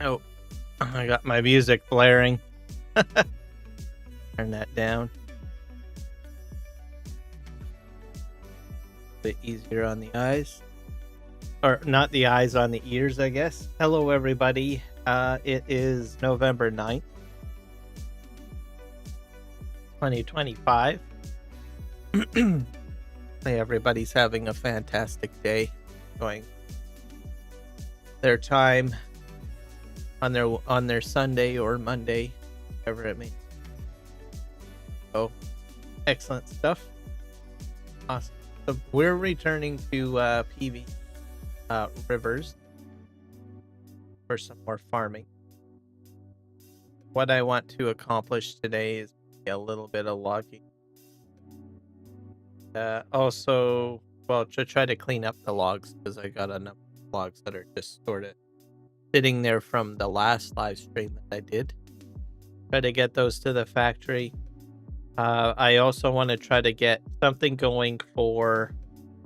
Oh, I got my music blaring. Turn that down. Bit easier on the eyes. Or not the eyes, on the ears, I guess. Hello, everybody. It is November 9th, 2025. Hey, everybody's having a fantastic day. Enjoying their time on their Sunday or Monday, whatever it may be. So, excellent stuff. Awesome. So we're returning to PVRivers for some more farming. What I want to accomplish today is a little bit of logging. Also, well, to try to clean up the logs, because I got enough logs that are just sort of sitting there from the last live stream that I did. Try to get those to the factory. I also want to try to get something going for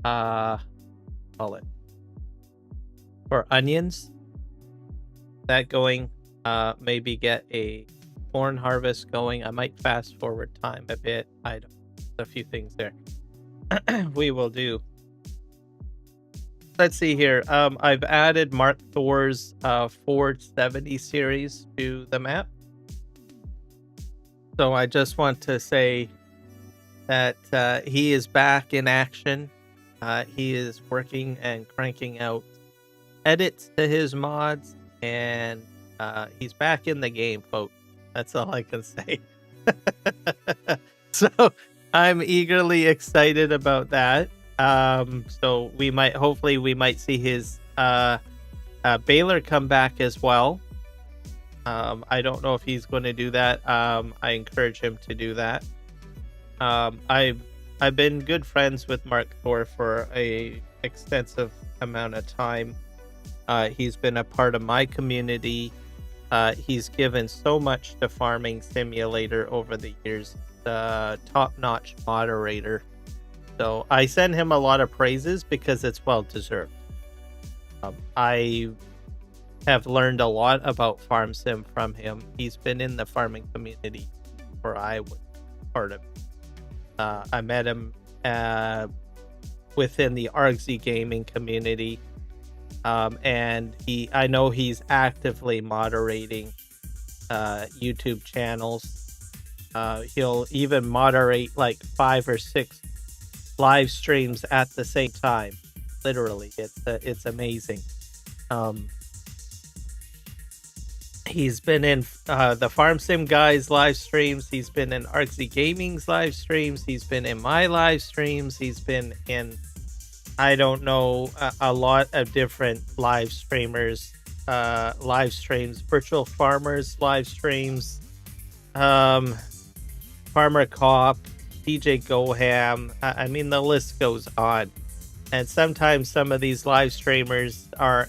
for onions. That going. Maybe get a corn harvest going. I might fast forward time a bit. I don't. A few things there. We will do. Let's see here. I've added Mark Thor's Ford 70 series to the map. So I just want to say that he is back in action. He is working and cranking out edits to his mods, and he's back in the game, folks. That's all I can say. So I'm eagerly excited about that. So hopefully we might see his baler come back as well. I don't know if he's going to do that. I encourage him to do that. I've been good friends with Mark Thor for a extensive amount of time. He's been a part of my community. He's given so much to Farming Simulator over the years. Top-notch moderator. So I send him a lot of praises because it's well deserved. I have learned a lot about farm sim from him. He's been in the farming community where I was part of it. I met him within the Argsy gaming community, and I know he's actively moderating YouTube channels. He'll even moderate like 5 or 6 live streams at the same time. Literally, it's amazing. He's been in the Farm Sim Guys live streams. He's been in Artsy Gaming's live streams. He's been in my live streams. He's been in, I don't know, a lot of different live streamers, live streams, Virtual Farmers live streams, Farmer Cop, DJ Goham. I mean, the list goes on. And sometimes some of these live streamers are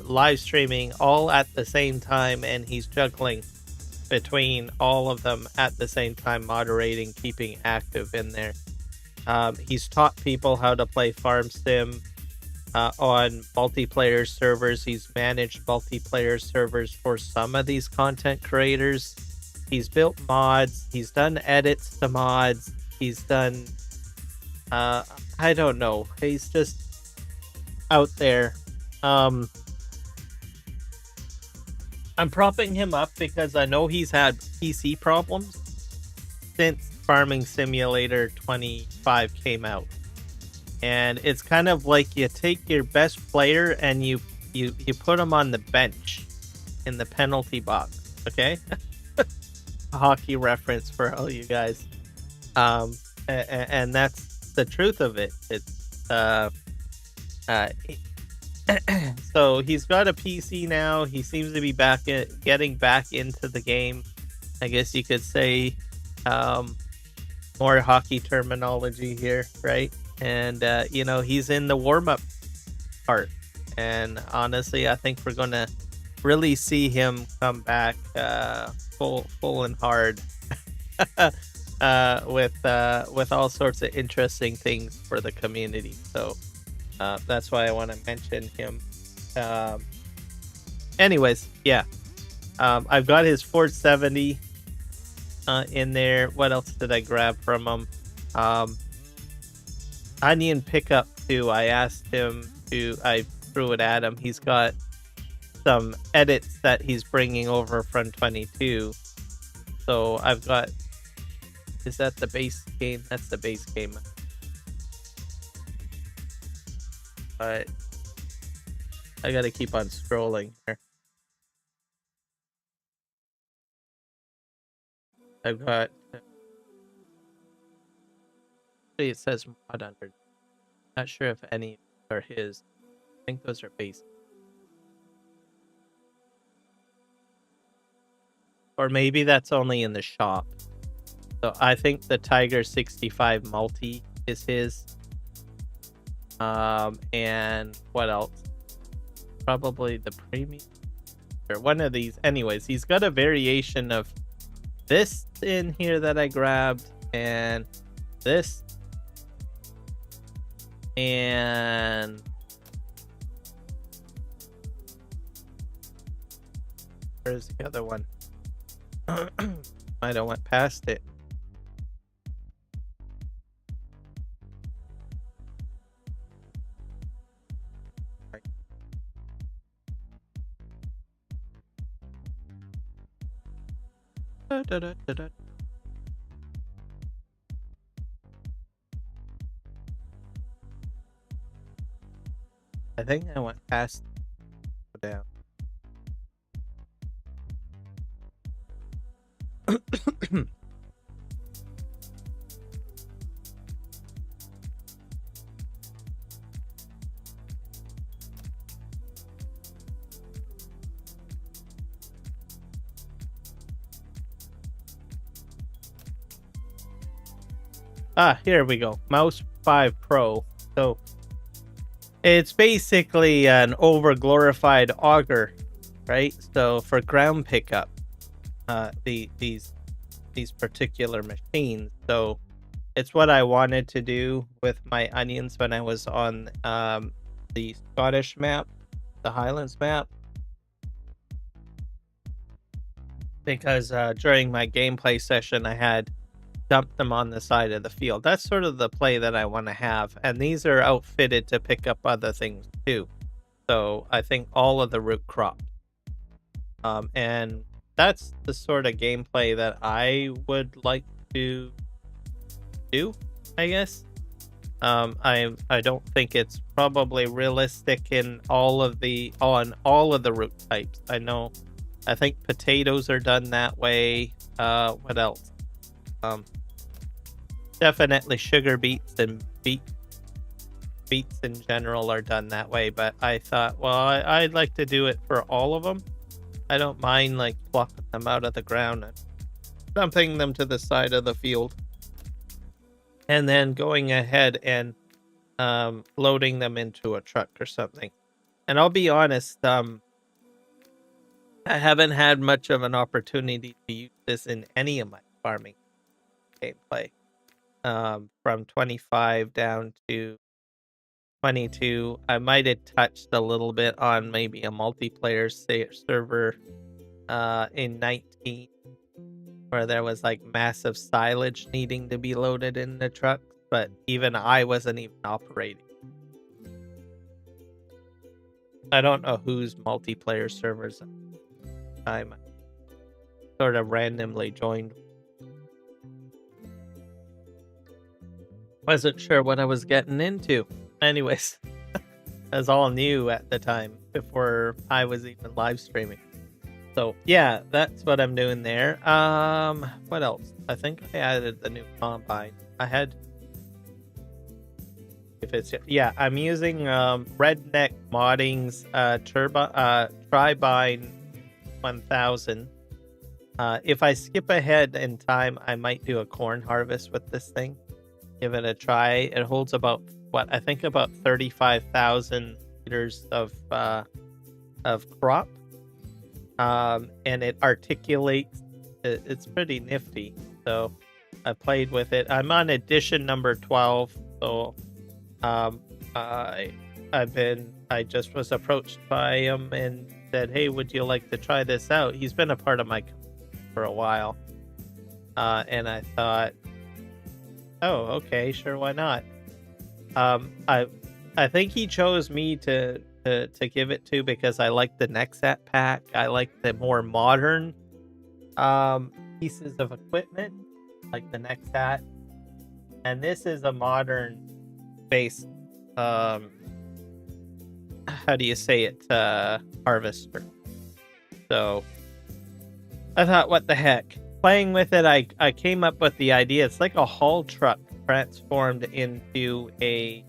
live streaming all at the same time, and he's juggling between all of them at the same time, moderating, keeping active in there. He's taught people how to play Farm Sim on multiplayer servers. He's managed multiplayer servers for some of these content creators. He's built mods. He's done edits to mods. He's done... I don't know. He's just out there. I'm propping him up because I know he's had PC problems since Farming Simulator 25 came out. And it's kind of like you take your best player and you put him on the bench in the penalty box. Okay? A hockey reference for all you guys. And that's the truth of it. It's so he's got a PC now. He seems to be getting back into the game, I guess you could say. More hockey terminology here, right? And he's in the warm-up part, and honestly I think we're gonna really see him come back full and hard. with all sorts of interesting things for the community. So that's why I want to mention him. Anyways, yeah. I've got his 470 in there. What else did I grab from him? Onion pickup too. I asked him to. I threw it at him. He's got some edits that he's bringing over from 22. So I've got. Is that the base game? That's the base game. But I gotta keep on scrolling here. I've got. It says mod under. Not sure if any are his. I think those are base. Or maybe that's only in the shop. So I think the Tiger 65 multi is his. And what else? Probably the premium or one of these. Anyways, he's got a variation of this in here that I grabbed, and this, and where's the other one? Might have went past it. I think I went past down. Here we go. Mouse 5 Pro. So it's basically an over glorified auger, right? So for ground pickup, these particular machines. So it's what I wanted to do with my onions when I was on the Scottish map, the Highlands map, because during my gameplay session I had dumped them on the side of the field. That's sort of the play that I want to have, and these are outfitted to pick up other things too. So I think all of the root crops, and that's the sort of gameplay that I would like to do, I guess. I don't think it's probably realistic in on all of the root types. I think potatoes are done that way. What else? Definitely sugar beets and beets in general are done that way, but I thought, well, I'd like to do it for all of them. I don't mind like plucking them out of the ground and dumping them to the side of the field, and then going ahead and loading them into a truck or something. And I'll be honest, I haven't had much of an opportunity to use this in any of my farming gameplay. From 25 down to 22, I might have touched a little bit on maybe a multiplayer server in 19, where there was like massive silage needing to be loaded in the truck, but even I wasn't even operating. I don't know whose multiplayer servers I'm sort of randomly joined. Wasn't sure what I was getting into. Anyways, it was all new at the time before I was even live streaming. So yeah, that's what I'm doing there. What else? I think I added the new combine. I'm using Redneck Modding's Tribine 1000. If I skip ahead in time, I might do a corn harvest with this thing. Give it a try. It holds about I think about 35,000 liters of crop, and it articulates. It's pretty nifty. So I played with it. I'm on edition number 12, so I just was approached by him and said, "Hey, would you like to try this out?" He's been a part of my for a while, and I thought, "Oh, okay, sure, why not?" I think he chose me to give it to because I like the Nexat pack. I like the more modern pieces of equipment, like the Nexat, and this is a modern based how do you say it, harvester. So I thought, what the heck? Playing with it, I came up with the idea. It's like a haul truck transformed into a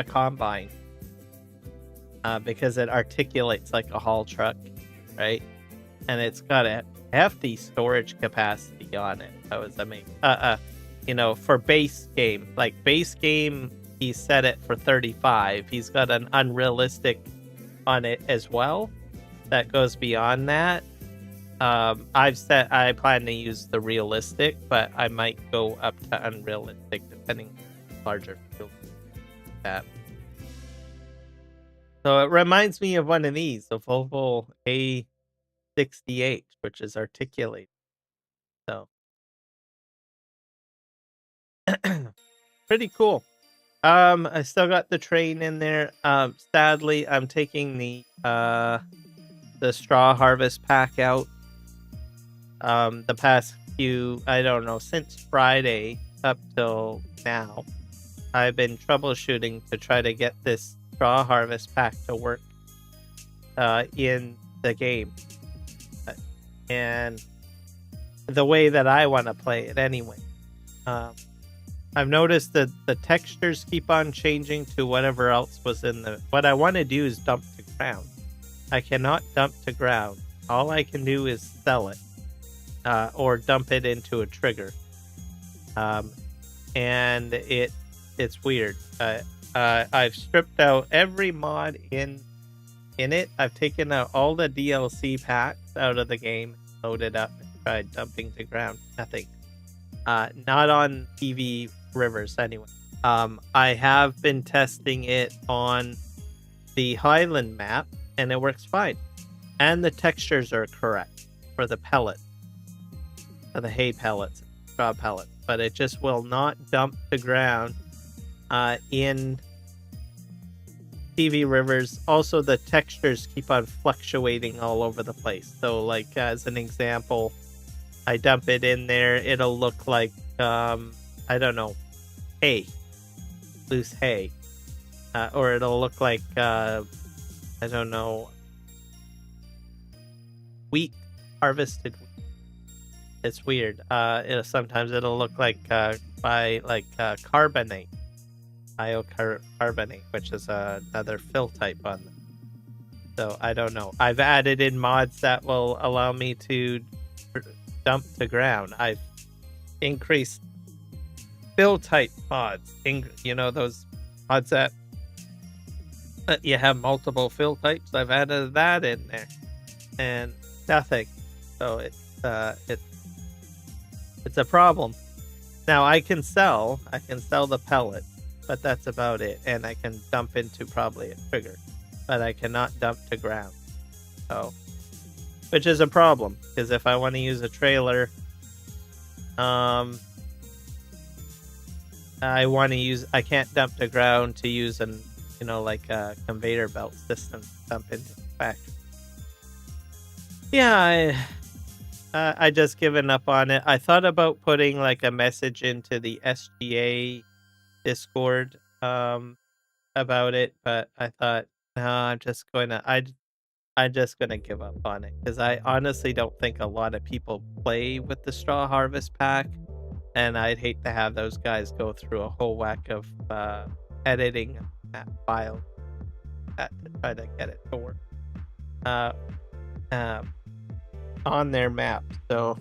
combine, because it articulates like a haul truck, right? And it's got a hefty storage capacity on it. That was amazing. For base game, he set it for 35. He's got an unrealistic on it as well that goes beyond that. I plan to use the realistic, but I might go up to unrealistic depending on larger field. That. So it reminds me of one of these, the Volvo A68, which is articulated. So pretty cool. I still got the train in there. Sadly, I'm taking the straw harvest pack out. The past few, I don't know, since Friday up till now, I've been troubleshooting to try to get this straw harvest pack to work in the game, and the way that I want to play it anyway. I've noticed that the textures keep on changing to whatever else was in the... What I want to do is dump to ground. I cannot dump to ground. All I can do is sell it, or dump it into a trigger. And it's weird. I've stripped out every mod in it. I've taken out all the DLC packs out of the game, loaded up, and tried dumping to ground. Nothing. Not on PVRivers anyway. I have been testing it on the Highland map, and it works fine. And the textures are correct for the pellet, for the hay pellets, straw pellets. But it just will not dump to ground in PVRivers. Also, the textures keep on fluctuating all over the place. So, like, as an example, I dump it in there, it'll look like, I don't know, hay, loose hay. Or it'll look like, I don't know, wheat, harvested wheat. It's weird. Sometimes it'll look like carbonate, biocarbonate, which is another fill type on them. So I don't know. I've added in mods that will allow me to dump to ground. I've increased fill type mods. Those mods that you have multiple fill types. I've added that in there, and nothing. So it's a problem. Now I can sell the pellet, but that's about it. And I can dump into probably a trigger, but I cannot dump to ground. So, which is a problem, because if I want to use a trailer, I can't dump to ground to use a conveyor belt system to dump into the factory. Yeah, I just given up on it. I thought about putting like a message into the SGA Discord about it, but I thought, no, I'm just gonna give up on it, because I honestly don't think a lot of people play with the straw harvest pack, and I'd hate to have those guys go through a whole whack of editing that file to try to get it to work on their map. So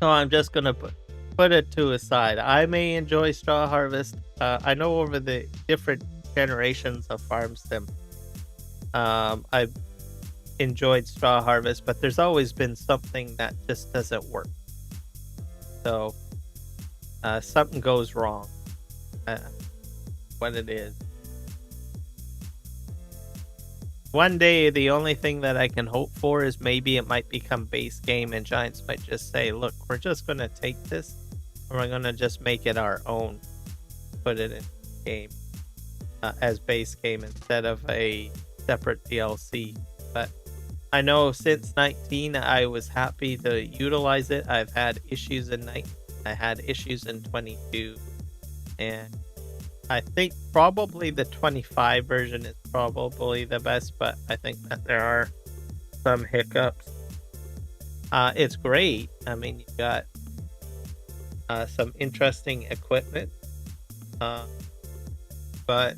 I'm just gonna put it to a side. I may enjoy straw harvest. I know over the different generations of farm sim, I've enjoyed Straw Harvest, but there's always been something that just doesn't work. So something goes wrong. What it is. One day, the only thing that I can hope for is maybe it might become base game and Giants might just say, look, we're just going to take this and we're going to just make it our own. Put it in game as base game instead of a separate DLC. But I know since 19, I was happy to utilize it. I've had issues in 19. I had issues in 22. And I think probably the 25 version is probably the best, but I think that there are some hiccups. It's great. I mean, you got some interesting equipment, but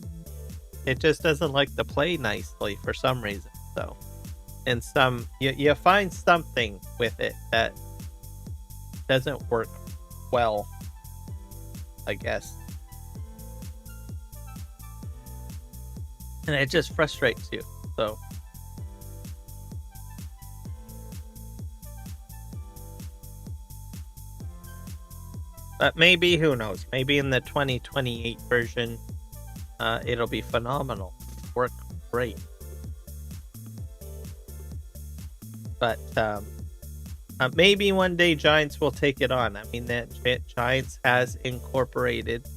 it just doesn't like to play nicely for some reason. So, and you find something with it that doesn't work well, I guess. And it just frustrates you. So but maybe, who knows, maybe in the 2028 version it'll be phenomenal, work great. But maybe one day Giants will take it on. I mean, that Giants has incorporated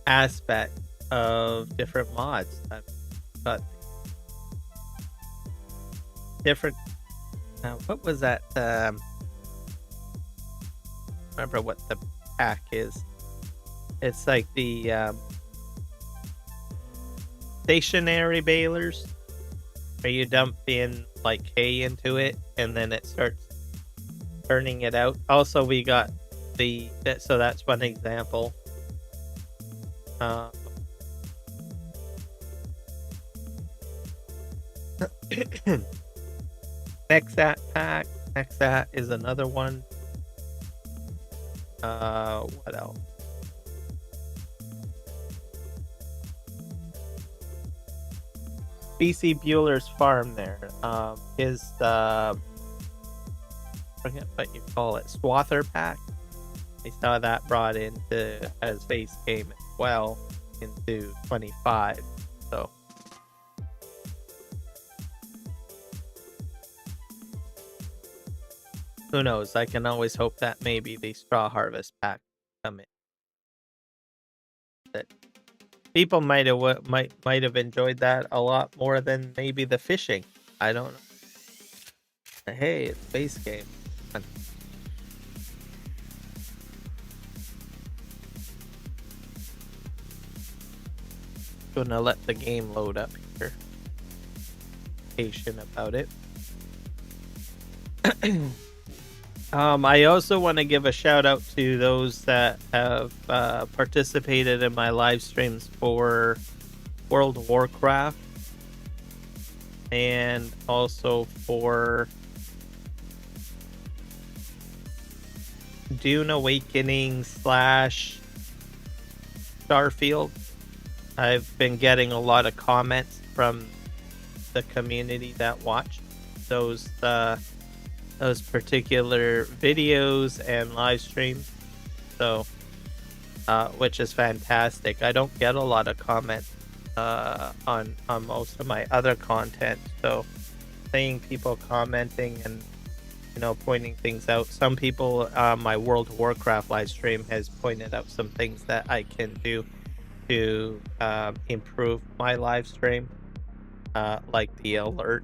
aspects of different mods. But different. What was that? Remember what the pack is? It's like the stationary balers, where you dump in like hay into it, and then it starts turning it out. Also, we got so that's one example. Nexat pack. Nexat is another one. What else? BC Bueller's farm there. His I forget what you call it, Swather pack. I saw that brought into as base game as well into 25. So who knows? I can always hope that maybe the Straw Harvest pack come in. That people might have enjoyed that a lot more than maybe the fishing. I don't know. Hey, it's base game. Gonna let the game load up here. Patient about it. I also want to give a shout out to those that have participated in my live streams for World of Warcraft, and also for Dune Awakening / Starfield. I've been getting a lot of comments from the community that watch those particular videos and live streams, so which is fantastic. I don't get a lot of comments on most of my other content, so seeing people commenting and pointing things out. Some people on my World of Warcraft live stream has pointed out some things that I can do to improve my live stream, like the alerts,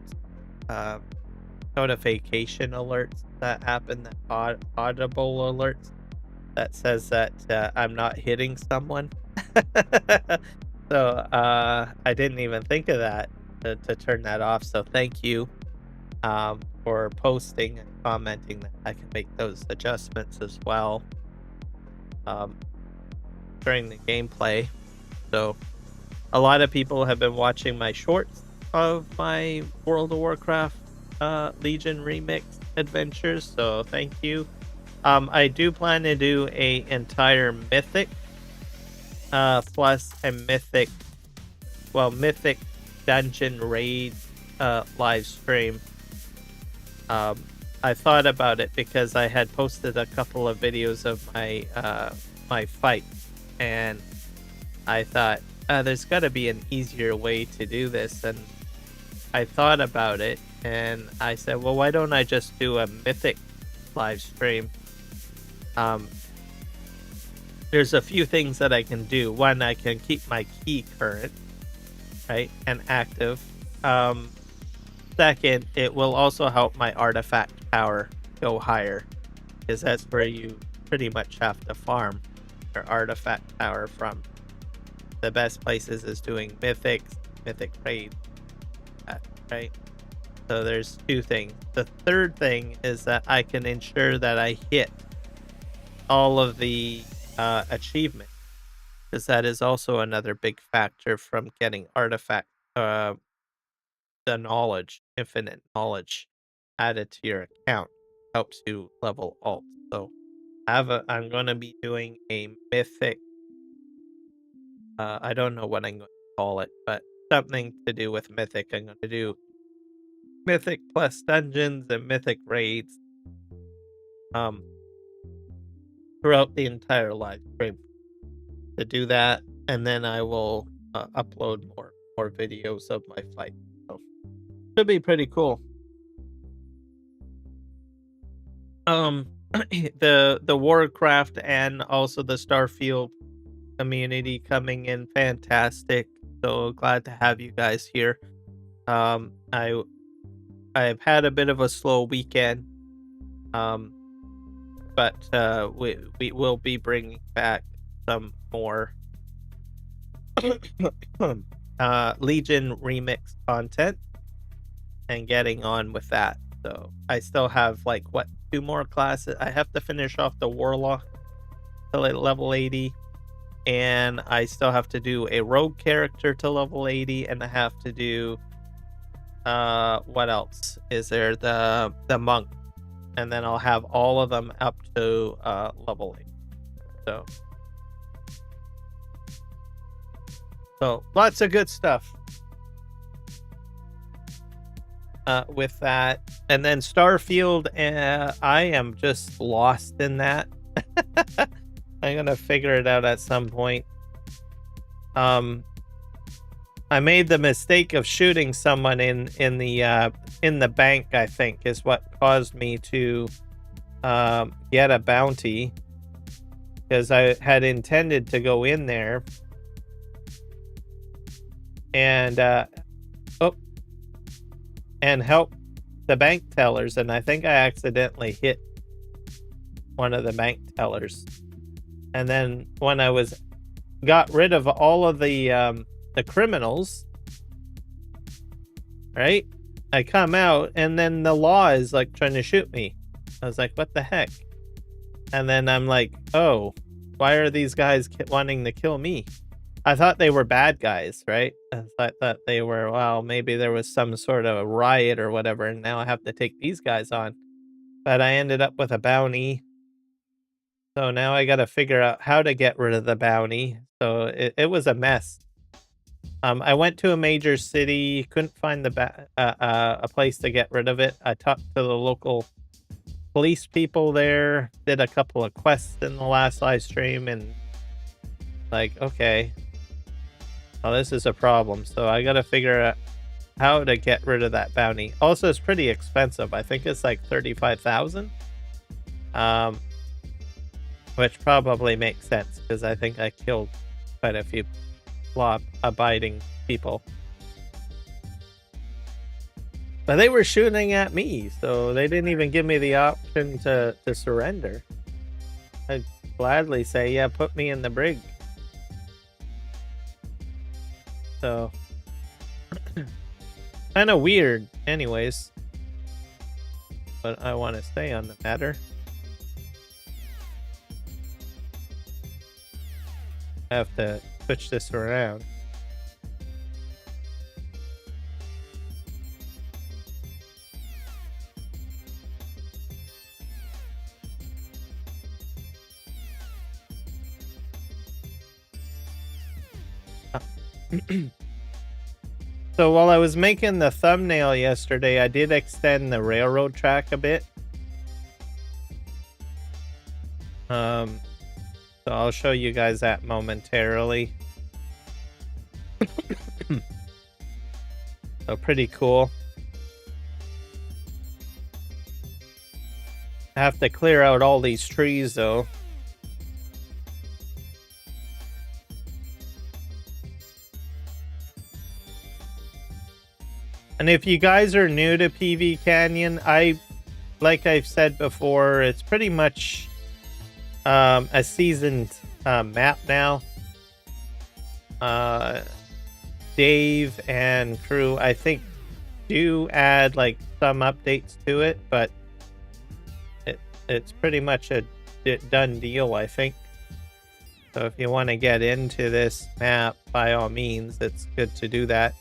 notification alerts that happen, that audible alerts that says that I'm not hitting someone. So I didn't even think of that to turn that off. So thank you for posting and commenting that I can make those adjustments as well during the gameplay. So a lot of people have been watching my shorts of my World of Warcraft Legion Remix adventures, so thank you. I do plan to do a entire Mythic plus a Mythic Dungeon Raid live stream I thought about it because I had posted a couple of videos of my my fight, and I thought there's got to be an easier way to do this, and I thought about it, and I said, well, why don't I just do a mythic live stream? There's a few things that I can do. One, I can keep my key current, right, and active. Second, it will also help my artifact power go higher, because that's where you pretty much have to farm your artifact power from. The best places is doing mythic raids, right? So there's two things. The third thing is that I can ensure that I hit all of the achievements, because that is also another big factor from getting artifact the knowledge, infinite knowledge added to your account helps you level alt. So I'm going to be doing a mythic, I don't know what I'm going to call it, but something to do with mythic. I'm going to do mythic plus dungeons and mythic raids throughout the entire live stream to do that, and then I will upload more videos of my fight. So should be pretty cool. The Warcraft and also the Starfield community coming in fantastic. So glad to have you guys here. I've had a bit of a slow weekend. But we will be bringing back some more Legion remix content and getting on with that. So I still have like what, 2 more classes. I have to finish off the Warlock till at level 80, and I still have to do a rogue character to level 80, and I have to do what else is there, the monk, and then I'll have all of them up to level 8. So lots of good stuff with that. And then Starfield, I am just lost in that. I'm gonna figure it out at some point. I made the mistake of shooting someone in the bank, I think, is what caused me to get a bounty, because I had intended to go in there and help the bank tellers, and I think I accidentally hit one of the bank tellers. And then when I got rid of all of the criminals, right, I come out and then the law is like trying to shoot me. I was like, what the heck? And then I'm like, oh, why are these guys wanting to kill me? I thought they were bad guys, right? I thought they were, well, maybe there was some sort of a riot or whatever, and now I have to take these guys on. But I ended up with a bounty. So now I got to figure out how to get rid of the bounty. So it was a mess. I went to a major city, couldn't find a place to get rid of it. I talked to the local police people there, did a couple of quests in the last live stream, and like, okay, well, this is a problem. So I got to figure out how to get rid of that bounty. Also, it's pretty expensive. I think it's like 35,000. Which probably makes sense because I think I killed quite a few law-abiding people. But they were shooting at me, so they didn't even give me the option to surrender. I'd gladly say, yeah, put me in the brig. So, kind of weird anyways. But I want to stay on the matter. I have to switch this around. So while I was making the thumbnail yesterday, I did extend the railroad track a bit. So I'll show you guys that momentarily. So pretty cool. I have to clear out all these trees though. And if you guys are new to PV Canyon, like I've said before, it's pretty much a seasoned map now. Dave and crew, I think, do add like some updates to it, but it's pretty much a done deal, I think. So if you want to get into this map, by all means, it's good to do that.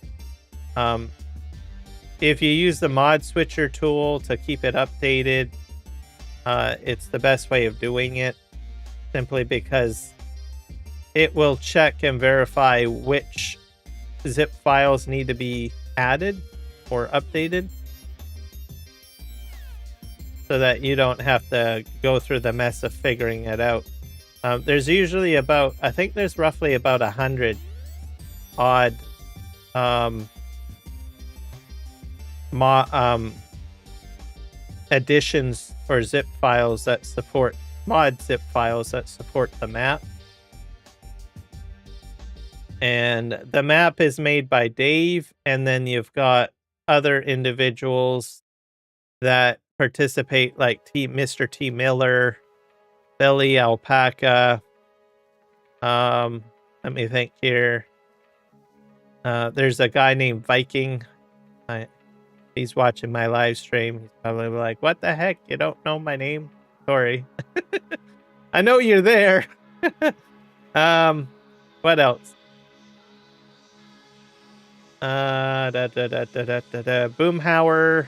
If you use the mod switcher tool to keep it updated, it's the best way of doing it, simply because it will check and verify which zip files need to be added or updated, so that you don't have to go through the mess of figuring it out. There's usually about, I think there's roughly about 100 odd additions or zip files that support mod zip files that support the map. And the map is made by Dave, and then you've got other individuals that participate, like Mr. T. Miller, Billy Alpaca. Let me think here. There's a guy named Viking. He's watching my live stream. He's probably like, "What the heck? You don't know my name? Sorry." I know you're there. What else? Boomhauer.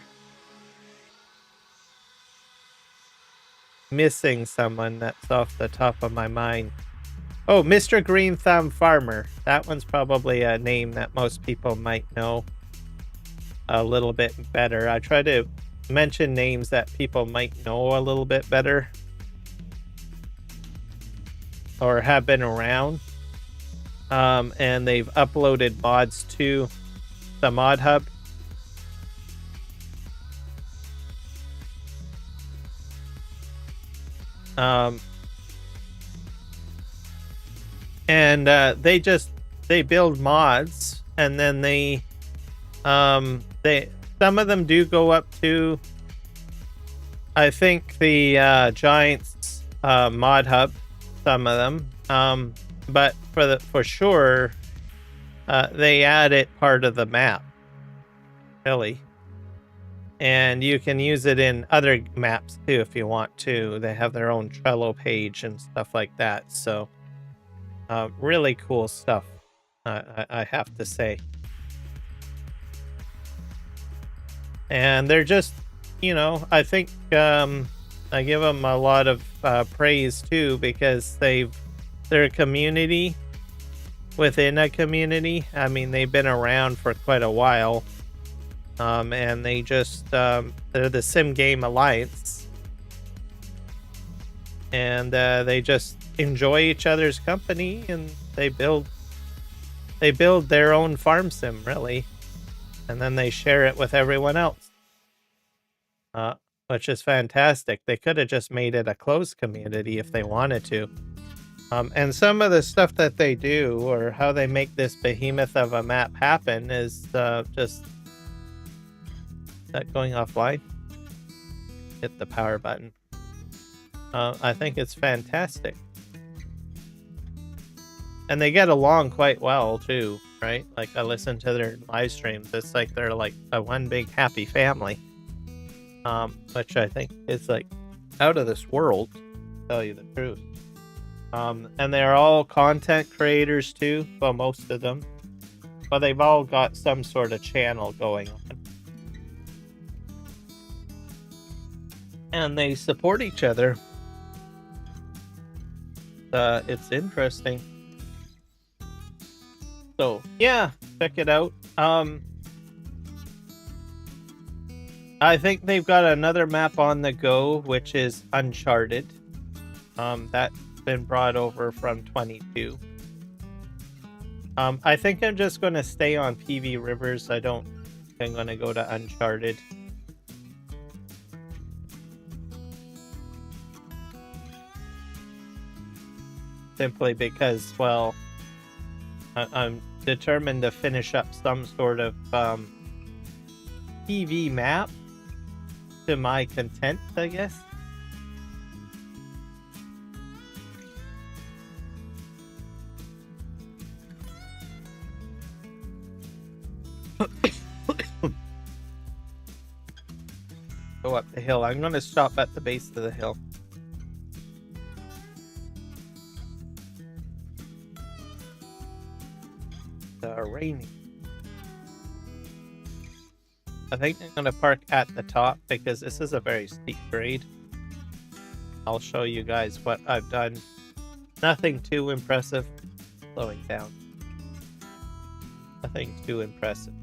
Missing someone that's off the top of my mind. Oh, Mr. Green Thumb Farmer. That one's probably a name that most people might know a little bit better. I try to mention names that people might know a little bit better or have been around. And they've uploaded mods to the mod hub. And they build mods, and then some of them do go up to, I think, the Giants mod hub, some of them. But for sure, they add it part of the map, really. And you can use it in other maps too if you want to. They have their own Trello page and stuff like that. So really cool stuff, I have to say. And they're just, I think I give them a lot of praise too, because they're a community within a community. I mean, they've been around for quite a while. And they just, they're the Sim Game Alliance. And they just enjoy each other's company, and they build their own farm sim, really. And then they share it with everyone else. Which is fantastic. They could have just made it a closed community if they wanted to. And some of the stuff that they do, or how they make this behemoth of a map happen, is just... Is that going offline? Hit the power button. I think it's fantastic. And they get along quite well too, right? Like, I listen to their live streams. It's like they're like a one big happy family. Which I think is like out of this world, to tell you the truth. And they're all content creators too, well, most of them. But they've all got some sort of channel going on. And they support each other. It's interesting. So yeah, check it out. I think they've got another map on the go, which is Uncharted. That's been brought over from 22. I think I'm just going to stay on PVRivers. I don't think I'm going to go to Uncharted. Simply because, well, I'm determined to finish up some sort of PV map to my content, I guess. Go up the hill. I'm going to stop at the base of the hill. Raining. I think I'm going to park at the top because this is a very steep grade. I'll show you guys what I've done. Nothing too impressive. Slowing down. Nothing too impressive.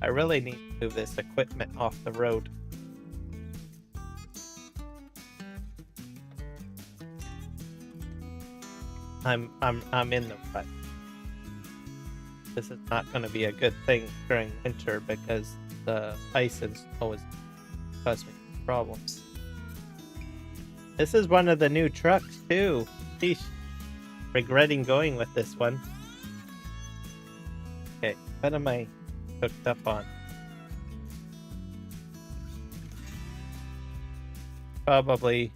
I really need to move this equipment off the road. I'm in the rut. This is not going to be a good thing during winter because the ice and snow is causing me problems. This is one of the new trucks too. Sheesh. Regretting going with this one. Okay, what am I hooked up on? Probably.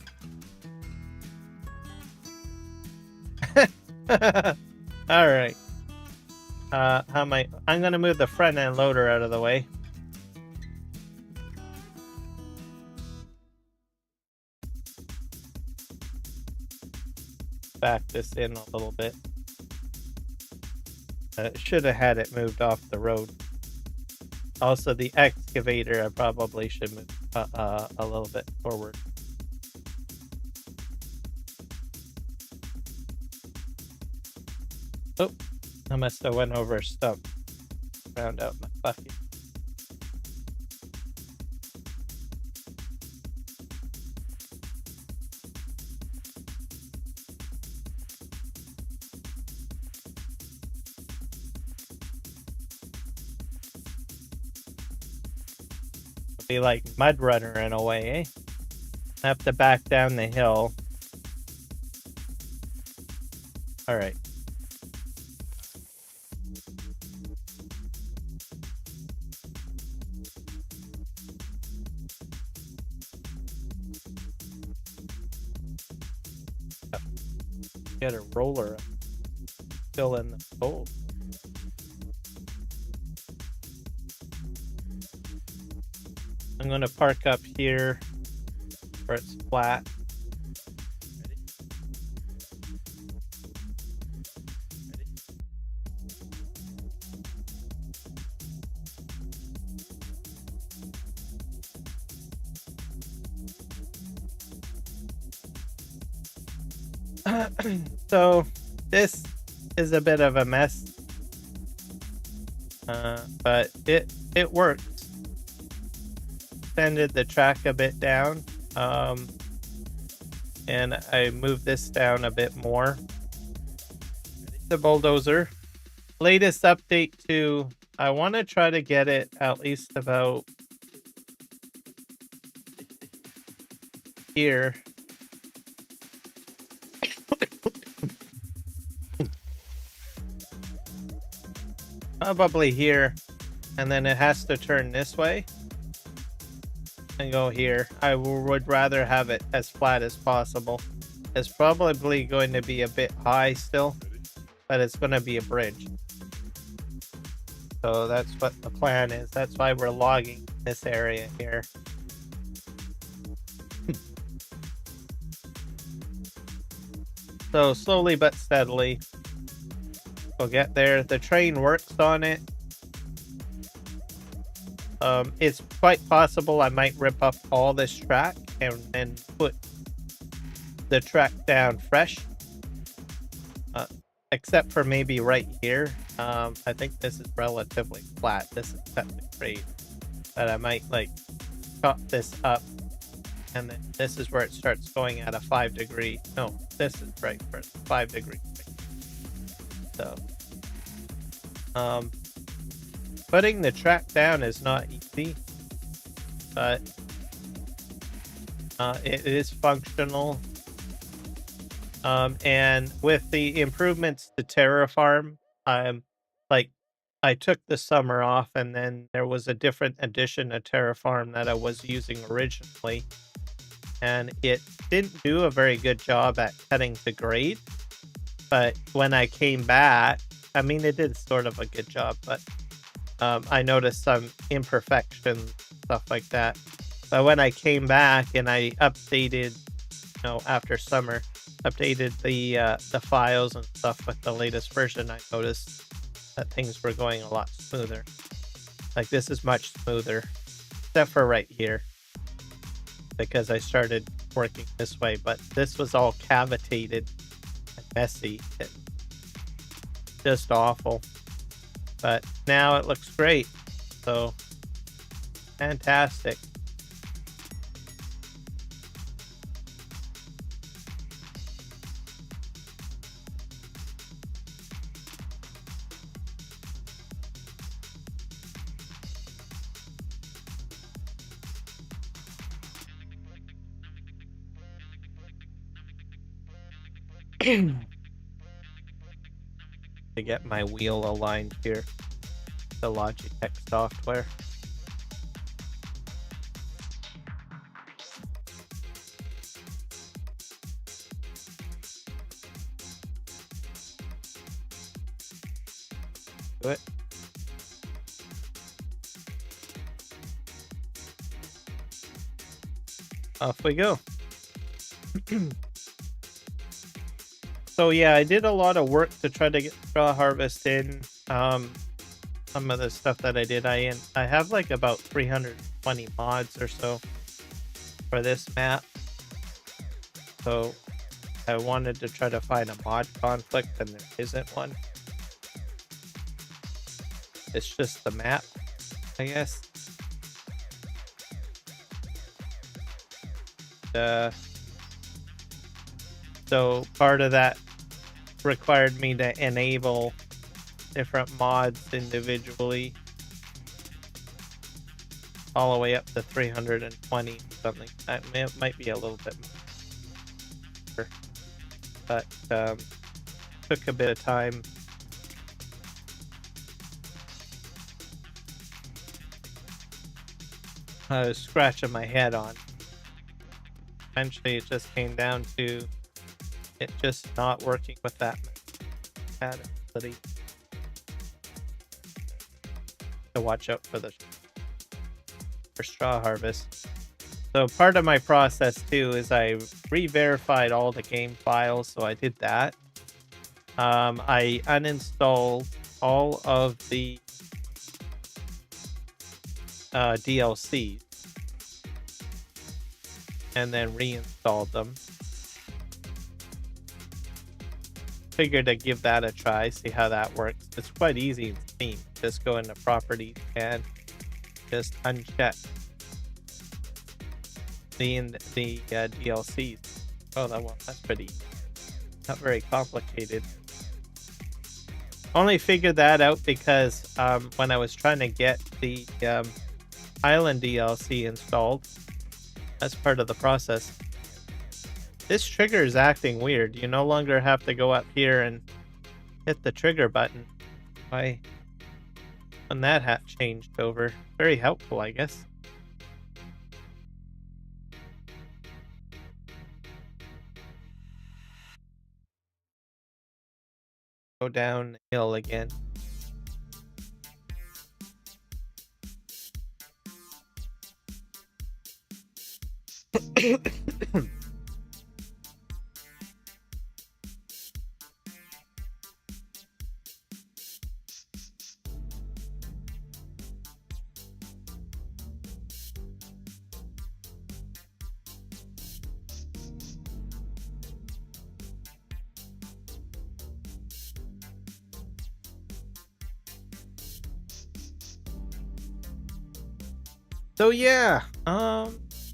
All right. How am I? I'm gonna move the front end loader out of the way. Back this in a little bit. Should have had it moved off the road. Also, the excavator I probably should move a little bit forward. Oh, I must have went over a stump. Round out my bucket. Be like mud runner in a way, eh? I have to back down the hill. All right. Get a roller fill in the hole. I'm going to park up here where it's flat. So this is a bit of a mess, but it works. Extended the track a bit down, and I moved this down a bit more. The bulldozer. Latest update to, I want to try to get it at least about here. Probably here, and then it has to turn this way and go here. I would rather have it as flat as possible. It's probably going to be a bit high still, but it's going to be a bridge. So that's what the plan is. That's why we're logging this area here. So slowly but steadily, we'll get there. The train works on it. It's quite possible I might rip up all this track and then put the track down fresh. Except for maybe right here. I think this is relatively flat. This is cut to grade. But I might like chop this up, and then this is where it starts going at a 5 degree. No, this is right for 5 degree. So, putting the track down is not easy, but it is functional. And with the improvements to Terrafarm, like I took the summer off, and then there was a different edition of Terrafarm that I was using originally, and it didn't do a very good job at cutting to grade. But when I came back, I mean, it did sort of a good job, but I noticed some imperfections, stuff like that. But when I came back and I updated, after summer, updated the files and stuff with the latest version, I noticed that things were going a lot smoother. Like this is much smoother, except for right here, because I started working this way. But this was all cavitated and messy, and just awful. But now it looks great, so fantastic. To get my wheel aligned here, the Logitech software. Do it. Off we go. So yeah, I did a lot of work to try to get straw harvest in. Some of the stuff that I did, I have like about 320 mods or so for this map. So I wanted to try to find a mod conflict, and there isn't one. It's just the map, I guess. So part of that required me to enable different mods individually, all the way up to 320 something. That might be a little bit more, but took a bit of time. I was scratching my head on. Eventually it just came down to it just not working with that compatibility. To watch out for straw harvest. So part of my process too is I re-verified all the game files, so I did that. I uninstalled all of the DLCs and then reinstalled them. Figured I'd give that a try, see how that works. It's quite easy in Steam. Just go into properties and just uncheck the DLCs. Oh, that's pretty easy. Not very complicated. Only figured that out because when I was trying to get the Island DLC installed, that's part of the process. This trigger is acting weird. You no longer have to go up here and hit the trigger button. Why? When that changed over. Very helpful, I guess. Go downhill again. So yeah,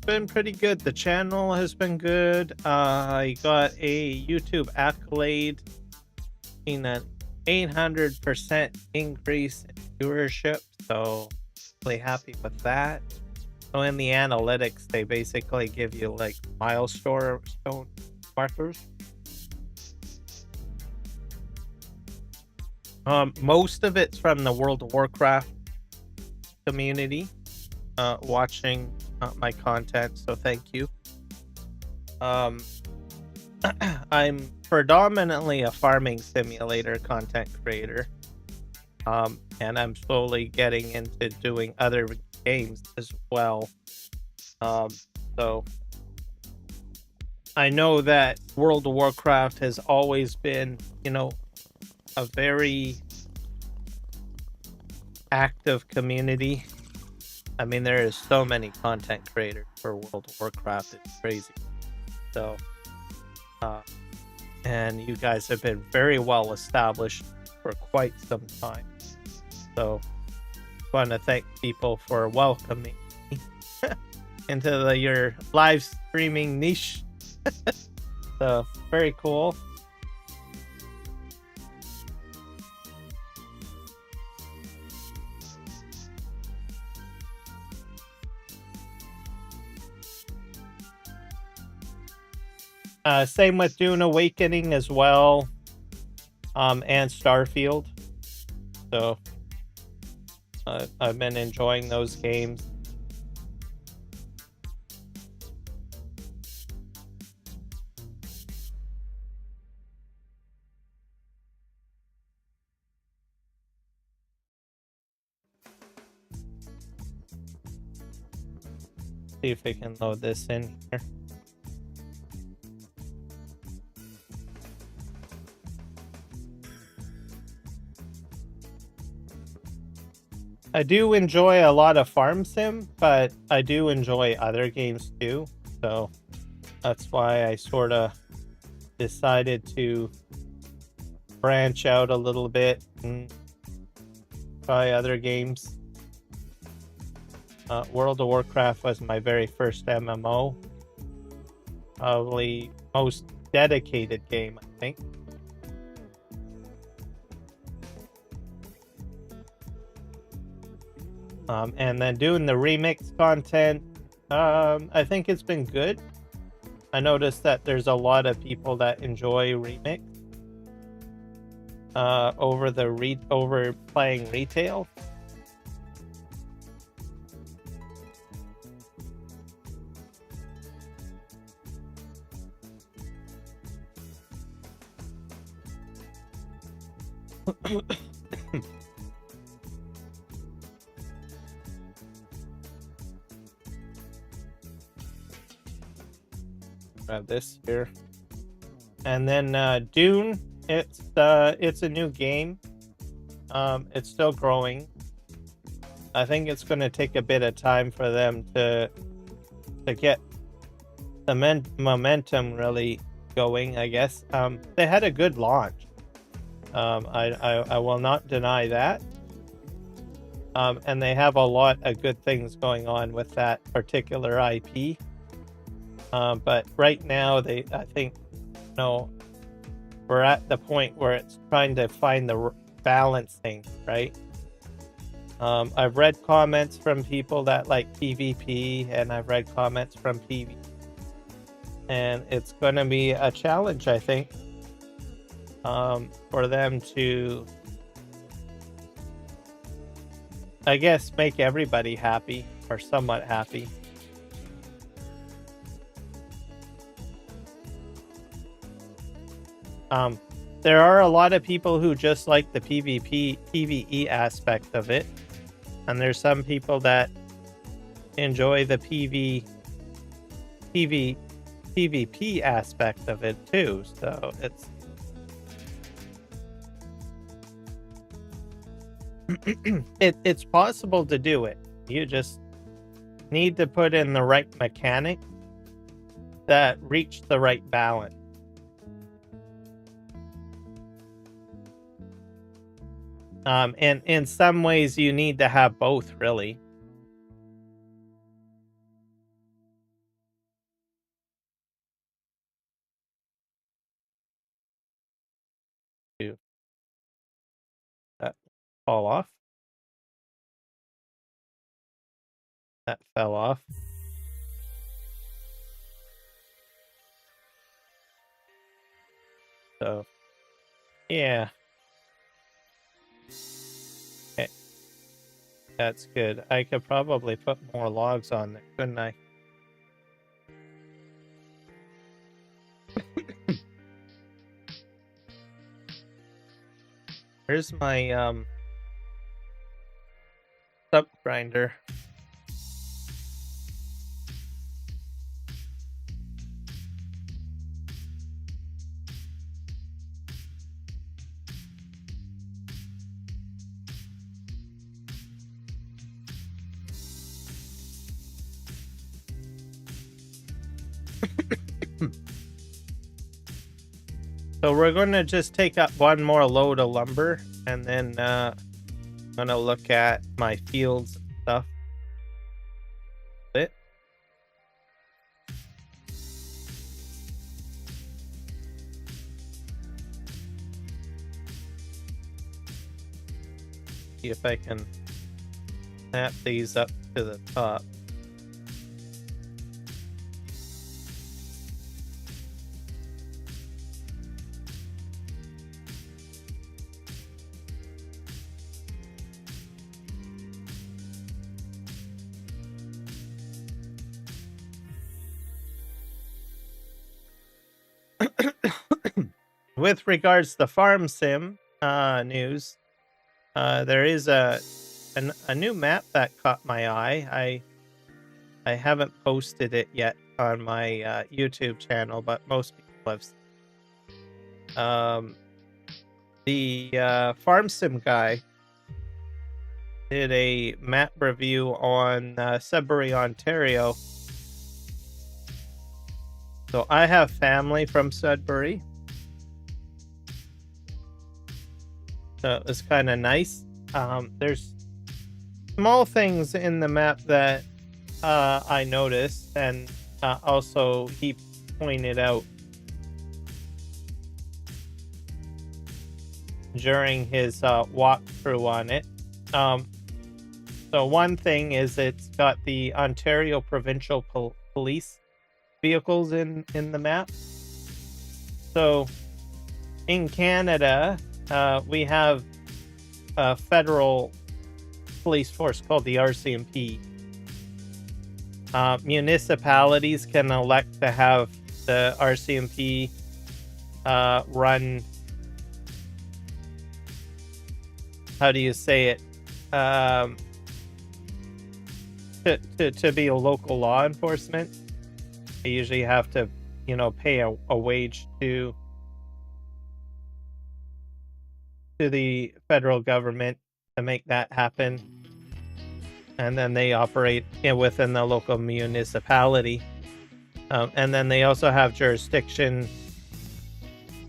been pretty good. The channel has been good. I got a YouTube accolade in an 800% increase in viewership, so really happy with that. So in the analytics, they basically give you like milestone markers. Most of it's from the World of Warcraft community, watching my content, so thank you. I'm predominantly a farming simulator content creator, and I'm slowly getting into doing other games as well. So I know that World of Warcraft has always been, a very active community. I mean, there is so many content creators for World of Warcraft. It's crazy. So, and you guys have been very well established for quite some time. So, I want to thank people for welcoming me into your live streaming niche. So, very cool. Same with Dune Awakening as well, and Starfield. So I've been enjoying those games. See if we can load this in here. I do enjoy a lot of farm sim, but I do enjoy other games too. So that's why I sort of decided to branch out a little bit and try other games. World of Warcraft was my very first MMO. Probably most dedicated game, I think. And then doing the remix content, I think it's been good. I noticed that there's a lot of people that enjoy remix over playing retail. Grab this here, and then Dune. It's a new game. It's still growing. I think it's going to take a bit of time for them to get the momentum really going, I guess. They had a good launch. I will not deny that. And they have a lot of good things going on with that particular IP. But right now, I think, we're at the point where it's trying to find the balancing, right? I've read comments from people that like PvP, and I've read comments from PvE. And it's going to be a challenge, I think, for them to, I guess, make everybody happy or somewhat happy. There are a lot of people who just like the PvE aspect of it, and there's some people that enjoy the PvP aspect of it too. So it's possible to do it. You just need to put in the right mechanic that reach the right balance. And in some ways, you need to have both, really. fall off. That fell off. So, yeah. Okay. That's good. I could probably put more logs on there, couldn't I? Here's my stump grinder. So we're going to just take up one more load of lumber, and then I'm going to look at my fields and stuff. It. See if I can snap these up to the top. With regards to the farm sim news, there is a new map that caught my eye. I haven't posted it yet on my YouTube channel, but most people have seen. The farm sim guy did a map review on Sudbury, Ontario. So I have family from Sudbury. So it's kind of nice. There's small things in the map that I noticed, and also he pointed out during his walkthrough on it. So one thing is it's got the Ontario Provincial Police vehicles in the map. So in Canada, we have a federal police force called the RCMP. Municipalities can elect to have the RCMP run. How do you say it? To be a local law enforcement, they usually have to, pay a wage to the federal government to make that happen, and then they operate within the local municipality, and then they also have jurisdiction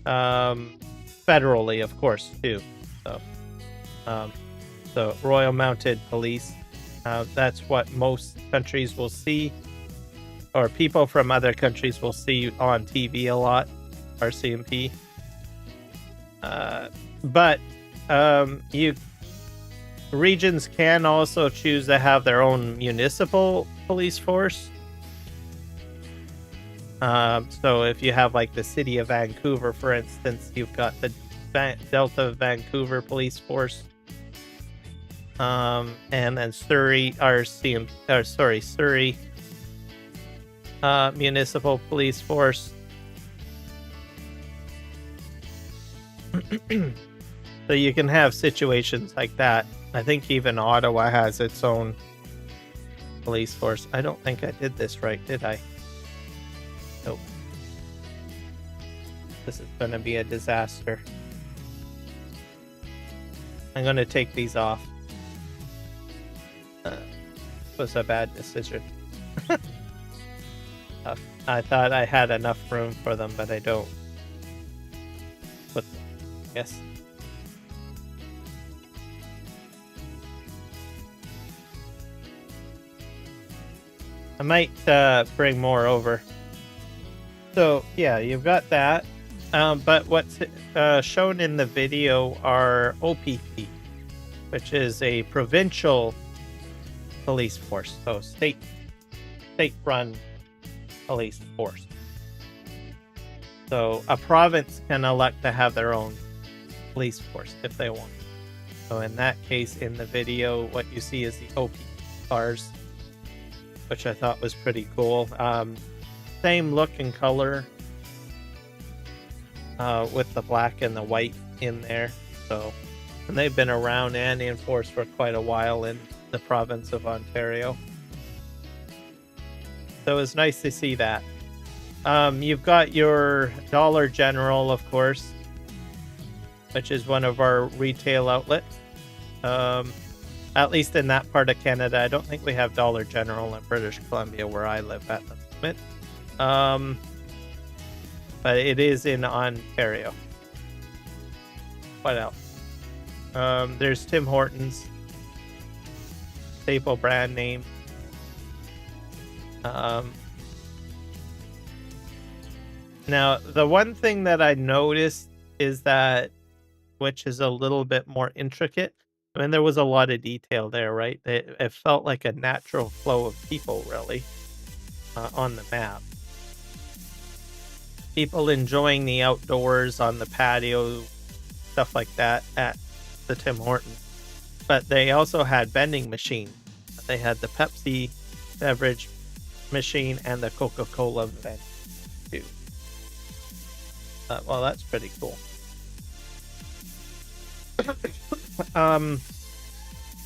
federally, of course, too. So Royal Mounted Police, that's what most countries will see, or people from other countries will see on TV a lot, RCMP. But regions can also choose to have their own municipal police force. So if you have like the city of Vancouver, for instance, you've got the Delta Vancouver Police Force, and then Surrey Surrey Municipal Police Force. So you can have situations like that. I think even Ottawa has its own police force. I don't think I did this right, did I? Nope. This is going to be a disaster. I'm going to take these off. Was a bad decision. I thought I had enough room for them, but I don't. But yes. I might bring more over. So yeah, you've got that. But what's shown in the video are OPP. which is a provincial police force, so state-run police force. So a province can elect to have their own police force if they want. So in that case, in the video, what you see is the OP cars, which I thought was pretty cool. Same look and color with the black and the white in there. So, and they've been around and in force for quite a while in the province of Ontario. So it was nice to see that. You've got your Dollar General, of course, which is one of our retail outlets. At least in that part of Canada. I don't think we have Dollar General in British Columbia where I live at the moment. But it is in Ontario. What else? There's Tim Hortons, staple brand name. Now, the one thing that I noticed is that, which is a little bit more intricate. I mean, there was a lot of detail there, right? It felt like a natural flow of people, really, on the map. People enjoying the outdoors on the patio, stuff like that at the Tim Hortons. But they also had vending machines. They had the Pepsi beverage machine and the Coca-Cola vending too. Well, that's pretty cool.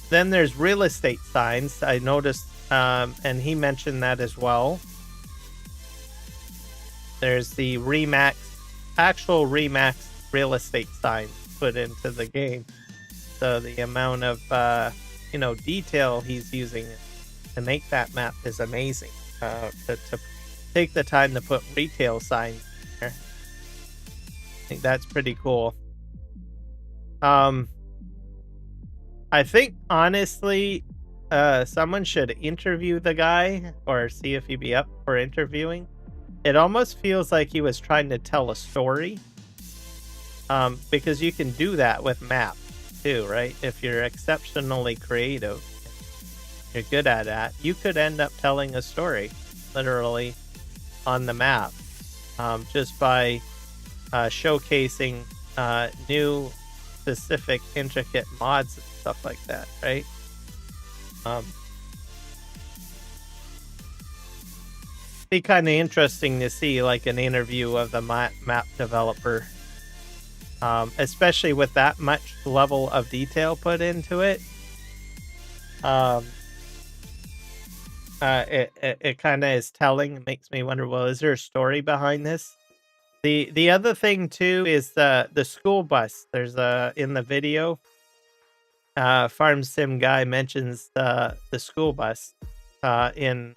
Then there's real estate signs. I noticed, and he mentioned that as well. There's the actual Remax real estate signs put into the game. So the amount of, detail he's using to make that map is amazing. To take the time to put retail signs there. I think that's pretty cool. I think, honestly, someone should interview the guy or see if he'd be up for interviewing. It almost feels like he was trying to tell a story. Because you can do that with maps too, right? If you're exceptionally creative, you're good at that, you could end up telling a story, literally, on the map. Just by showcasing new, specific, intricate mods and stuff like that, right? Be kind of interesting to see, like, an interview of the map developer, especially with that much level of detail put into it. It kind of is telling. It makes me wonder, well, is there a story behind this? The other thing too is the school bus. There's in the video, Farm Sim guy mentions the school bus on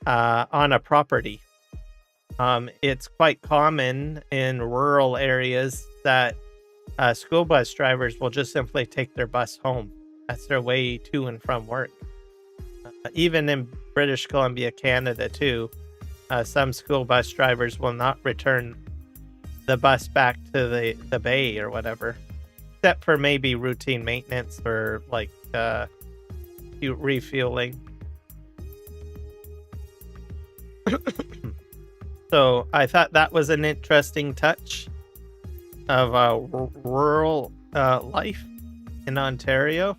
a property. It's quite common in rural areas that school bus drivers will just simply take their bus home. That's their way to and from work. Even in British Columbia, Canada too, some school bus drivers will not return the bus back to the bay or whatever, except for maybe routine maintenance or like refueling. So I thought that was an interesting touch of rural life in Ontario.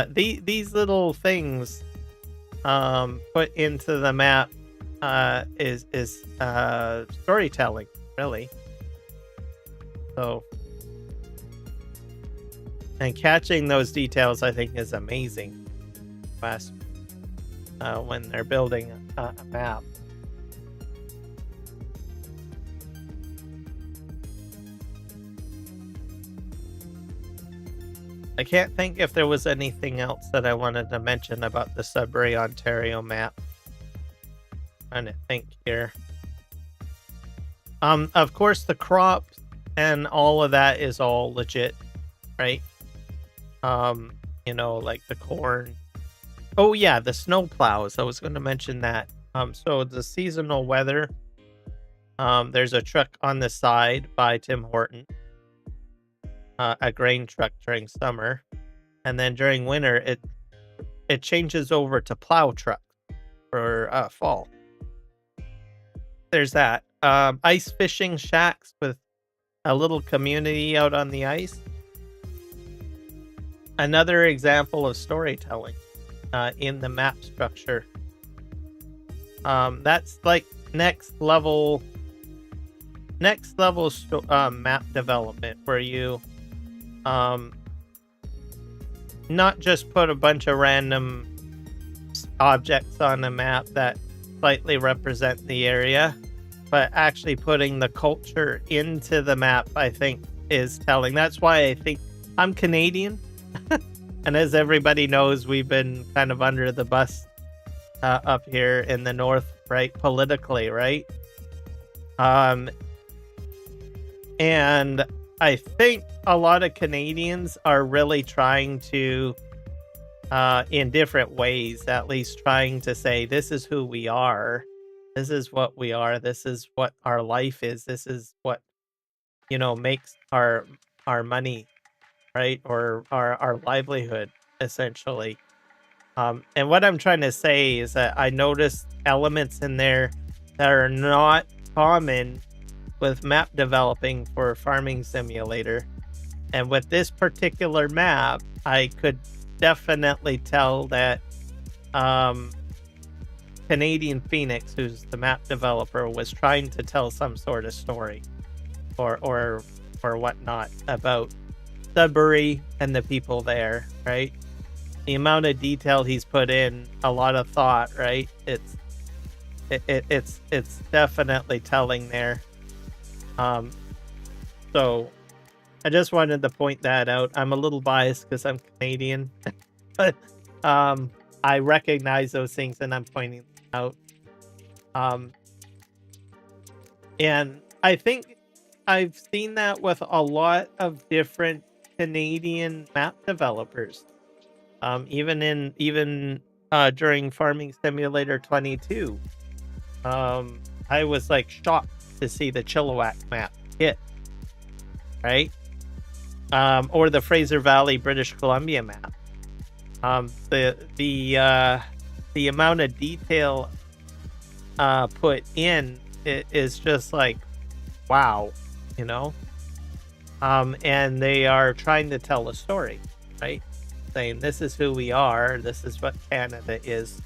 These little things put into the map is storytelling, really. So, and catching those details, I think, is amazing. When they're building a map. I can't think if there was anything else that I wanted to mention about the Sudbury, Ontario map. Trying to think here. Of course, the crops and all of that is all legit, right? Like the corn. Oh yeah, the snow plows. I was going to mention that. So the seasonal weather. There's a truck on the side by Tim Horton. a grain truck during summer, and then during winter it changes over to plow truck for fall. There's that. Ice fishing shacks with a little community out on the ice. Another example of storytelling in the map structure. That's like next level map development, where you not just put a bunch of random objects on the map that slightly represent the area, but actually putting the culture into the map, I think, is telling. That's why I think I'm Canadian. And as everybody knows, we've been kind of under the bus up here in the north, right? Politically, right? And I think a lot of Canadians are really trying to, in different ways, at least trying to say, this is who we are. This is what we are. This is what our life is. This is what, makes our money, right? Or our livelihood, essentially. And what I'm trying to say is that I noticed elements in there that are not common with map developing for Farming Simulator. And with this particular map, I could definitely tell that Canadian Phoenix, who's the map developer, was trying to tell some sort of story or whatnot about Sudbury and the people there, right? The amount of detail he's put in, a lot of thought, right? It's definitely telling there. So I just wanted to point that out. I'm a little biased because I'm Canadian, but I recognize those things and I'm pointing them out. And I think I've seen that with a lot of different Canadian map developers. Even during Farming Simulator 22, I was like shocked to see the Chilliwack map hit, right? Or the Fraser Valley, British Columbia map. The amount of detail put in is just like, wow, and they are trying to tell a story, right? Saying this is who we are, this is what Canada is,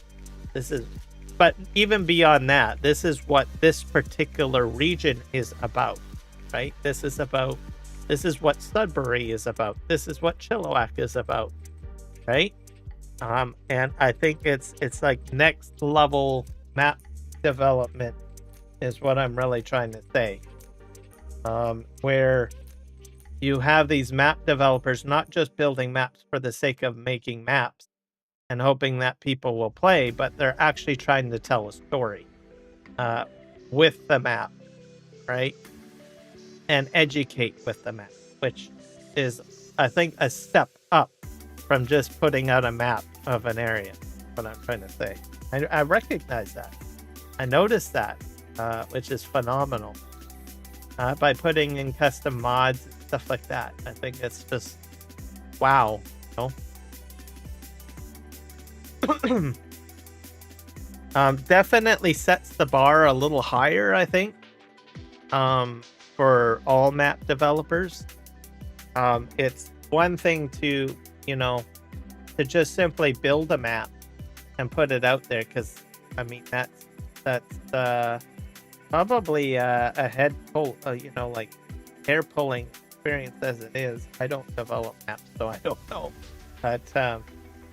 but even beyond that, this is what this particular region is about, right? This is what Sudbury is about, this is what Chilliwack is about, right? And I think it's like next level map development is what I'm really trying to say, where you have these map developers not just building maps for the sake of making maps and hoping that people will play, but they're actually trying to tell a story with the map, right? And educate with the map, which is, I think, a step up from just putting out a map of an area. What I'm trying to say. I recognize that. I noticed that, which is phenomenal. By putting in custom mods and stuff like that. I think it's just wow. Definitely sets the bar a little higher, I think, for all map developers. It's one thing to just simply build a map and put it out there, because I mean that's probably a head pull, like hair pulling experience as it is. I don't develop maps, so I don't know.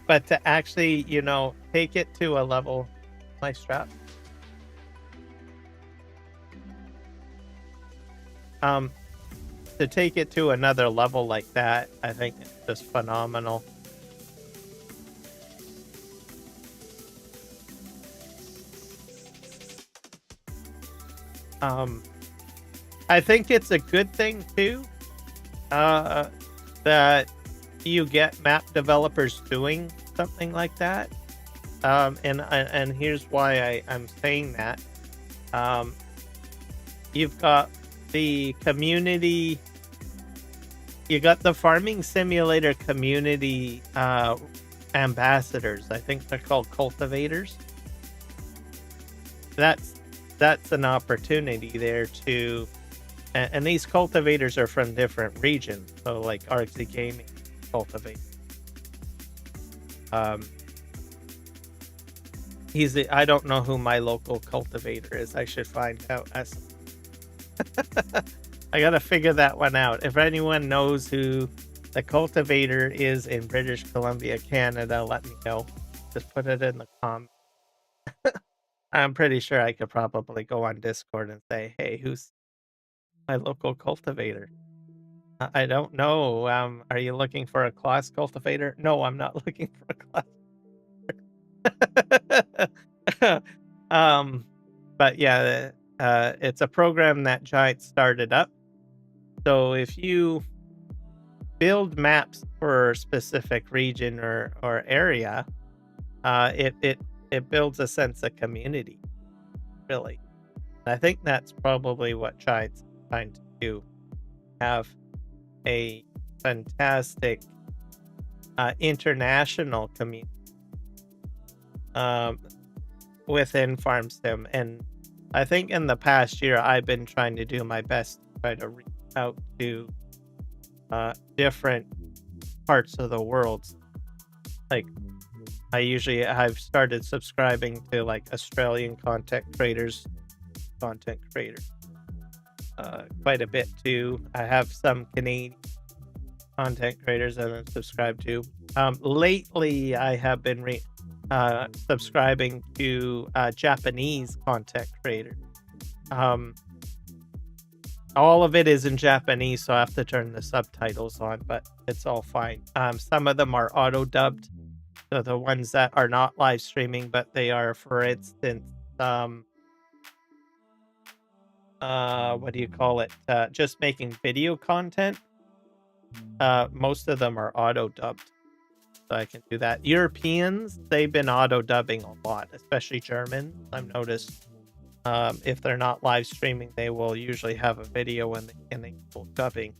But to actually, take it to a level, my strap. To take it to another level like that, I think it's just phenomenal. I think it's a good thing too, that you get map developers doing something like that. And here's why I'm saying that. You've got the community you got the farming simulator community ambassadors. I think they're called cultivators. That's an opportunity there to, and these cultivators are from different regions. So like Artsy Gaming cultivate. I don't know who my local cultivator is. I should find out. I gotta figure that one out. If anyone knows who the cultivator is in British Columbia, Canada, let me know. Just put it in the comments. I'm pretty sure I could probably go on Discord and say, hey, who's my local cultivator? I don't know. Are you looking for a class cultivator? No, I'm not looking for a class. But yeah, it's a program that Giant started up. So if you build maps for a specific region or area, it builds a sense of community, really. And I think that's probably what Giant's trying to do. Have a fantastic international community within FarmSim. And I think in the past year, I've been trying to do my best to try to reach out to different parts of the world. Like, I've started subscribing to like Australian content creators, quite a bit too. I have some Canadian content creators that I'm subscribed to. Lately, I have been subscribing to Japanese content creators. All of it is in Japanese, so I have to turn the subtitles on, but it's all fine. Some of them are auto-dubbed, so the ones that are not live streaming, but they are, for instance, what do you call it? Just making video content. Most of them are auto-dubbed, so I can do that. Europeans, they've been auto-dubbing a lot, especially Germans. I've noticed if they're not live streaming, they will usually have a video and they go dubbing,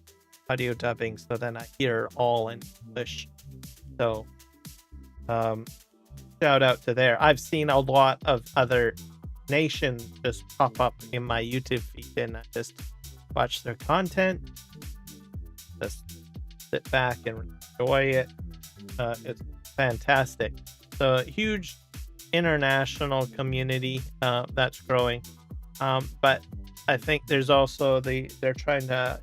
audio dubbing, so then I hear all in English. So shout out to there. I've seen a lot of other nations just pop up in my YouTube feed, and I just watch their content, just sit back and enjoy it. It's fantastic. So huge international community that's growing, but I think there's also they're trying to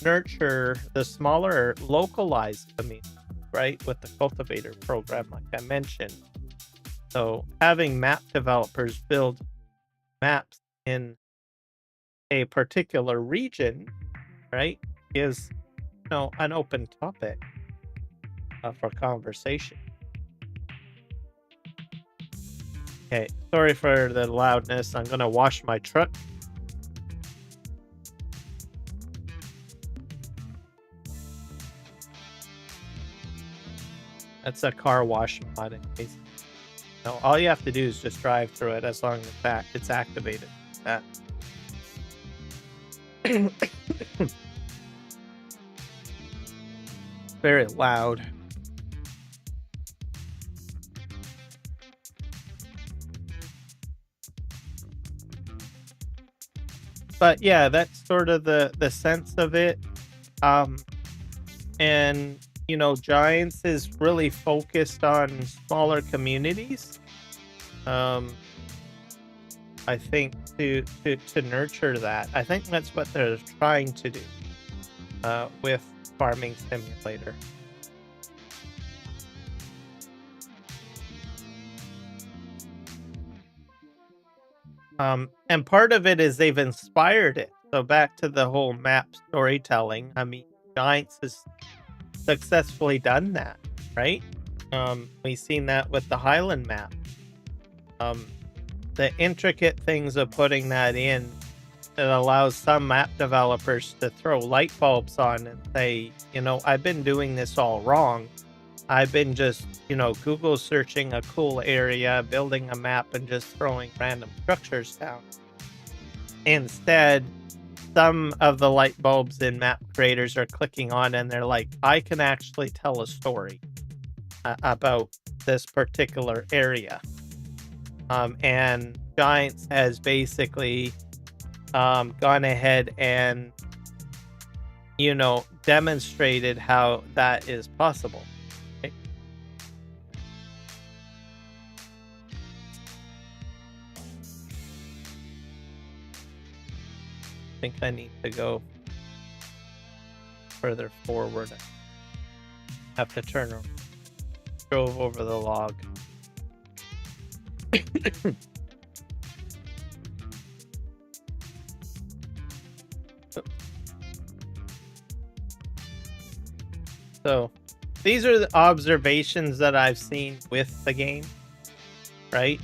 nurture the smaller localized community, right, with the cultivator program, like I mentioned. So having map developers build maps in a particular region, right, is an open topic for conversation. Okay, sorry for the loudness. I'm gonna wash my truck. That's a car wash mod in case. No, all you have to do is just drive through it as long as it's activated. That. Very loud. But yeah, that's sort of the sense of it. And Giants is really focused on smaller communities. I think to nurture that. I think that's what they're trying to do with Farming Simulator. And part of it is they've inspired it. So back to the whole map storytelling. I mean, Giants has successfully done that, right? We've seen that with the Highland map. The intricate things of putting that in, it allows some map developers to throw light bulbs on and say, I've been doing this all wrong. I've been just, Google searching a cool area, building a map, and just throwing random structures down. Instead, some of the light bulbs in map creators are clicking on and they're like, I can actually tell a story about this particular area. And Giants has basically gone ahead and, you know, demonstrated how that is possible. Okay. I think I need to go further forward. I have to turn around. Drove over the log. So these are the observations that I've seen with the game, right?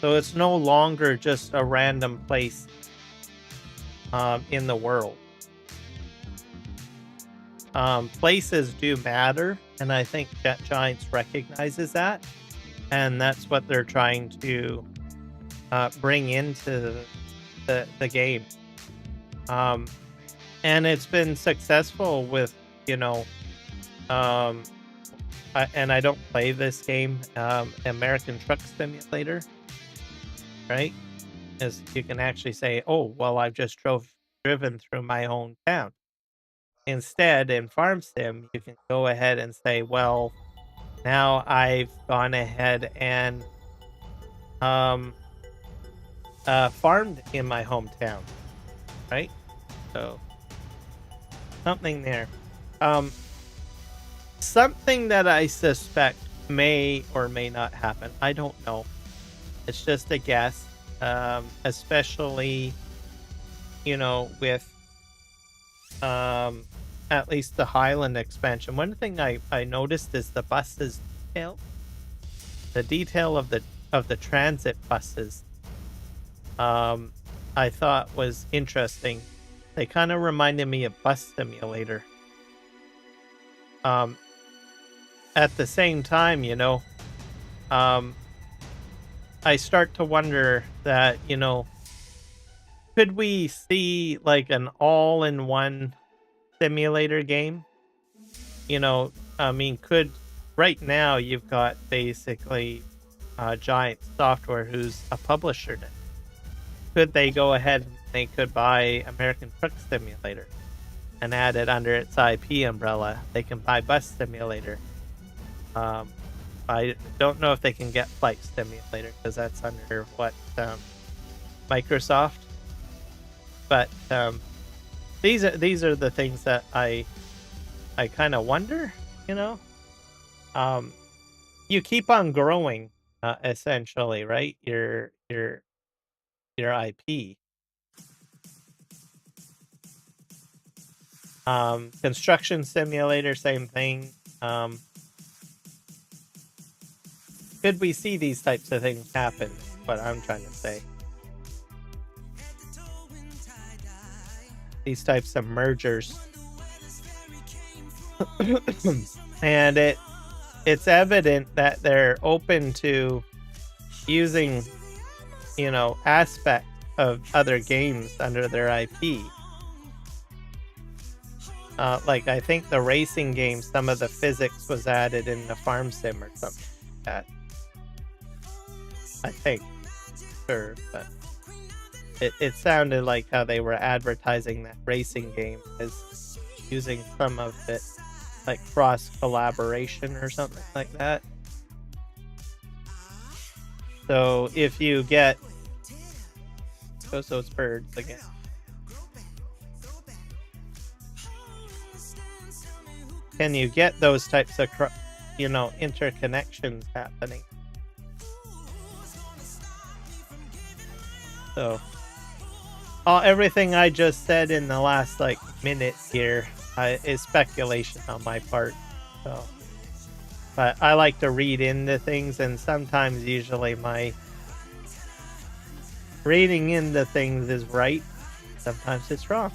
So it's no longer just a random place in the world. Places do matter, and I think that Giants recognizes that, and that's what they're trying to bring into the game. And it's been successful with, you know, and I don't play this game, American Truck Simulator, right? As you can actually say, oh, well, I've just driven through my own town. Instead, in Farm Sim, you can go ahead and say, well, now I've gone ahead and farmed in my hometown, right? So something there. Something that I suspect may or may not happen. I don't know. It's just a guess. Especially, you know, with at least the Highland expansion. One thing I noticed is the buses detail. The detail of the transit buses. I thought was interesting. They kind of reminded me of Bus Simulator. At the same time, you know, I start to wonder that, you know, could we see like an all-in-one simulator game? You know, I mean, right now you've got basically Giant Software, who's a publisher now. Could they go ahead and they could buy American Truck Simulator and add it under its IP umbrella? They can buy Bus Simulator. I don't know if they can get Flight Simulator because that's under what Microsoft. But these are the things that I kind of wonder. You know, you keep on growing, essentially, right? Your IP. Construction Simulator, same thing. Could we see these types of things happen? What I'm trying to say. These types of mergers. And it's evident that they're open to using, you know, aspects of other games under their IP. Like I think the racing game, some of the physics was added in the Farm Sim or something like that. I think. Sure, but it sounded like how they were advertising that racing game as using some of it, like cross collaboration or something like that. So if you get goes those birds again. Can you get those types of, you know, interconnections happening? So, everything I just said in the last like minute here is speculation on my part. So, but I like to read into things, and sometimes, usually, my reading into things is right. Sometimes it's wrong.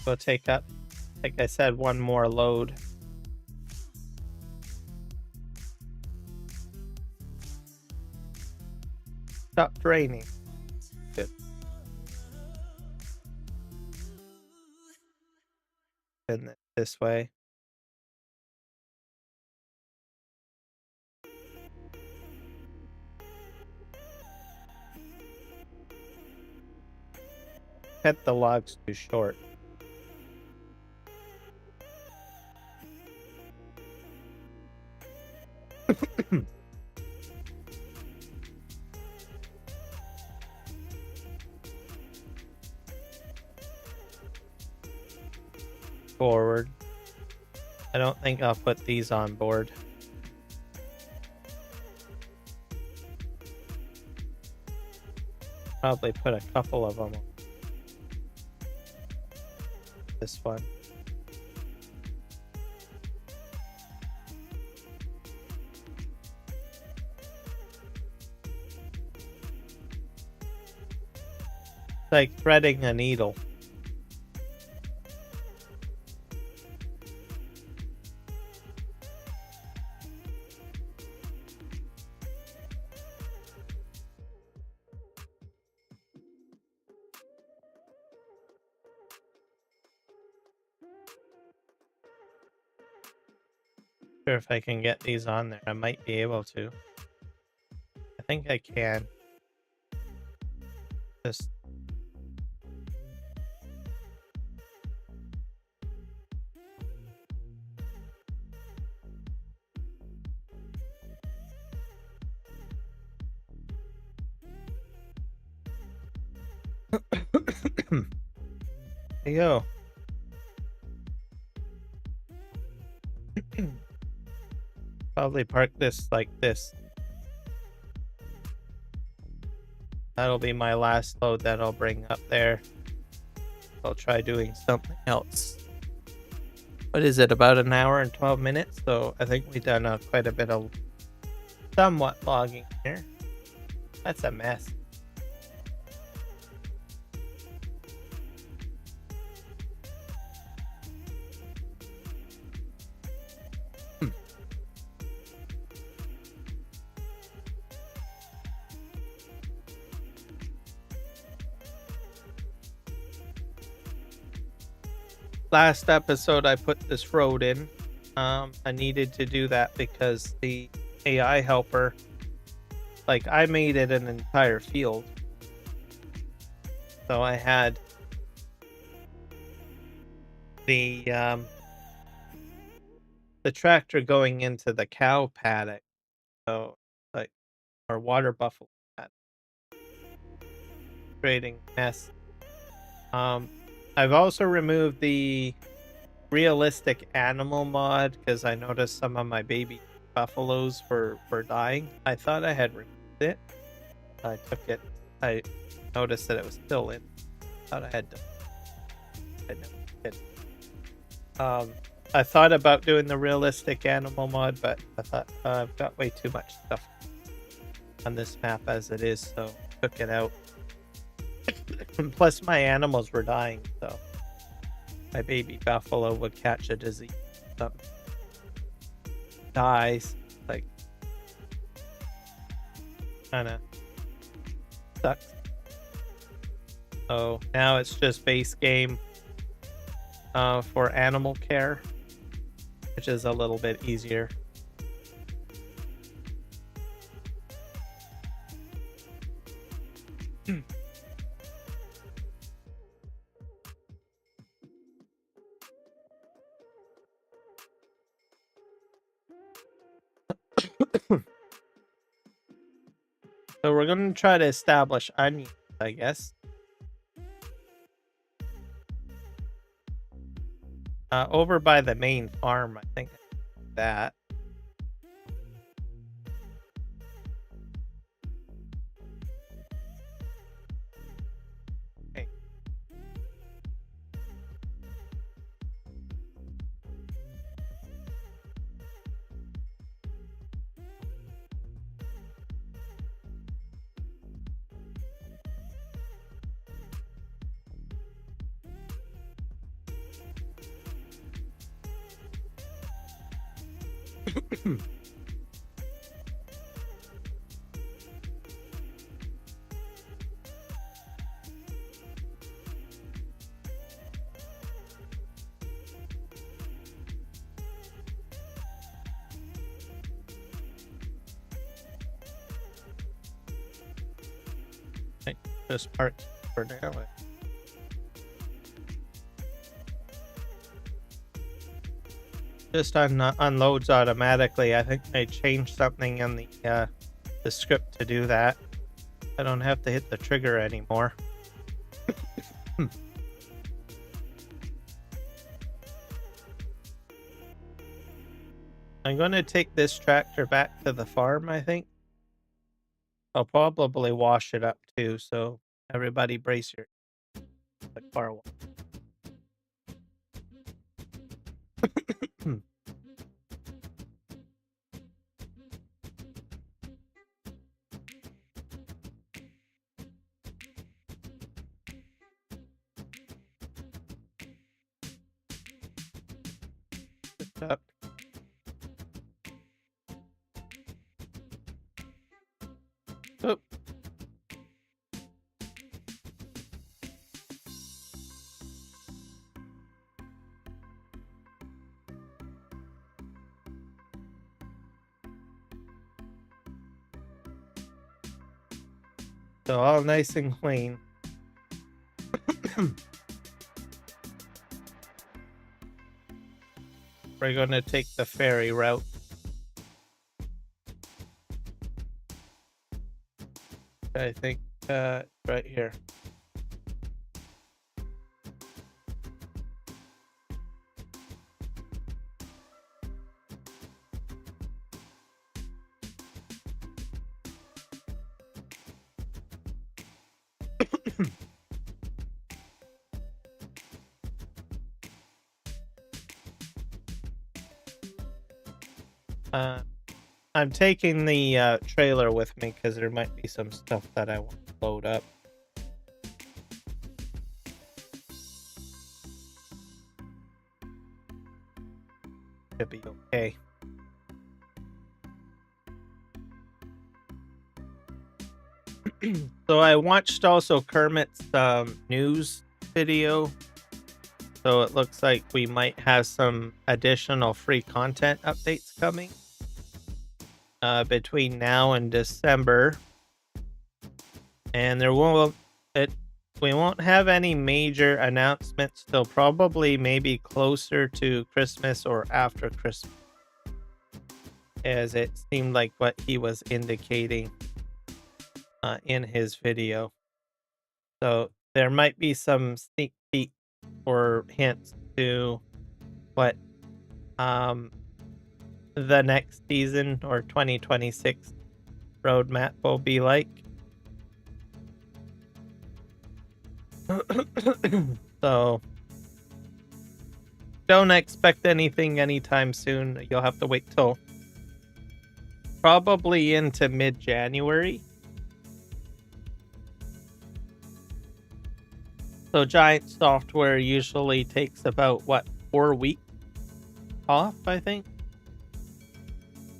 Go take up, like I said, one more load. Stopped raining. Good. And this way. Cut the logs too short. Forward. I don't think I'll put these on board. Probably put a couple of them on this one. It's like threading a needle. Sure, if I can get these on there, I might be able to. I think I can. Just there you go. Probably park this like this. That'll be my last load that I'll bring up there. I'll try doing something else. What is it, about an hour and 12 minutes? So I think we've done quite a bit of somewhat logging here. That's a mess. Last episode I put this road in. I needed to do that because the AI helper, like, I made it an entire field. So I had the tractor going into the cow paddock. So, like, our water buffalo paddock. Creating mess. I've also removed the realistic animal mod because I noticed some of my baby buffaloes were dying. I thought I had removed it. I took it. I noticed that it was still in. Thought I had done. I never did. I thought about doing the realistic animal mod, but I thought I've got way too much stuff on this map as it is, so I took it out. Plus my animals were dying, so my baby buffalo would catch a disease, something dies, like, kind of sucks. So now it's just base game for animal care, which is a little bit easier. So we're going to try to establish onions, I guess. Over by the main farm, I think that. Okay. Just park for now. Just unloads automatically. I think I changed something in the script to do that. I don't have to hit the trigger anymore. I'm going to take this tractor back to the farm, I think. I'll probably wash it up too, so everybody brace your car wash. Up. Oh. So all nice and clean. We're going to take the ferry route. I think right here. I'm taking the trailer with me because there might be some stuff that I want to load up. Should be okay. So I watched also Kermit's news video. So it looks like we might have some additional free content updates coming between now and December. And we won't have any major announcements till probably maybe closer to Christmas or after Christmas, as it seemed like what he was indicating in his video. So there might be some sneak peek or hints to what the next season or 2026 roadmap will be like. So don't expect anything anytime soon. You'll have to wait till probably into mid-January. So Giant Software usually takes about 4 weeks off, I think.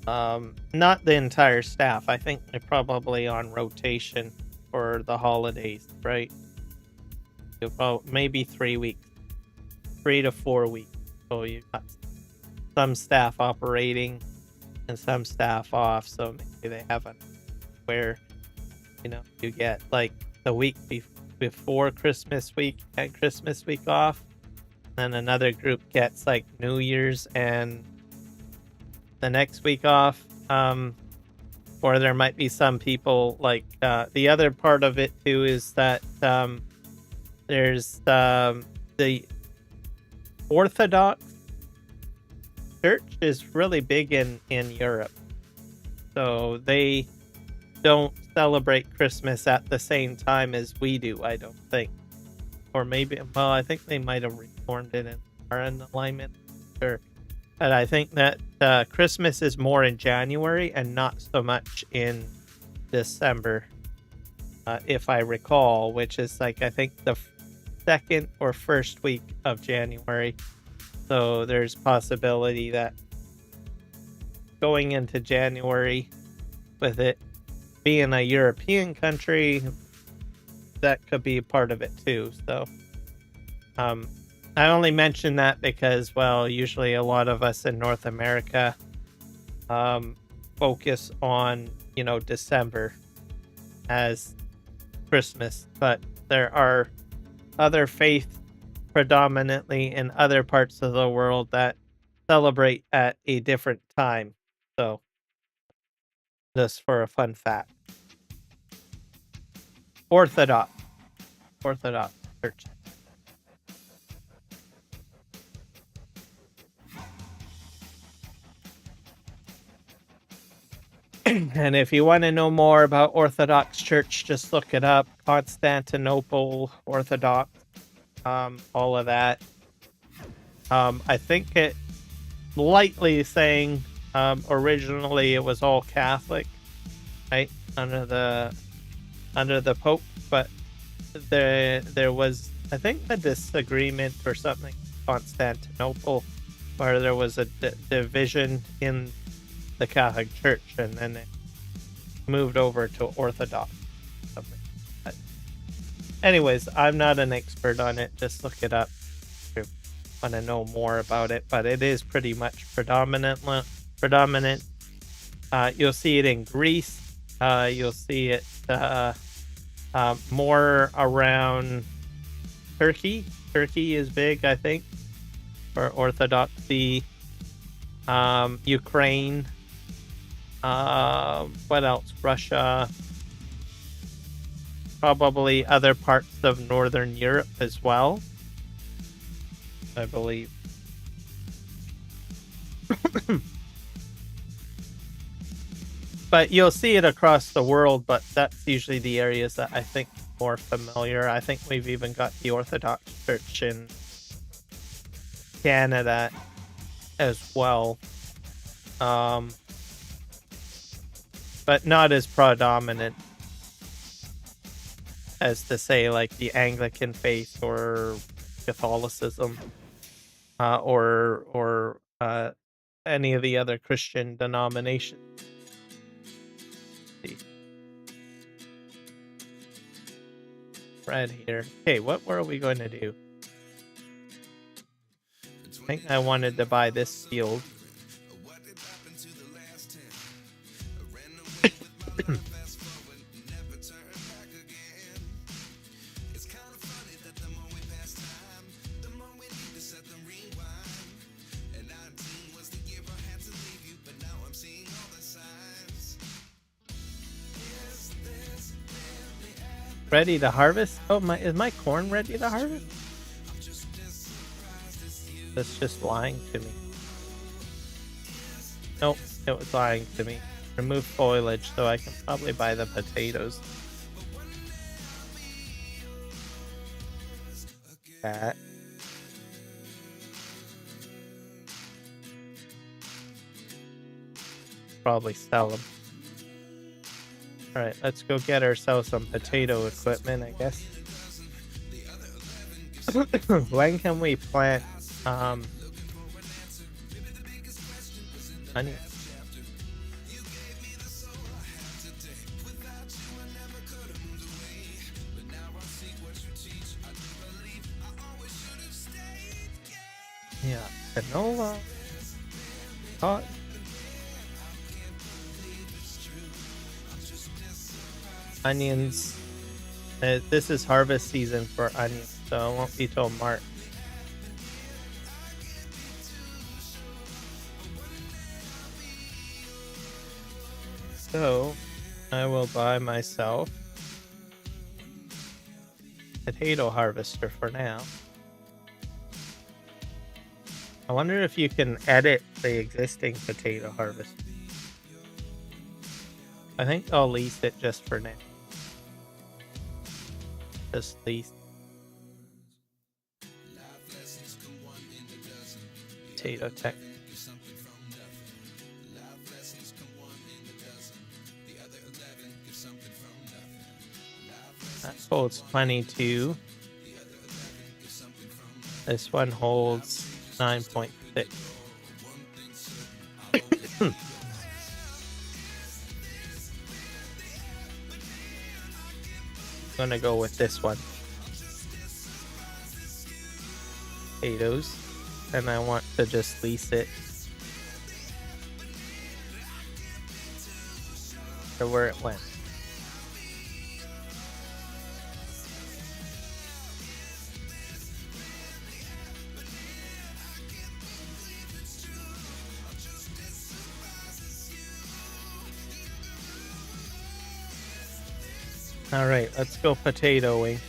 Not the entire staff. I think they're probably on rotation for the holidays, right? About maybe 3 weeks, 3 to 4 weeks. So you got some staff operating and some staff off. So maybe they have where, you get like the week before Christmas week and Christmas week off. Then another group gets like New Year's and the next week off. Or there might be some people like the other part of it too is that there's the Orthodox Church is really big in Europe. So they don't celebrate Christmas at the same time as we do, I don't think. Or maybe, well, I think they might have reformed it and are in alignment. Sure. But I think that Christmas is more in January and not so much in December, if I recall, which is like, I think the second or first week of January. So there's possibility that going into January, with it being a European country, that could be part of it too. So I only mention that because, well, usually a lot of us in North America focus on, December as Christmas, but there are other faiths predominantly in other parts of the world that celebrate at a different time. So, just for a fun fact. Orthodox Church. And if you want to know more about Orthodox Church, just look it up. Constantinople Orthodox, all of that. I think it lightly saying originally it was all Catholic, right, under the Pope, but there was, I think, a disagreement or something, Constantinople, where there was a division in the Catholic Church, and then it moved over to Orthodox. Something. But anyways, I'm not an expert on it. Just look it up if you want to know more about it. But it is pretty much predominant. You'll see it in Greece. You'll see it more around Turkey. Turkey is big, I think, for Orthodoxy. Ukraine. What else? Russia. Probably other parts of Northern Europe as well, I believe. But you'll see it across the world, but that's usually the areas that I think more familiar. I think we've even got the Orthodox Church in Canada as well. But not as predominant as to say like the Anglican faith or Catholicism, or any of the other Christian denominations. Right here. Okay, what were we going to do? I think I wanted to buy this field. Ready to harvest? Oh, is my corn ready to harvest? That's just lying to me. Nope, it was lying to me. Remove foliage so I can probably buy the potatoes. That. Probably sell them. Alright, let's go get ourselves some potato equipment, I guess. When can we plant onions? Yeah, canola, cotton. Onions. This is harvest season for onions, so it won't be till March. So I will buy myself a potato harvester for now. I wonder if you can edit the existing potato harvester. I think I'll lease it just for now. Just lease. Potato tech. That holds 22. This one holds 9.6. gonna go with this one. Potatoes. And I want to just lease it to where it went. All right, let's go potatoing.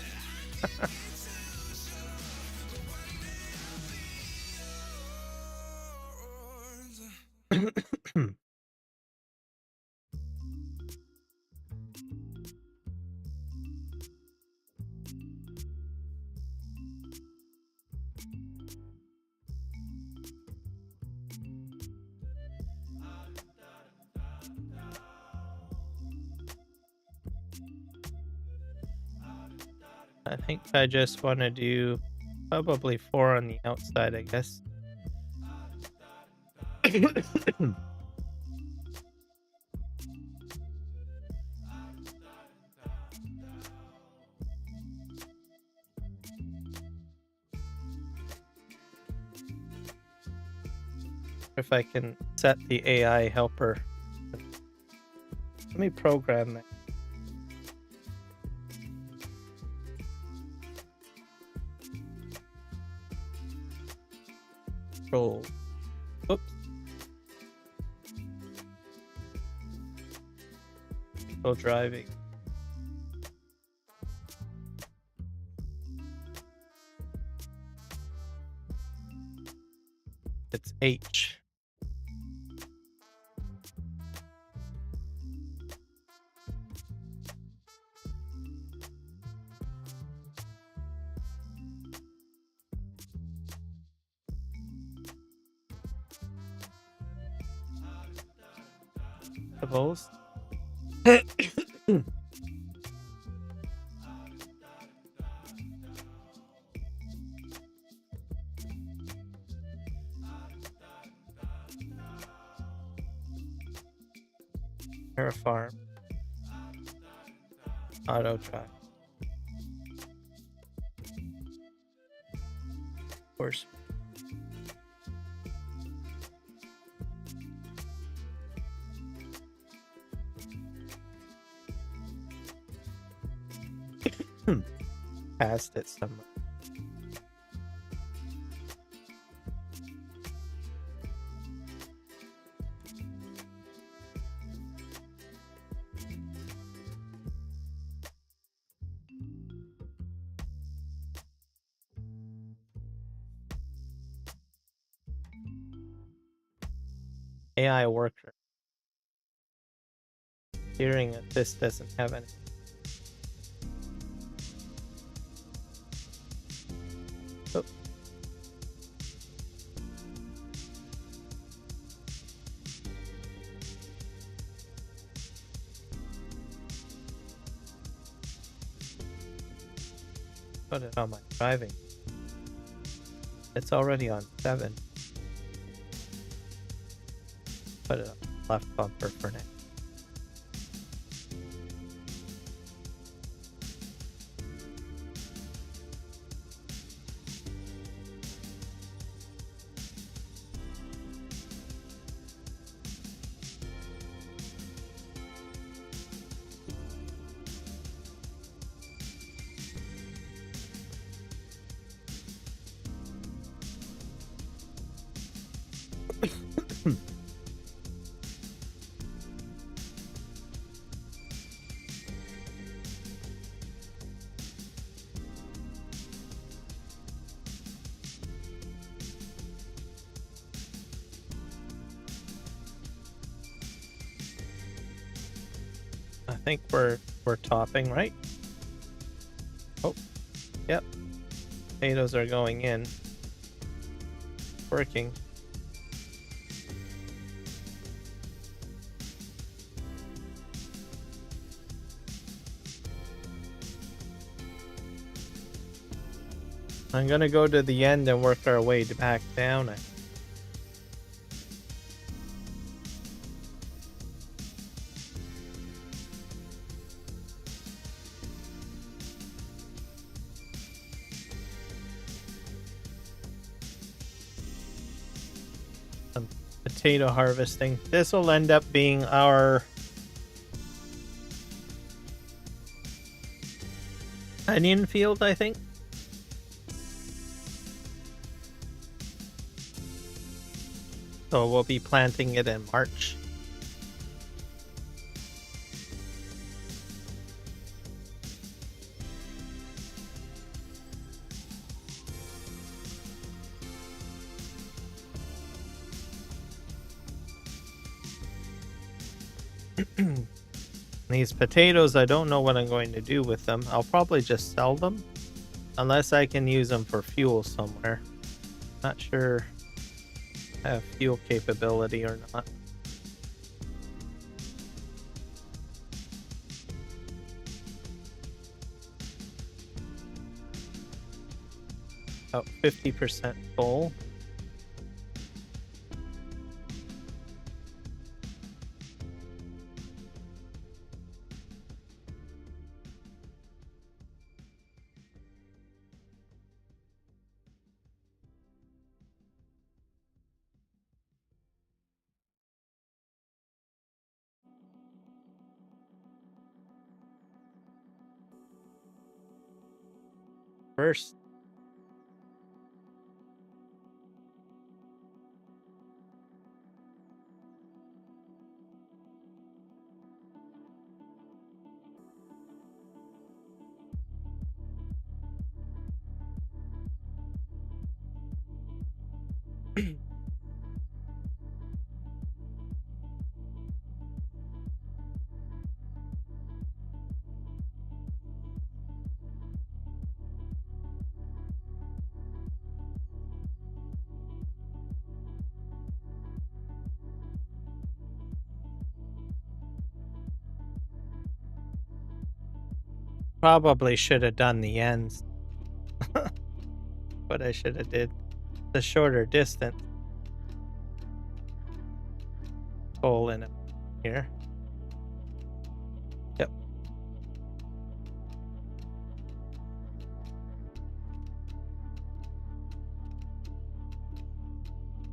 I think I just want to do probably 4 on the outside, I guess. If I can set the AI helper. Let me program that. Control. Oops. Control driving. It's H. Vegetables. Farm. Auto track. Forestry. Passed it somewhere. AI worker. Hearing assist doesn't have any. Oh. Put it on my driving. It's already on 7. Put it on left bumper for now. I think we're topping, right? Oh, yep. Potatoes are going in. Working. I'm gonna go to the end and work our way back down. potato harvesting. This will end up being our onion field, I think. So we'll be planting it in March. These potatoes, I don't know what I'm going to do with them. I'll probably just sell them, unless I can use them for fuel somewhere. Not sure I have fuel capability or not. About 50% full. First, probably should have done the ends. What I should have did. The shorter distance. Hole in it here. Yep.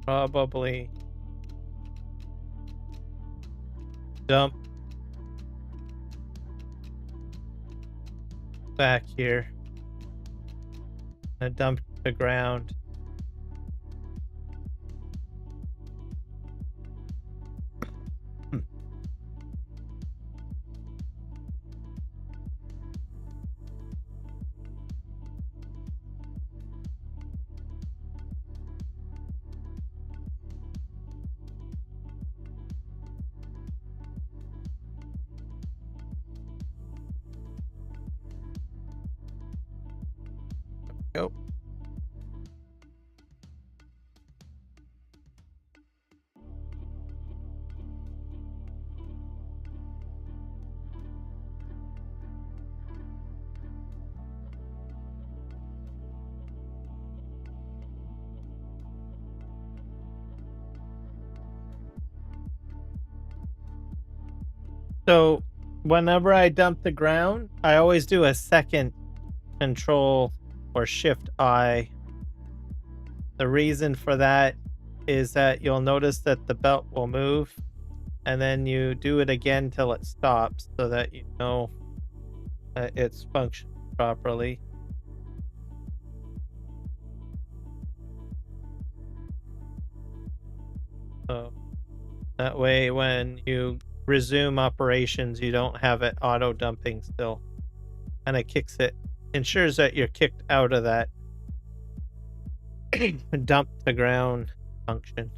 Probably dump back here. And dump the ground. Go. So whenever I dump the ground, I always do a second Control or Shift I. The reason for that is that you'll notice that the belt will move, and then you do it again till it stops so that you know that it's functioning properly. So that way when you resume operations, you don't have it auto dumping still. And it kicks it, ensures that you're kicked out of that dump to ground function.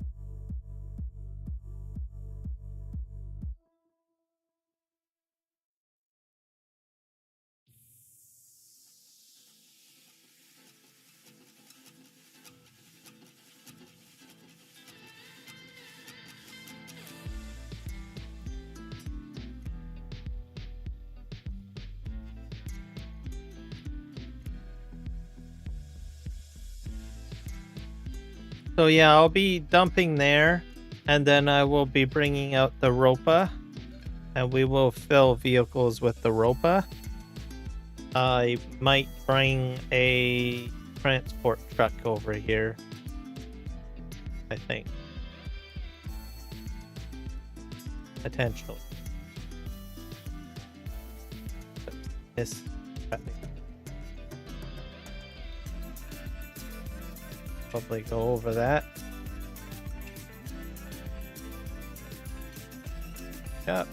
So yeah, I'll be dumping there, and then I will be bringing out the ropa, and we will fill vehicles with the ropa. I might bring a transport truck over here, I think. potential. This probably go over that. Yep.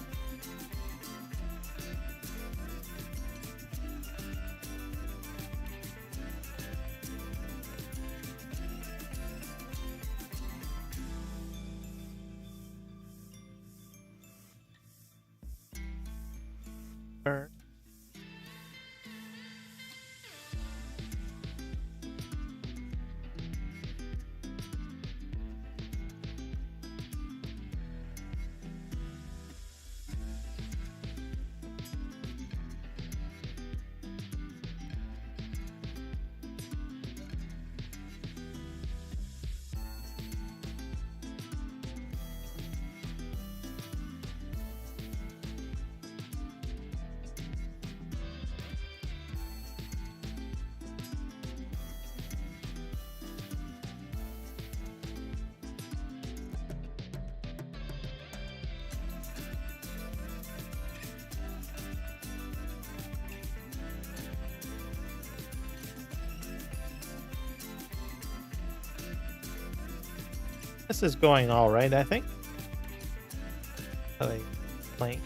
Turn. This is going all right, I think. Plank.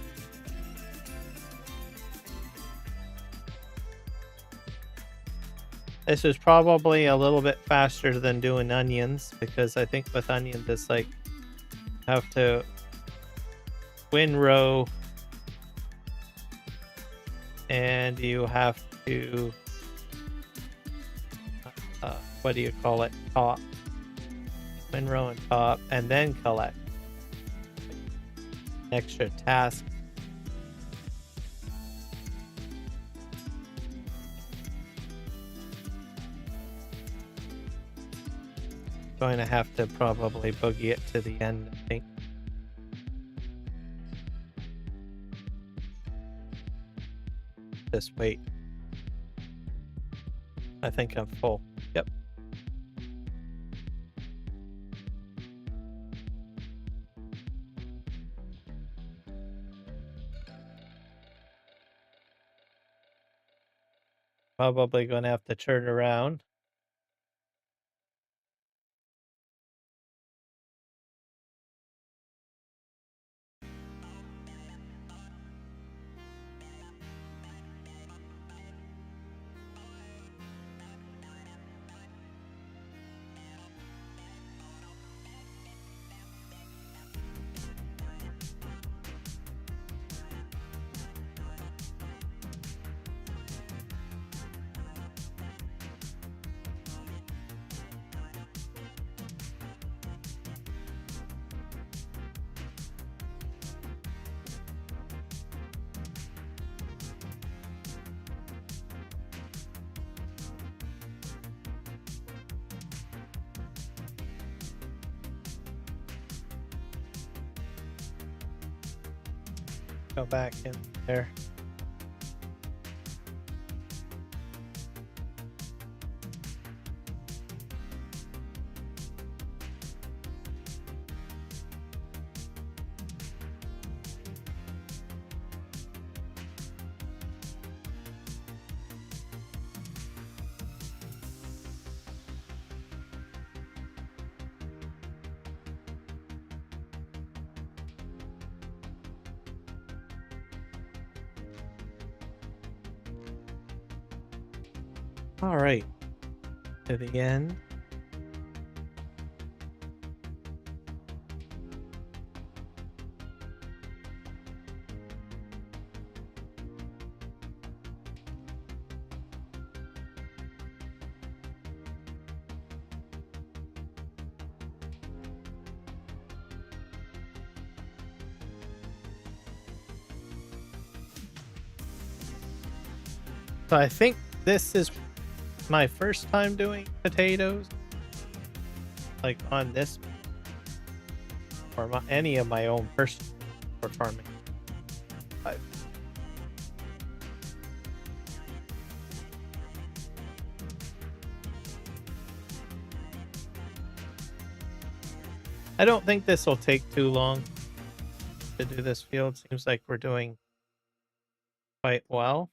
This is probably a little bit faster than doing onions, because I think with onions it's like have to windrow and you have to what do you call it? Top. Windrow and top, and then collect. Extra task. Going to have to probably boogie it to the end, I think. Just wait. I think I'm full. Yep. Probably going to have to turn around. Go back in there. All right, to the end. So I think this is my first time doing potatoes, like on this, or any of my own personal for farming. I don't think this will take too long. to do this field. Seems like we're doing quite well.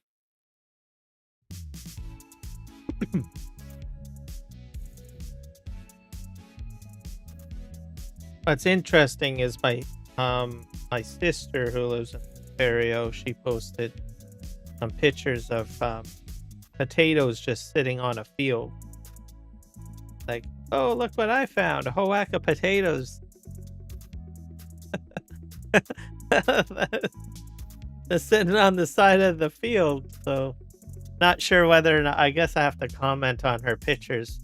What's interesting is my sister who lives in Ontario, she posted some pictures of potatoes just sitting on a field. Like, oh, look what I found, a whole whack of potatoes. They're sitting on the side of the field, so not sure whether or not, I guess I have to comment on her pictures.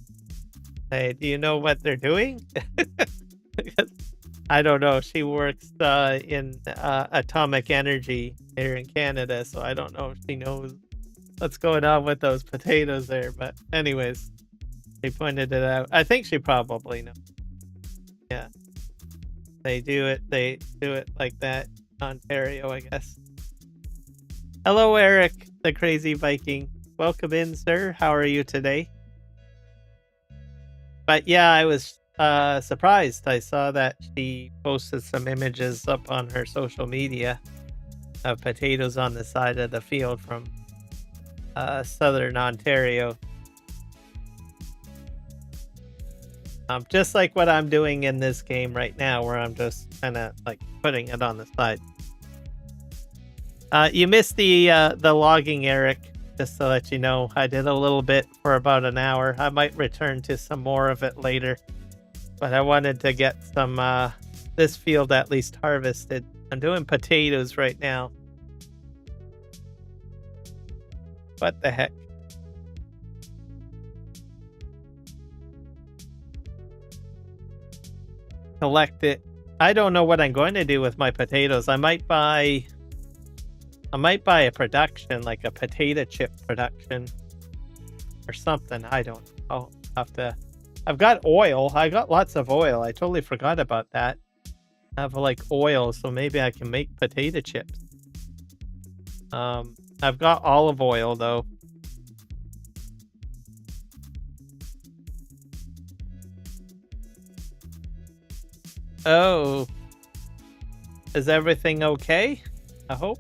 Hey, do you know what they're doing? I don't know. She works in atomic energy here in Canada, so I don't know if she knows what's going on with those potatoes there. But anyways, she pointed it out. I think she probably knows. Yeah. They do it like that in Ontario, I guess. Hello, Eric, the crazy Viking. Welcome in, sir. How are you today? But yeah, I was surprised. I saw that she posted some images up on her social media of potatoes on the side of the field from southern Ontario. Just like what I'm doing in this game right now, where I'm just kind of like putting it on the side. You missed the logging, Eric. Just to let you know, I did a little bit for about an hour. I might return to some more of it later, but I wanted to get some this field at least harvested. I'm doing potatoes right now. What the heck? Collect it. I don't know what I'm going to do with my potatoes. I might buy a production, like a potato chip production or something. I don't know. I'll have to. I've got oil. I got lots of oil. I totally forgot about that. I have like oil, so maybe I can make potato chips. I've got olive oil though. Oh. Is everything okay? I hope.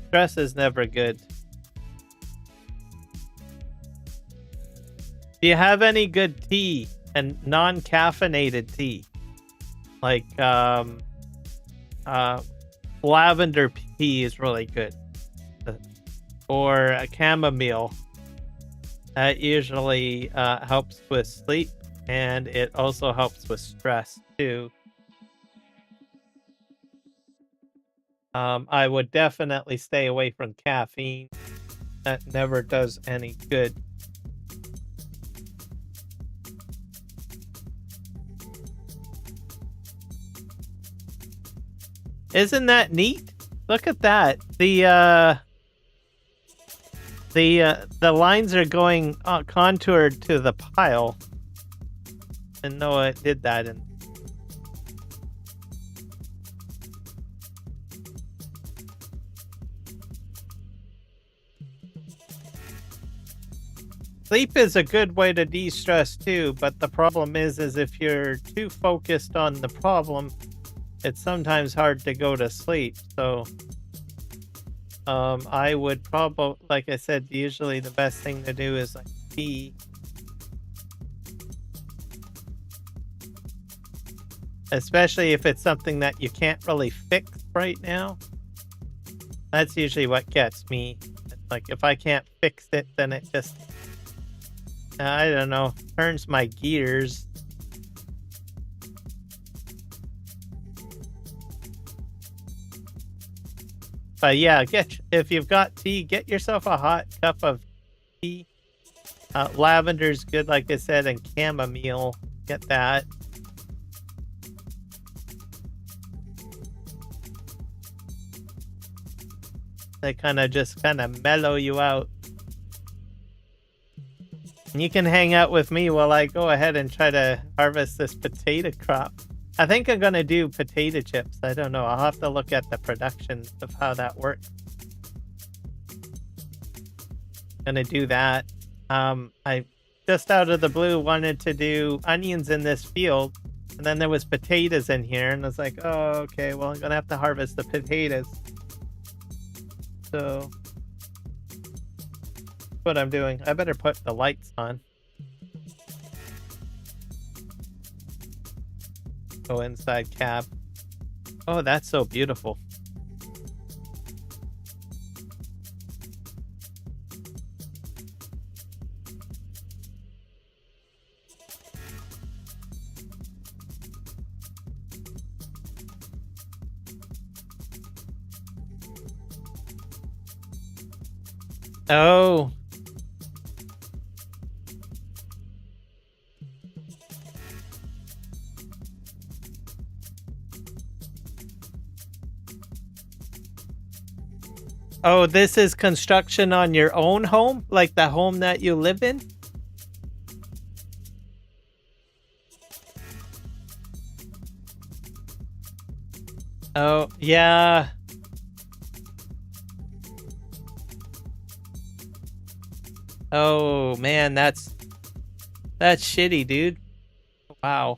Stress is never good. Do you have any good tea and non-caffeinated tea? Like lavender tea is really good. Or a chamomile. That usually helps with sleep, and it also helps with stress too. I would definitely stay away from caffeine. That never does any good. Isn't that neat? Look at that. The lines are going contoured to the pile. And no, it did that in. Sleep is a good way to de-stress too, but the problem is if you're too focused on the problem, it's sometimes hard to go to sleep. So I would probably, like I said, usually the best thing to do is like tea. Especially if it's something that you can't really fix right now. That's usually what gets me. Like if I can't fix it, then it just, I don't know, turns my gears. But yeah, if you've got tea, get yourself a hot cup of tea. Lavender's good, like I said, and chamomile. Get that. They kind of mellow you out. And you can hang out with me while I go ahead and try to harvest this potato crop. I think I'm going to do potato chips. I don't know. I'll have to look at the production of how that works. I'm going to do that. I just out of the blue wanted to do onions in this field. And then there was potatoes in here, and I was like, oh, okay, well, I'm gonna have to harvest the potatoes. So, what I'm doing. I better put the lights on. Go inside cab. Oh, that's so beautiful. Oh. Oh, this is construction on your own home? Like the home that you live in? Oh, yeah. Oh, man, that's shitty, dude. Wow.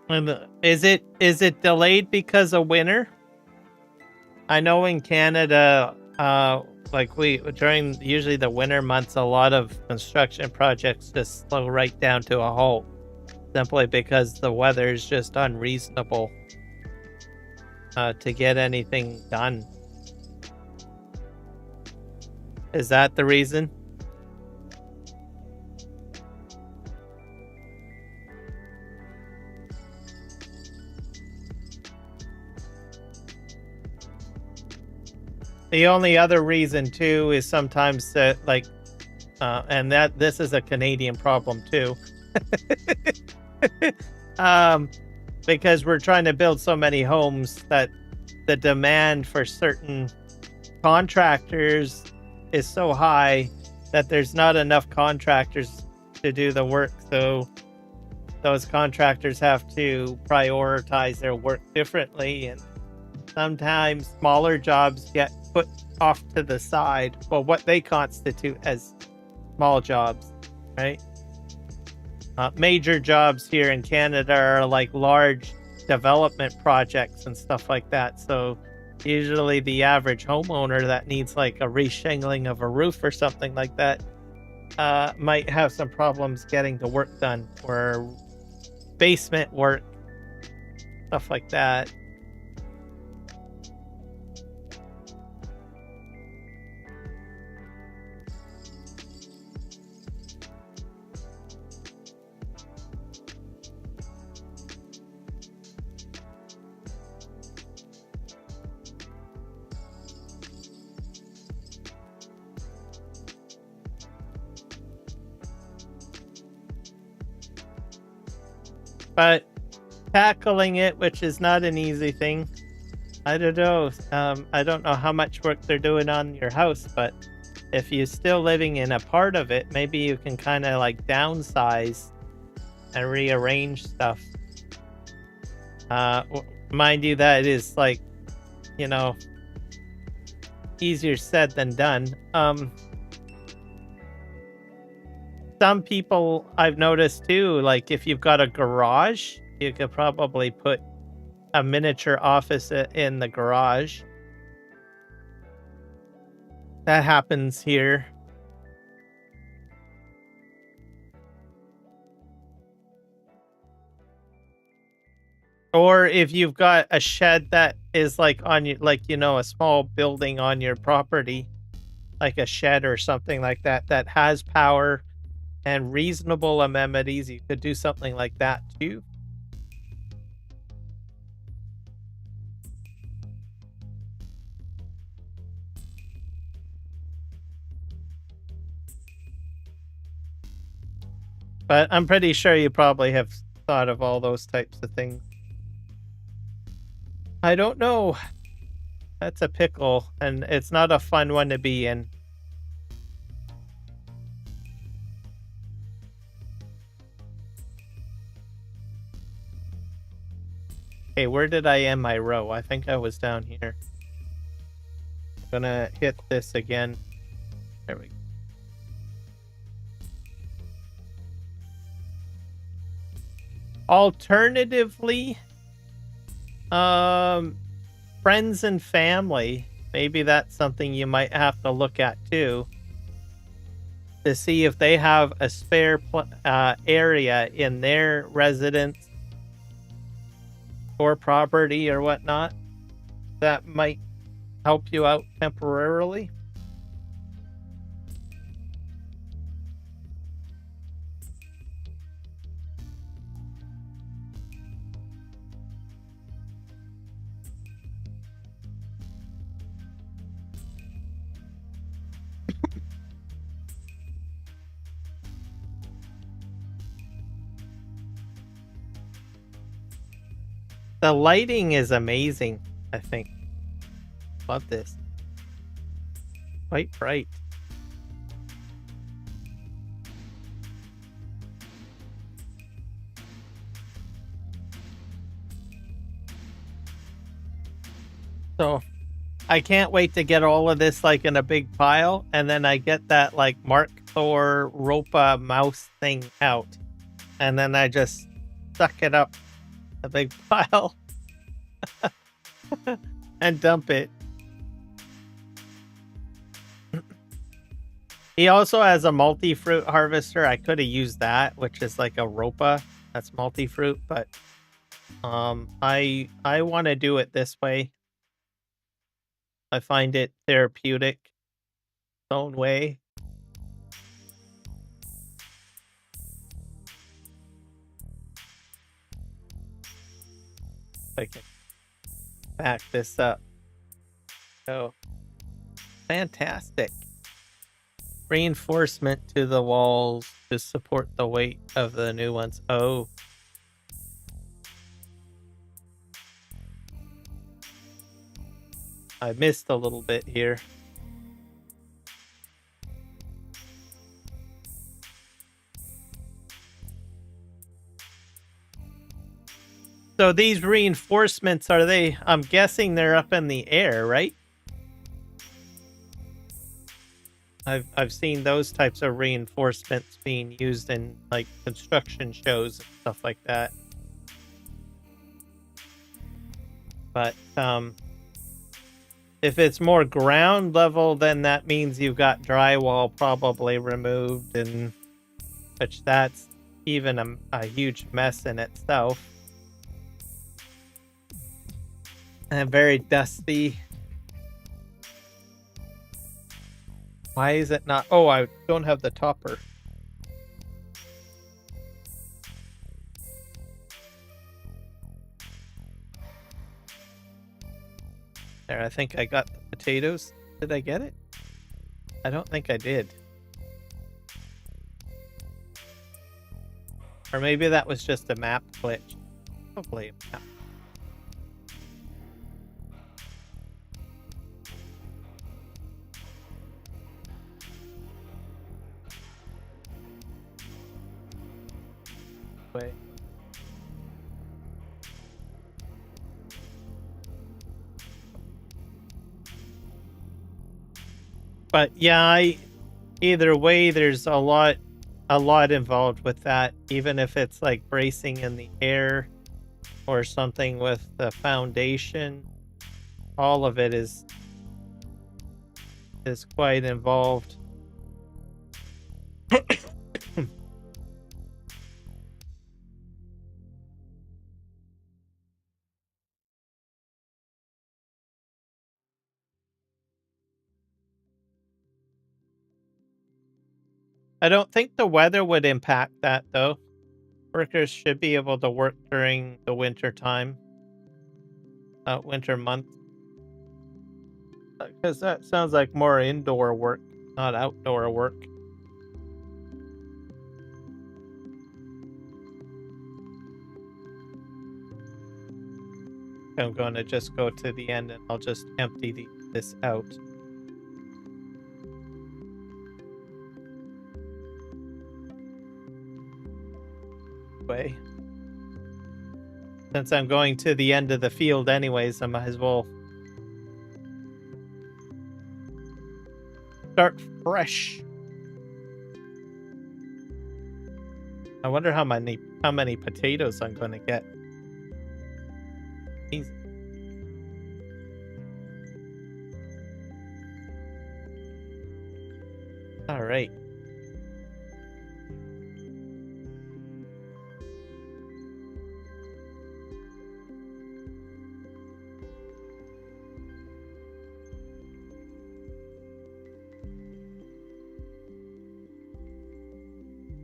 And is it delayed because of winter? I know in Canada, like during usually the winter months, a lot of construction projects just slow right down to a halt, simply because the weather is just unreasonable to get anything done. Is that the reason? The only other reason too is sometimes that and that this is a Canadian problem too. Because we're trying to build so many homes that the demand for certain contractors is so high that there's not enough contractors to do the work. So those contractors have to prioritize their work differently, and sometimes smaller jobs get put off to the side. Well, what they constitute as small jobs, right? Major jobs here in Canada are like large development projects and stuff like that. So usually the average homeowner that needs like a reshingling of a roof or something like that might have some problems getting the work done, or basement work, stuff like that. But tackling it, which is not an easy thing. I don't know. I don't know how much work they're doing on your house, but if you're still living in a part of it, maybe you can kind of like downsize and rearrange stuff. Mind you, that is like, you know, easier said than done. Some people I've noticed too, like if you've got a garage, you could probably put a miniature office in the garage. That happens here. Or if you've got a shed that is like on you, like, you know, a small building on your property, like a shed or something like that, that has power and reasonable amenities, you could do something like that too. But I'm pretty sure you probably have thought of all those types of things. I don't know. That's a pickle, and it's not a fun one to be in. Okay, where did I end my row? I think I was down here. Gonna hit this again. There we go. Alternatively, friends and family. Maybe that's something you might have to look at too, to see if they have a spare area in their residence or property or whatnot that might help you out temporarily. The lighting is amazing, I think. Love this. Quite bright. So I can't wait to get all of this like in a big pile, and then I get that like Mark Thor Ropa mouse thing out, and then I just suck it up a big pile and dump it. He also has a multi-fruit harvester. I could have used that, which is like a Ropa that's multi-fruit, but I want to do it this way. I find it therapeutic its own way. I can back this up. So fantastic. Reinforcement to the walls to support the weight of the new ones. Oh. I missed a little bit here. So these reinforcements, are they, I'm guessing they're up in the air, right? I've seen those types of reinforcements being used in like construction shows and stuff like that. But if it's more ground level, then that means you've got drywall probably removed, and which that's even a huge mess in itself. And very dusty. Why is it not? Oh, I don't have the topper. There, I think I got the potatoes. Did I get it? I don't think I did. Or maybe that was just a map glitch. Probably a map. Way. But yeah, either way, there's a lot involved with that, even if it's like bracing in the air or something with the foundation. All of it is quite involved. I don't think the weather would impact that, though. Workers should be able to work during the winter time. Winter month. Because that sounds like more indoor work, not outdoor work. I'm going to just go to the end and I'll just empty this out. Way. Since I'm going to the end of the field anyways, I might as well start fresh. I wonder how many potatoes I'm going to get. Easy. All right.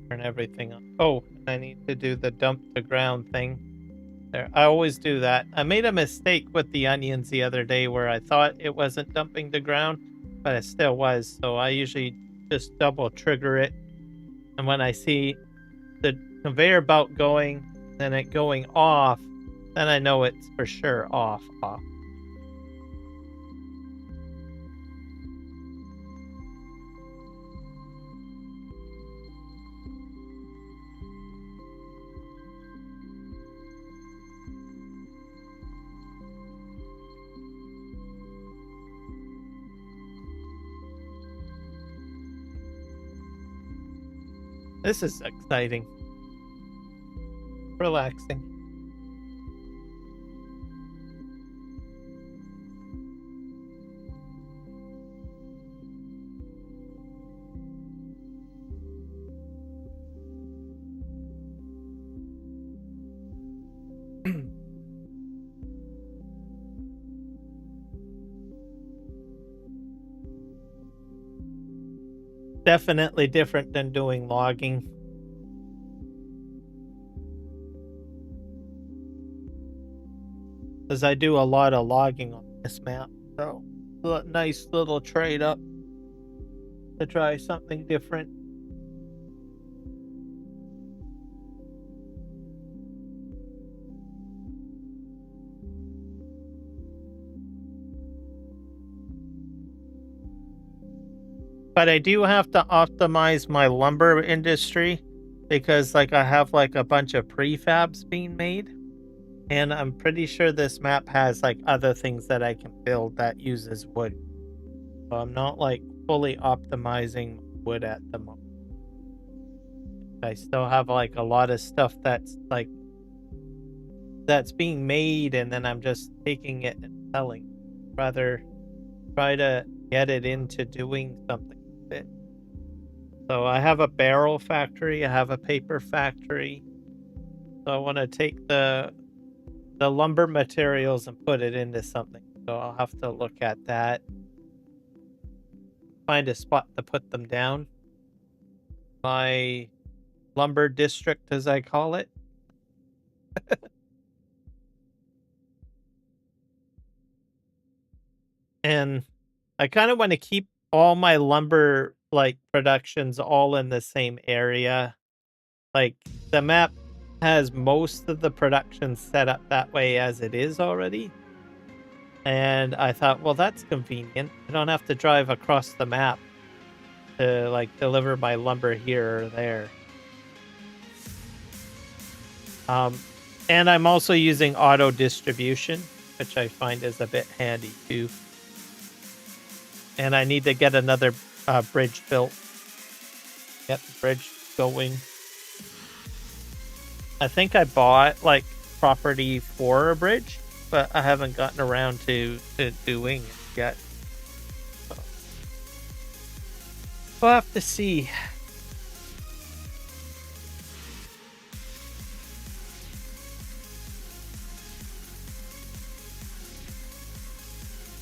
Turn everything on. Oh, I need to do the dump to ground thing. There, I always do that. I made a mistake with the onions the other day where I thought it wasn't dumping to ground, but it still was. So I usually just double trigger it. And when I see the conveyor belt going, then it going off, then I know it's for sure off. This is exciting. Relaxing. Definitely different than doing logging. Because I do a lot of logging on this map. So, nice little trade up to try something different. But I do have to optimize my lumber industry because like I have like a bunch of prefabs being made. And I'm pretty sure this map has like other things that I can build that uses wood. So I'm not like fully optimizing wood at the moment. I still have like a lot of stuff that's being made and then I'm just taking it and selling. Rather try to get it into doing something with it. So I have a barrel factory, I have a paper factory. So I want to take the lumber materials and put it into something. So I'll have to look at that. Find a spot to put them down. My lumber district, as I call it. And I kind of want to keep all my lumber like productions all in the same area. Like the map has most of the production set up that way as it is already. And I thought, well, that's convenient. I don't have to drive across the map to like deliver my lumber here or there. And I'm also using auto distribution, which I find is a bit handy too. And I need to get another bridge built. Get the bridge going. I think I bought like property for a bridge, but I haven't gotten around to doing it yet. So we'll have to see.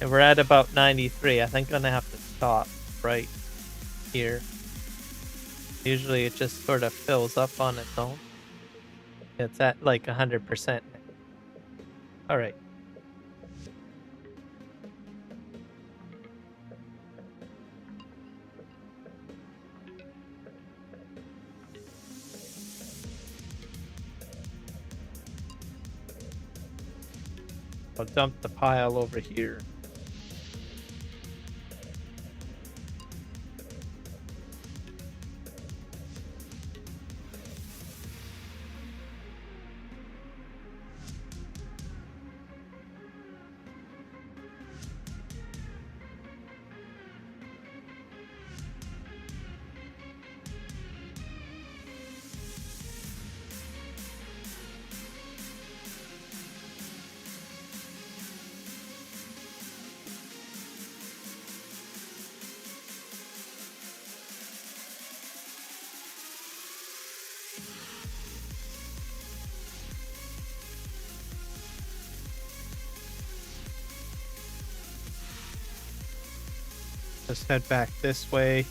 And we're at about 93. I think I'm gonna have to stop right here. Usually it just sort of fills up on its own. It's at like 100%. All right. I'll dump the pile over here. Let's head back this way.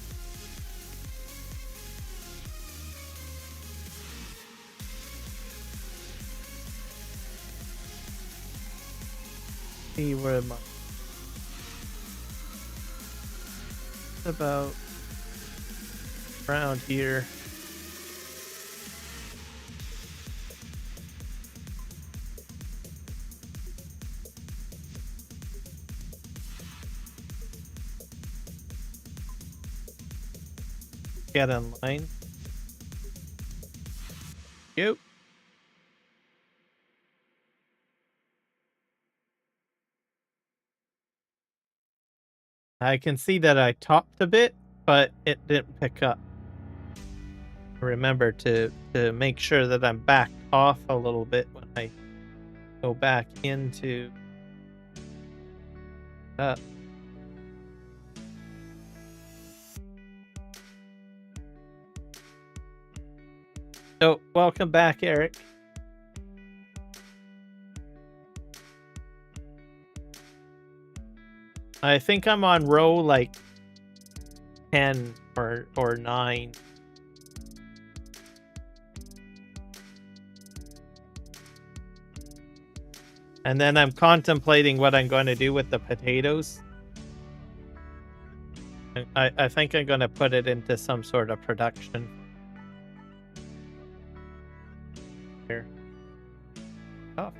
See where my about around here. Get in line. Go. I can see that I topped a bit, but it didn't pick up. Remember to make sure that I'm backed off a little bit when I go back into up. So welcome back, Eric. I think I'm on row like 10 or 9. And then I'm contemplating what I'm going to do with the potatoes. I think I'm going to put it into some sort of production. Here. Oh.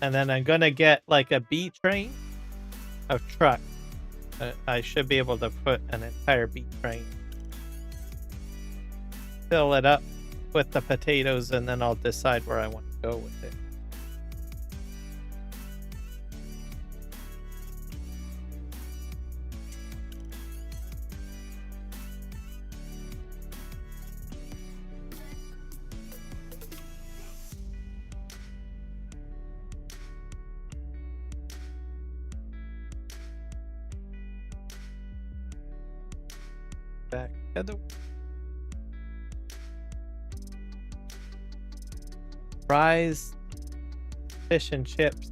And then I'm going to get like a B train of truck. I should be able to put an entire B train. Fill it up with the potatoes, and then I'll decide where I want to go with it. Back together. Fries, fish and chips.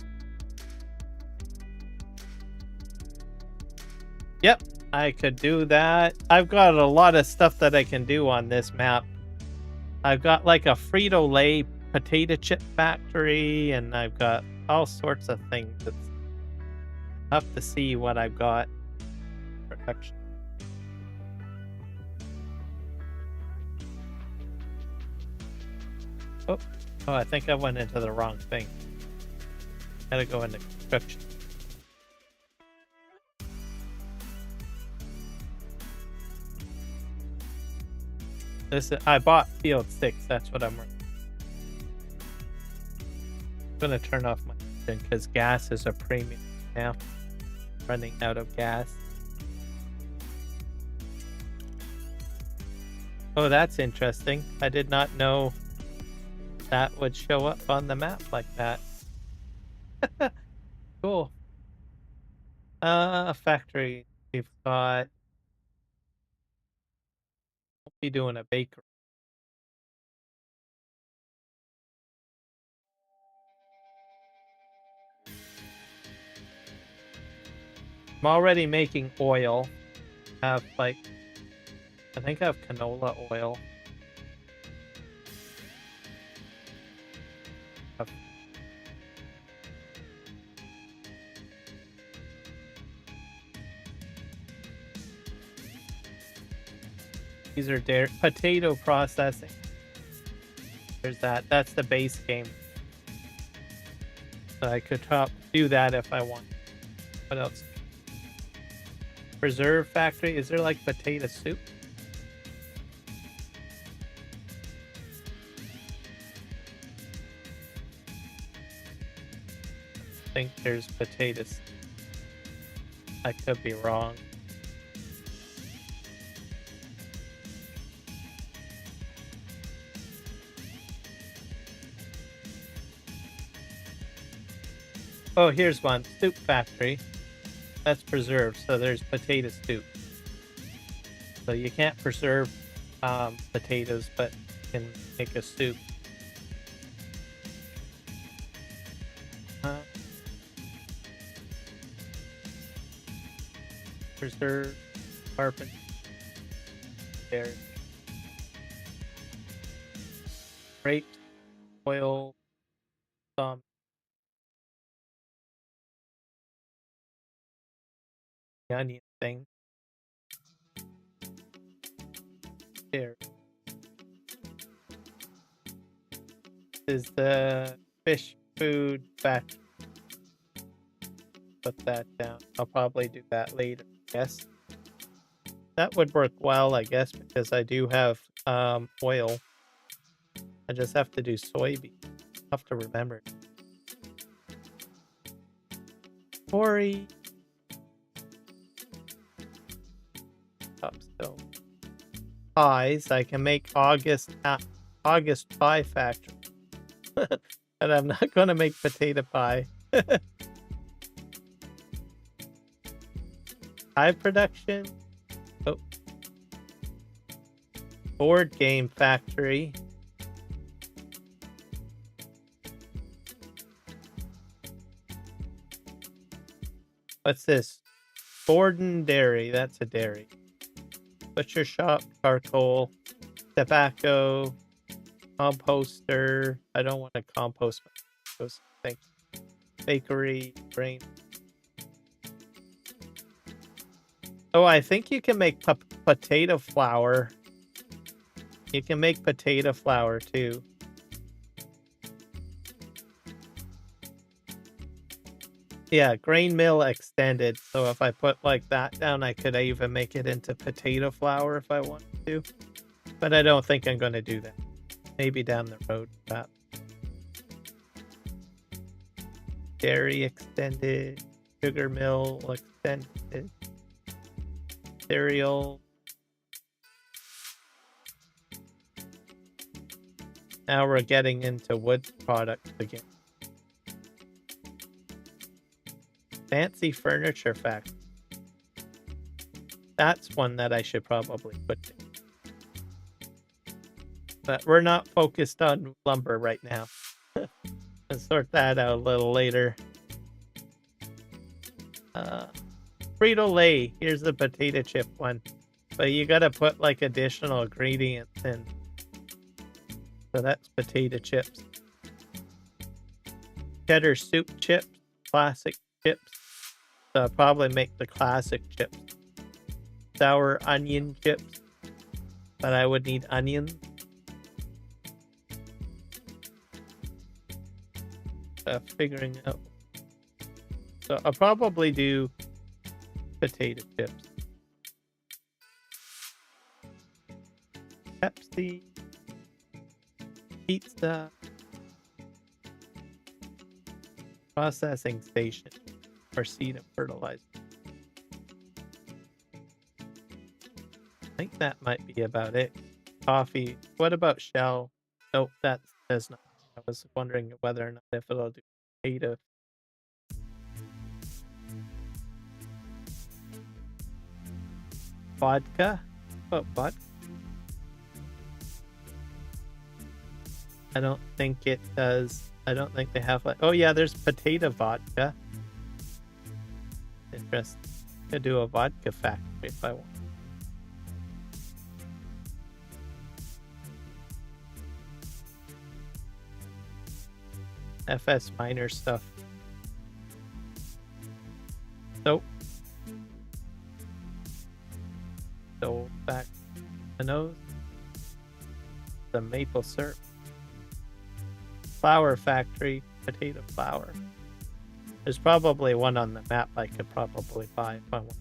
Yep, I could do that. I've got a lot of stuff that I can do on this map. I've got like a Frito-Lay potato chip factory, and I've got all sorts of things. It's tough to see what I've got. Production. Oh, I think I went into the wrong thing. Gotta go into construction. I bought field 6. That's what I'm gonna turn off my engine because gas is a premium now. Running out of gas. Oh, that's interesting. I did not know that would show up on the map like that. Cool. Factory. We've got. We'll be doing a bakery. I'm already making oil. I have like, I think I have canola oil. These are dairy potato processing. There's that. That's the base game. So I could do that if I want. What else? Preserve factory. Is there like potato soup? I think there's potatoes. I could be wrong. Oh, here's one. Soup factory. That's preserved, so there's potato soup. So you can't preserve potatoes, but can make a soup. Preserve, carpet, there. Grapes, oil, some onion thing. There. This is the fish food factory. Put that down. I'll probably do that later. Yes. That would work well, I guess, because I do have oil. I just have to do soybean. I'll have to remember. Corey. Upstone. Pies. I can make August pie factory. But I'm not going to make potato pie. Pie production. Oh. Board game factory. What's this? Borden Dairy. That's a dairy. Butcher shop, charcoal, tobacco, composter. I don't want to compost those things. Bakery, grain. Oh, I think you can make potato flour. You can make potato flour too. Yeah, grain mill extended. So if I put like that down, I could even make it into potato flour if I wanted to. But I don't think I'm going to do that. Maybe down the road. Dairy extended. Sugar mill extended. Cereal. Now we're getting into wood products again. Fancy furniture factory. That's one that I should probably put in. But we're not focused on lumber right now. Let's sort that out a little later. Frito-Lay. Here's the potato chip one. But you gotta put like additional ingredients in. So that's potato chips. Cheddar soup chips. Classic chips. So I'll probably make the classic chips. Sour onion chips. But I would need onions. Figuring out. So I'll probably do potato chips. Pepsi. Pizza. Processing station. Or seed and fertilizer. I think that might be about it. Coffee. What about Shell? Nope, that does not. I was wondering whether or not if it'll do potato. Vodka? What vodka? I don't think it does. I don't think they have like. Oh yeah, there's potato vodka. Interesting. To do a vodka factory if I want. FS minor stuff. Soap. So back the nose. The maple syrup. Flour factory. Potato flour. There's probably one on the map I could probably buy if I want.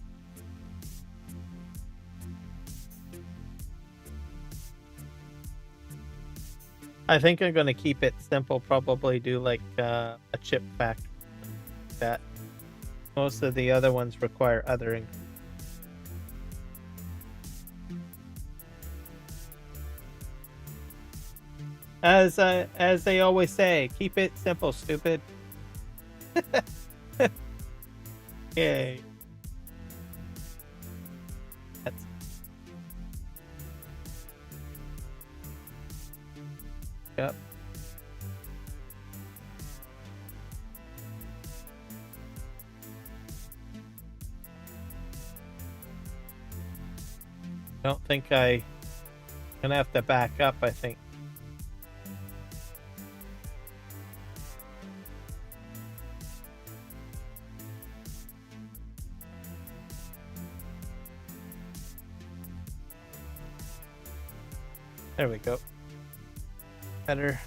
I think I'm going to keep it simple. Probably do like a chip factory. That most of the other ones require other ingredients. As they always say, keep it simple, stupid. Yay. Yep. Don't think I'm gonna have to back up, I think. There we go. Better.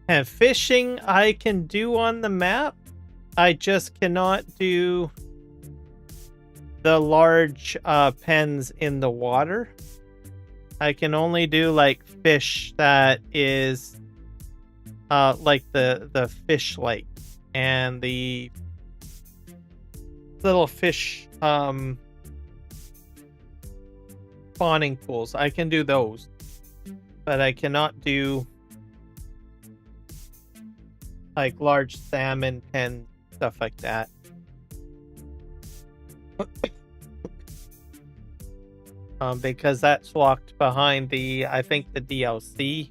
And fishing I can do on the map. I just cannot do the large pens in the water. I can only do like fish that is like the fish lake and the little fish spawning pools. I can do those, but I cannot do like large salmon pen, stuff like that. Because that's locked behind the, I think, the DLC.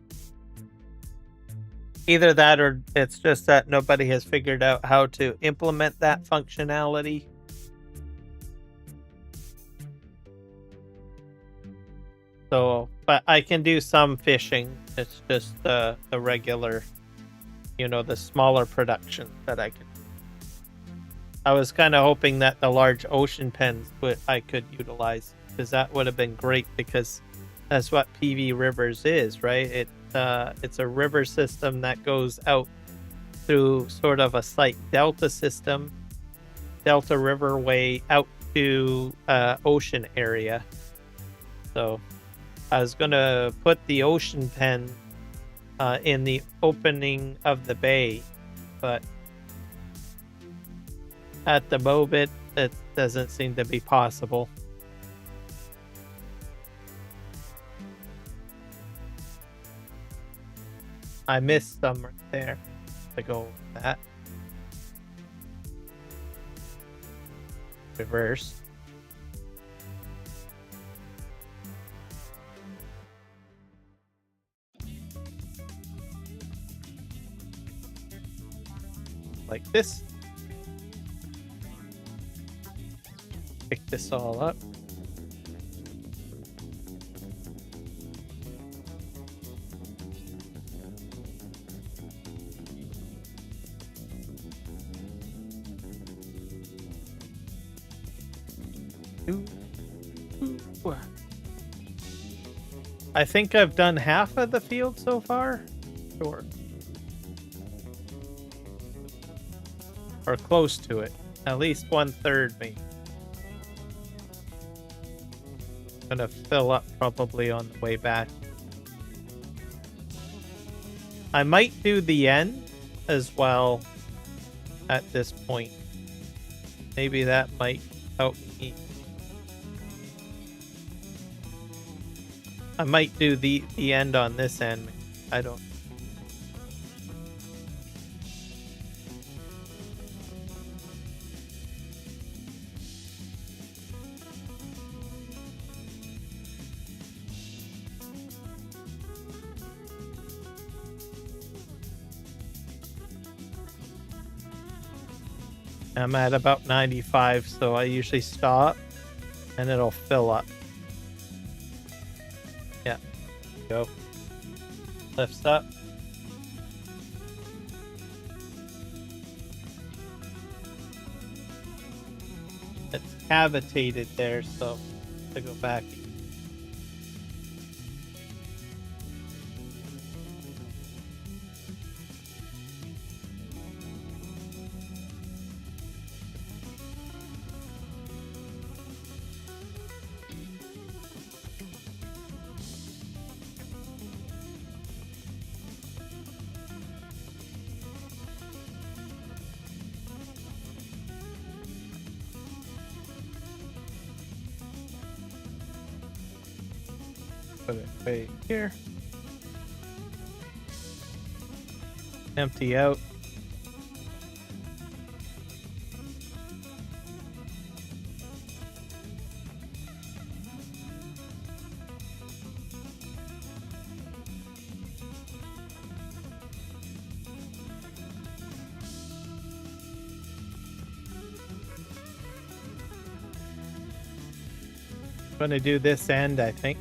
Either that or it's just that nobody has figured out how to implement that functionality. So, but I can do some fishing. It's just the regular, you know, the smaller production that I can. I was kind of hoping that the large ocean pens I could utilize, because that would have been great, because that's what PVRivers is, right? It's a river system that goes out through sort of a slight delta system, delta riverway out to ocean area. So I was going to put the ocean pen in the opening of the bay, but at the moment it doesn't seem to be possible. I missed some right there to go with that. Reverse. Like this. Pick this all up. I think I've done half of the field so far. Sure. Or close to it. At least 1/3 maybe. Gonna fill up probably on the way back. I might do the end as well at this point. Maybe that might help me. I might do the end on this end. I don't. I'm at about 95, so I usually stop and it'll fill up. Yeah, go. Lifts up. It's cavitated there, so to go back. Put it right here. Empty out. going to do this end, I think.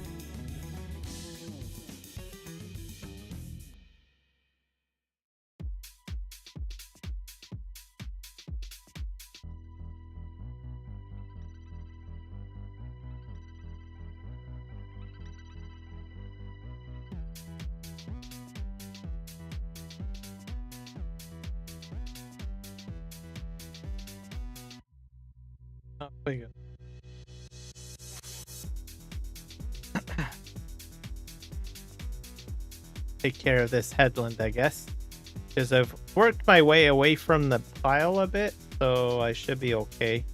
Oh, we go. Take care of this headland, I guess. Because I've worked my way away from the pile a bit, so I should be okay.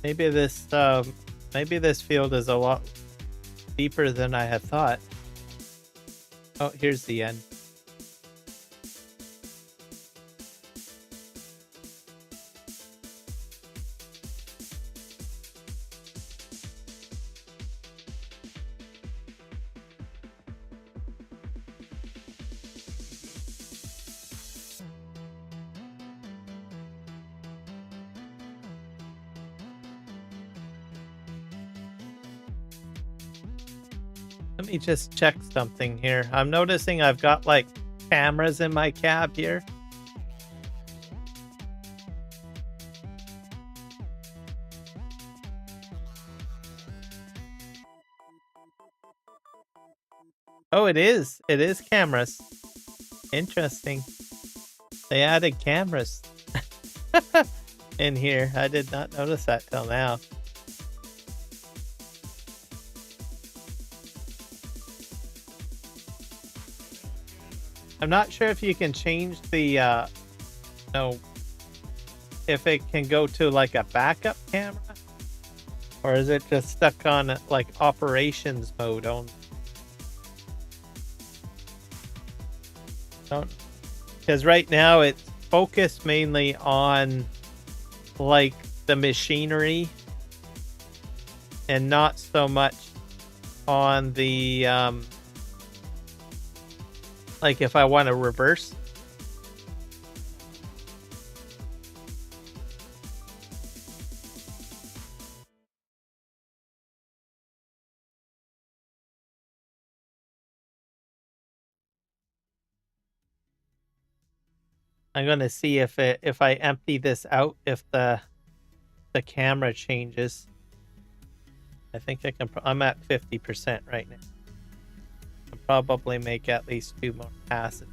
Maybe this field is a lot deeper than I had thought. Oh, here's the end. Let me just check something here. I'm noticing I've got like cameras in my cab here. Oh, it is. It is cameras. Interesting. They added cameras in here. I did not notice that till now. I'm not sure if you can change the, if it can go to like a backup camera, or is it just stuck on like operations mode only? Because right now it's focused mainly on like the machinery and not so much on the like if I want to reverse. I'm gonna see if I empty this out, if the camera changes. I think I can. I'm at 50% right now. I'll probably make at least 2 more passes.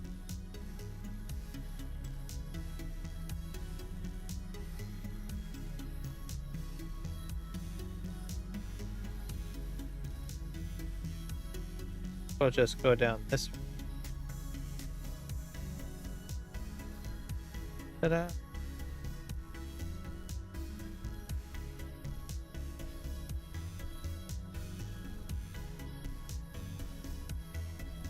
We'll just go down this way. Ta-da.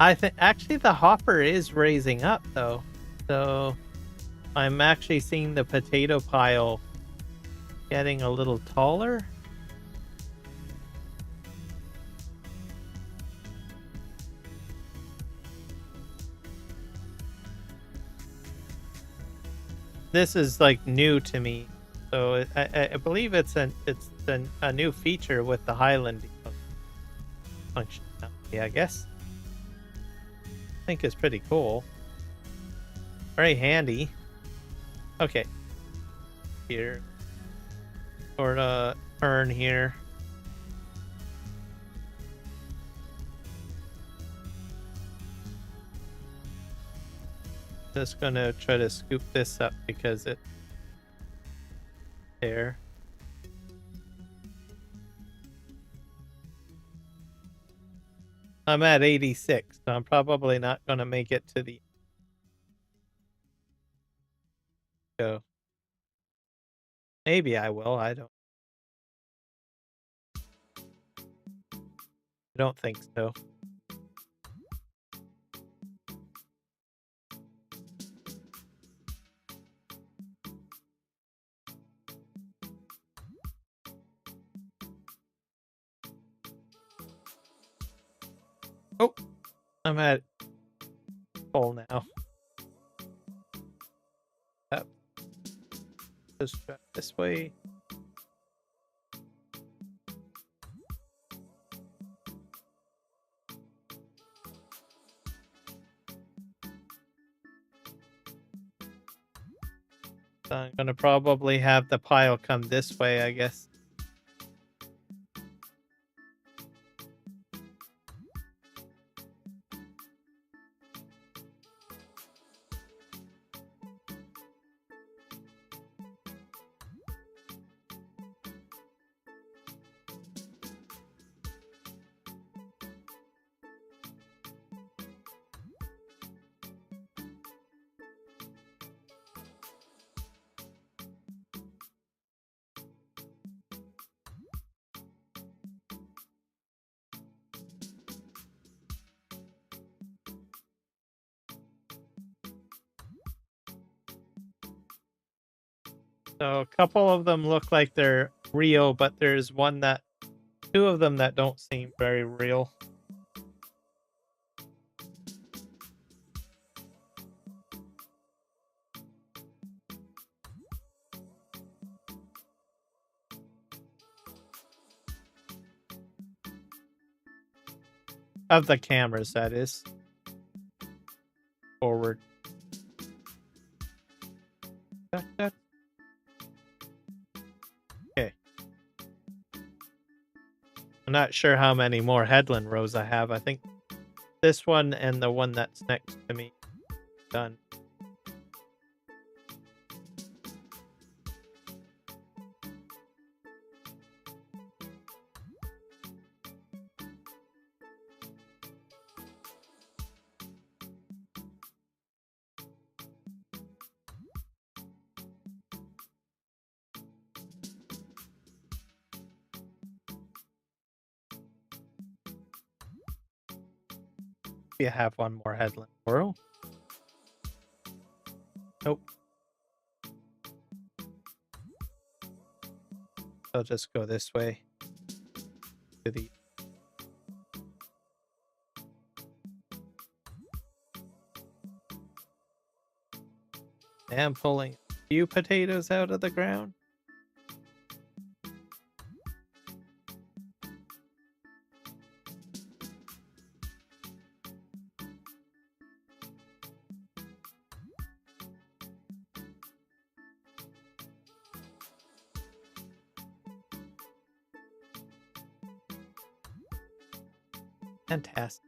I think actually the hopper is raising up though. So I'm actually seeing the potato pile getting a little taller. This is like new to me, so I believe it's a new feature with the Highland functionality, I guess. I think it's pretty cool. Very handy. Okay. Here. Sort of turn here. Just gonna try to scoop this up because it there. I'm at 86, so I'm probably not gonna make it to the go. Maybe I will. I don't think so. Oh, I'm at full now. Yep. Just drive this way. So I'm gonna probably have the pile come this way, I guess. So a couple of them look like they're real, but there's two of them that don't seem very real. Of the cameras, that is. Forward. Okay. I'm not sure how many more headland rows I have. I think this one and the one that's next to me done. You have one more headland row. Nope. I'll just go this way to the I'm pulling a few potatoes out of the ground. Fantastic.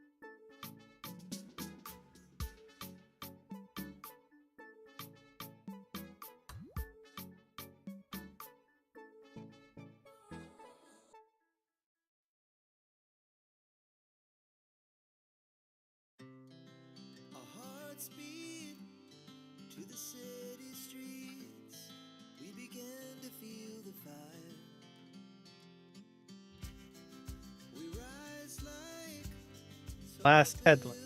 Speed to the city streets, we began to feel the fire. We rise like Last headland.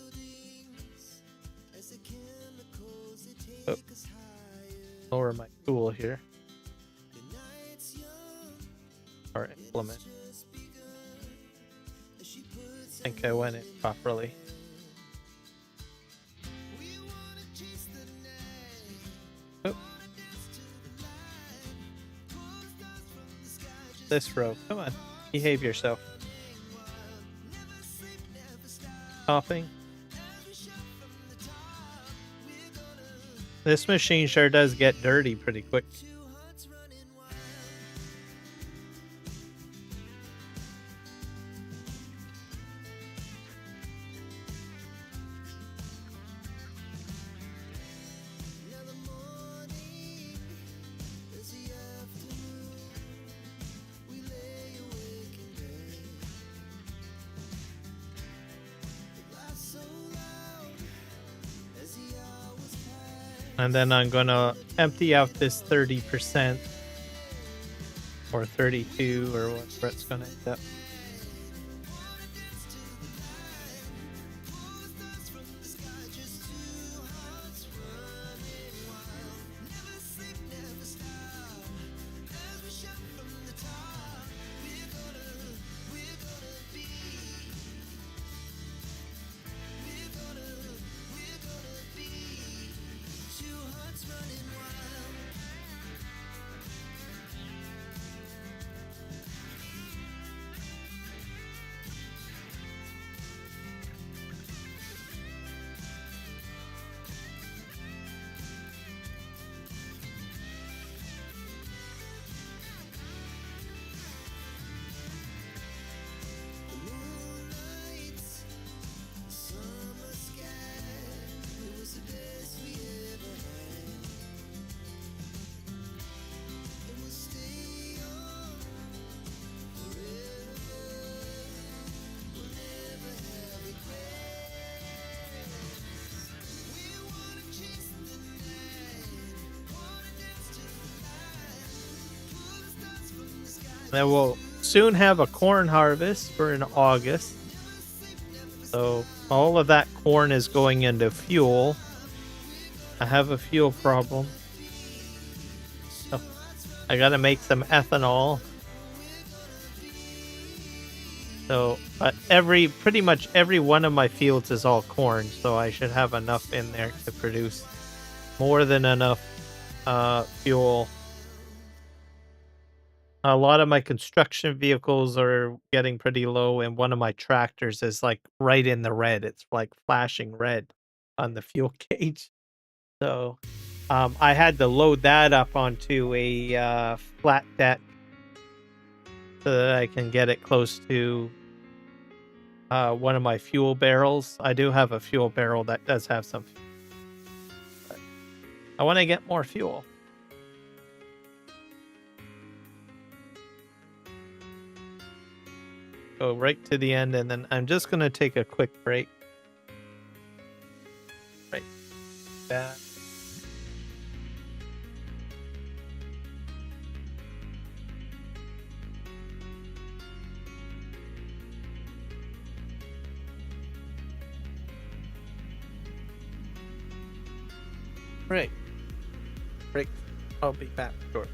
as the chemicals they Oh. take us higher. Lower my tool here. The night's young, Or implement. just begun, as she puts I think I went in properly. Oh. This row. Come on. Behave yourself. Coughing. This machine sure does get dirty pretty quick. And then I'm gonna empty out this 30% or 32 or whatever it's gonna end up. And we'll soon have a corn harvest for in August. So all of that corn is going into fuel. I have a fuel problem. So I gotta make some ethanol. So, but pretty much every one of my fields is all corn, so I should have enough in there to produce more than enough fuel. A lot of my construction vehicles are getting pretty low, and one of my tractors is like right in the red. It's like flashing red on the fuel gauge. So, I had to load that up onto a flat deck so that I can get it close to one of my fuel barrels. I do have a fuel barrel that does have some fuel, but I want to get more fuel. Go right to the end, and then I'm just going to take a quick break. Right back. Right. Break. I'll be back shortly.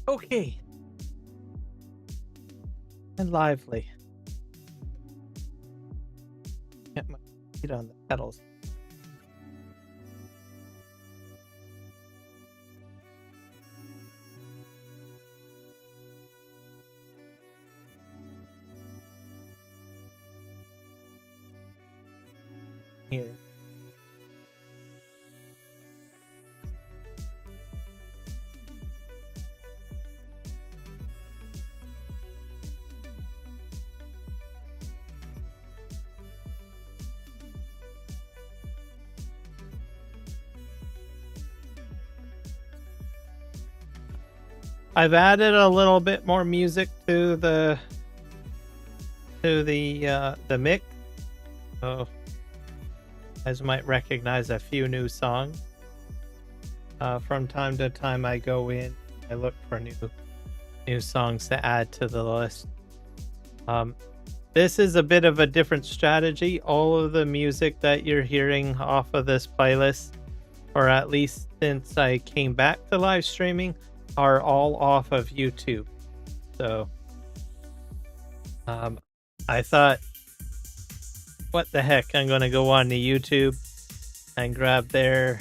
Okay. And lively. Get my feet on the pedals. Here. I've added a little bit more music to the mix. So as you might recognize a few new songs. From time to time I go in, I look for new songs to add to the list. This is a bit of a different strategy. All of the music that you're hearing off of this playlist, or at least since I came back to live streaming, are all off of YouTube. So I thought, what the heck, I'm going to go on to YouTube and grab their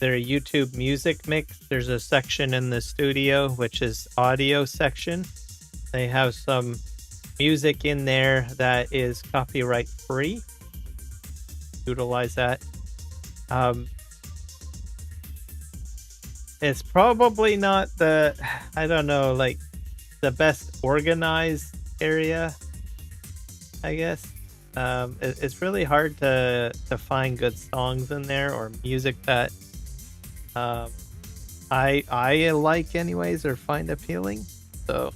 YouTube music mix. There's a section in the studio, which is audio section. They have some music in there that is copyright free. Utilize that. It's probably not the, I don't know, like the best organized area, I guess. It's really hard to find good songs in there, or music that I like anyways, or find appealing. So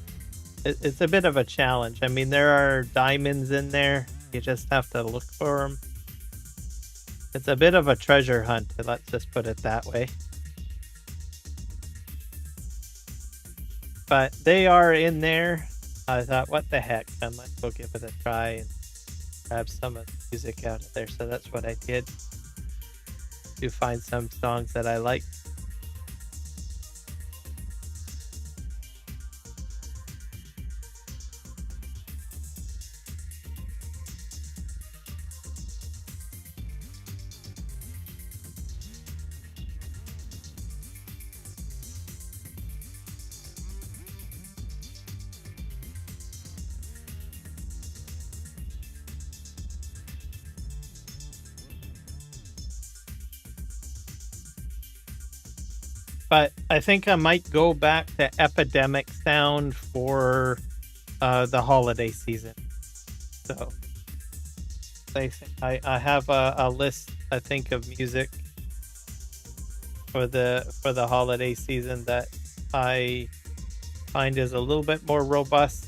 it's a bit of a challenge. I mean, there are diamonds in there. You just have to look for them. It's a bit of a treasure hunt, let's just put it that way. But they are in there. I thought, what the heck? Let's go give it a try and grab some of the music out of there. So that's what I did, to find some songs that I like. But I think I might go back to Epidemic Sound for the holiday season. So I have a list, I think, of music for the holiday season that I find is a little bit more robust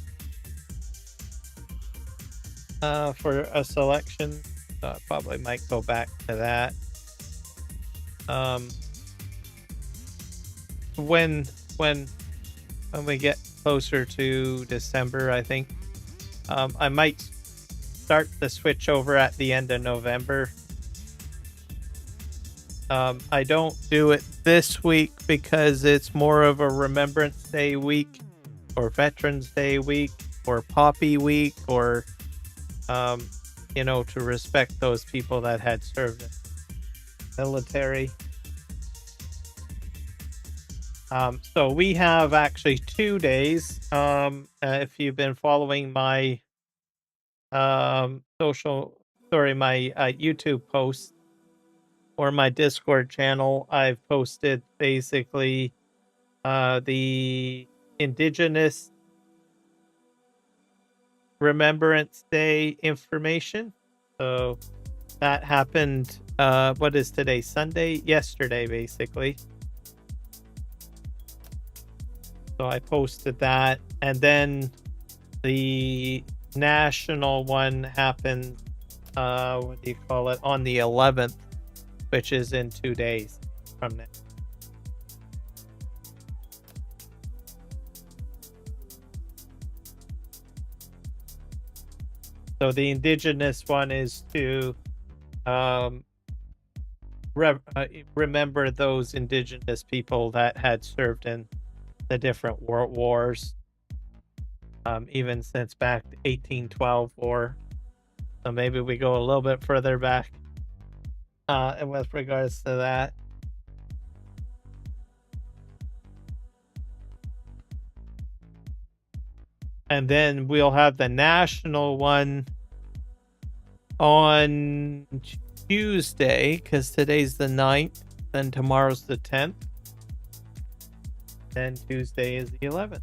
for a selection. So I probably might go back to that. When we get closer to December, I think I might start the switch over at the end of November. I don't do it this week because it's more of a Remembrance Day week, or Veterans Day week, or Poppy week, or to respect those people that had served in the military. So we have actually 2 days. If you've been following my YouTube posts or my Discord channel, I've posted basically the Indigenous Remembrance Day information. So that happened, what is today? Sunday? Yesterday, basically. So I posted that, and then the national one happened, on the 11th, which is in 2 days from now. So the Indigenous one is to remember those indigenous people that had served in the different world wars, even since back 1812 war. So maybe we go a little bit further back with regards to that. And then we'll have the national one on Tuesday, because today's the 9th, then tomorrow's the 10th, then Tuesday is the 11th.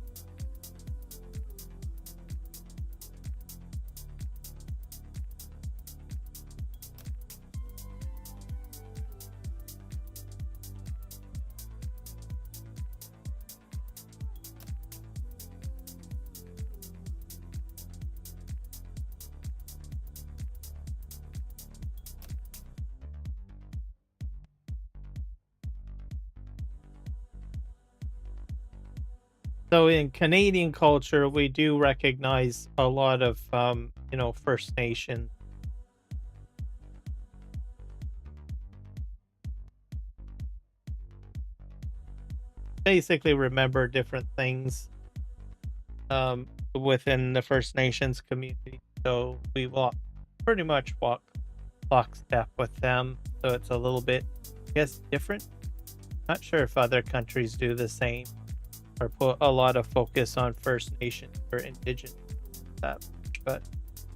So in Canadian culture, we do recognize a lot of, First Nation. Basically, remember different things within the First Nations community. So we pretty much walk lockstep with them. So it's a little bit, I guess, different. Not sure if other countries do the same or put a lot of focus on First Nation or Indigenous that much, but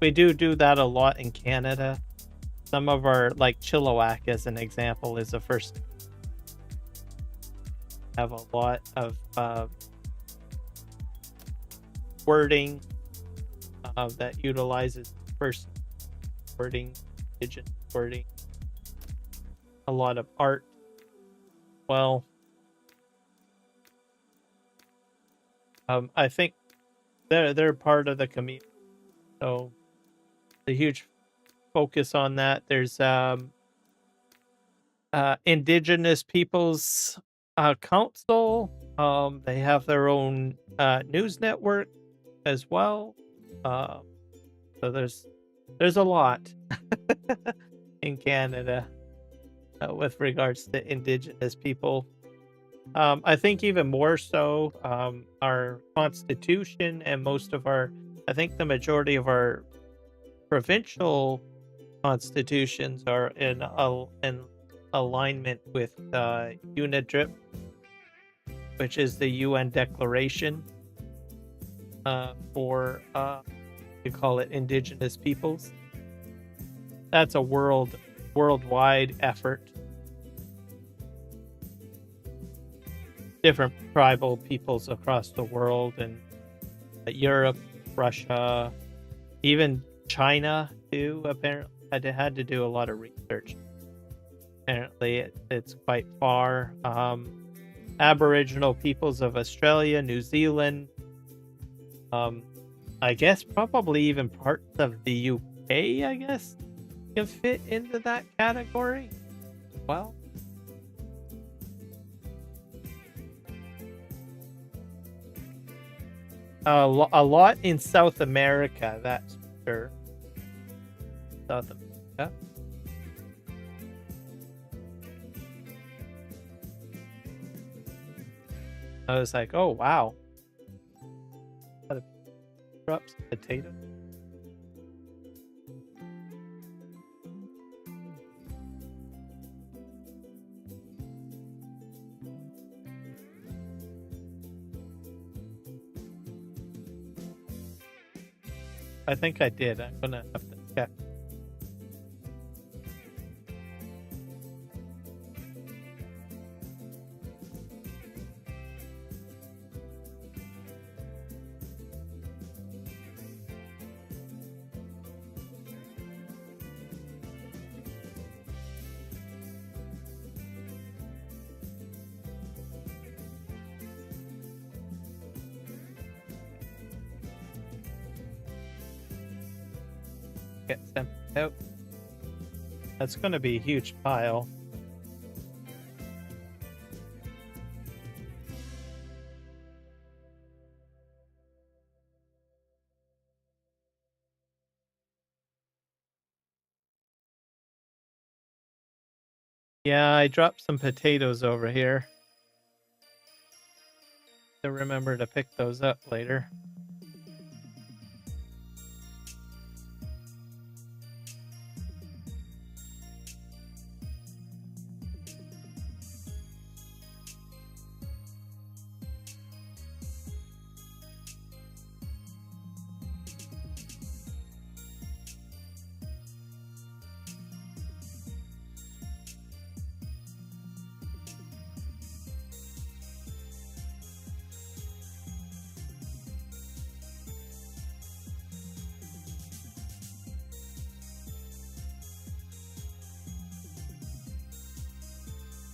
we do that a lot in Canada. Some of our, like Chilliwack as an example, is a first. Have a lot of wording that utilizes first wording, Indigenous wording. A lot of art. Well, I think they're part of the community, so a huge focus on that. There's Indigenous Peoples Council. They have their own news network as well. So there's a lot in Canada with regards to Indigenous people. I think even more so, our constitution and most of I think the majority of our provincial constitutions are in alignment with UNIDRIP, which is the UN Declaration for, you call it, Indigenous peoples. That's a worldwide effort. Different tribal peoples across the world, and Europe, Russia, even China too. Apparently, I had to do a lot of research. Apparently, it's quite far. Aboriginal peoples of Australia, New Zealand. I guess probably even parts of the UK. I guess can fit into that category. Well. A lot in South America, that's for sure. South America. I was like, oh wow. A lot of crops, potatoes. I think I did. I'm gonna have to check. Get sent out. That's going to be a huge pile. Yeah, I dropped some potatoes over here. To remember to pick those up later.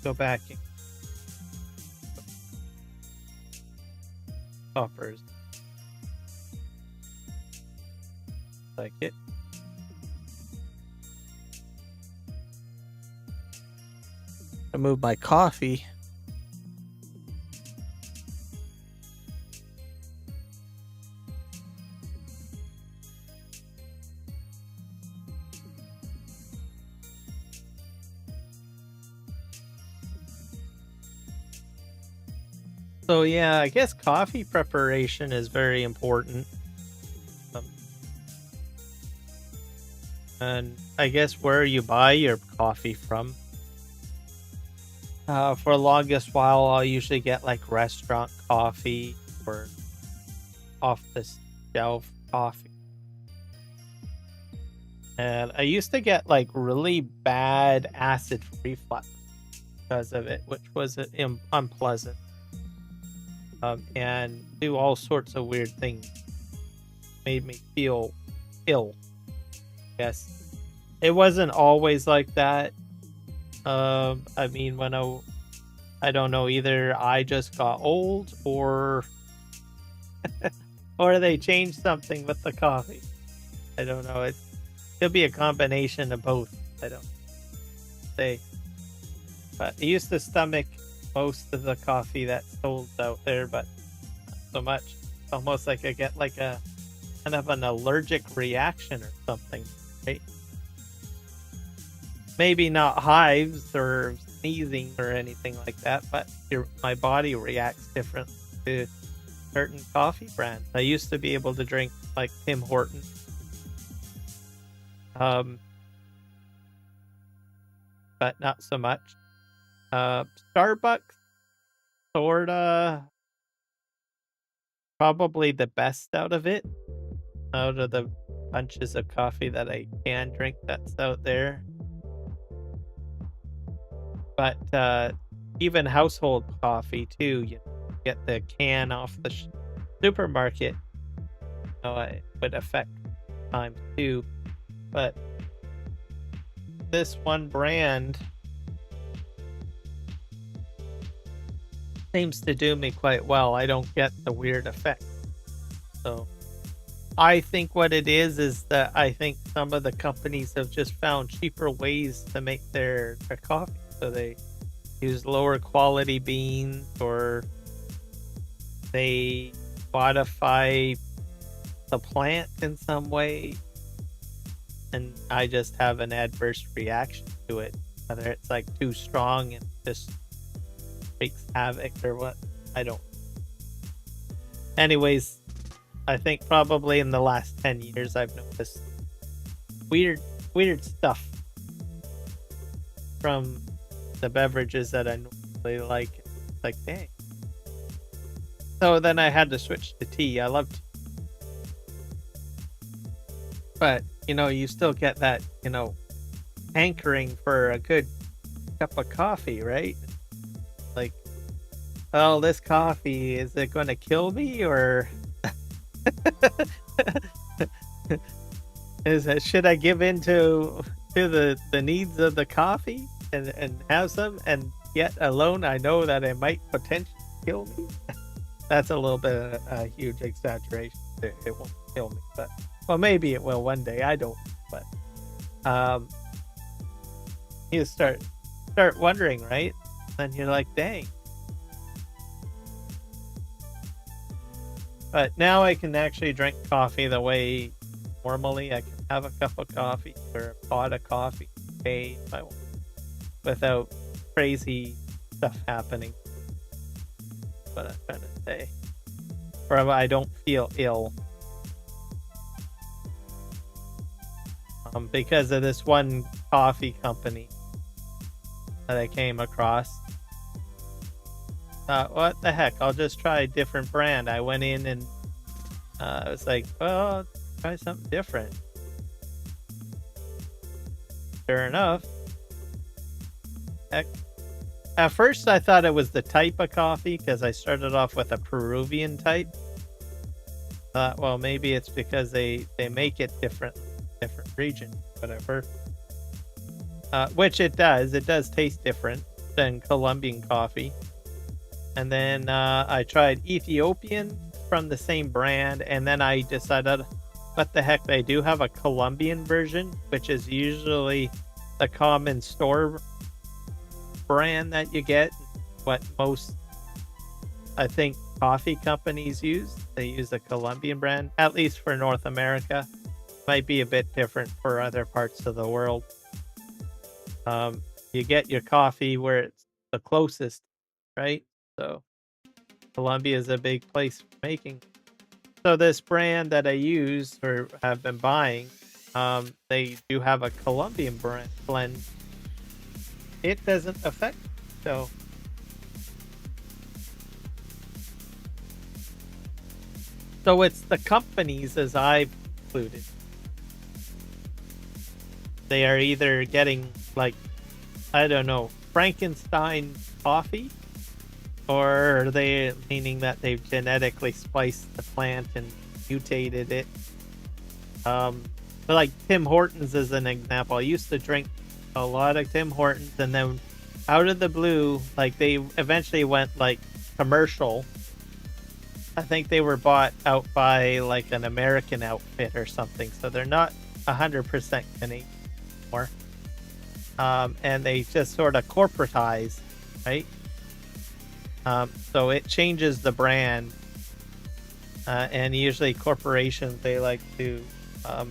Go back and toppers. Like it. I move my coffee. So yeah, I guess coffee preparation is very important. And I guess where you buy your coffee from. For the longest while, I'll usually get like restaurant coffee or off the shelf coffee. And I used to get like really bad acid reflux because of it, which was unpleasant. And do all sorts of weird things. Made me feel ill. Yes. It wasn't always like that. I mean, when I don't know, either I just got old or or they changed something with the coffee. I don't know. It could be a combination of both. I don't say. But I used to stomach most of the coffee that's sold out there, but not so much. It's almost like I get like a kind of an allergic reaction or something, right? Maybe not hives or sneezing or anything like that, but my body reacts differently to certain coffee brands. I used to be able to drink like Tim Hortons. But not so much. Starbucks, sorta, probably the best out of it, out of the bunches of coffee that I can drink that's out there. But even household coffee too, you get the can off the supermarket, it would affect times too. But this one brand seems to do me quite well. I don't get the weird effect. So I think what it is that I think some of the companies have just found cheaper ways to make their coffee. So they use lower quality beans, or they modify the plant in some way. And I just have an adverse reaction to it. Whether it's like too strong and just wreaks havoc or what, I don't. Anyways, I think probably in the last 10 years I've noticed weird stuff from the beverages that I normally like. Like, dang. So then I had to switch to tea. I love tea. But, you still get that, hankering for a good cup of coffee, right? Like, oh, this coffee, is it going to kill me, or should I give in to the needs of the coffee and have some, and yet alone I know that it might potentially kill me? That's a little bit of a huge exaggeration. It won't kill me, but well, maybe it will one day. I don't. But you start wondering, right? And you're like, dang. But now I can actually drink coffee the way normally. I can have a cup of coffee or a pot of coffee if I want, without crazy stuff happening. What I'm trying to say. Or I don't feel ill. Because of this one coffee company that I came across. What the heck? I'll just try a different brand. I went in and I was like, well, try something different. Sure enough. Heck. At first, I thought it was the type of coffee because I started off with a Peruvian type. Thought, well, maybe it's because they make it different region, whatever. Which it does. It does taste different than Colombian coffee. And then I tried Ethiopian from the same brand, and then I decided, what the heck, they do have a Colombian version, which is usually the common store brand that you get. What most, I think, coffee companies use. They use a Colombian brand, at least for North America. Might be a bit different for other parts of the world. You get your coffee where it's the closest, right? So Colombia is a big place for making. So this brand that I use or have been buying, they do have a Colombian blend. It doesn't affect me, so it's the companies, as I've included. They are either getting, like, I don't know, Frankenstein coffee, or are they meaning that they've genetically spliced the plant and mutated it? But like Tim Hortons is an example. I used to drink a lot of Tim Hortons, and then out of the blue, like, they eventually went like commercial. I think they were bought out by like an American outfit or something, so they're not 100% Canadian anymore. And they just sort of corporatize, right? So it changes the brand, and usually corporations, they like to, I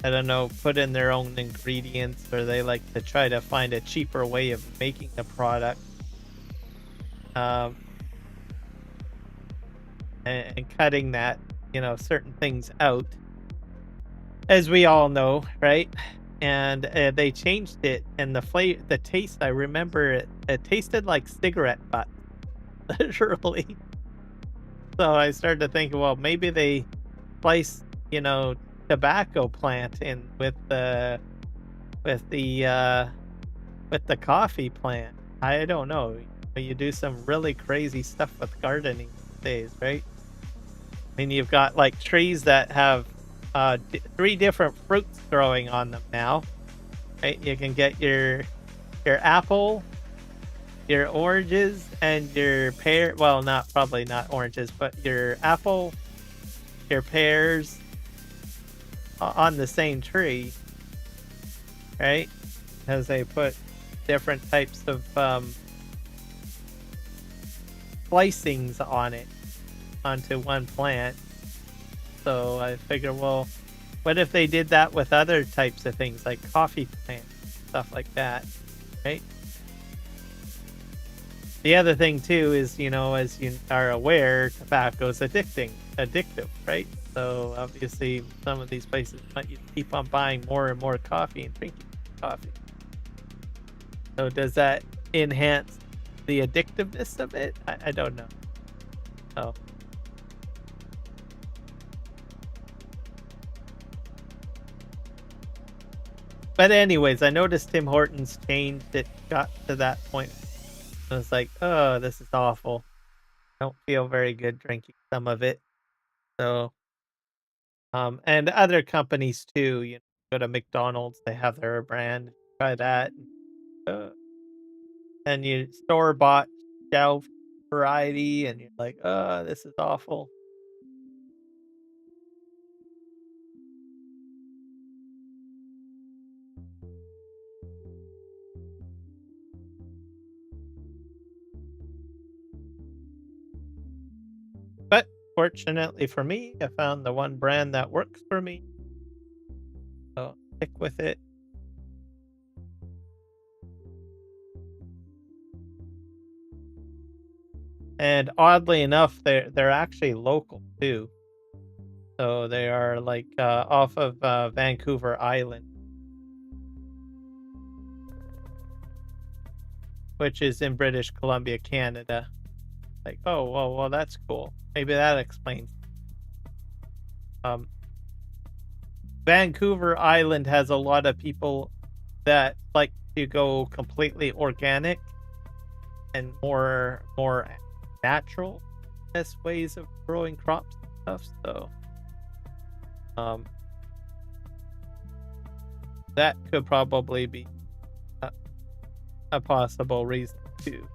don't know, put in their own ingredients, or they like to try to find a cheaper way of making the product, and cutting that, certain things out, as we all know, right? And they changed it, and the taste, I remember it tasted like cigarette butt, literally. So I started to think, well, maybe they splice, tobacco plant in with the coffee plant. I don't know. You do some really crazy stuff with gardening these days, right? I mean, you've got like trees that have 3 different fruits growing on them now, right? You can get your apple, your oranges, and your pear. Well, probably not oranges, but your apple, your pears on the same tree, right? Because they put different types of splicings on it, onto one plant. So I figure, well, what if they did that with other types of things, like coffee plants, stuff like that, right? The other thing too is, as you are aware, tobacco is addictive, right? So obviously some of these places want you to keep on buying more and more coffee and drinking coffee. So does that enhance the addictiveness of it? I don't know. Oh. But anyways, I noticed Tim Hortons changed it, got to that point. I was like, oh, this is awful. I don't feel very good drinking some of it. So, and other companies too, go to McDonald's, they have their brand, try that. Uh, and you store-bought shelf variety, and you're like, oh, this is awful. But fortunately for me, I found the one brand that works for me. So stick with it. And oddly enough, they're actually local too. So they are like off of Vancouver Island, which is in British Columbia, Canada. Like, oh, well, that's cool. Maybe that explains. Um, Vancouver Island has a lot of people that like to go completely organic and more natural best ways of growing crops and stuff. So, that could probably be a possible reason too.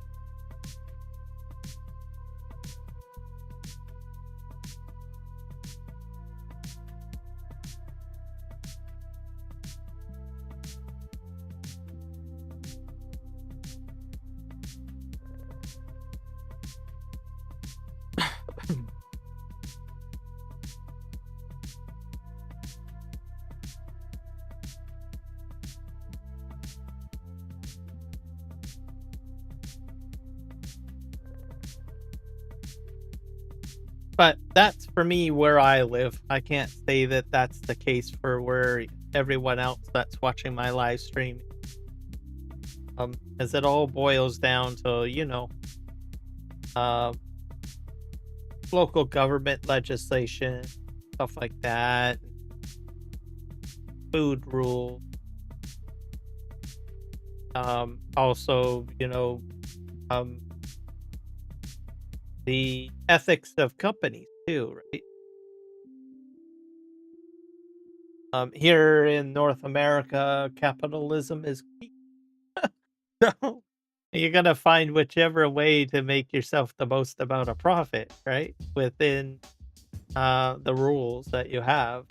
But that's for me where I live. I can't say that that's the case for where everyone else that's watching my live stream. As it all boils down to, local government legislation, stuff like that, food rules. Also, the ethics of companies too, right? Here in North America, capitalism is key. So you're gonna find whichever way to make yourself the most amount of profit, right? Within the rules that you have.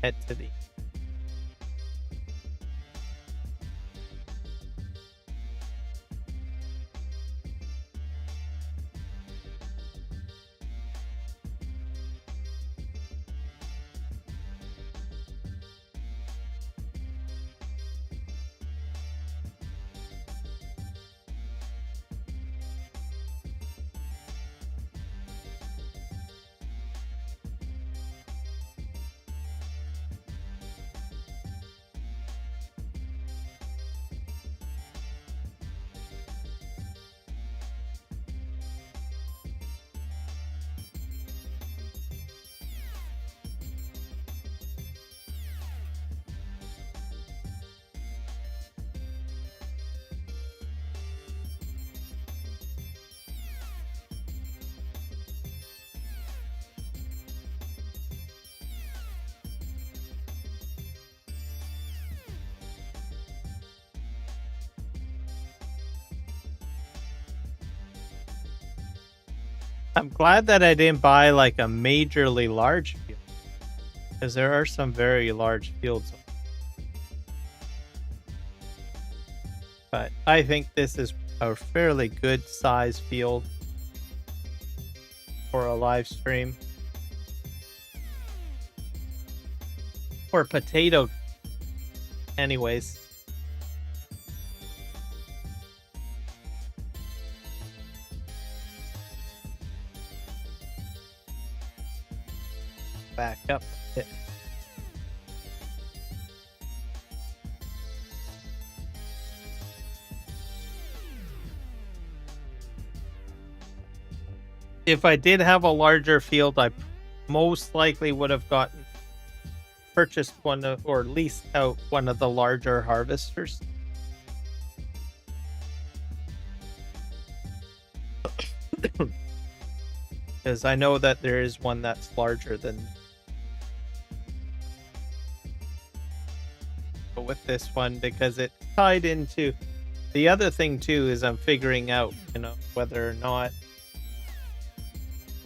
Head to the I'm glad that I didn't buy like a majorly large field, because there are some very large fields. But I think this is a fairly good size field for a live stream. For potato, anyways. Back up a bit. If I did have a larger field, I most likely would have purchased one or leased out one of the larger harvesters. Because I know that there is one that's larger than. With this one, because it tied into the other thing too, is I'm figuring out, whether or not,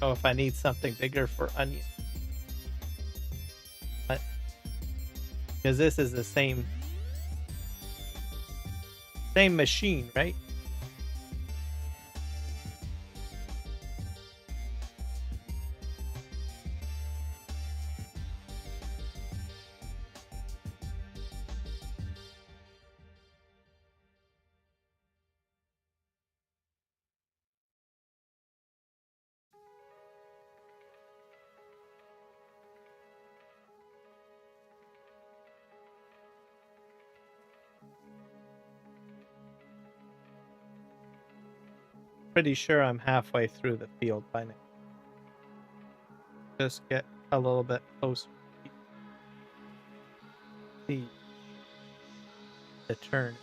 if I need something bigger for onion. But because this is the same machine, right? pretty sure I'm halfway through the field by now. Just get a little bit closer. See the turn.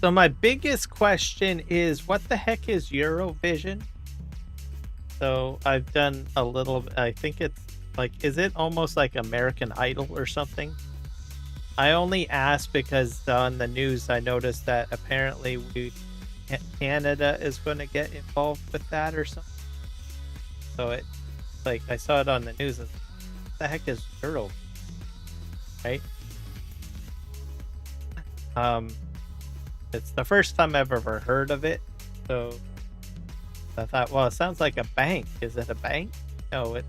So my biggest question is, what the heck is Eurovision? So I've done a little, I think it's like, is it almost like American Idol or something? I only asked because on the news I noticed that apparently Canada is going to get involved with that or something. So it, like, I saw it on the news. And, what the heck is Euro? Right? It's the first time I've ever heard of it. So I thought, well, it sounds like a bank. Is it a bank? No, it'd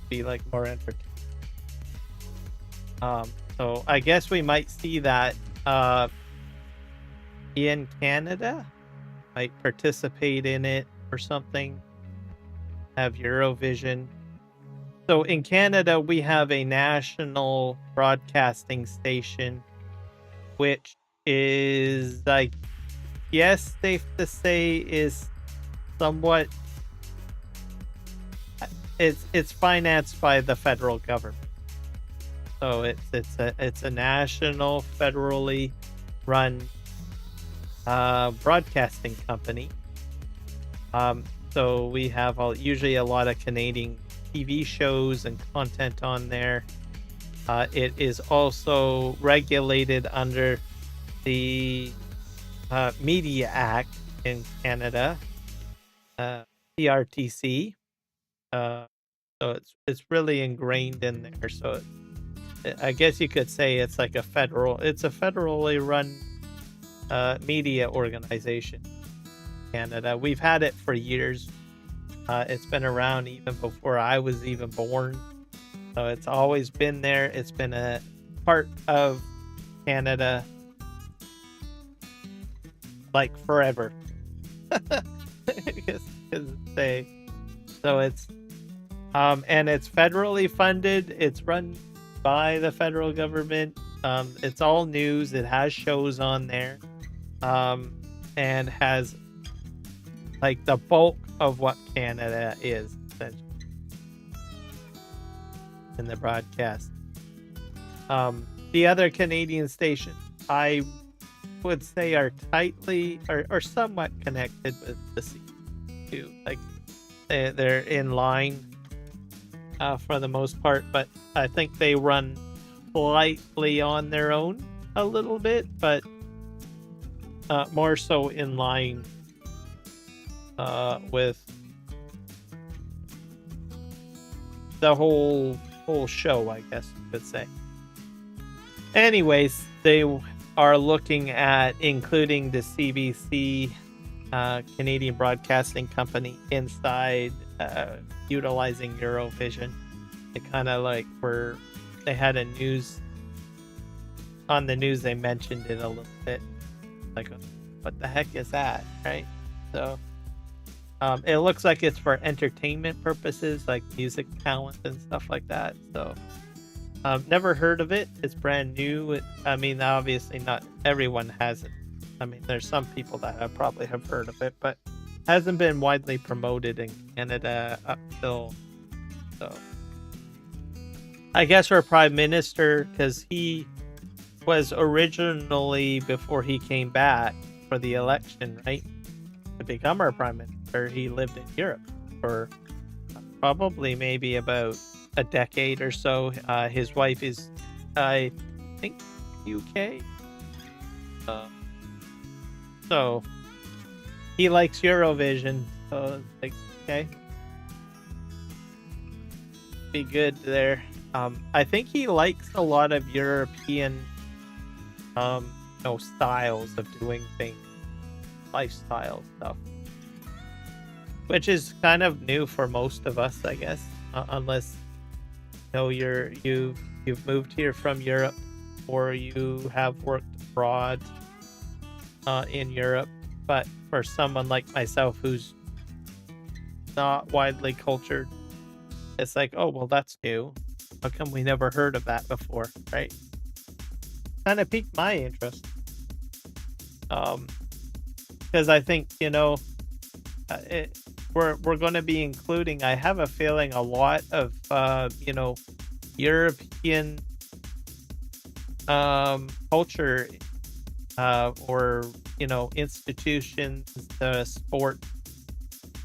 be like more entertaining. So I guess we might see that in Canada, might participate in it or something. Have Eurovision. So in Canada, we have a national broadcasting station, which is, I guess, safe to say, is somewhat. It's financed by the federal government. So it's a national, federally run broadcasting company. So we have usually a lot of Canadian TV shows and content on there. It is also regulated under the Media Act in Canada, CRTC. So it's really ingrained in there. So I guess you could say it's like it's a federally run media organization in Canada. We've had it for years. It's been around even before I was even born. So it's always been there. It's been a part of Canada like forever. So it's and it's federally funded. It's run by the federal government. It's all news. It has shows on there, and has like the bulk of what Canada is essentially in the broadcast. The other Canadian stations, I would say, are tightly or somewhat connected with the CQ. Like they're in line for the most part, but I think they run slightly on their own a little bit, but more so in line with the whole show, I guess you could say. Anyways, they are looking at including the CBC, Canadian Broadcasting Company, inside utilizing Eurovision. They kind of like they had on the news, they mentioned it a little bit. Like, what the heck is that, right? So it looks like it's for entertainment purposes, like music talent and stuff like that. So never heard of it. It's brand new. I mean, obviously not everyone has it. I mean, there's some people that probably have heard of it, but hasn't been widely promoted in Canada up till. So I guess our prime minister, because he was originally, before he came back for the election, right, to become our prime minister, he lived in Europe for probably maybe about a decade or so. His wife is, I think, UK. So he likes Eurovision. So it's like, okay, be good there. I think he likes a lot of European styles of doing things, lifestyle stuff, which is kind of new for most of us, I guess, unless you've moved here from Europe or you have worked abroad in Europe. But for someone like myself who's not widely cultured. It's like, oh well, that's new. How come we never heard of that before, right? Kind of piqued my interest. Because I think we're going to be including. I have a feeling a lot of European culture or institutions, sport,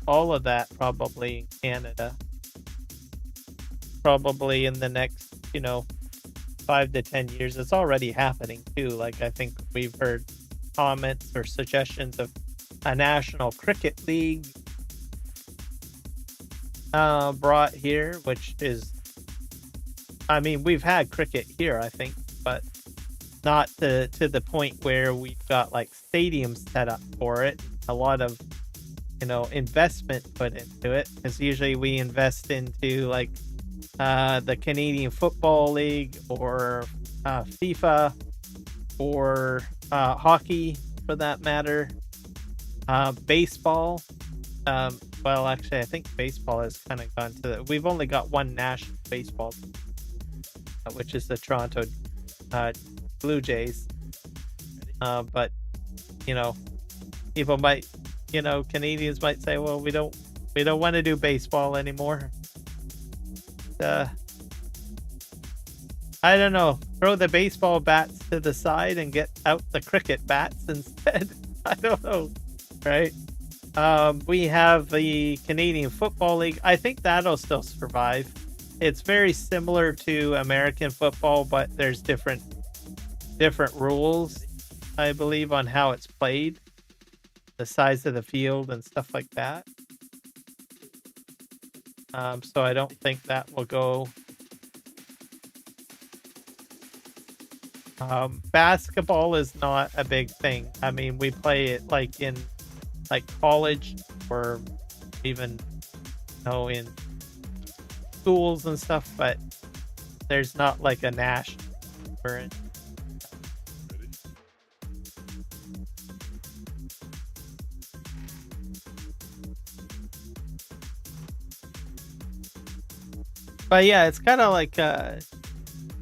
all of that probably in Canada. Probably in the next 5 to 10 years. It's already happening too. Like I think we've heard comments or suggestions of a national cricket league brought here, which is, I mean, we've had cricket here, I think, but not to the point where we've got like stadiums set up for it. A lot of investment put into it, because usually we invest into like the Canadian Football League or FIFA or hockey for that matter. Baseball. Well, actually, I think baseball has kind of gone to we've only got one national baseball team, which is the Toronto Blue Jays. But people might, Canadians might say, well, we don't want to do baseball anymore. I don't know. Throw the baseball bats to the side and get out the cricket bats instead. I don't know. Right? We have the Canadian Football League. I think that'll still survive. It's very similar to American football, but there's different rules, I believe, on how it's played, the size of the field and stuff like that. So I don't think that will go. Basketball is not a big thing. I mean, we play it like in college or even in schools and stuff, but there's not like a national for it. But yeah, it's kind of like a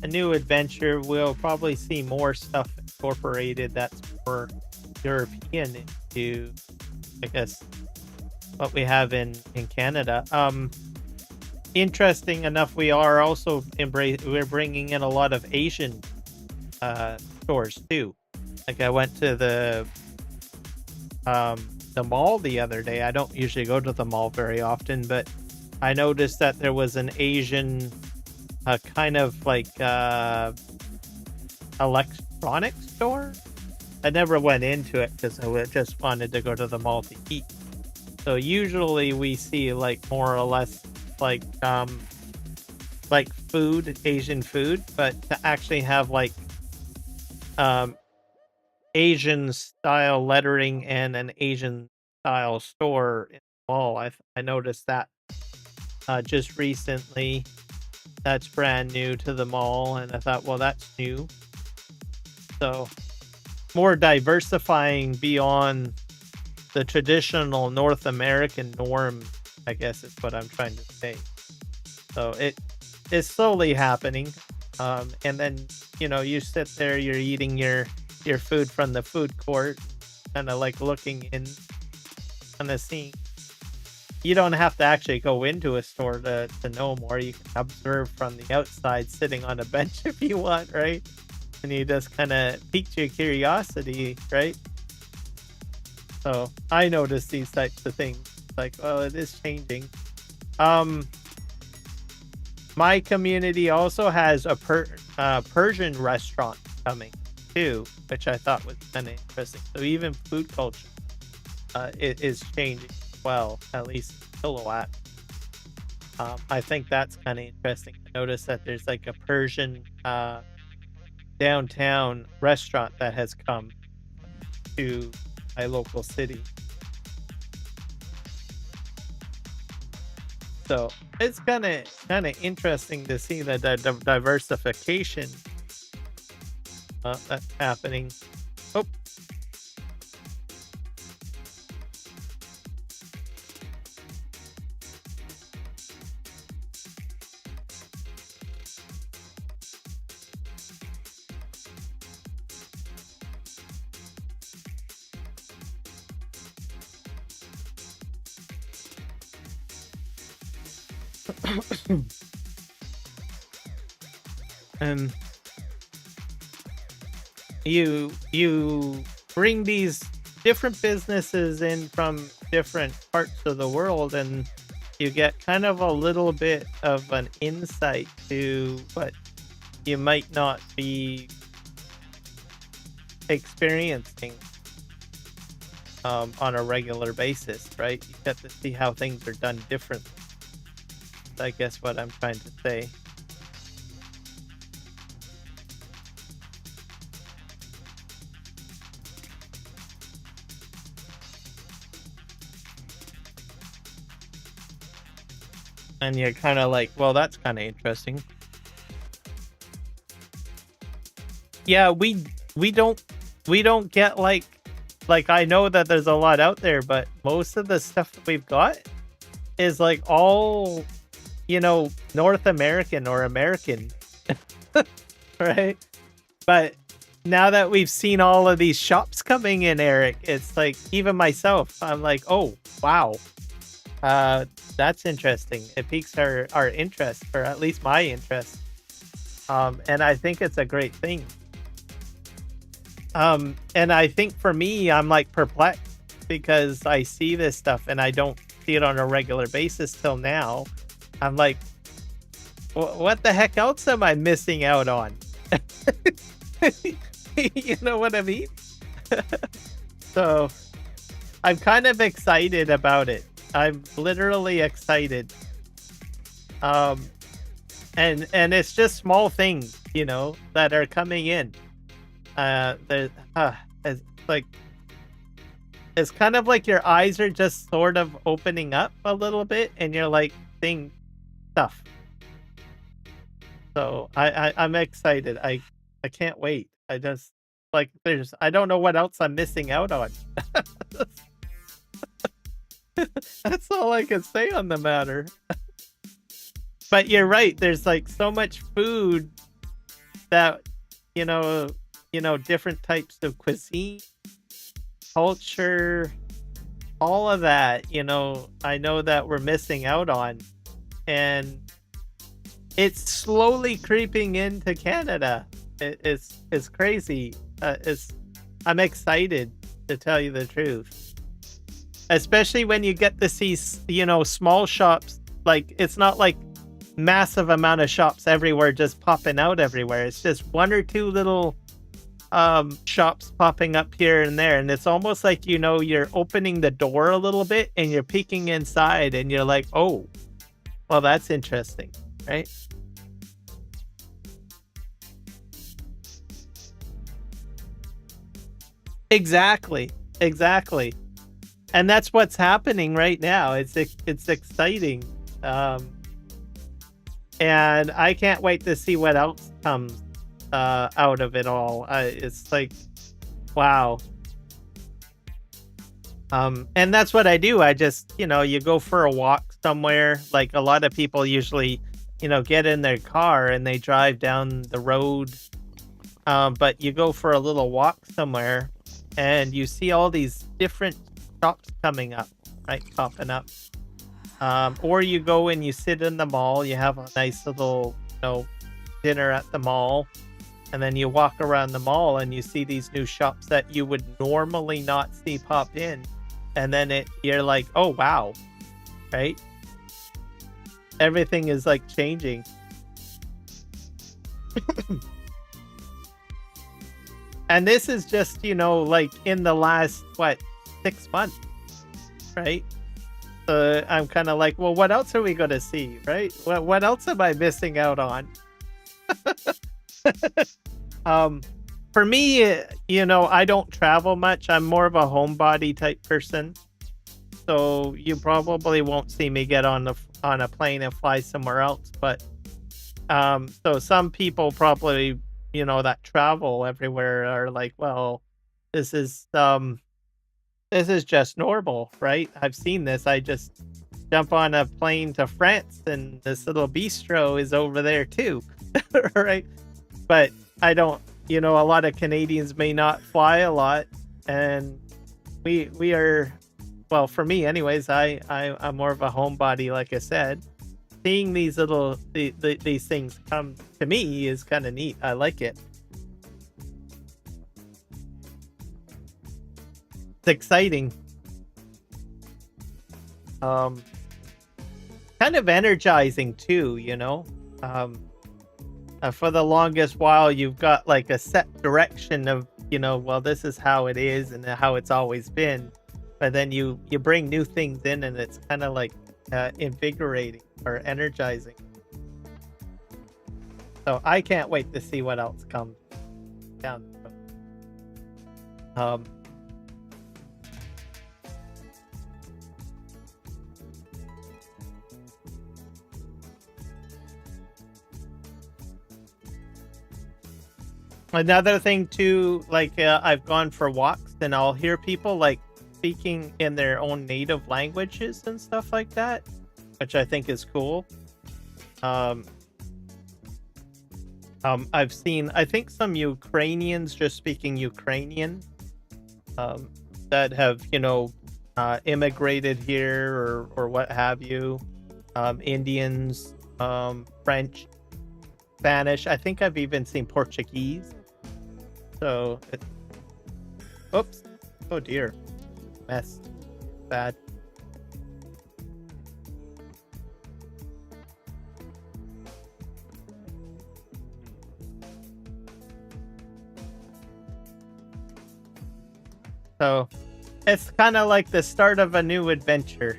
new adventure. We'll probably see more stuff incorporated that's more European into, I guess, what we have in Canada. Interesting enough, we are also we're bringing in a lot of Asian stores too. Like I went to the mall the other day. I don't usually go to the mall very often, but I noticed that there was an Asian kind of like electronics store. I never went into it because I just wanted to go to the mall to eat. So usually we see like more or less like food, Asian food, but to actually have like Asian style lettering and an Asian style store in the mall, I noticed that just recently. That's brand new to the mall, and I thought, well, that's new. So more diversifying beyond the traditional North American norm, I guess is what I'm trying to say. So it is slowly happening. And then, you sit there, you're eating your food from the food court, kind of like looking in, kind of seeing. You don't have to actually go into a store to know more. You can observe from the outside sitting on a bench if you want, right? And you just kind of pique your curiosity, right? So I notice these types of things. Like, well, it is changing. My community also has a Persian restaurant coming too, which I thought was kind of interesting. So even food culture it is changing. Well, at least Kilowatt. I think that's kind of interesting to notice that there's like a Persian downtown restaurant that has come to my local city. So it's kind of interesting to see the diversification that's happening. Oh. And you bring these different businesses in from different parts of the world, and you get kind of a little bit of an insight to what you might not be experiencing on a regular basis, right? You get to see how things are done differently. I guess what I'm trying to say. And you're kind of like, well, that's kind of interesting. Yeah, we don't get like I know that there's a lot out there, but most of the stuff that we've got is like all, North American or American, right? But now that we've seen all of these shops coming in, Eric, it's like even myself, I'm like, oh wow, that's interesting. It piques our interest, or at least my interest, and I think it's a great thing. And I think for me, I'm like perplexed because I see this stuff and I don't see it on a regular basis till now. I'm like, what the heck else am I missing out on? You know what I mean? So I'm kind of excited about it. I'm literally excited. And it's just small things, that are coming in. It's like, it's kind of like your eyes are just sort of opening up a little bit and you're like seeing stuff. So I'm excited. I can't wait. I just I don't know what else I'm missing out on. That's all I can say on the matter. But you're right, there's like so much food that different types of cuisine, culture, all of that, I know that we're missing out on. And it's slowly creeping into Canada. It's crazy. I'm excited, to tell you the truth. Especially when you get to see, small shops. Like, it's not like massive amount of shops everywhere just popping out everywhere. It's just one or two little shops popping up here and there, and it's almost like you're opening the door a little bit and you're peeking inside and you're like, oh, well, that's interesting, right? Exactly. And that's what's happening right now. It's exciting, and I can't wait to see what else comes out of it all. It's like, wow. And that's what I do. I just, you go for a walk somewhere. Like, a lot of people usually, get in their car and they drive down the road. But you go for a little walk somewhere and you see all these different shops coming up, right? Popping up. Or you go and you sit in the mall. You have a nice little, dinner at the mall. And then you walk around the mall and you see these new shops that you would normally not see pop in. And then you're like, oh, wow. Right? Everything is like changing. And this is just, like in the last, 6 months, right? So I'm kind of like, well, what else are we going to see, right? What else am I missing out on? For me, I don't travel much. I'm more of a homebody type person. So you probably won't see me get on a plane and fly somewhere else. But so some people probably, that travel everywhere are like, well, this is just normal, right? I've seen this. I just jump on a plane to France and this little bistro is over there too. Right? But I don't, a lot of Canadians may not fly a lot, and we are, well, for me anyways, I'm more of a homebody, like I said. seeing these these things come to me is kind of neat. I like it. It's exciting. Kind of energizing too, you know. For the longest while, you've got like a set direction of, you know, well, this is how it is and how it's always been. But then you bring new things in, and it's kind of like invigorating or energizing. So I can't wait to see what else comes down. Another thing too, like I've gone for walks and I'll hear people like speaking in their own native languages and stuff like that, which I think is cool. I've seen, I think, some Ukrainians just speaking Ukrainian that have, you know, immigrated here or what have you. Indians, French, Spanish. I think I've even seen Portuguese. So, oops. Oh dear. Mess. Bad. So, it's kind of like the start of a new adventure,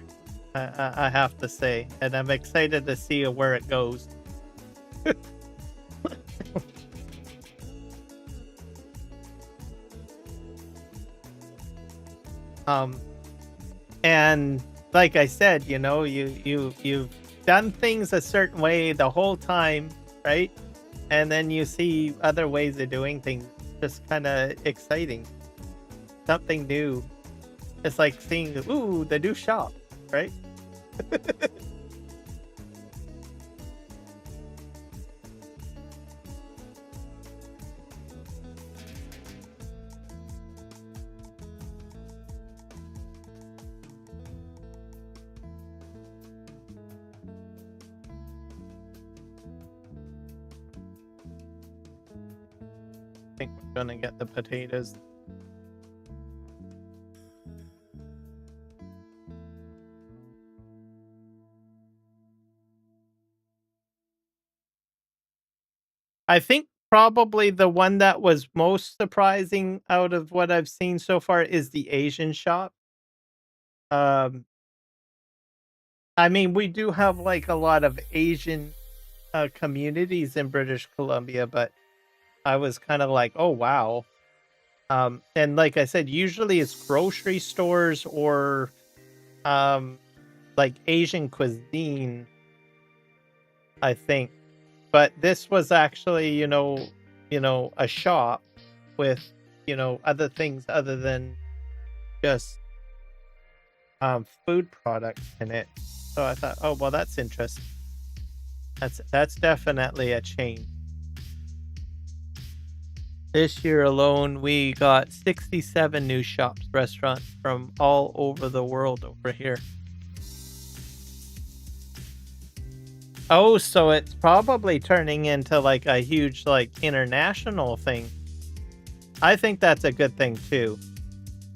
I have to say. And I'm excited to see where it goes. And like I said, you know, you've done things a certain way the whole time, right? And then you see other ways of doing things, just kind of exciting. Something new. It's like seeing, ooh, the new shop, right? I think we're gonna get the potatoes. I think probably the one that was most surprising out of what I've seen so far is the Asian shop. Um, I mean, we do have like a lot of Asian communities in British Columbia, but I was kind of like, oh wow. And like I said, usually it's grocery stores or like Asian cuisine, I think. But this was actually, you know, a shop with, you know, other things other than just food products in it. So I thought, oh well, that's interesting. That's definitely a change. This year alone, we got 67 new shops, restaurants from all over the world over here. Oh, so it's probably turning into like a huge like international thing. I think that's a good thing too.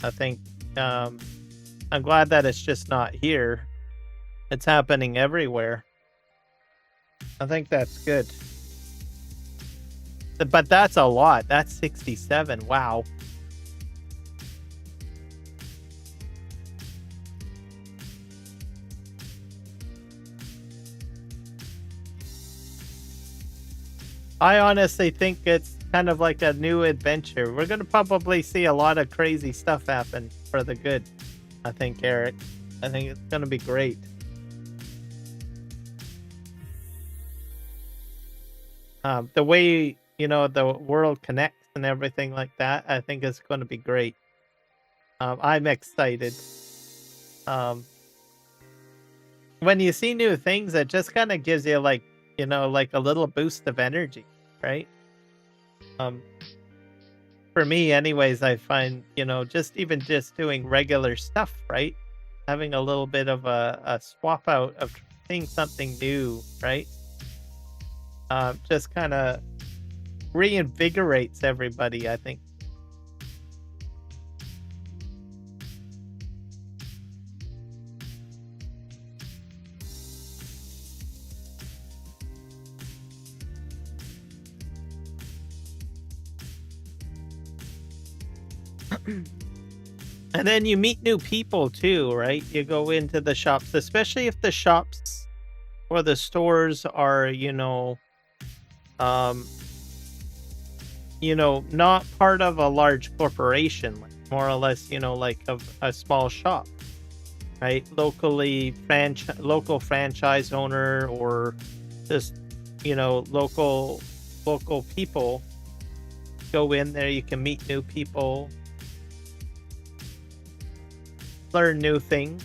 I think I'm glad that it's just not here. It's happening everywhere. I think that's good. But that's a lot. That's 67. Wow. I honestly think it's kind of like a new adventure. We're going to probably see a lot of crazy stuff happen for the good. I think, Eric. I think it's going to be great. The way, you know, the world connects and everything like that, I think is going to be great. I'm excited. When you see new things, it just kind of gives you like, you know, like a little boost of energy, right? For me anyways, I find, you know, just even just doing regular stuff, right? Having a little bit of a swap out of seeing something new, right? Just kind of reinvigorates everybody, I think. And then you meet new people too, right? You go into the shops, especially if the shops or the stores are, um, not part of a large corporation, like more or less, like a small shop, right? Local franchise owner, or just, local people. Go in there, you can meet new people, learn new things.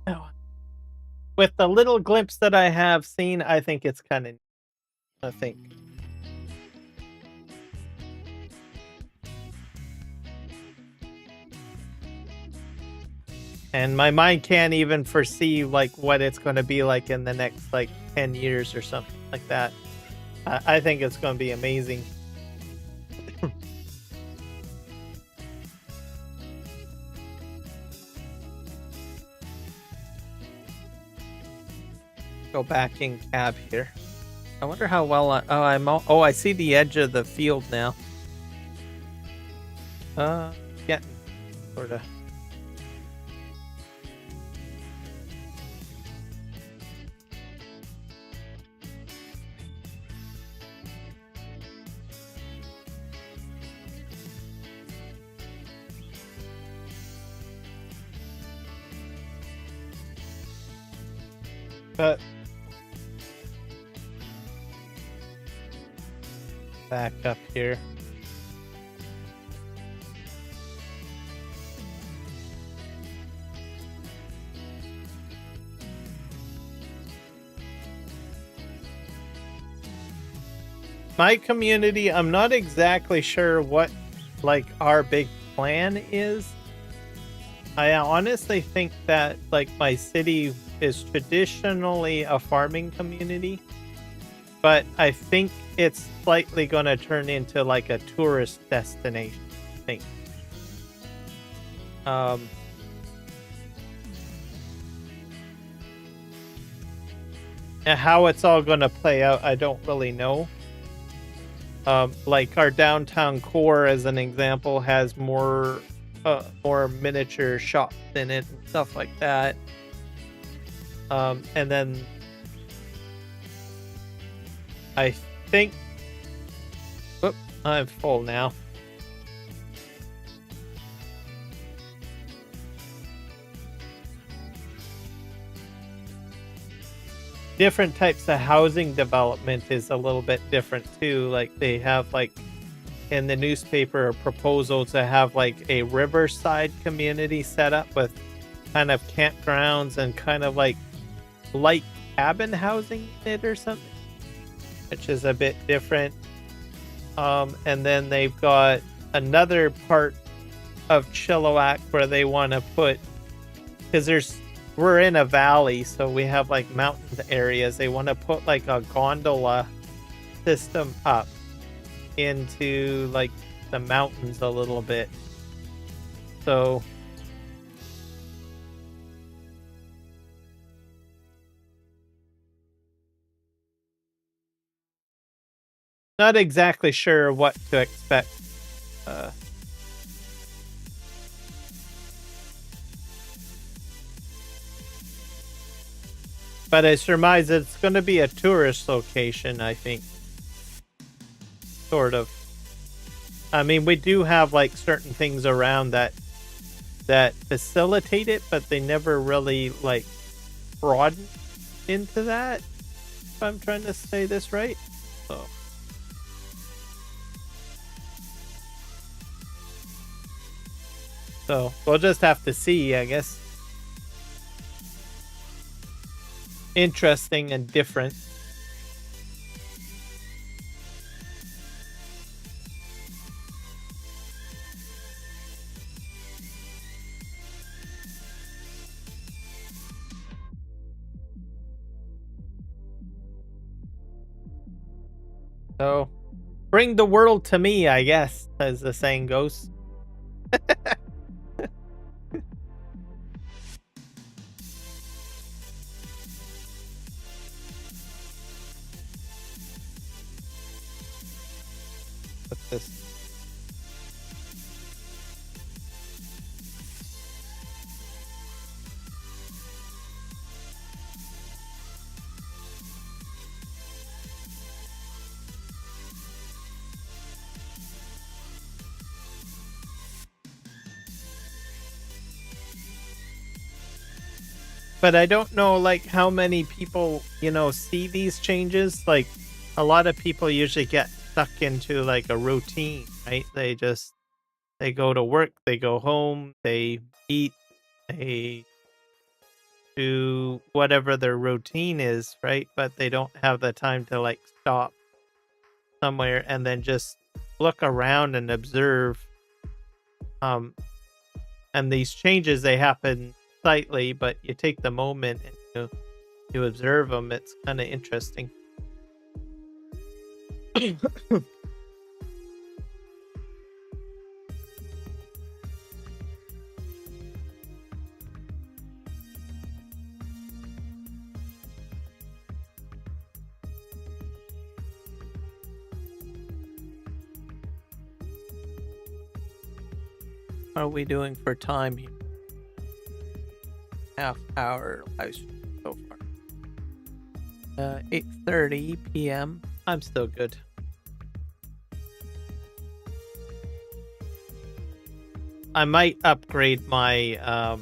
Oh. With the little glimpse that I have seen, I think it's kind of, I think. And my mind can't even foresee like what it's going to be like in the next like 10 years or something like that. I think it's going to be amazing. Go back in cab here. I wonder how well I see the edge of the field now. Getting sort of. But back up here. My community, I'm not exactly sure what like our big plan is. I honestly think that like my city is traditionally a farming community, but I think it's slightly going to turn into like a tourist destination, I think. And how it's all going to play out, I don't really know. Like our downtown core, as an example, has more miniature shops in it and stuff like that. And then I think, whoop, I'm full now. Different types of housing development is a little bit different too. Like they have like in the newspaper a proposal to have like a riverside community set up with kind of campgrounds and kind of like light cabin housing in it or something, which is a bit different. And then they've got another part of Chilliwack where they want to put, because we're in a valley, so we have like mountain areas. They want to put like a gondola system up into like the mountains a little bit. So not exactly sure what to expect. But I surmise it's going to be a tourist location, I think. Sort of. I mean, we do have like certain things around that facilitate it, but they never really like broaden into that. If I'm trying to say this right. So we'll just have to see, I guess. Interesting and different. So, bring the world to me, I guess, as the saying goes. What's this? But I don't know, like, how many people, you know, see these changes. Like, a lot of people usually get stuck into, like, a routine, right? They go to work, they go home, they eat, they do whatever their routine is, right? But they don't have the time to, like, stop somewhere and then just look around and observe. Um, and these changes, they happen slightly, but you take the moment and you observe them. It's kind of interesting. How are we doing for time here? Half hour live stream so far. 8:30 p.m. I'm still good. I might upgrade my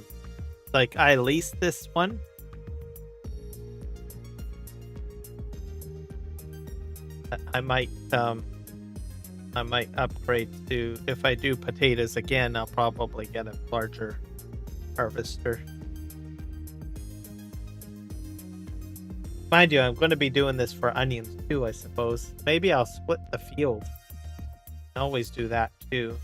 like, I leased this one. I might upgrade to, if I do potatoes again, I'll probably get a larger harvester. Mind you, I'm going to be doing this for onions too, I suppose. Maybe I'll split the field. I always do that too.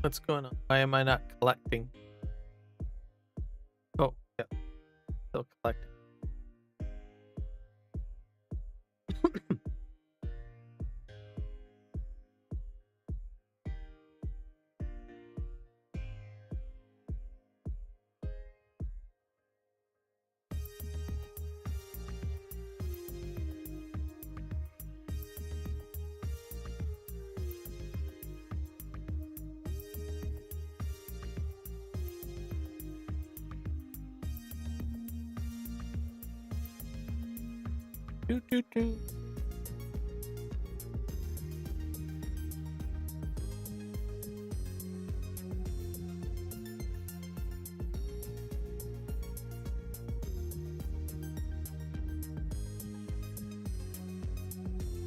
What's going on? Why am I not collecting? Oh, yeah. Still collecting. Doo, doo, doo.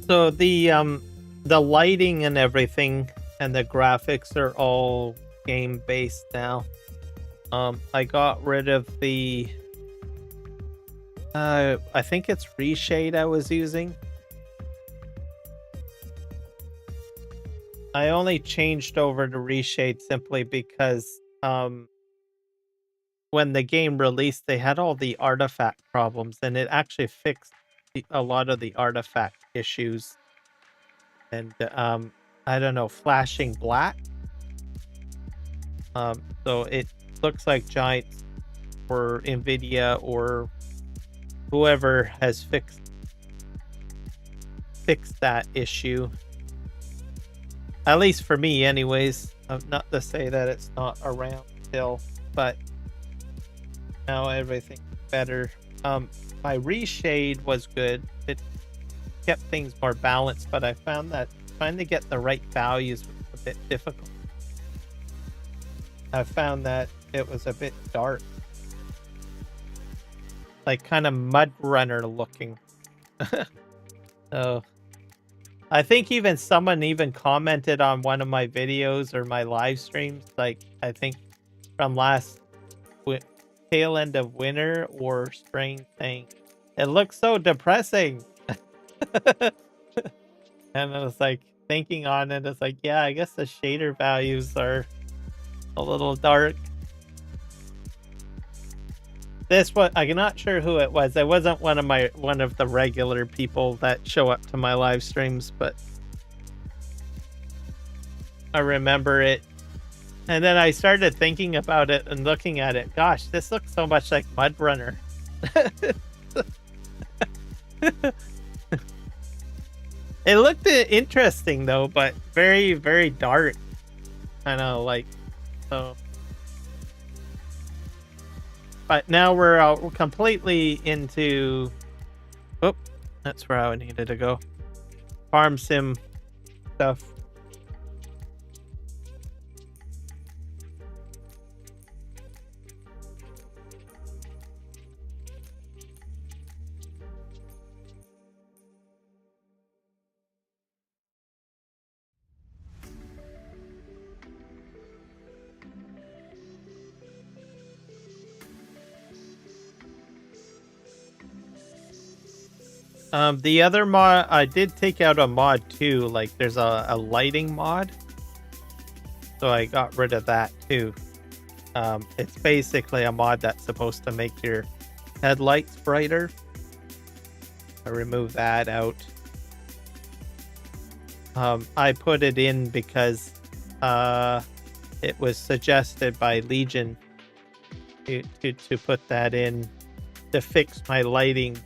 So the lighting and everything and the graphics are all game based now. I got rid of the I think it's reshade I was using. I only changed over to reshade simply because when the game released, they had all the artifact problems, and it actually fixed a lot of the artifact issues. And I don't know, flashing black. So it looks like Giant or Nvidia or whoever has fixed that issue. At least for me, anyways. Not to say that it's not around still, but now everything's better. My reshade was good. It kept things more balanced, but I found that trying to get the right values was a bit difficult. I found that it was a bit dark. Like kind of mud runner looking. So I think even someone even commented on one of my videos or my live streams, like I think from last tail end of winter or spring, saying it looks so depressing. And I was like thinking on it, it's like, yeah, I guess the shader values are a little dark. This one, I'm not sure who it was. It wasn't one of the regular people that show up to my live streams, but I remember it. And then I started thinking about it and looking at it. Gosh, this looks so much like Mud Runner. It looked interesting though, but very, very dark. Kind of like, so. But now we're out completely into. Oh, that's where I needed to go. Farm sim stuff. The other mod, I did take out a mod too. Like there's a lighting mod. So I got rid of that too. It's basically a mod that's supposed to make your headlights brighter. I remove that out. I put it in because it was suggested by Legion to put that in to fix my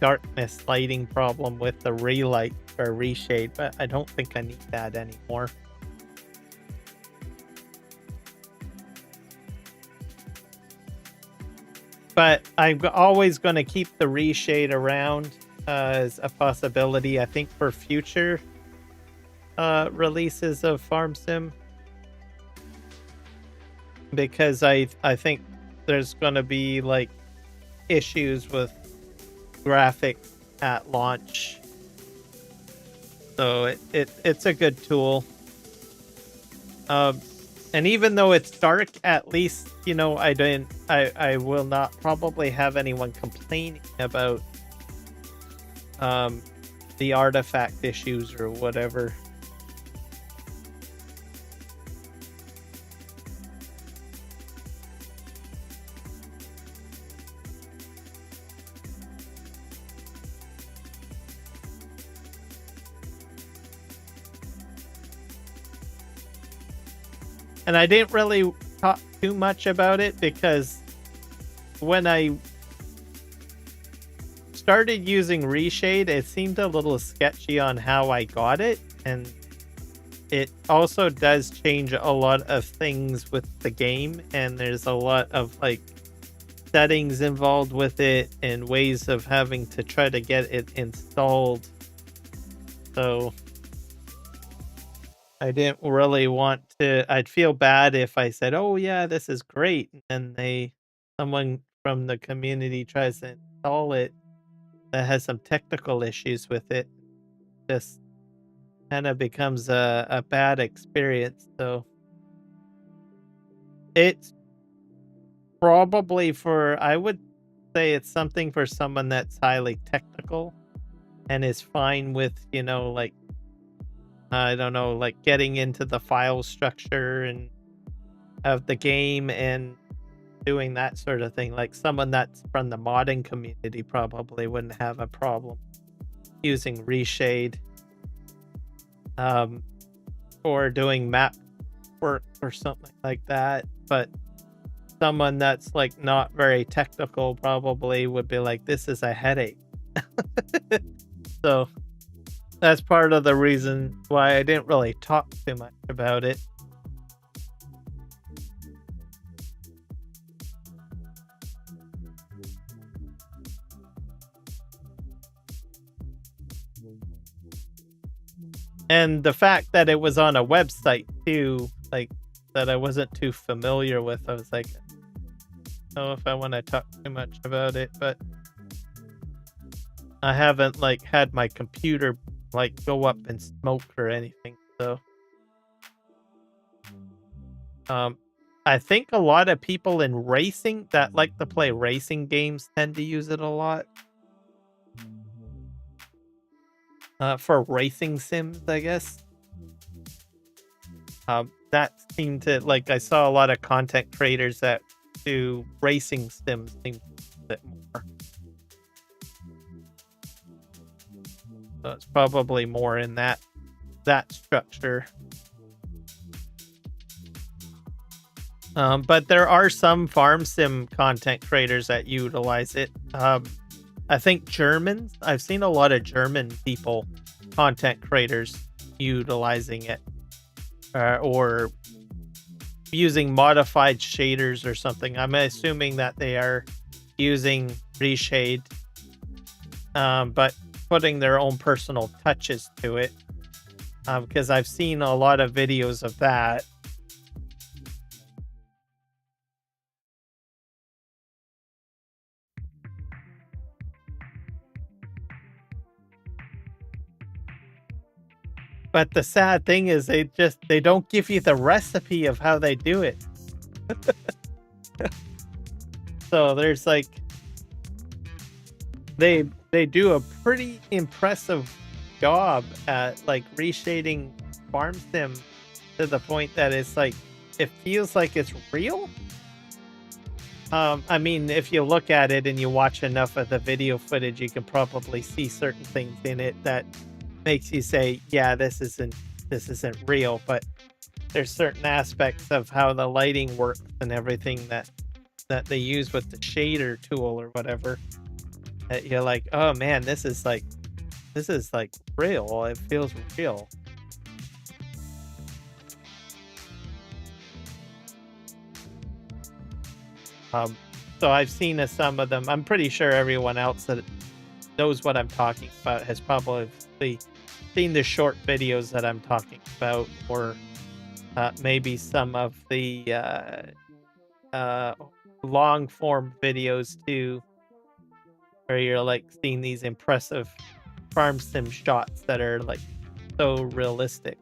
darkness lighting problem with the relight or reshade, but I don't think I need that anymore. But I'm always going to keep the reshade around as a possibility, I think, for future releases of Farm Sim. Because I think there's going to be like issues with graphics at launch. So it's a good tool. And even though it's dark, at least, you know, I will not probably have anyone complaining about the artifact issues or whatever. And I didn't really talk too much about it because when I started using reshade, it seemed a little sketchy on how I got it. And it also does change a lot of things with the game. And there's a lot of like settings involved with it and ways of having to try to get it installed. So I didn't really want to. I'd feel bad if I said, "Oh yeah, this is great," and someone from the community tries to install it that has some technical issues with it. Just kind of becomes a bad experience. So it's probably I would say it's something for someone that's highly technical and is fine with, you know, like, I don't know, like getting into the file structure and of the game and doing that sort of thing. Like someone that's from the modding community probably wouldn't have a problem using reshade, or doing map work or something like that. But someone that's like not very technical probably would be like, this is a headache. So that's part of the reason why I didn't really talk too much about it. And the fact that it was on a website too, like that I wasn't too familiar with, I was like, I don't know if I want to talk too much about it, but I haven't like had my computer like go up in smoke or anything. So I think a lot of people in racing that like to play racing games tend to use it a lot. for racing sims, I guess. That seemed to, like, I saw a lot of content creators that do racing sims seem a bit more. So it's probably more in that structure. But there are some farm sim content creators that utilize it. I think Germans, I've seen a lot of German people, content creators, utilizing it. Or using modified shaders or something. I'm assuming that they are using reshade, but putting their own personal touches to it. Because I've seen a lot of videos of that. But the sad thing is they don't give you the recipe of how they do it. So there's like they do a pretty impressive job at like reshading farm sim to the point that it's like it feels like it's real. I mean, if you look at it and you watch enough of the video footage, you can probably see certain things in it that makes you say, yeah, this isn't real. But there's certain aspects of how the lighting works and everything that they use with the shader tool or whatever that you're like, oh man, this is like real. It feels real. So I've seen some of them. I'm pretty sure everyone else that knows what I'm talking about has probably seen the short videos that I'm talking about, or maybe some of the long form videos too, where you're like seeing these impressive farm sim shots that are like so realistic.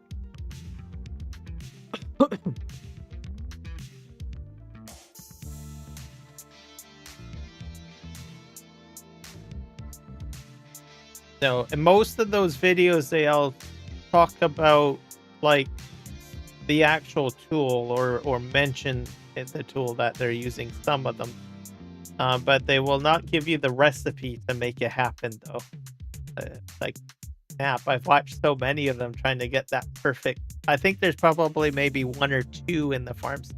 No, in most of those videos, they all talk about like the actual tool or mention the tool that they're using. Some of them, but they will not give you the recipe to make it happen. Though, like Map, I've watched so many of them trying to get that perfect. I think there's probably maybe one or two in the farms,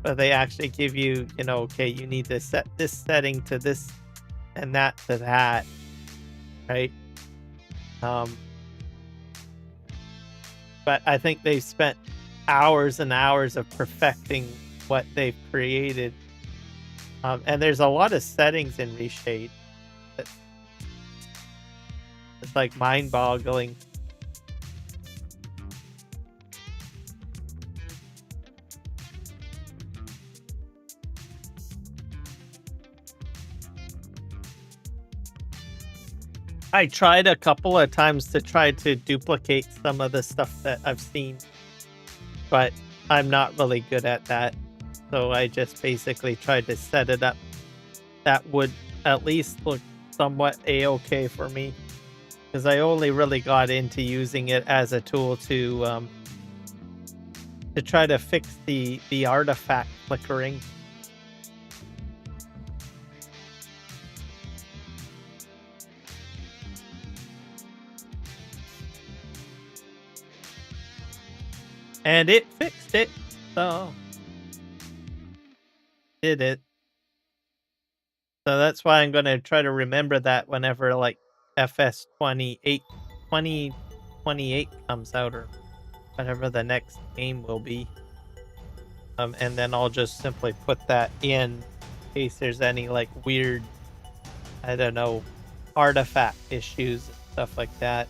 but they actually give you, okay, you need to set this setting to this and that to that. Right. But I think they've spent hours and hours of perfecting what they've created. And there's a lot of settings in Reshade. It's like mind-boggling. I tried a couple of times to try to duplicate some of the stuff that I've seen, but I'm not really good at that. So I just basically tried to set it up that would at least look somewhat a-okay for me, because I only really got into using it as a tool to try to fix the artifact flickering. And it fixed it, so did it. So that's why I'm going to try to remember that whenever like FS28 2028 comes out, or whatever the next game will be. And then I'll just simply put that in case there's any like weird, I don't know, artifact issues and stuff like that.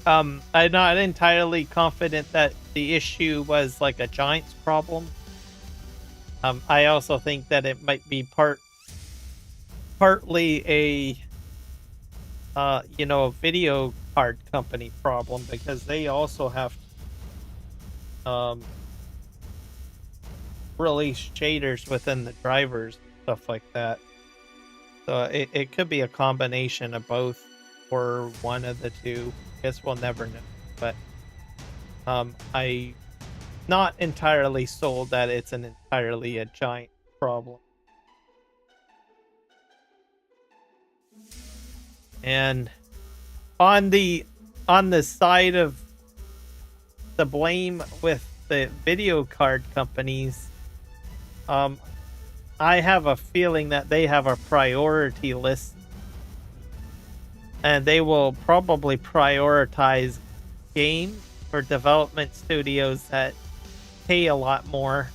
I'm not entirely confident that the issue was like a Giants problem. I also think that it might be partly a a video card company problem, because they also have release shaders within the drivers, stuff like that. So it could be a combination of both. or one of the two. Guess we'll never know. But I not entirely sold that it's an entirely a giant problem. And on the side of the blame with the video card companies, I have a feeling that they have a priority list, and they will probably prioritize games or development studios that pay a lot more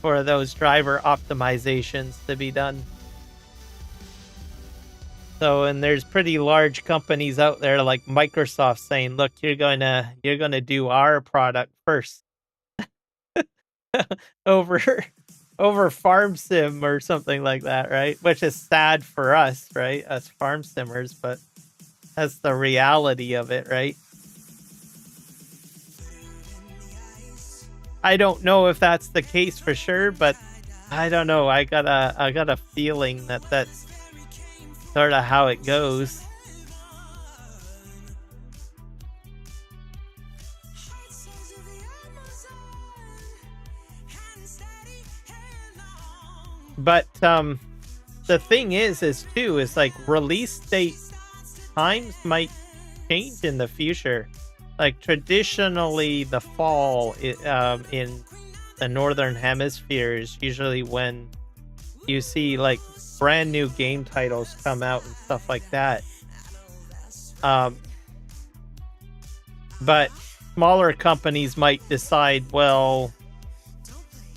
for those driver optimizations to be done. So, and there's pretty large companies out there like Microsoft saying, "Look, you're gonna do our product first over farm sim or something like that," right? Which is sad for us, right? As farm simmers, but that's the reality of it, right? I don't know if that's the case for sure, but I don't know. I got a feeling that that's sort of how it goes. But the thing is too is like release date times might change in the future. Like traditionally, the fall in the northern hemisphere is usually when you see like brand new game titles come out and stuff like that. But smaller companies might decide, well,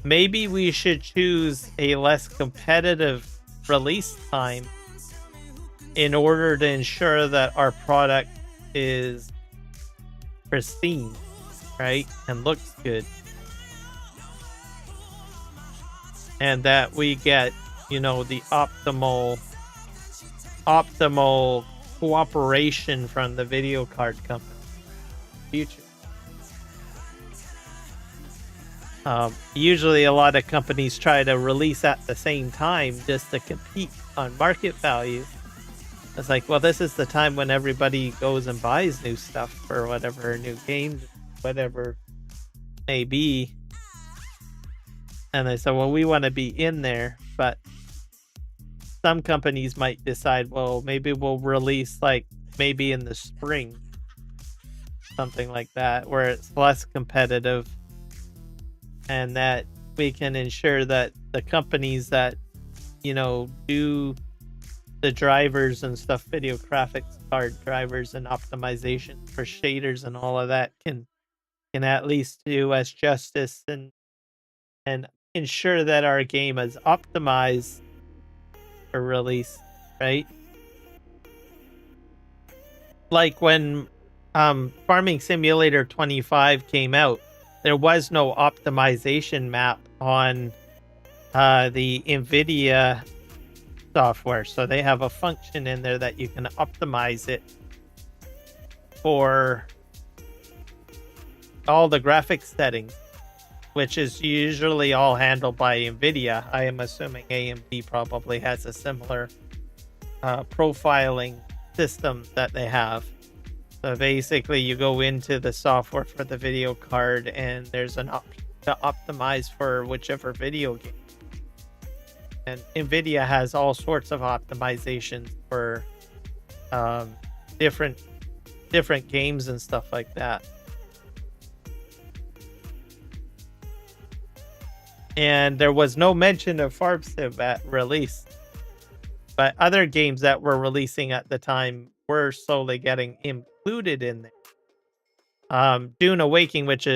maybe we should choose a less competitive release time in order to ensure that our product is pristine, right? And looks good. And that we get, you know, the optimal cooperation from the video card company in the future. Usually a lot of companies try to release at the same time just to compete on market value. It's like, well, this is the time when everybody goes and buys new stuff or whatever, new games, whatever may be. And they said, well, we want to be in there. But some companies might decide, well, maybe we'll release like maybe in the spring, something like that, where it's less competitive, and that we can ensure that the companies that, you know, do the drivers and stuff, video graphics card drivers and optimization for shaders and all of that can at least do us justice and ensure that our game is optimized for release, right? Like when Farming Simulator 25 came out, there was no optimization map on the NVIDIA software. So they have a function in there that you can optimize it for all the graphics settings, which is usually all handled by NVIDIA. I am assuming AMD probably has a similar profiling system that they have. So basically you go into the software for the video card and there's an option to optimize for whichever video game. And NVIDIA has all sorts of optimizations for different games and stuff like that. And there was no mention of Farm Sim at release, but other games that were releasing at the time were slowly getting included in there. Dune Awakening, which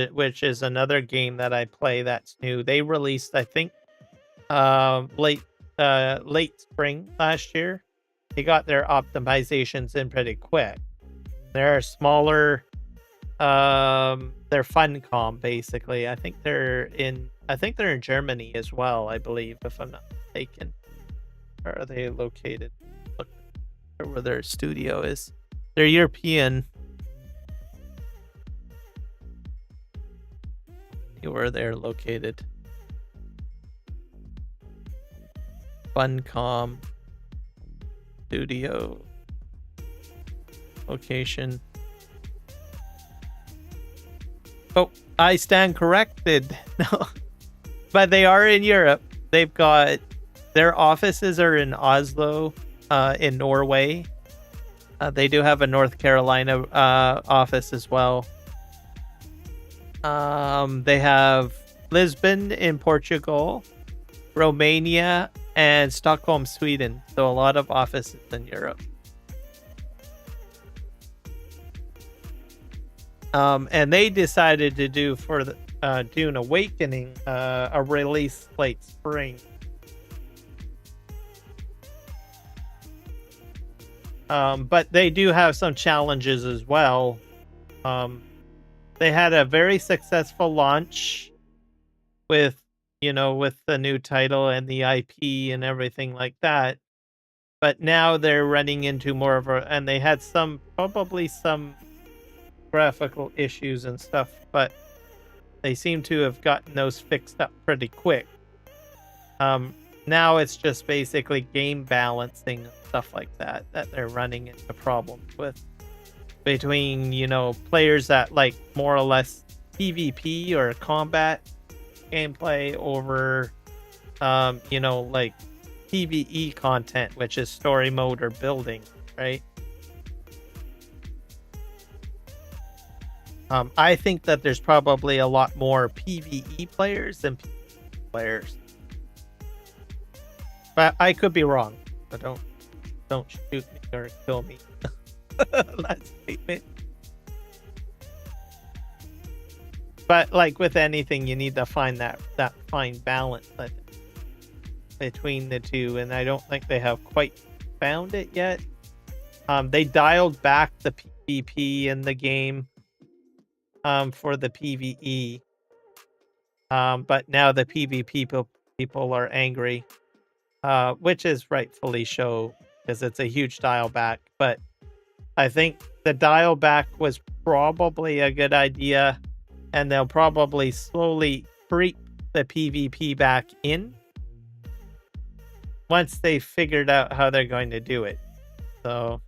is another game that I play that's new. They released, I think, late spring last year. They got their optimizations in pretty quick. They're smaller. They're Funcom basically. I think they're in Germany as well, I believe, if I'm not mistaken. Where are they located? Look where their studio is. They're European. Where they're located. Funcom Studio. location. Oh, I stand corrected. No, but they are in Europe. They've got their offices are in Oslo, in Norway. They do have a North Carolina office as well. They have Lisbon in Portugal, Romania, and Stockholm, Sweden. So a lot of offices in Europe. And they decided to do for the Dune Awakening a release late spring. But they do have some challenges as well. They had a very successful launch with, with the new title and the IP and everything like that. But now they're running into more of and they had probably some graphical issues and stuff, but they seem to have gotten those fixed up pretty quick. Now it's just basically game balancing and stuff like that they're running into problems with between, players that like more or less PvP or combat gameplay over, like PvE content, which is story mode or building, right? I think that there's probably a lot more PvE players than PvP players. But I could be wrong. So don't shoot me or kill me. That statement. But like with anything, you need to find that fine balance between the two, and I don't think they have quite found it yet. They dialed back the PvP in the game for the PvE. But now the PvP people are angry, which is rightfully so, because it's a huge dial back. But I think the dial back was probably a good idea, and they'll probably slowly creep the PvP back in once they figured out how they're going to do it. So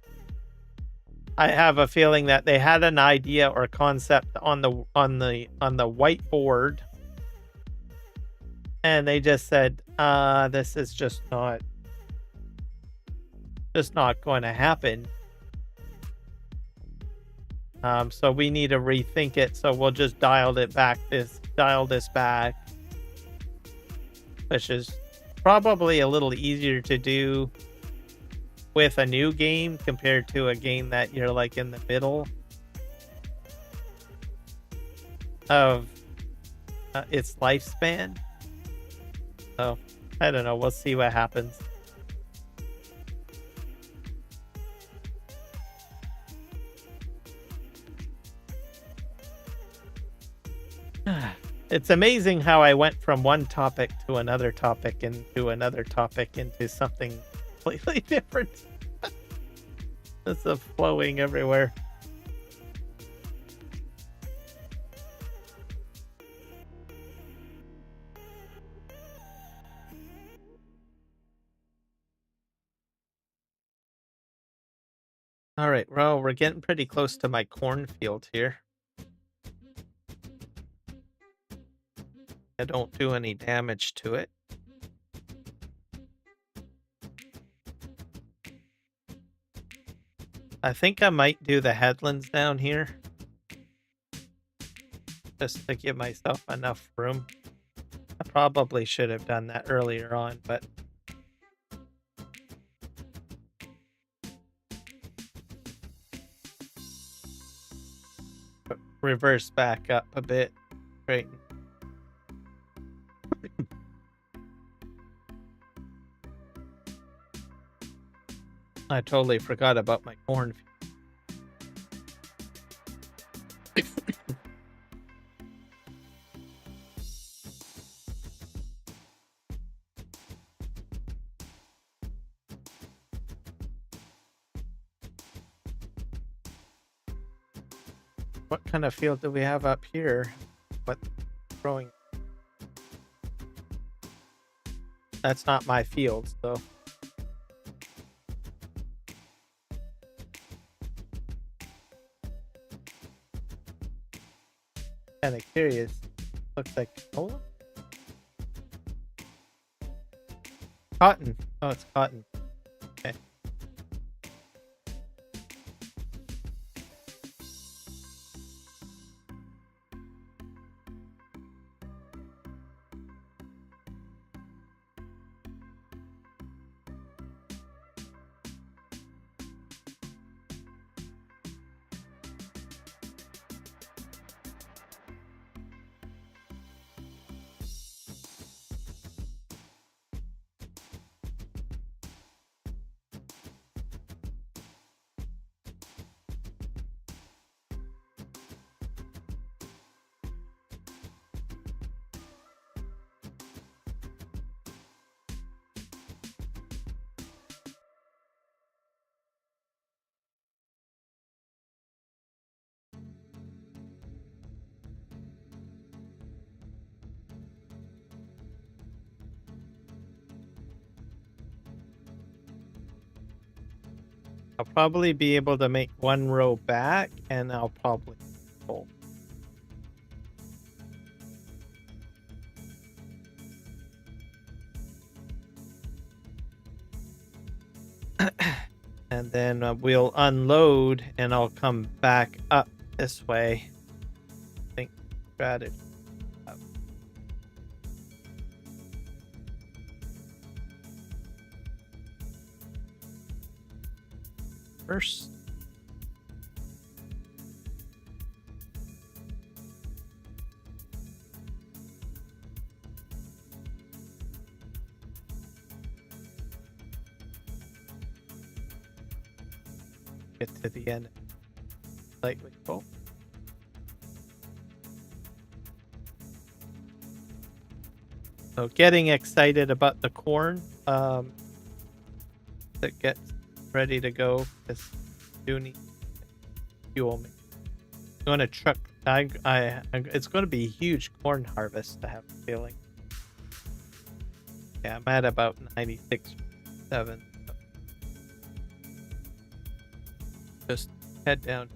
I have a feeling that they had an idea or concept on the whiteboard, and they just said, this is just not going to happen. So we need to rethink it. So we'll just dial this back, which is probably a little easier to do with a new game compared to a game that you're like in the middle of its lifespan. So I don't know. We'll see what happens. It's amazing how I went from one topic to another topic into another topic into something completely different. It's flowing everywhere. All right, well, we're getting pretty close to my cornfield here. I don't do any damage to it. I think I might do the headlands down here, just to give myself enough room. I probably should have done that earlier on, but reverse back up a bit. Right. I totally forgot about my cornfield. What kind of field do we have up here? What growing? That's not my field, so. kind of curious. Looks like canola? Cotton. Oh, it's cotton. Okay. I'll probably be able to make one row back, and I'll probably fold. And then we'll unload, and I'll come back up this way. I think strategy. First. Get to the end. Slightly full. So getting excited about the corn that gets ready to go. This do need fuel. I'm going to truck. It's going to be a huge corn harvest. I have a feeling. Yeah, I'm at about 96.7. Just head down.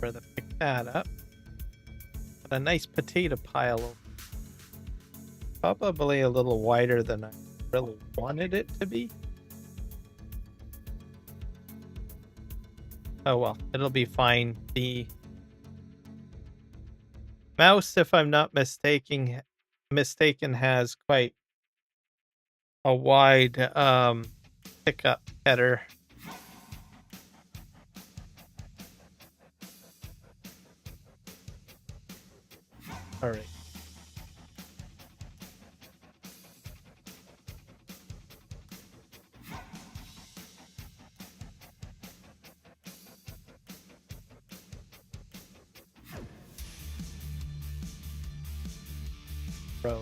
To pick that up. Got a nice potato pile. Probably a little wider than I really wanted it to be. Oh well, it'll be fine. The mouse, if I'm not mistaken, has quite a wide pickup header. All right. Bro.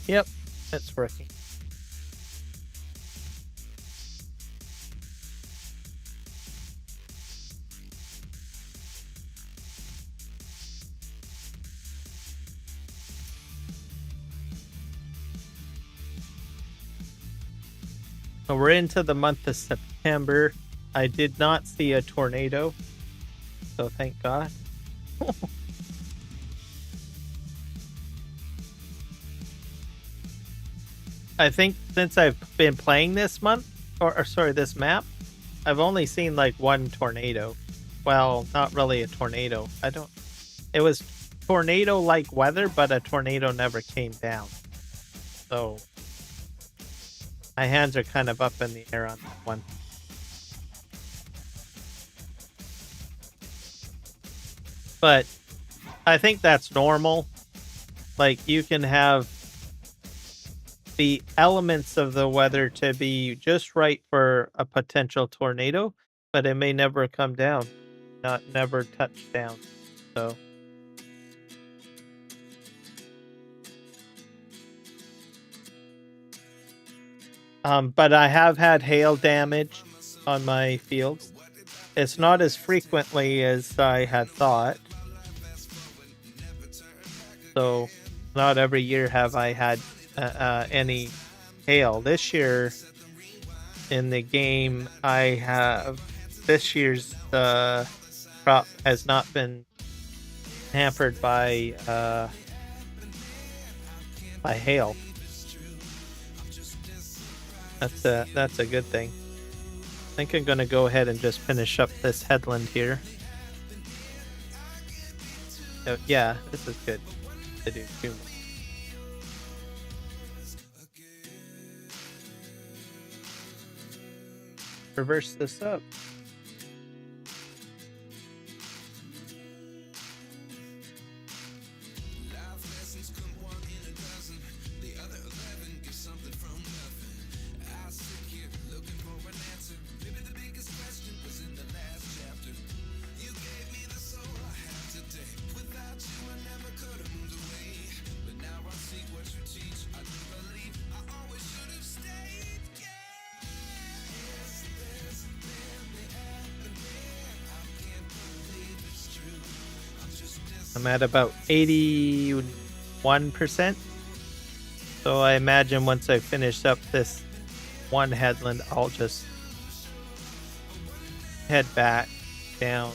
Yep, it's working. So we're into the month of September. I did not see a tornado, so thank God. I think since I've been playing this month, or sorry, this map, I've only seen like one tornado. Well, not really a tornado. It was tornado-like weather, but a tornado never came down. So, My hands are kind of up in the air on that one. But I think that's normal. Like, you can have the elements of the weather to be just right for a potential tornado, but it may never come down, never touch down. So but I have had hail damage on my fields. It's not as frequently as I had thought. So not every year have I had any hail. This year in the game, I have this year's crop has not been hampered by hail. That's a good thing. I think I'm gonna go ahead and just finish up this headland here. Oh, yeah, this is good to do too. Reverse this up. I'm at about 81%. So I imagine once I finish up this one headland, I'll just head back down,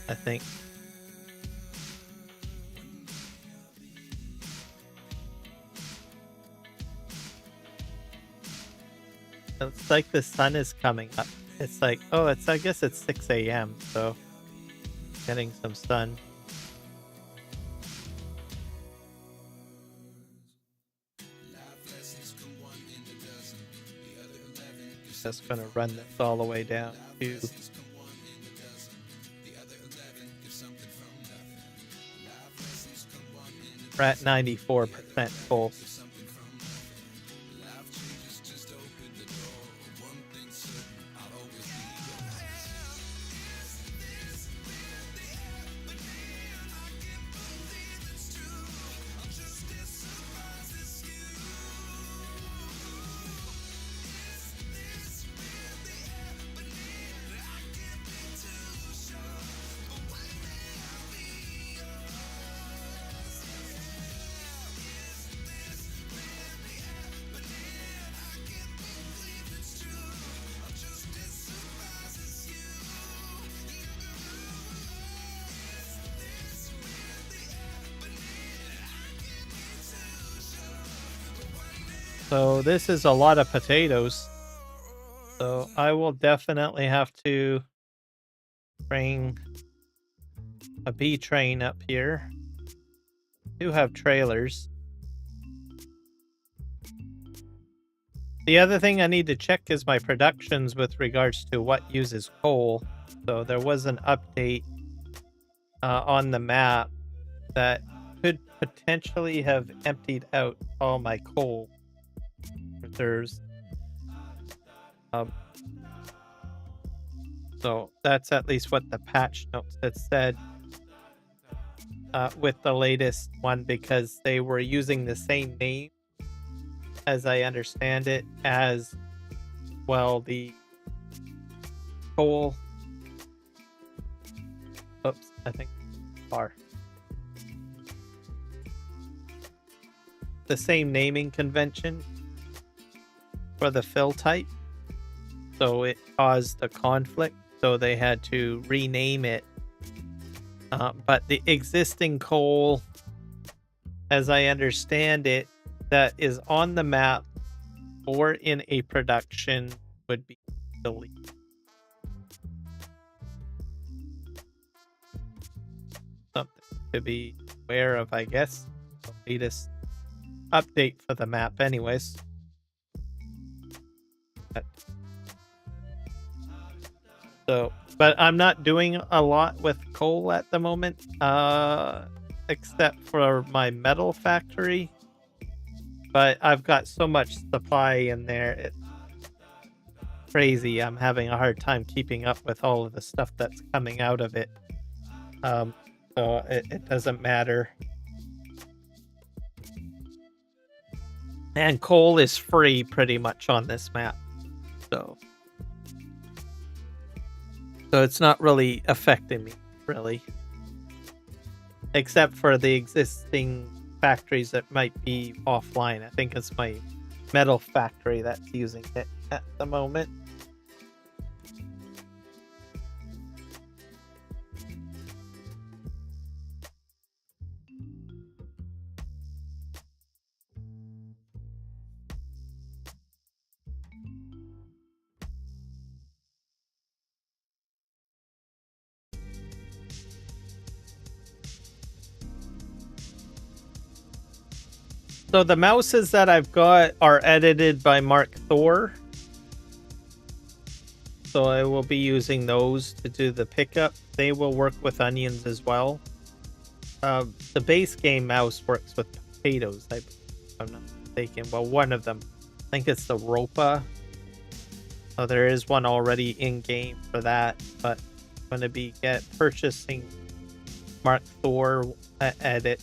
I think. It's like the sun is coming up. It's like, oh, I guess it's 6 a.m. So getting some sun. Just gonna run this all the way down to we're at 94% full. So this is a lot of potatoes. So I will definitely have to bring a B train up here. I do have trailers. The other thing I need to check is my productions with regards to what uses coal. So there was an update on the map that could potentially have emptied out all my coal reserves. So that's at least what the patch notes had said with the latest one, because they were using the same name, as I understand it, as well the coal. Oops, I think are the same naming convention for the fill type. So it caused a conflict, so they had to rename it. But the existing coal, as I understand it, that is on the map or in a production would be deleted. Something to be aware of, I guess. The latest update for the map anyways. So, but I'm not doing a lot with coal at the moment, except for my metal factory. But I've got so much supply in there, it's crazy. I'm having a hard time keeping up with all of the stuff that's coming out of it. So it doesn't matter. And coal is free pretty much on this map. So it's not really affecting me, really. Except for the existing factories that might be offline. I think it's my metal factory that's using it at the moment. So the mouses that I've got are edited by Mark Thor. So I will be using those to do the pickup. They will work with onions as well. The base game mouse works with potatoes, if I'm not mistaken. Well, one of them. I think it's the Ropa. So there is one already in game for that, but I'm going to be purchasing Mark Thor edit.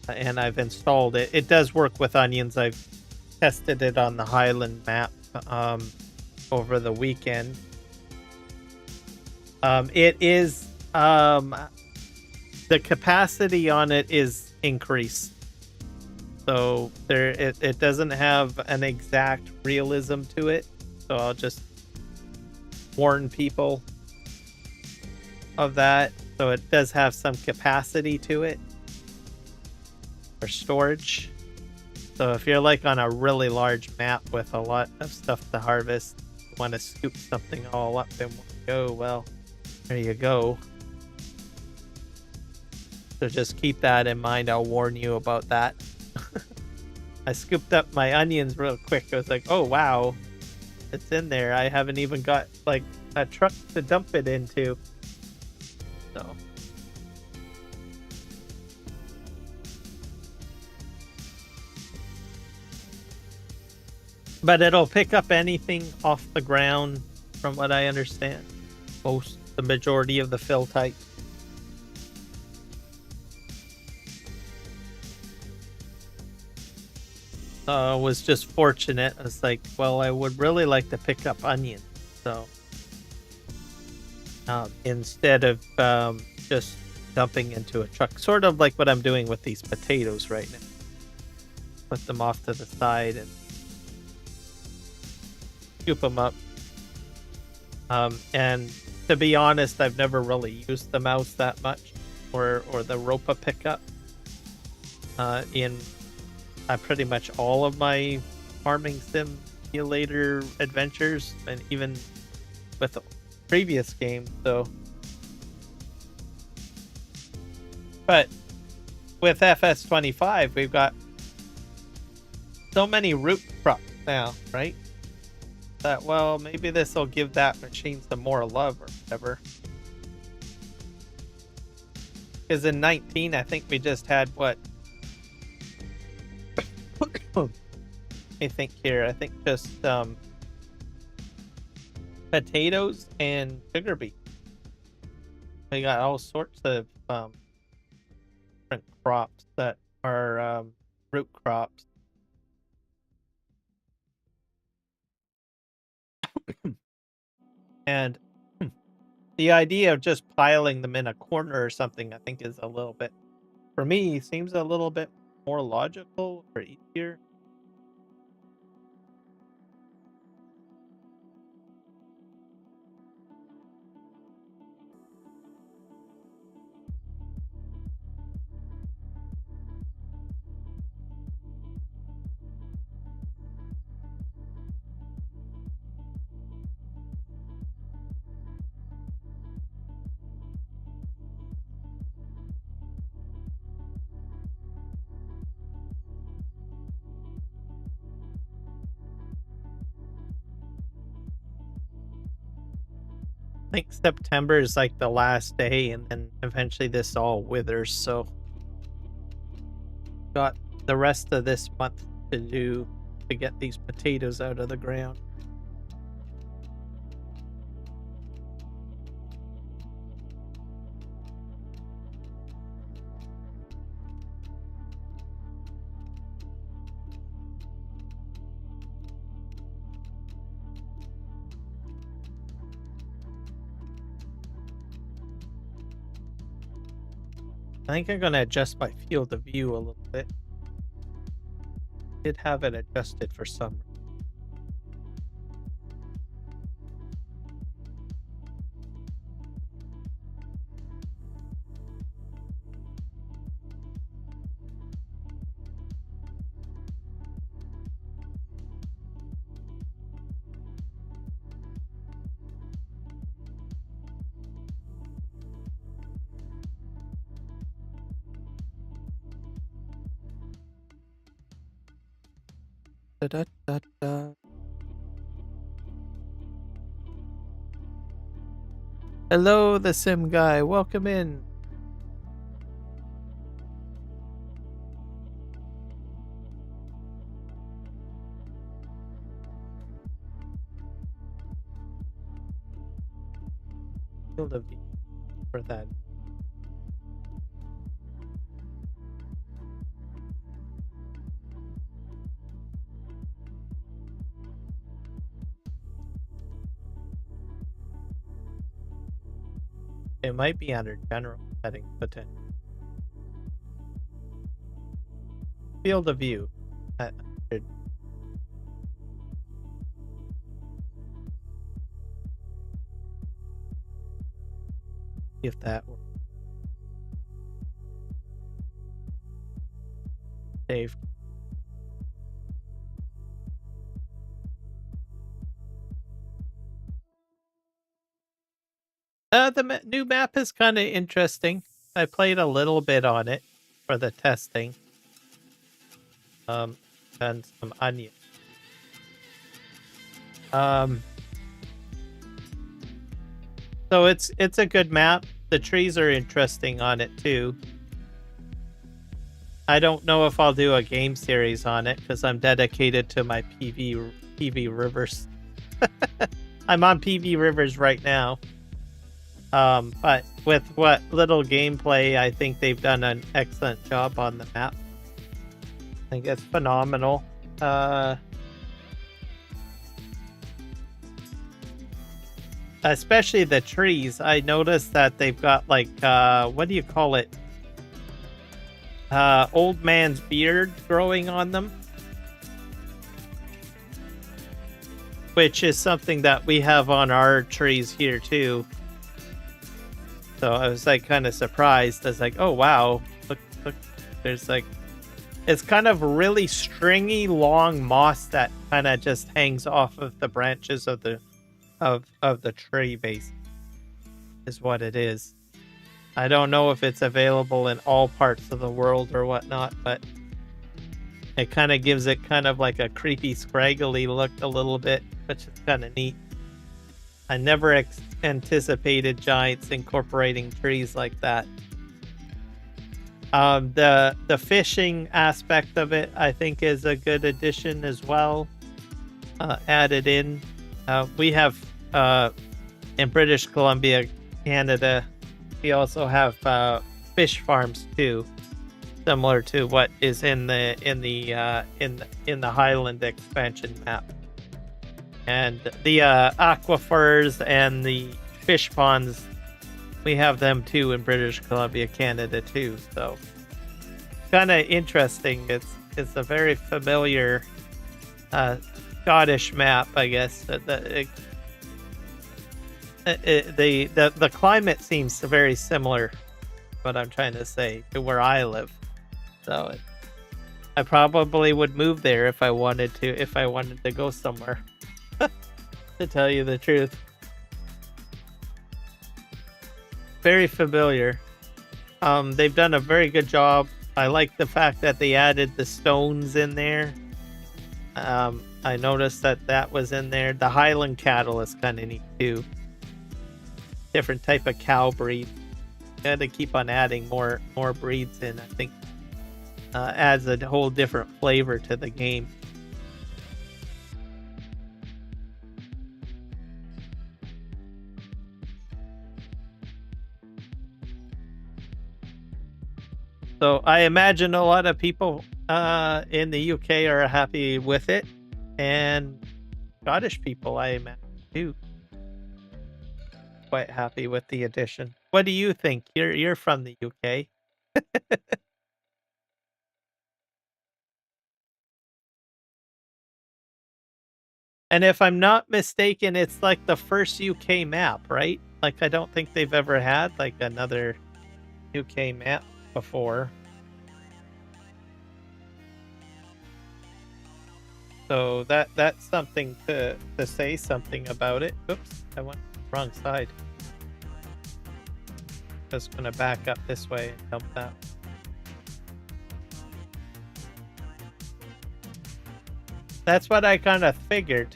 And I've installed it. It does work with onions. I've tested it on the Highland map over the weekend. It is the capacity on it is increased, so it doesn't have an exact realism to it. So I'll just warn people of that. So it does have some capacity to it for storage. So if you're like on a really large map with a lot of stuff to harvest, you want to scoop something all up in one go, well, there you go. So just keep that in mind. I'll warn you about that. I scooped up my onions real quick. I was like, oh wow, it's in there. I haven't even got like a truck to dump it into. So but it'll pick up anything off the ground, from what I understand. The majority of the fill type. Was just fortunate. I was like, well, I would really like to pick up onions. So instead of just dumping into a truck, sort of like what I'm doing with these potatoes right now. Put them off to the side and scoop them up. And to be honest, I've never really used the mouse that much, or the Ropa pickup in pretty much all of my farming simulator adventures, and even with the previous game. So, but with FS25, we've got so many root crops now, right? That, well, maybe this will give that machine some more love or whatever. Because in 19, I think we just had what? I think here, I think just potatoes and sugar beets. We got all sorts of different crops that are root crops. And the idea of just piling them in a corner or something, I think is a little bit, for me, seems a little bit more logical or easier. think September is like the last day, and then eventually this all withers. So got the rest of this month to do to get these potatoes out of the ground. I think I'm going to adjust my field of view a little bit. Did have it adjusted for some. Da, da, da, da. Hello, the sim guy. Welcome in. Field of view for that. It might be under general setting potential. Field of view. If that works. Saved. The new map is kind of interesting. I played a little bit on it for the testing. And some onion. So it's a good map. The trees are interesting on it too. I don't know if I'll do a game series on it because I'm dedicated to my PVRivers. I'm on PVRivers right now. But with what little gameplay, I think they've done an excellent job on the map. I think it's phenomenal. Especially the trees. I noticed that they've got like, what do you call it? Old man's beard growing on them. Which is something that we have on our trees here too. So I was like kind of surprised. I was like, oh wow, look, there's like, it's kind of really stringy, long moss that kind of just hangs off of the branches of the tree base. Is what it is. I don't know if it's available in all parts of the world or whatnot, but it kind of gives it kind of like a creepy, scraggly look a little bit, which is kind of neat. I never anticipated Giants incorporating trees like that. The fishing aspect of it, I think, is a good addition as well. Added in. We have in British Columbia, Canada, we also have fish farms too, similar to what is in the Highland expansion map. And the aquifers and the fish ponds, we have them too in British Columbia, Canada too. So kind of interesting. It's a very familiar Scottish map, I guess. The climate seems very similar, what I'm trying to say, to where I live. So I probably would move there if I wanted to go somewhere. To tell you the truth. Very familiar. They've done a very good job. I like the fact that they added the stones in there. I noticed that was in there. The Highland cattle is kind of neat too. different type of cow breed. Got to keep on adding more breeds in. I think adds a whole different flavor to the game. So I imagine a lot of people in the UK are happy with it, and Scottish people, I imagine, too, quite happy with the addition. What do you think? You're from the UK. And if I'm not mistaken, it's like the first UK map, right? Like I don't think they've ever had like another UK map before. So that's something to say something about it. Oops, I went wrong side. Just gonna back up this way and dump that. That's what I kind of figured.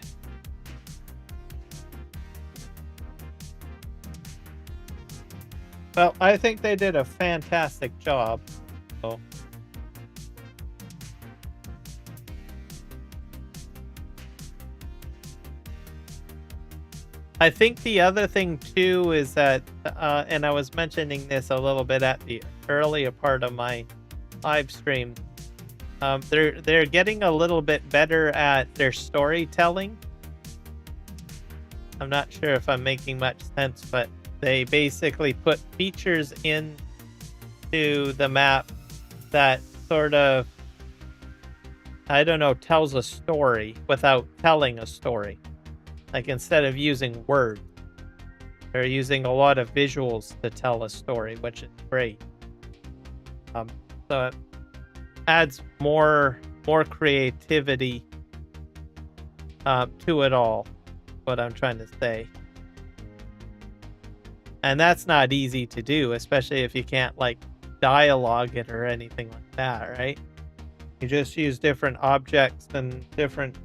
Well, I think they did a fantastic job. So. I think the other thing too is that, and I was mentioning this a little bit at the earlier part of my live stream, they're getting a little bit better at their storytelling. I'm not sure if I'm making much sense, but they basically put features into the map that sort of, I don't know, tells a story without telling a story. Like instead of using words, they're using a lot of visuals to tell a story, which is great. So it adds more creativity to it all. What I'm trying to say, and that's not easy to do, especially if you can't like dialogue it or anything like that, right? You just use different objects and different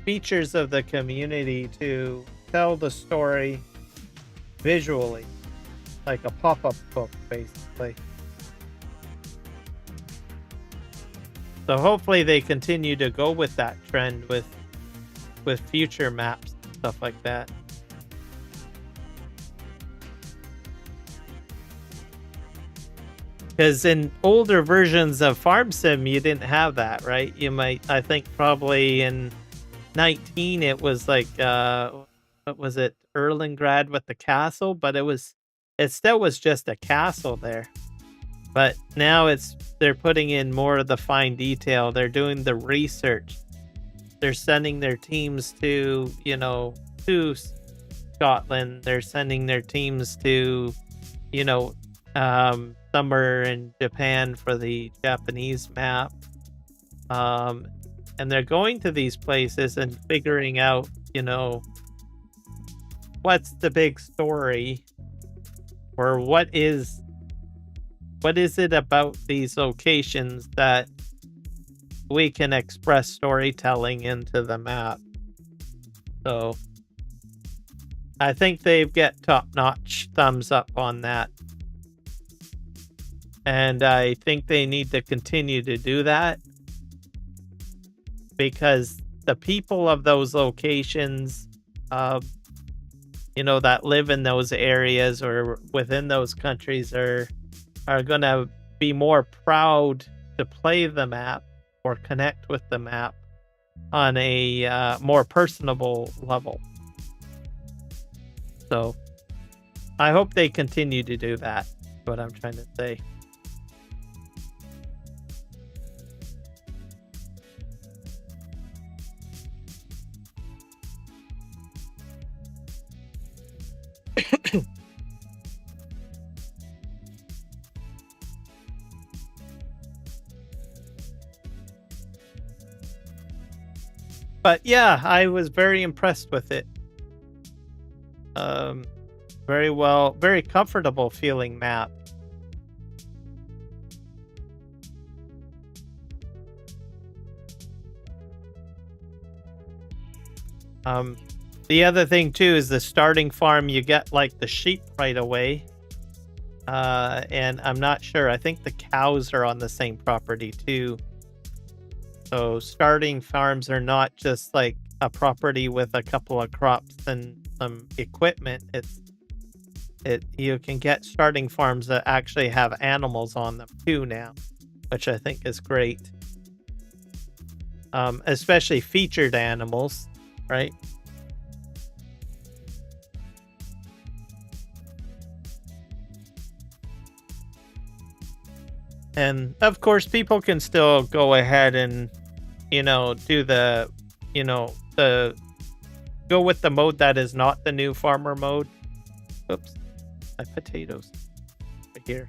features of the community to tell the story visually, like a pop-up book, basically. So hopefully they continue to go with that trend with future maps and stuff like that. Because in older versions of Farm Sim, you didn't have that, right? You might, I think probably in 19 it was like what was it, Erlengrad with the castle, but it still was just a castle there. But now they're putting in more of the fine detail. They're doing the research. They're sending their teams to, to Scotland. They're sending their teams to, somewhere in Japan for the Japanese map. And they're going to these places and figuring out, what's the big story, or what is it about these locations that we can express storytelling into the map. So I think they've got top-notch thumbs up on that. And I think they need to continue to do that, because the people of those locations, that live in those areas or within those countries are going to be more proud to play the map or connect with the map on a more personable level. So I hope they continue to do that. That's what I'm trying to say. But yeah, I was very impressed with it. Very comfortable feeling map. The other thing too is the starting farm, you get like the sheep right away. And I'm not sure. I think the cows are on the same property too. So starting farms are not just like a property with a couple of crops and some equipment. You can get starting farms that actually have animals on them too now, which I think is great. Especially featured animals, right? And of course, people can still go ahead and, do the, go with the mode that is not the new farmer mode. Oops, my potatoes right here.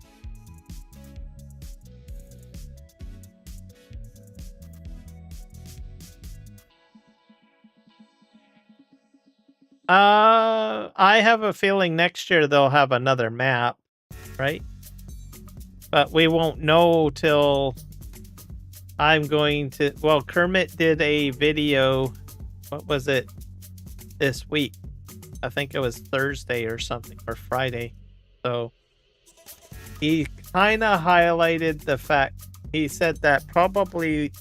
I have a feeling next year they'll have another map, right? But we won't know till Kermit did a video, what was it, this week? I think it was Thursday or something, or Friday. So he kind of highlighted the fact, he said that probably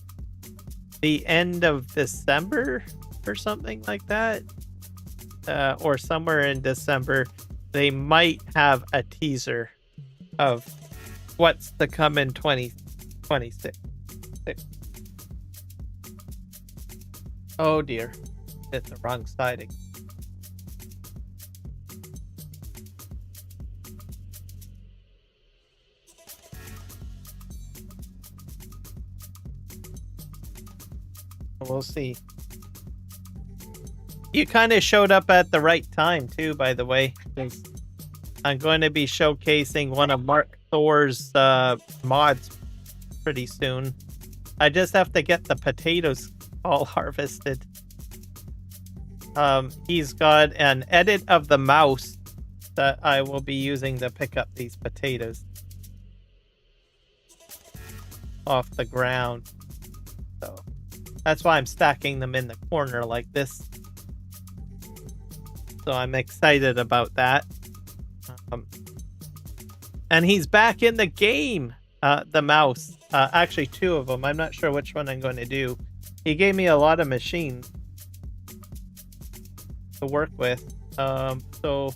the end of December or something like that, or somewhere in December, they might have a teaser of what's to come in 2026. Oh dear, hit the wrong siding. We'll see. You kind of showed up at the right time too, by the way. I'm going to be showcasing one of Mark Thor's mods pretty soon. I just have to get the potatoes all harvested. He's got an edit of the mouse that I will be using to pick up these potatoes off the ground. So that's why I'm stacking them in the corner like this. So I'm excited about that. And he's back in the game, the mouse. Actually, two of them. I'm not sure which one I'm going to do. He gave me a lot of machines to work with. So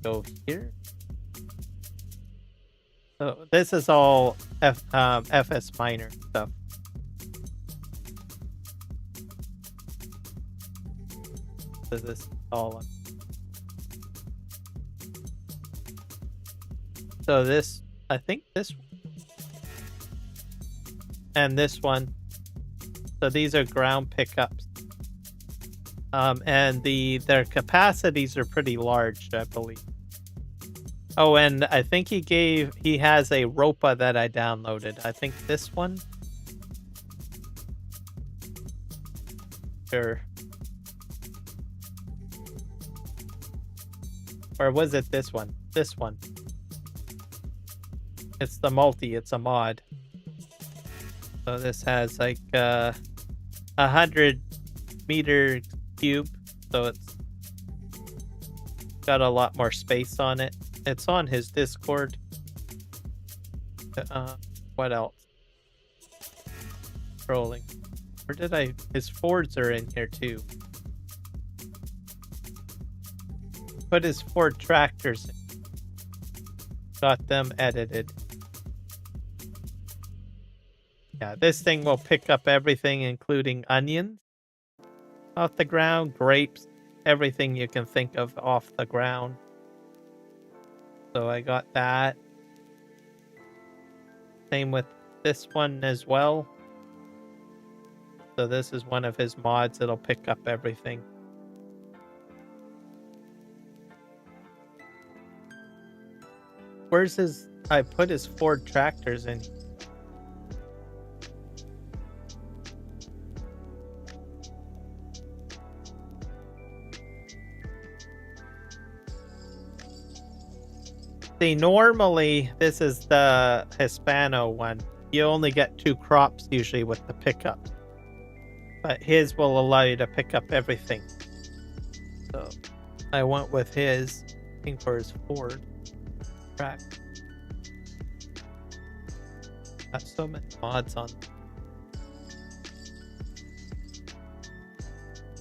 go here. So this is all FS minor stuff. So this is all. So this, I think this and this one. So these are ground pickups. And their capacities are pretty large, I believe. Oh, and I think he has a ROPA that I downloaded. I think this one. Sure. Or was it this one? This one. It's the multi, it's a mod. So this has like 100 meter cube, so it's got a lot more space on it. It's on his Discord. What else? Scrolling. Where did his Fords are in here too. Put his Ford tractors in. Got them edited. Yeah, this thing will pick up everything, including onions off the ground, grapes, everything you can think of off the ground. So I got that. Same with this one as well. So this is one of his mods. It'll pick up everything. Where's his... I put his Ford tractors in. See, normally this is the Hispano one. You only get 2 crops usually with the pickup. but his will allow you to pick up everything. So I went with his, looking for his Ford track. Got so many mods on.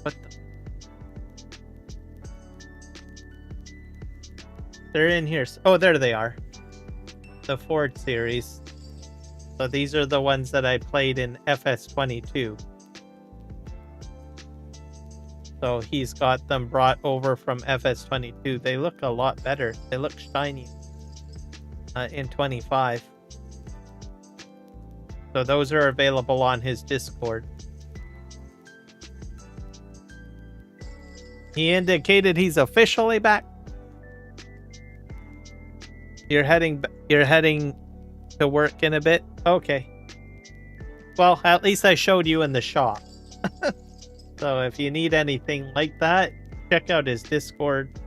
What the? They're in here. Oh, there they are. The Ford series. So these are the ones that I played in FS22. So he's got them brought over from FS22. They look a lot better. They look shiny in 25. So those are available on his Discord. He indicated he's officially back. You're heading to work in a bit? Okay. Well, at least I showed you in the shop. So if you need anything like that, check out his Discord.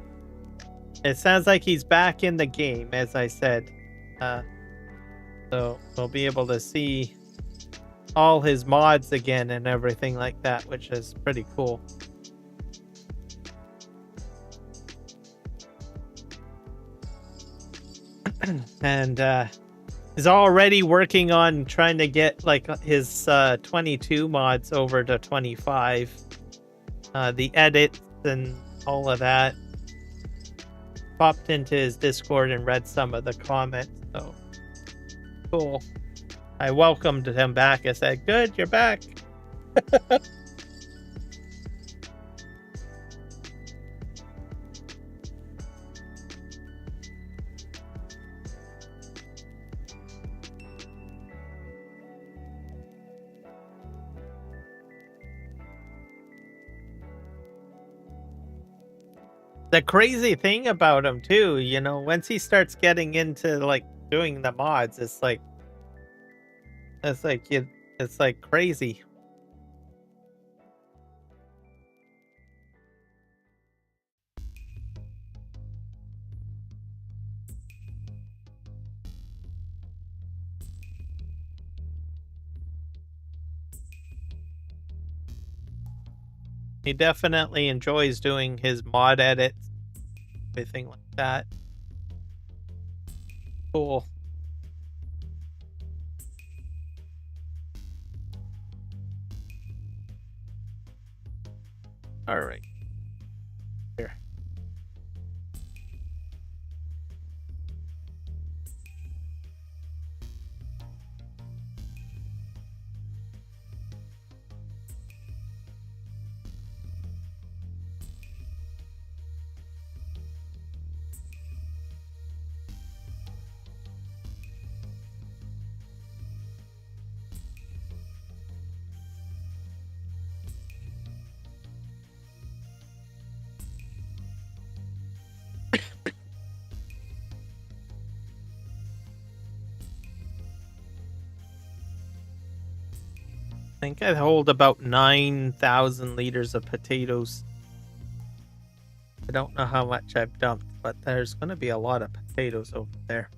It sounds like he's back in the game, as I said. So we'll be able to see all his mods again and everything like that, which is pretty cool. And he's already working on trying to get like his 22 mods over to 25. The edits and all of that. Popped into his Discord and read some of the comments. So cool. I welcomed him back. I said, "Good, you're back." The crazy thing about him too, you know, once he starts getting into like doing the mods, it's like crazy. He definitely enjoys doing his mod edits, everything like that. Cool. All right. Here. I think I hold about 9,000 liters of potatoes. I don't know how much I've dumped, but there's going to be a lot of potatoes over there.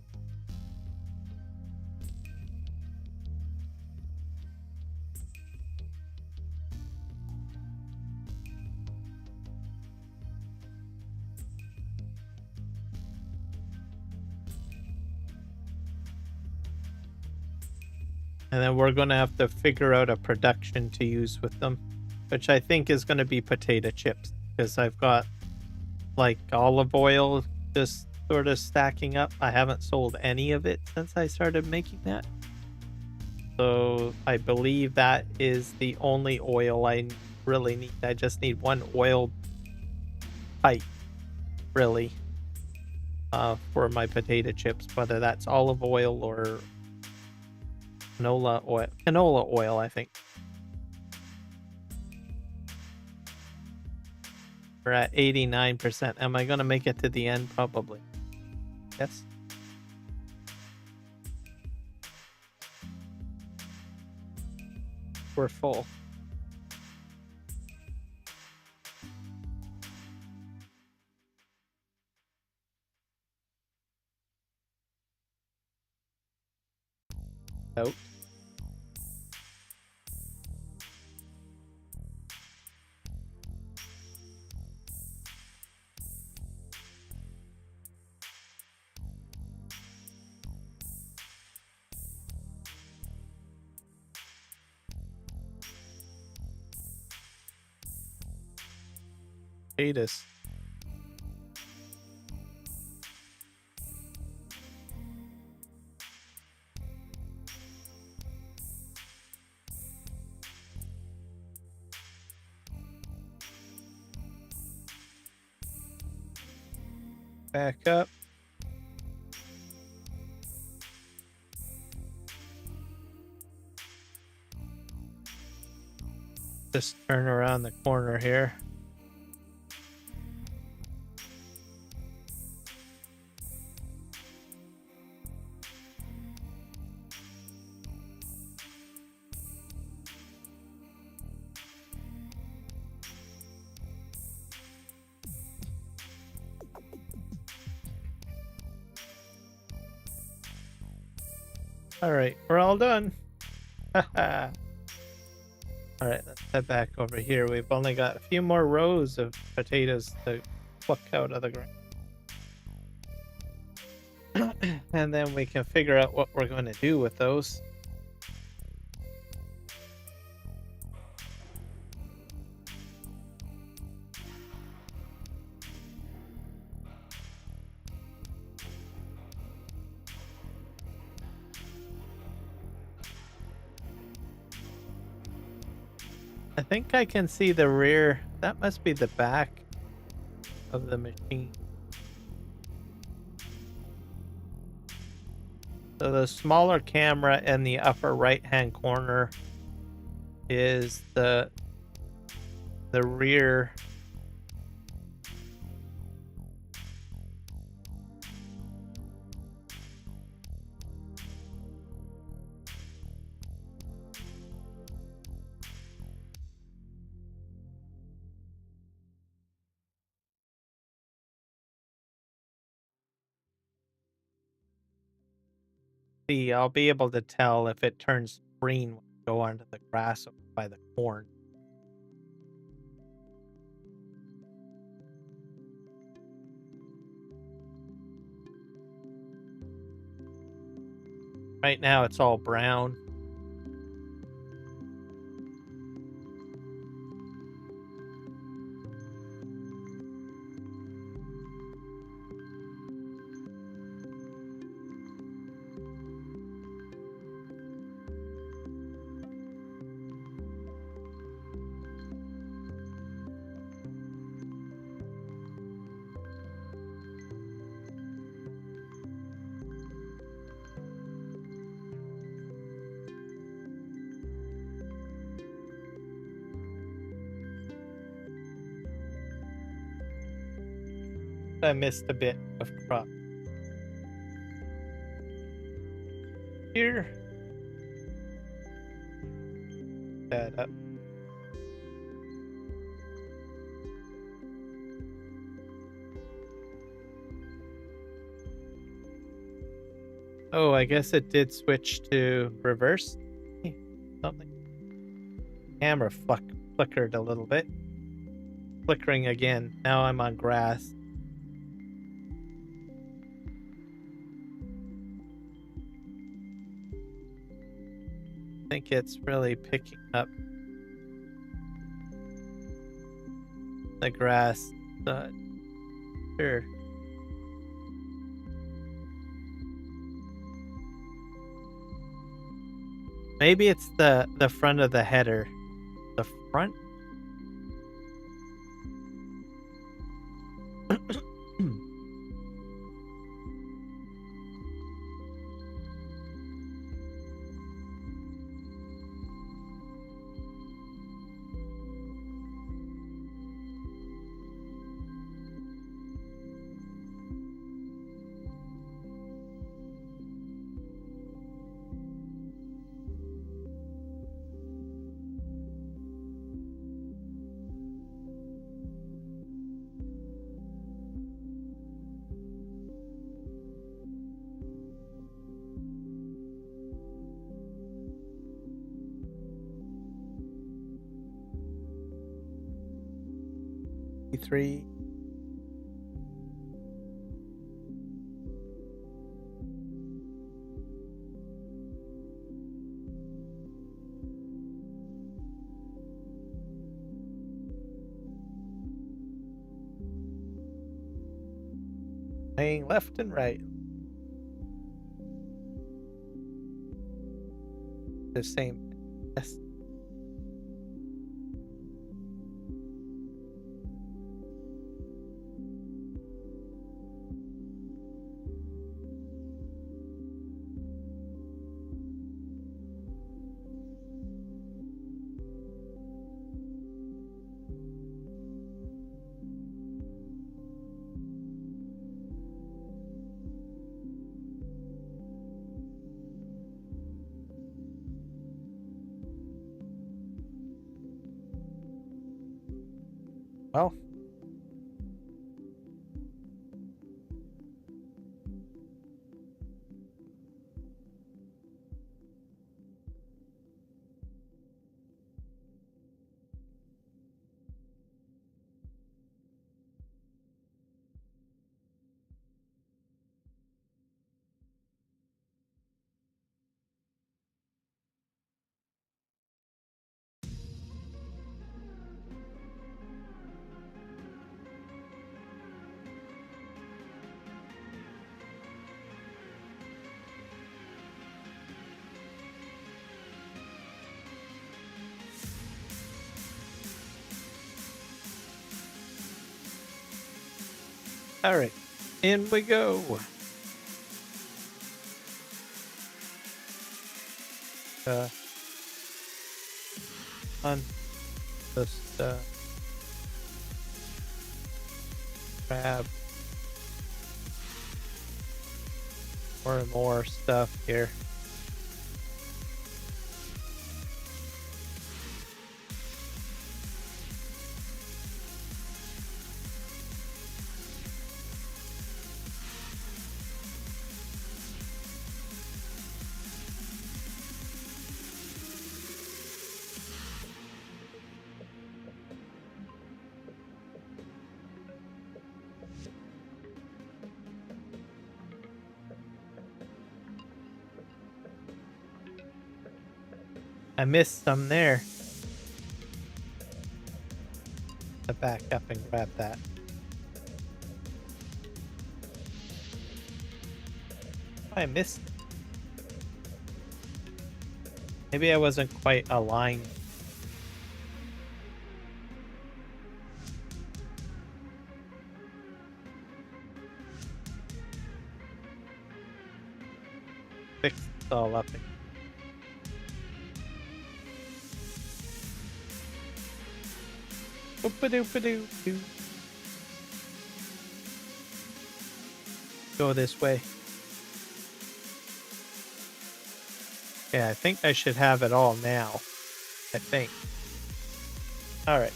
And then we're going to have to figure out a production to use with them, which I think is going to be potato chips, because I've got like olive oil just sort of stacking up. I haven't sold any of it since I started making that. So I believe that is the only oil I really need. I just need one oil pipe, really, for my potato chips, whether that's olive oil or canola oil, I think. We're at 89%. Am I going to make it to the end? Probably. Yes. We're full. Out. potatoes. Back up. Just turn around the corner here. All right, we're all done. All right, let's head back over here. We've only got a few more rows of potatoes to pluck out of the ground. And then we can figure out what we're going to do with those. I think I can see the rear. That must be the back of the machine. So the smaller camera in the upper right-hand corner is the rear. See, I'll be able to tell if it turns green when I go onto the grass by the corn. Right now it's all brown. I missed a bit of crop here. That up. Oh, I guess it did switch to reverse. Something. Camera flickered a little bit. Flickering again. Now I'm on grass. I think it's really picking up the grass. Sure. Maybe it's the front of the header. The front? Three. Playing left and right. The same. Yes. Well. All right, in we go. On just grab more and more stuff here. I missed some there. To back up and grab that. I missed it. Maybe I wasn't quite aligned. Fix it all up. Oop-a-doop-a-doo-doo. Go this way. Yeah, I think I should have it all now. I think. All right.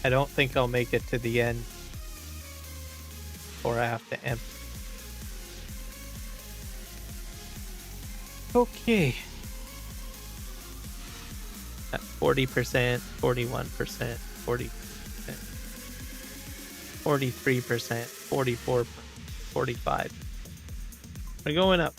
I don't think I'll make it to the end, or I have to empty. Okay. At 40%, 41%, 40%, 43%, 44%, 45%. We're going up.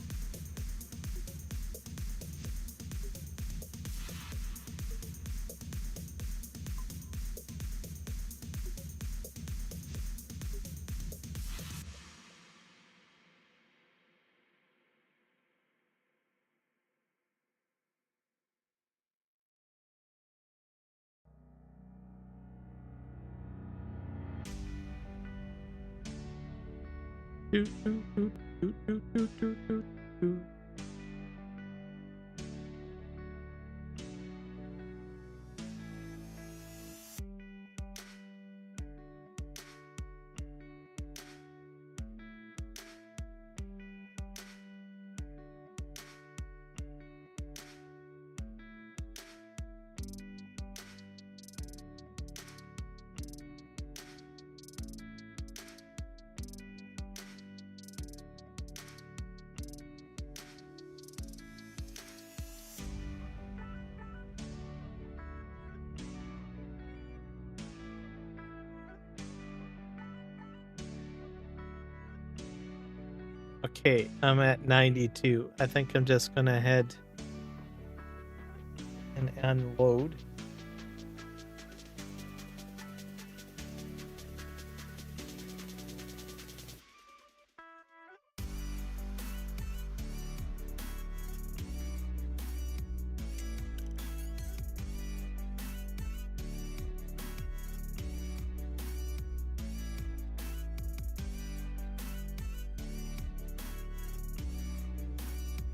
Okay, I'm at 92. I think I'm just gonna head and unload.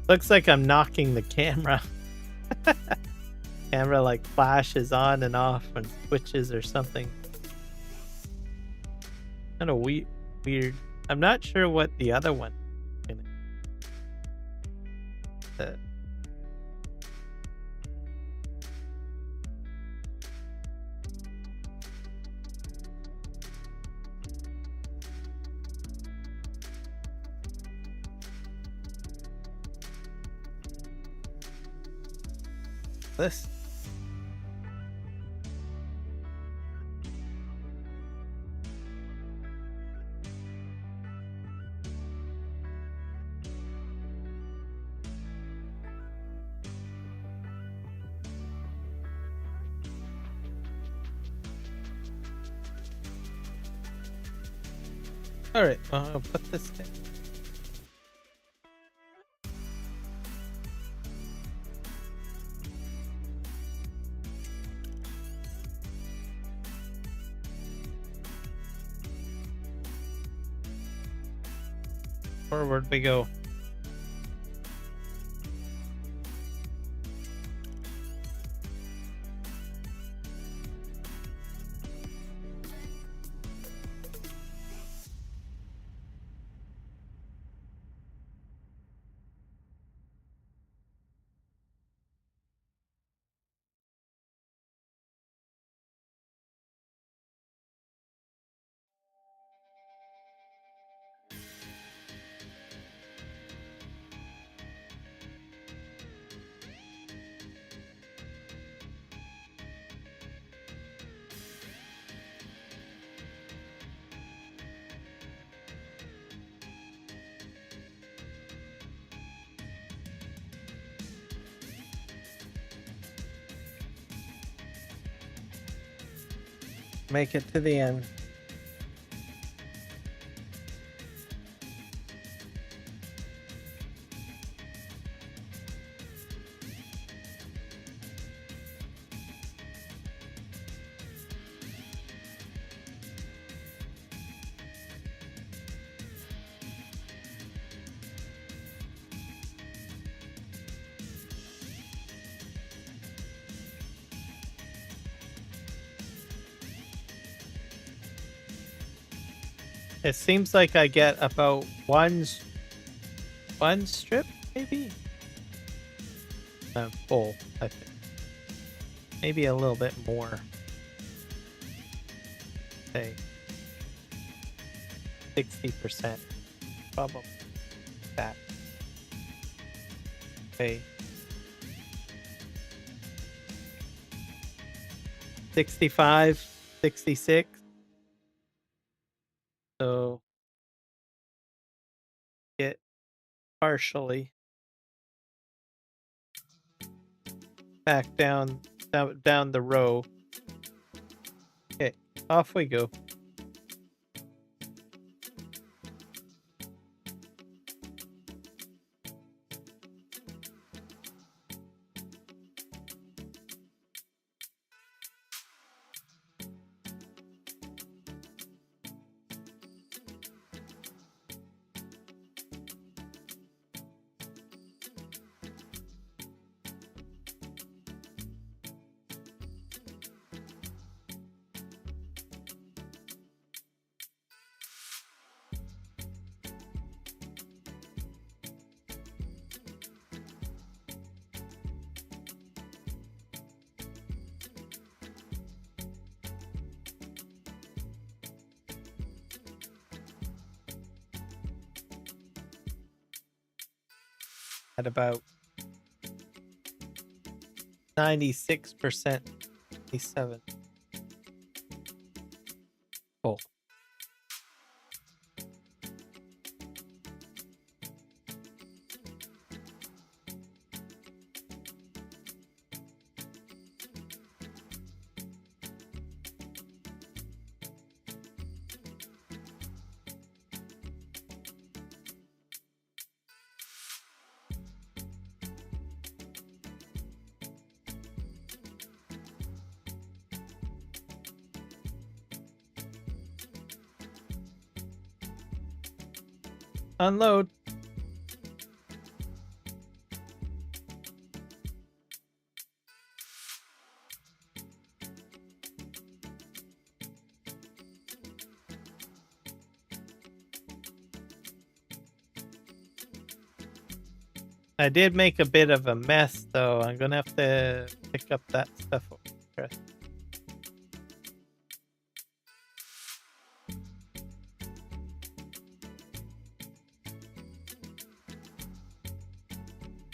Looks like I'm knocking the camera. Camera like flashes on and off and switches or something. Kind of weird. I'm not sure what the other one. This. All right, I'll put this in. Forward we go. Make it to the end. It seems like I get about one strip, maybe? Full, I think. Maybe a little bit more. Say 60%. Probably that. Okay. 65, 66. So get partially back down the row. Okay, off we go. At about 96%, 97. Cool. Unload. I did make a bit of a mess, though. I'm gonna have to pick up that stuff over.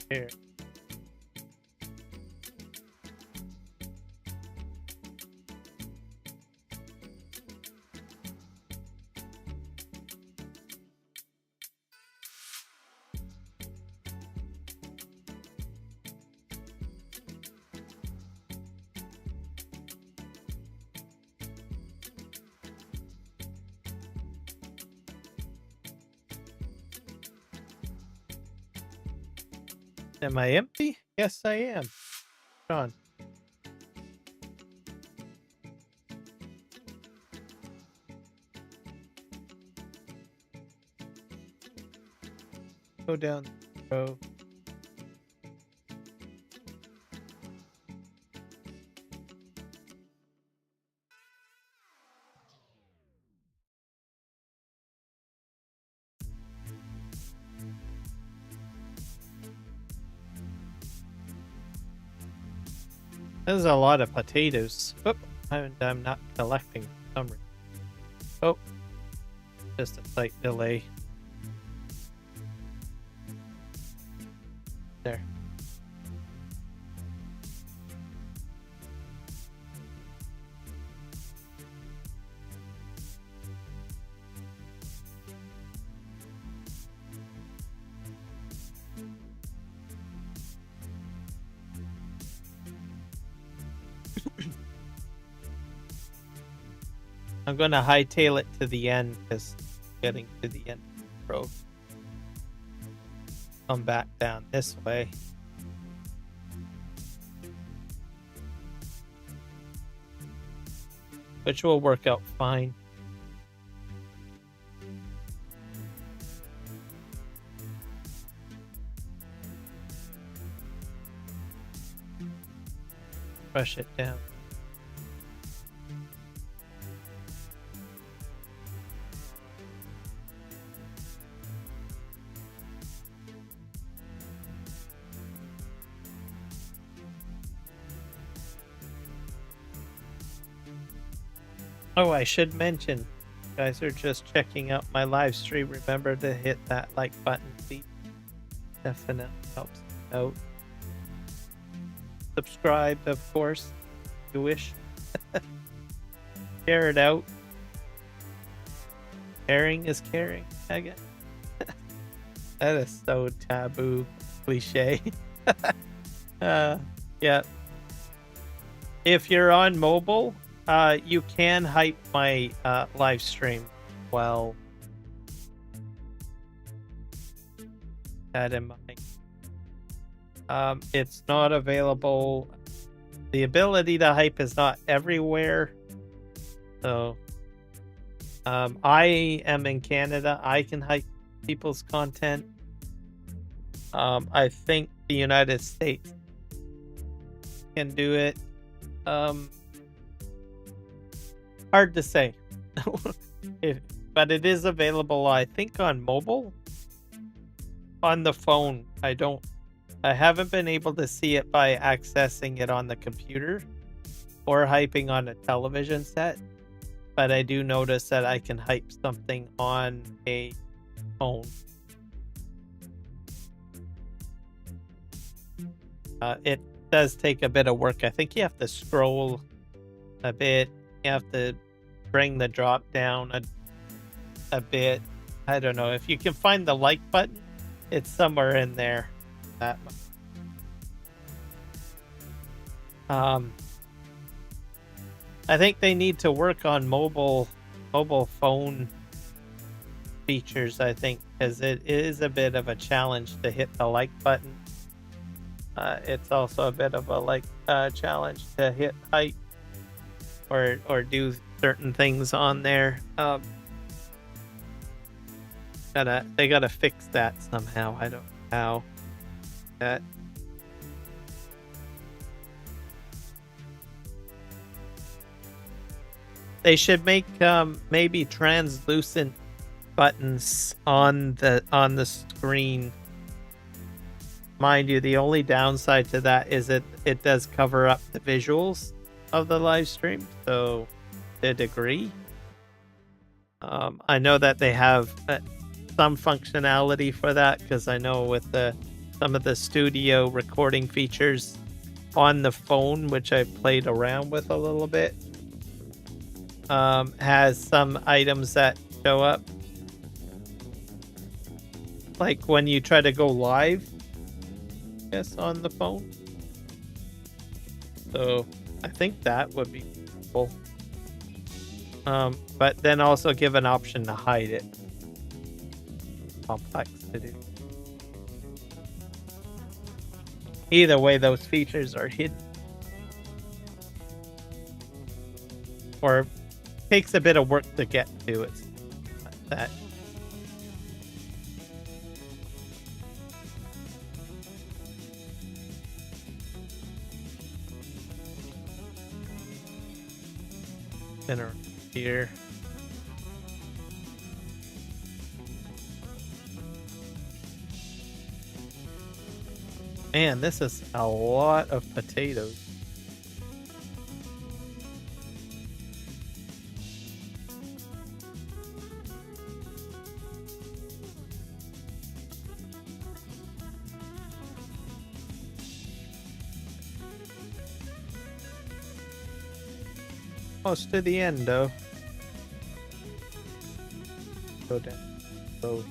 Here. Am I empty? Yes, I am. Hold on. Go down the road. There's a lot of potatoes. Oop, I'm not collecting for some reason. Oh, just a slight delay. There. I'm going to hightail it to the end because getting to the end of the road. Come back down this way. Which will work out fine. Brush it down. Oh, I should mention, you guys are just checking out my live stream. Remember to hit that like button, please. Definitely helps out. Subscribe, of course, if you wish. Share it out. Caring is caring, I guess. That is so taboo, cliche. Yeah. If you're on mobile, you can hype my live stream. Well, that in mind. It's not available. The ability to hype is not everywhere. So, I am in Canada. I can hype people's content. I think the United States can do it. Hard to say. But it is available, I think, on mobile. On the phone, I haven't been able to see it by accessing it on the computer or hyping on a television set. But I do notice that I can hype something on a phone. It does take a bit of work. I think you have to scroll a bit. You have to bring the drop down a bit. I don't know. If you can find the like button, it's somewhere in there. That I think they need to work on mobile phone features, I think, because it is a bit of a challenge to hit the like button. It's also a bit of a challenge to hit hype or do certain things on there. They gotta fix that somehow. I don't know how. That they should make maybe translucent buttons on the screen. Mind you, the only downside to that is it does cover up the visuals of the live stream, so to a degree. I know that they have some functionality for that, because I know with some of the studio recording features on the phone, which I played around with a little bit, has some items that show up, like when you try to go live, yes, on the phone. So I think that would be cool. But then also give an option to hide it. Complex to do. Either way, those features are hidden. Or takes a bit of work to get to it. That. Center here. Man, this is a lot of potatoes. Close to the end, though. Go down. Go.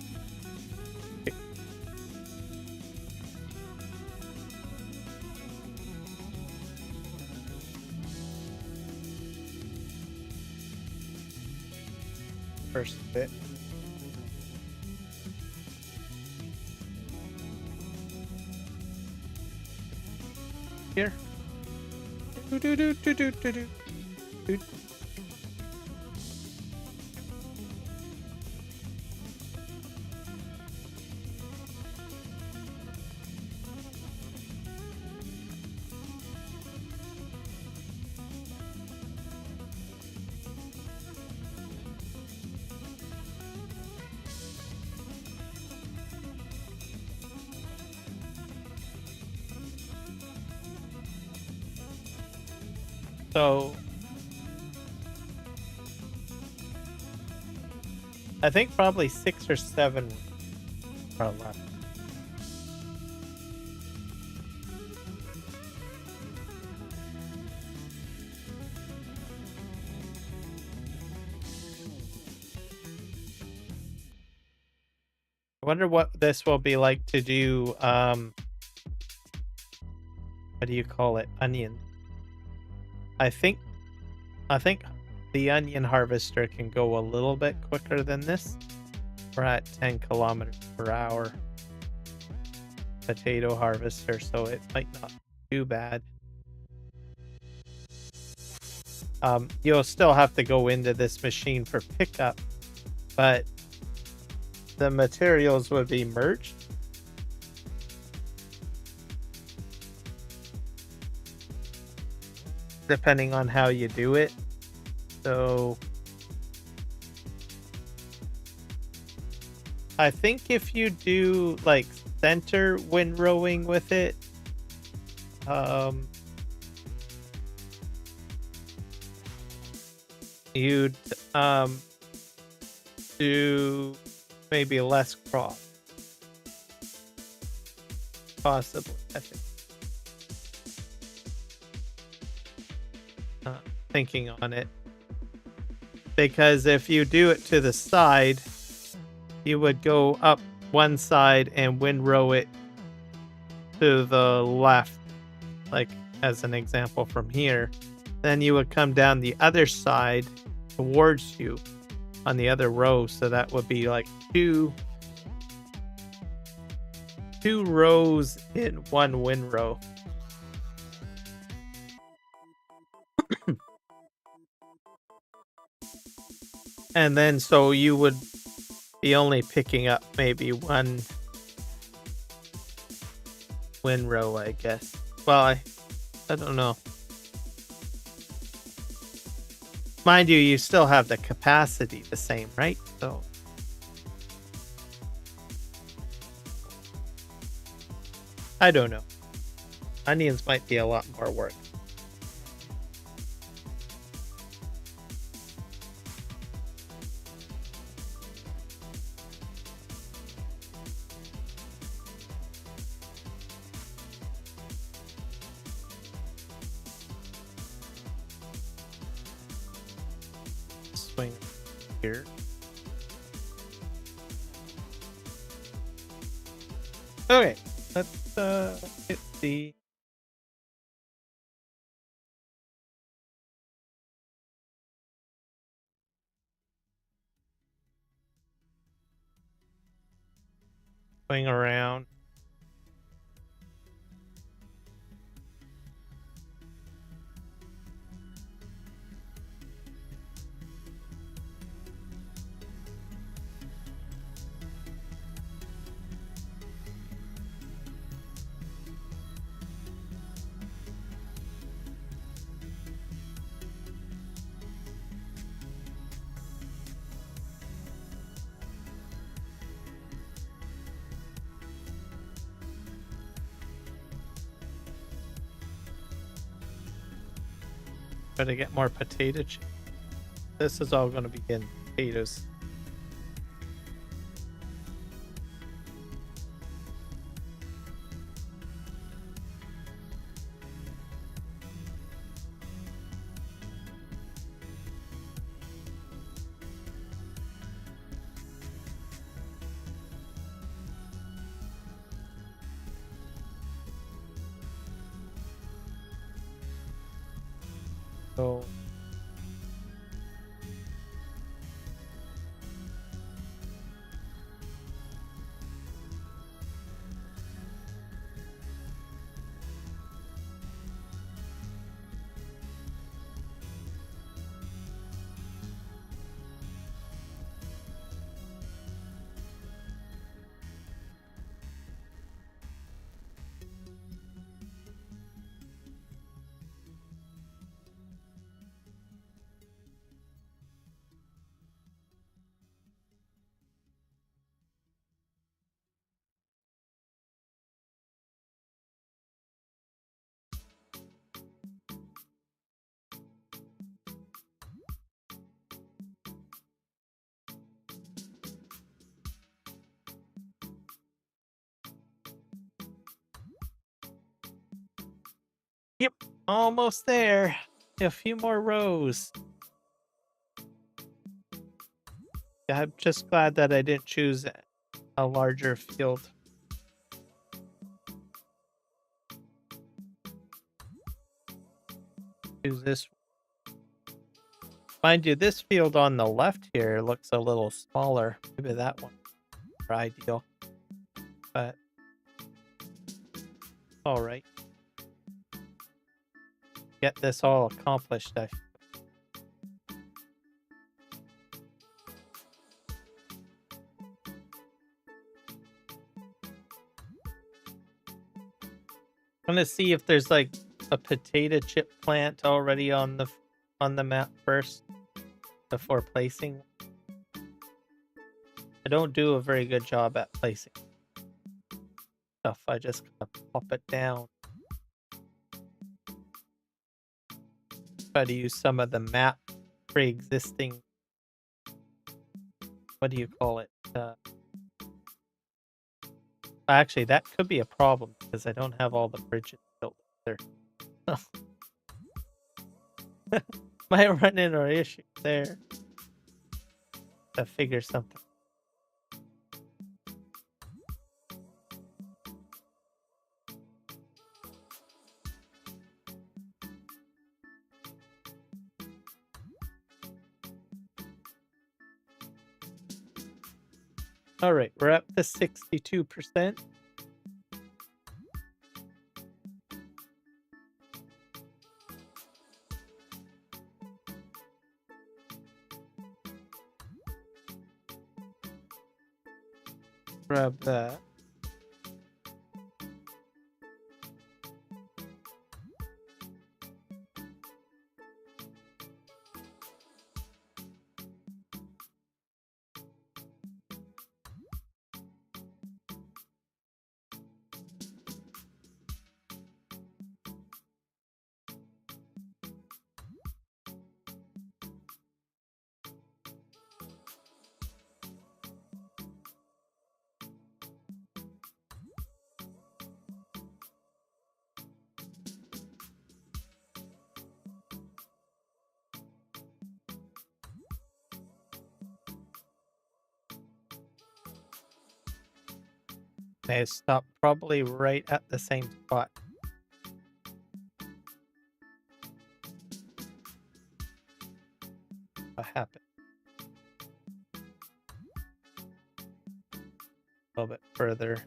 First bit. Here. Do do do do do do do. So I think probably 6 or 7 are left. I wonder what this will be like to do, what do you call it? Onion. I think the onion harvester can go a little bit quicker than this. We're at 10 kilometers per hour. Potato harvester, so it might not be too bad. You'll still have to go into this machine for pickup, but the materials would be merged. Depending on how you do it. So I think if you do like center windrowing with it, you'd do maybe less crop. Possibly, I think. Thinking on it, because if you do it to the side, you would go up one side and windrow it to the left, like as an example from here. Then you would come down the other side towards you on the other row, so that would be like two rows in one windrow. And then so you would be only picking up maybe one windrow, I guess. Well, I don't know. Mind you, you still have the capacity the same, right? So I don't know. Onions might be a lot more work. Swing here. Okay, let's hit the swing around. Try to get more potato chips. This is all going to be in potatoes. So yep, almost there. A few more rows. Yeah, I'm just glad that I didn't choose a larger field. Choose this. Mind you, this field on the left here looks a little smaller. Maybe that one for ideal. But all right. Get this all accomplished. I'm gonna see if there's like a potato chip plant already on the map first before placing. I don't do a very good job at placing stuff. I just kind of pop it down. Try to use some of the map pre-existing. What do you call it? Actually, that could be a problem because I don't have all the bridges built there. Might run into an issue there. To figure something. All right, we're up to 62%. grab that. They stop probably right at the same spot. What happened? A little bit further.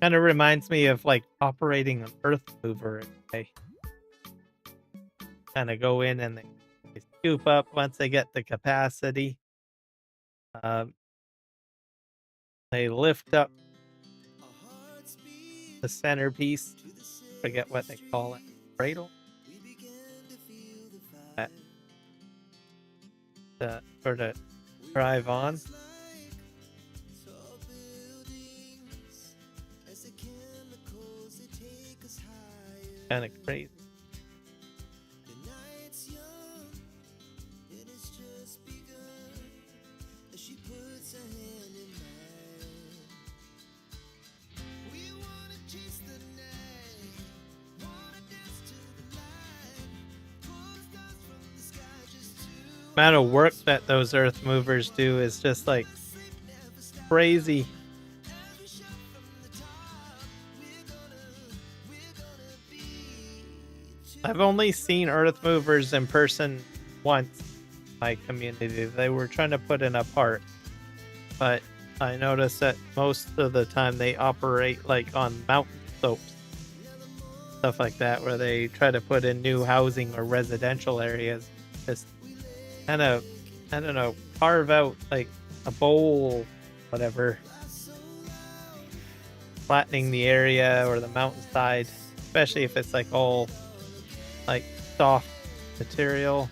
Kind of reminds me of like operating an earth mover. They kind of go in and they scoop up once they get the capacity. Um, they lift up the centerpiece. Forget what they call it. Cradle. That sort of drive on. Kind of crazy. Amount of work that those earth movers do is just like crazy. I've only seen earth movers in person once in my community. They were trying to put in a park, but I noticed that most of the time they operate like on mountain slopes, stuff like that, where they try to put in new housing or residential areas. Just kind of, I don't know, carve out like a bowl, whatever, flattening the area or the mountainside, especially if it's like all like soft material.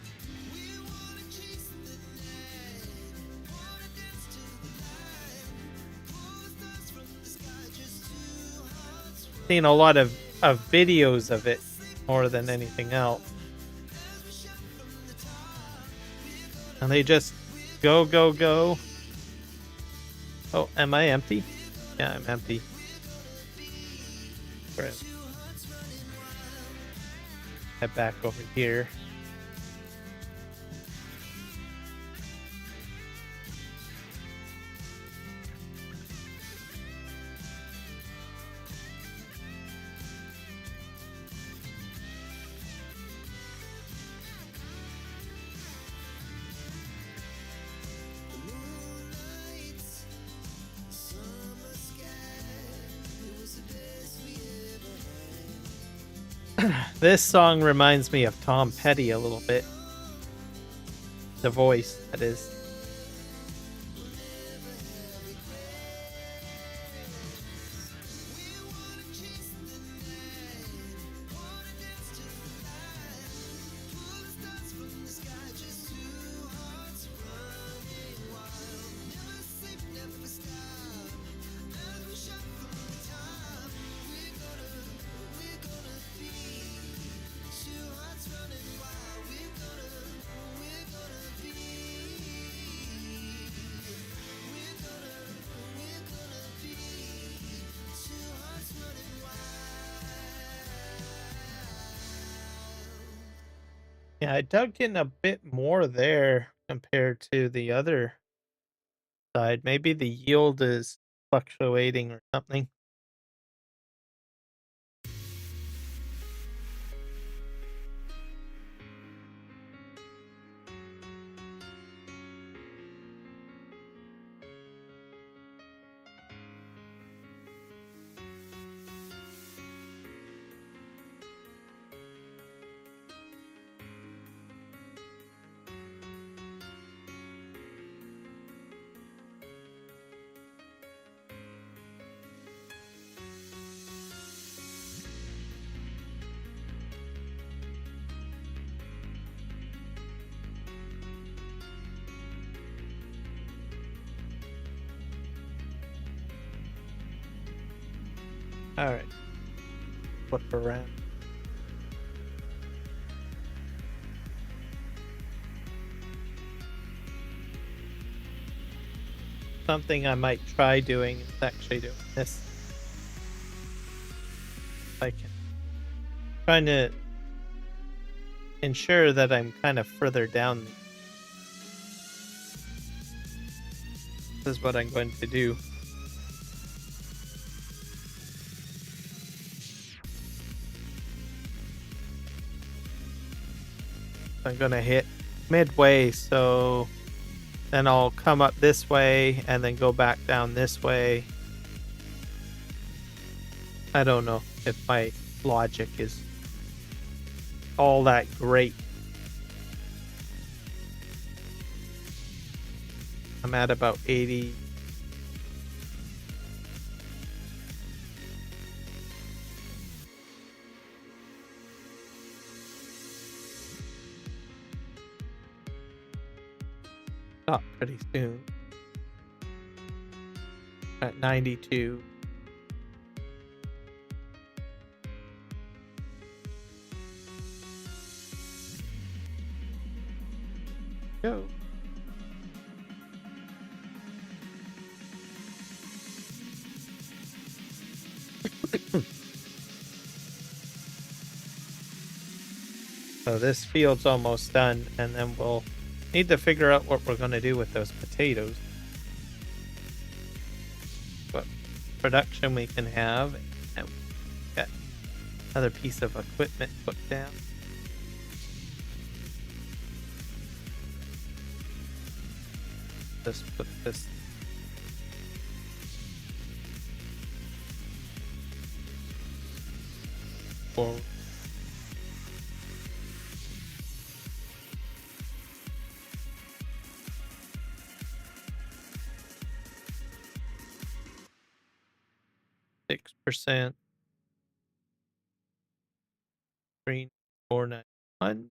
Seen a lot of videos of it more than anything else. And they just go, go, go. Oh, am I empty? Yeah, I'm empty. Right. Head back over here. This song reminds me of Tom Petty a little bit. The voice, that is. Yeah, I dug in a bit more there compared to the other side. Maybe the yield is fluctuating or something. All right. Flip around. Something I might try doing is actually doing this. If I can. Trying to ensure that I'm kind of further down. This is what I'm going to do. I'm going to hit midway, so then I'll come up this way and then go back down this way. I don't know if my logic is all that great. I'm at about 80. Stop pretty soon. At 92. Go. So this field's almost done, and then we'll need to figure out what we're going to do with those potatoes. What production we can have, and we've got another piece of equipment put down. Just put this forward. %. 3491.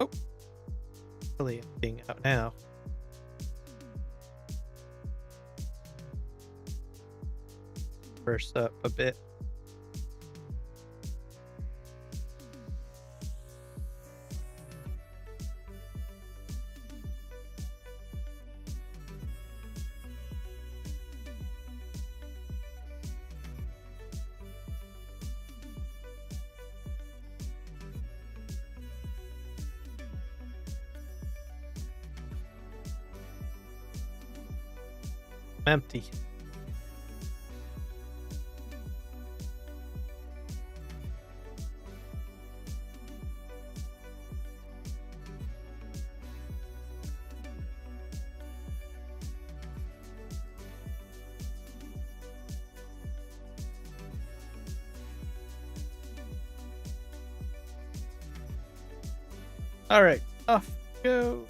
Oh, really emptying out now. Burst up a bit. Empty. All right, off we go.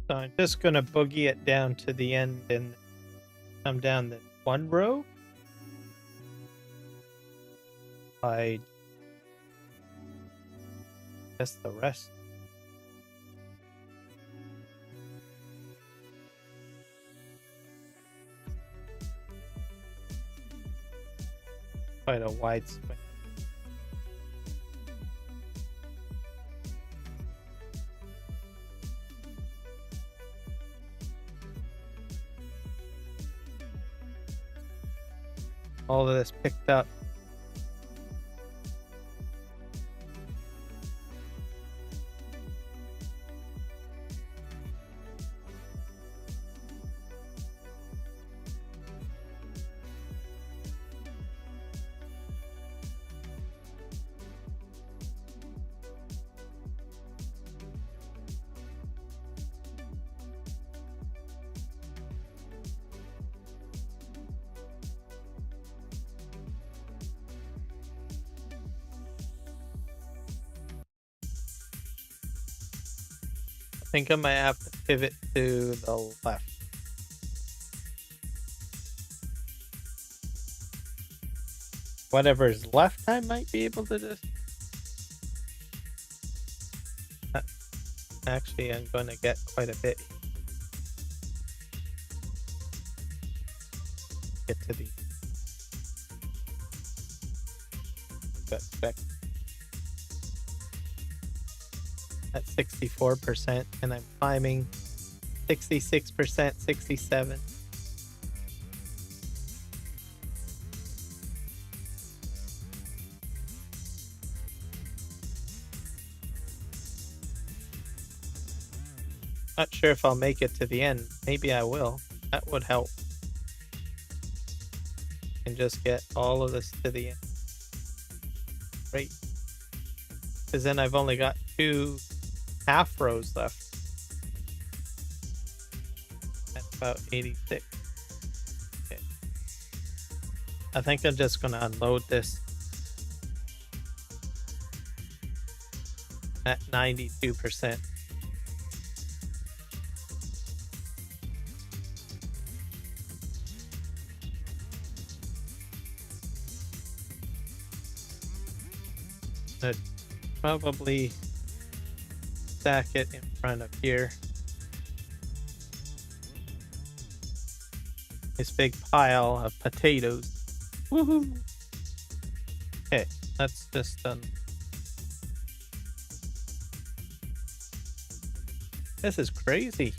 So I'm just going to boogie it down to the end and come down the one row. I guess the rest. quite a wide swing. All of this picked up. I think I might have to pivot to the left. Whatever's left, I might be able to just... Actually, I'm going to get quite a bit. Get to the... Back at 64%, and I'm climbing 66%, 67. Not sure if I'll make it to the end. Maybe I will. That would help. And just get all of this to the end. Great. Because then I've only got 2 half rows left. At about 86. Okay. I think I'm just going to unload this at 92%. I'd probably stack it in front of here. This big pile of potatoes. Woohoo! Okay, that's just done. This is crazy.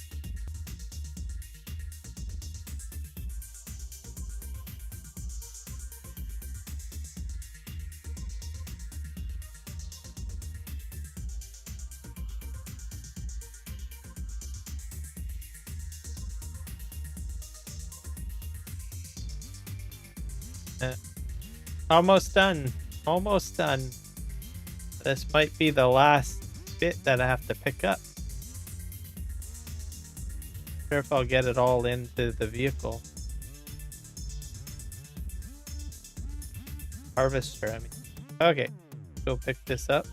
Almost done. Almost done. This might be the last bit that I have to pick up. Not sure if I'll get it all into the vehicle. Harvester, I mean. Okay. Go pick this up.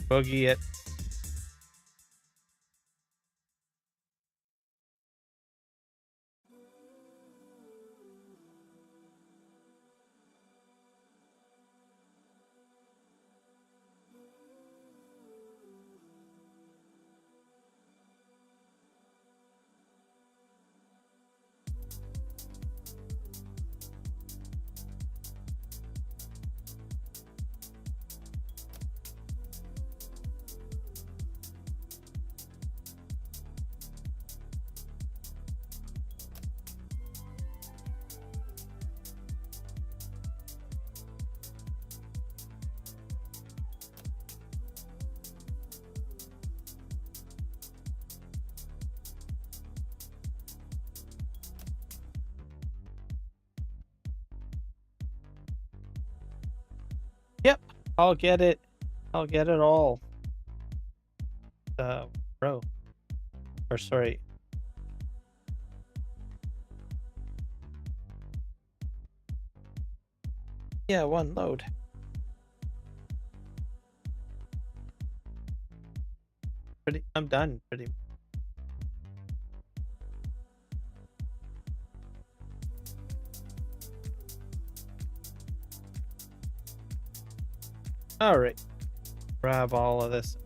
Boogie it. Yep, I'll get it. I'll get it all. Row. Or sorry. Yeah, one load. I'm done pretty. All right. grab all of this.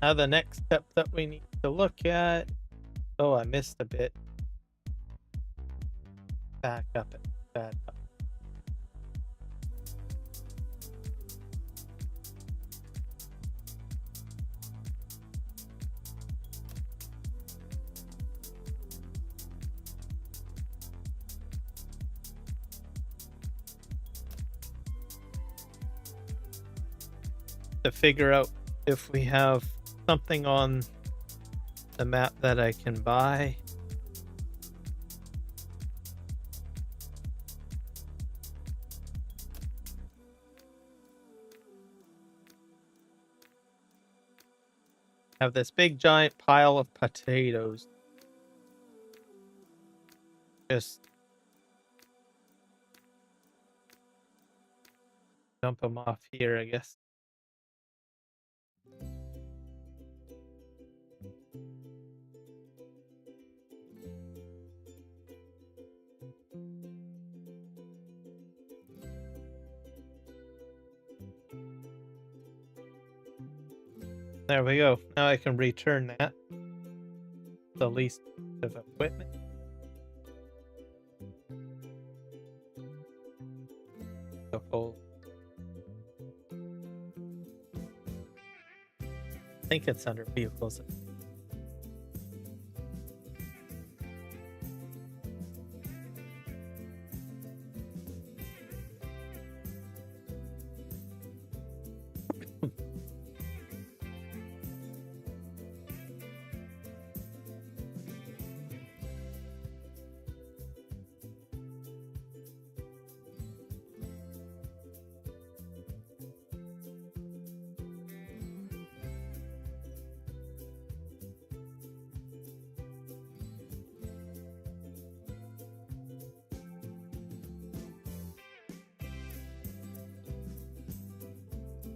Now the next step that we need to look at. Oh, I missed a bit. Back up and back up. To figure out if we have something on the map that I can buy. Have this big giant pile of potatoes. Just dump them off here, I guess. There we go. Now I can return that. The least of equipment. So full. I think it's under vehicles.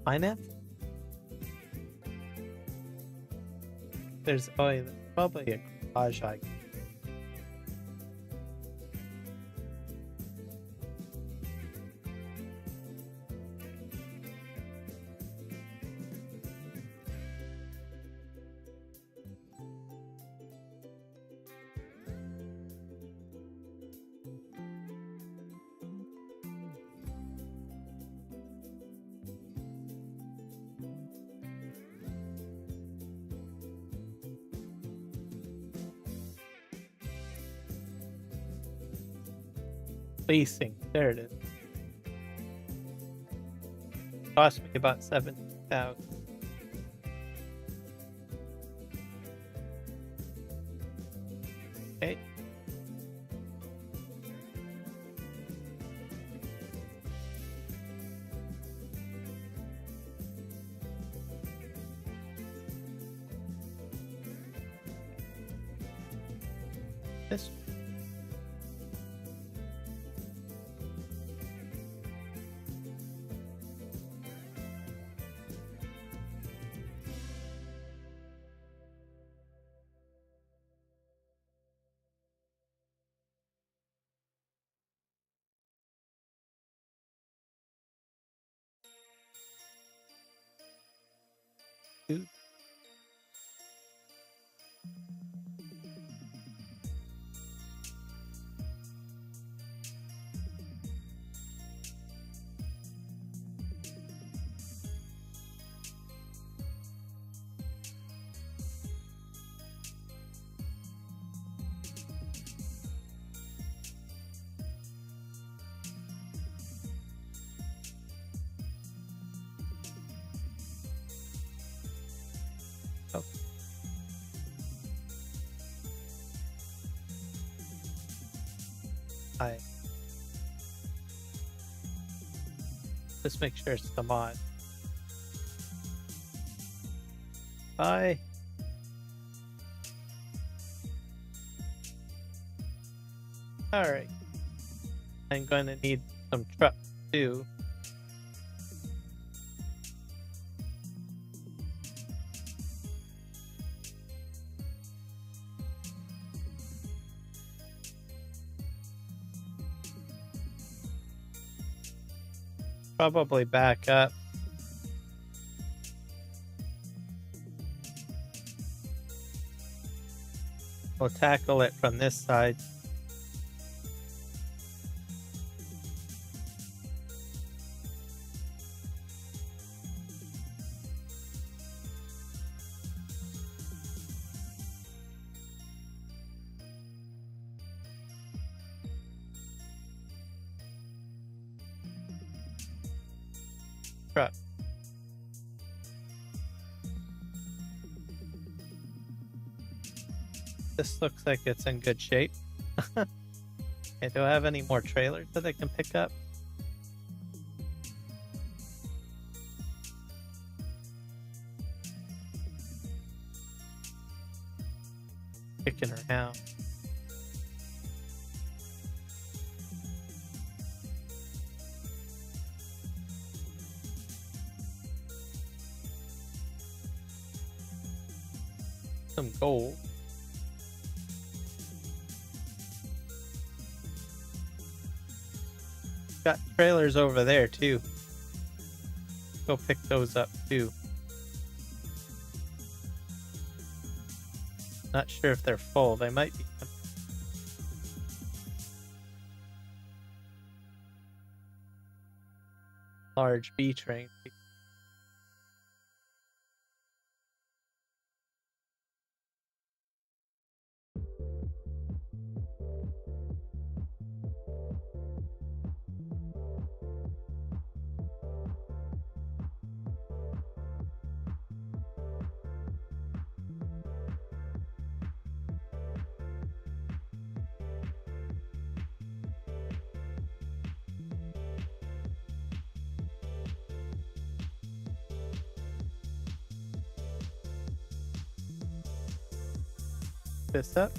Finance? There's probably a garage I can. Leasing. There it is. Cost me about 7,000. Okay. This. Dude. I just make sure it's the mod. Bye. Alright. I'm going to need some trucks too. Probably back up. We'll tackle it from this side. Truck. This looks like it's in good shape. Okay, do I have any more trailers that I can pick up? Kicking around. Some gold. Got trailers over there too. Go pick those up too. Not sure if they're full. They might be. Large B train. This up.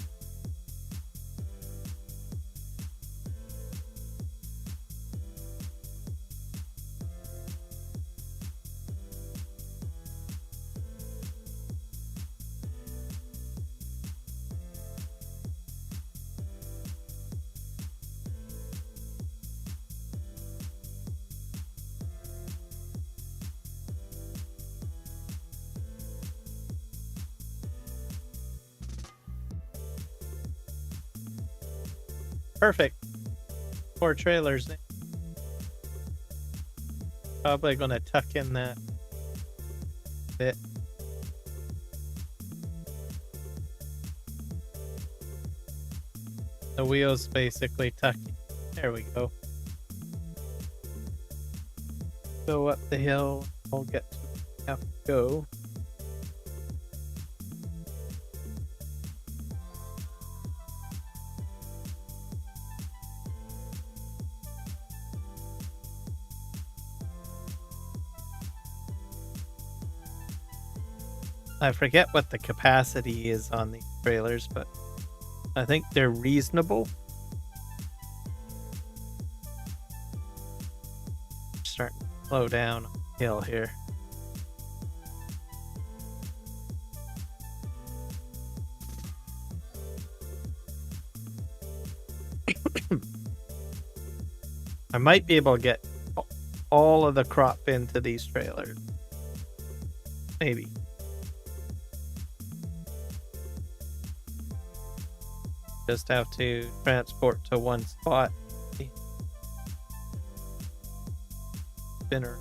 Perfect. 4 trailers. Probably gonna tuck in that bit. The wheels basically tuck. There we go. Go up the hill. We'll get to where we have to go. I forget what the capacity is on these trailers, but I think they're reasonable. Starting to slow down on the hill here. I might be able to get all of the crop into these trailers. Maybe. Just have to transport to one spot. Spinner.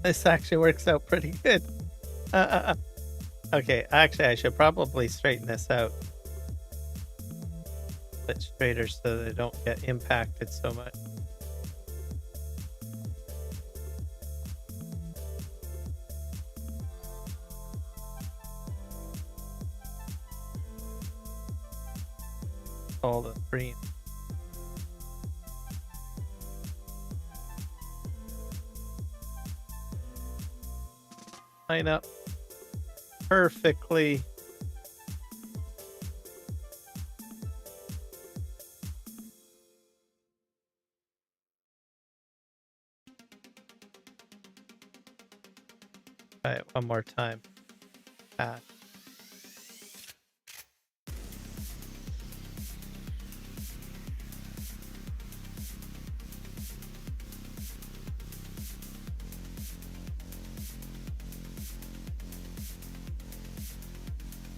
This actually works out pretty good. Okay, actually, I should probably straighten this out. Bit straighter so they don't get impacted so much. All the green. Line up perfectly. Try it one more time.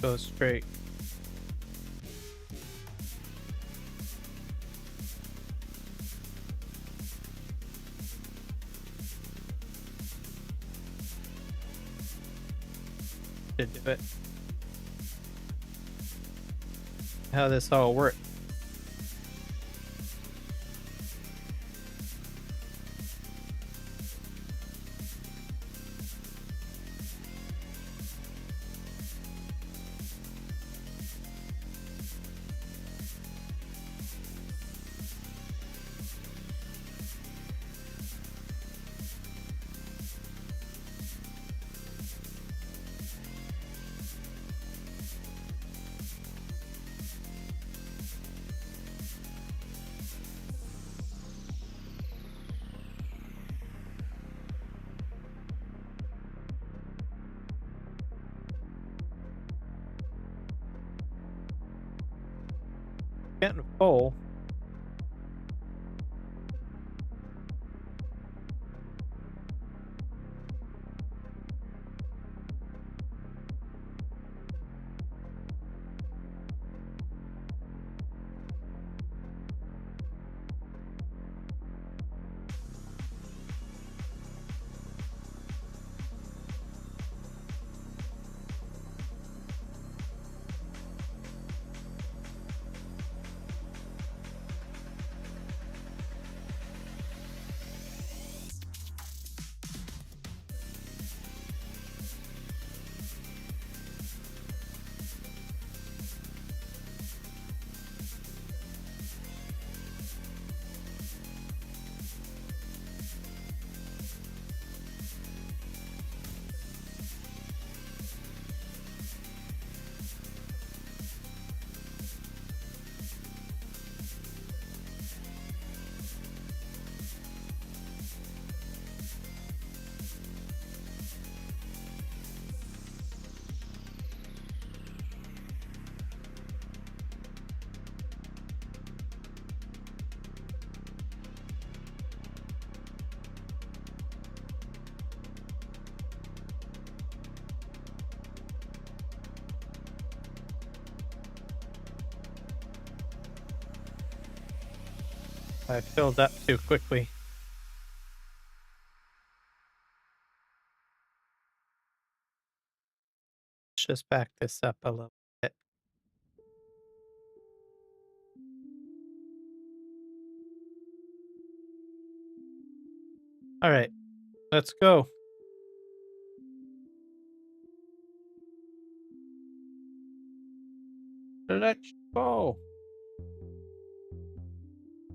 Go straight. Should do it. How this all works. Getting full. I filled up too quickly. Let's just back this up a little bit. All right, let's go. Let's go.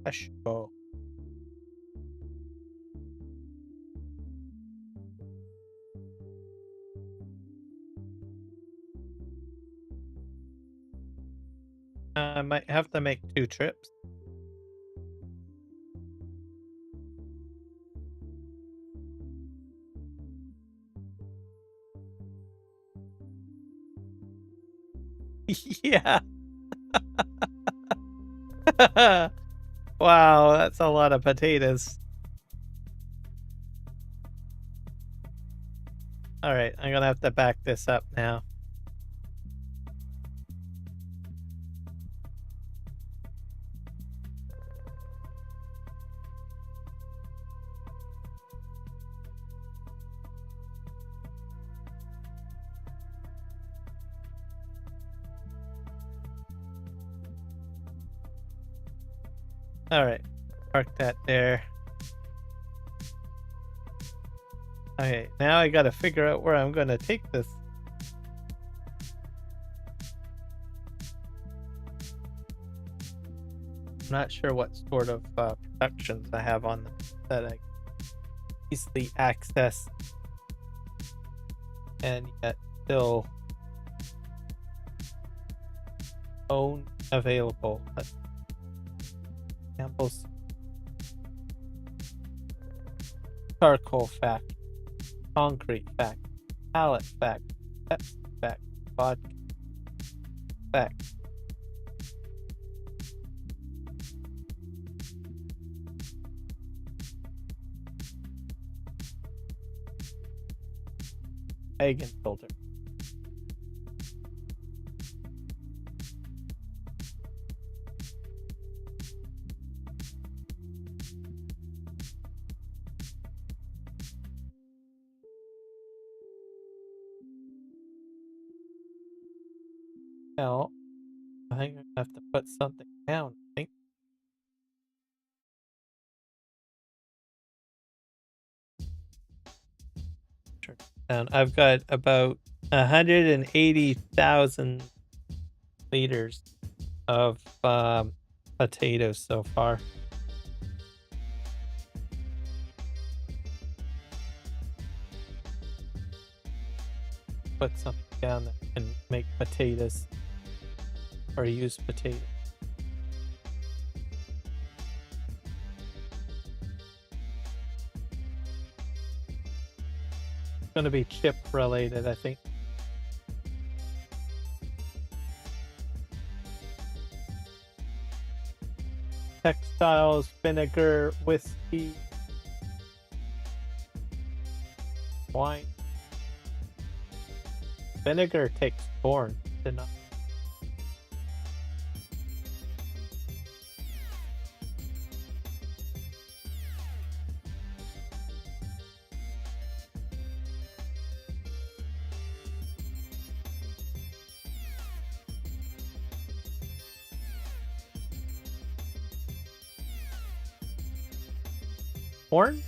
Let's go. I might have to make 2 trips. Yeah. Wow, that's a lot of potatoes. All right, I'm gonna have to back this up now. All right, park that there. Okay, now I gotta figure out where I'm gonna take this. I'm not sure what sort of productions I have on them that I easily access and yet still own available. Campbell's charcoal factory, concrete factory, pallet factory, Pepsi factory, vodka factory. Egg and filter. Now, I think I have to put something down. I think. Sure. Down. I've got about 180,000 liters of potatoes so far. Put something down that can make potatoes or use potatoes. It's going to be chip related, I think. Textiles, vinegar, whiskey, wine. Vinegar takes corn, did not. Corn?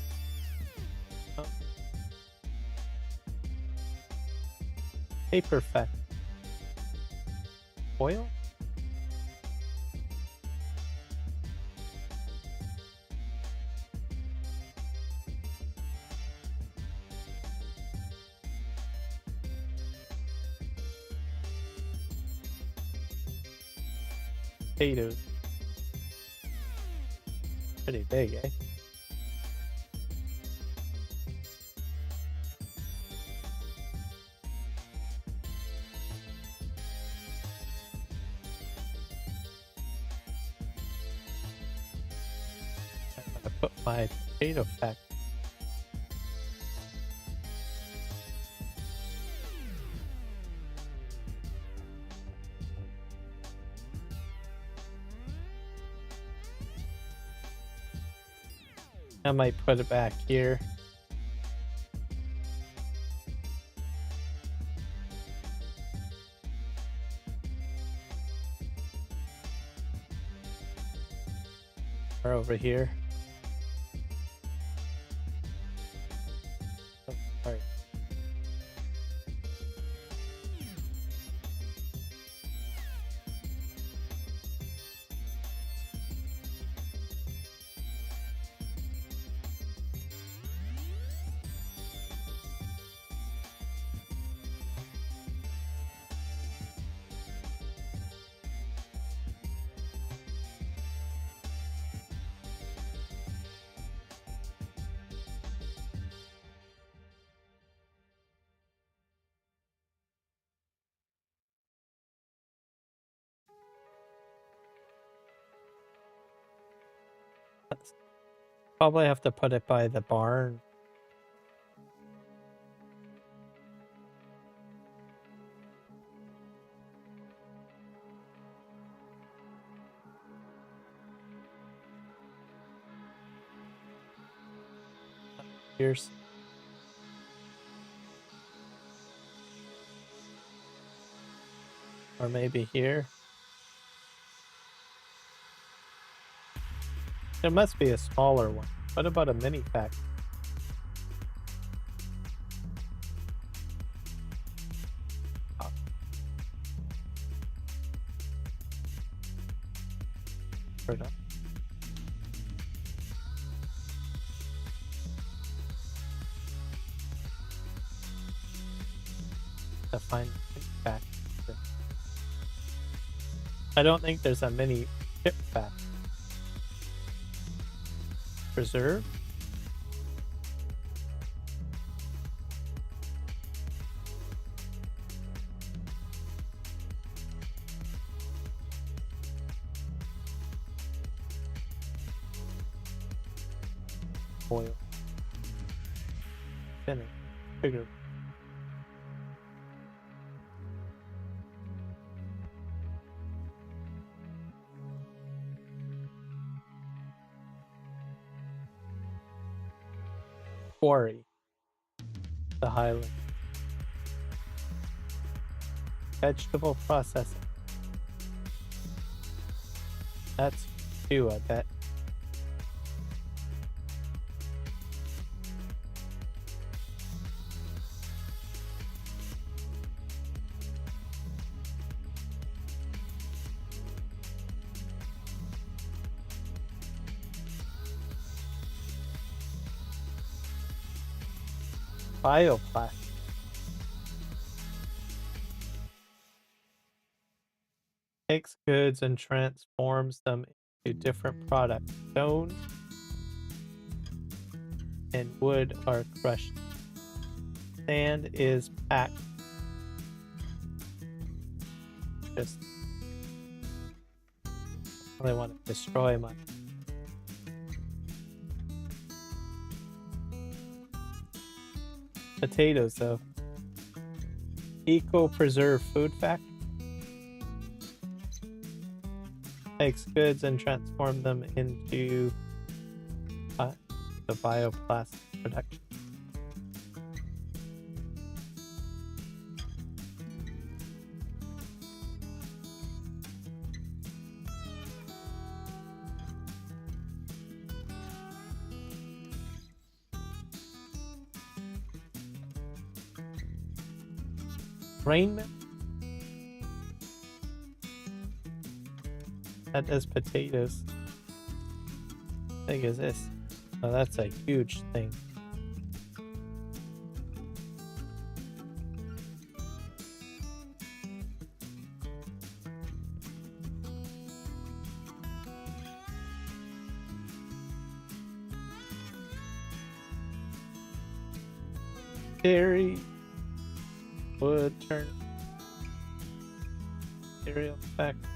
Oh. Paper fat. Oil? Potatoes. Pretty big, eh? I'm gonna put my potato factory. I might put it back here. Or over here. Oh, sorry. Probably have to put it by the barn. Here's or maybe here. There must be a smaller one. What about a mini factory? To find factory. I don't think there's a mini chip factory. Preserve? Oil. Finish. Sugar. Quarry. The Highland. Vegetable processing. That's 2, I bet. Bioplastic. Takes goods and transforms them into different products. Stone and wood are crushed. Sand is packed. Just really want to destroy my potatoes though. Eco-preserve food factory. Takes goods and transform them into the bioplastic production. Rainman. That does potatoes. How big is this? Oh, that's a huge thing. Dairy. Wood turn. Cereal factory.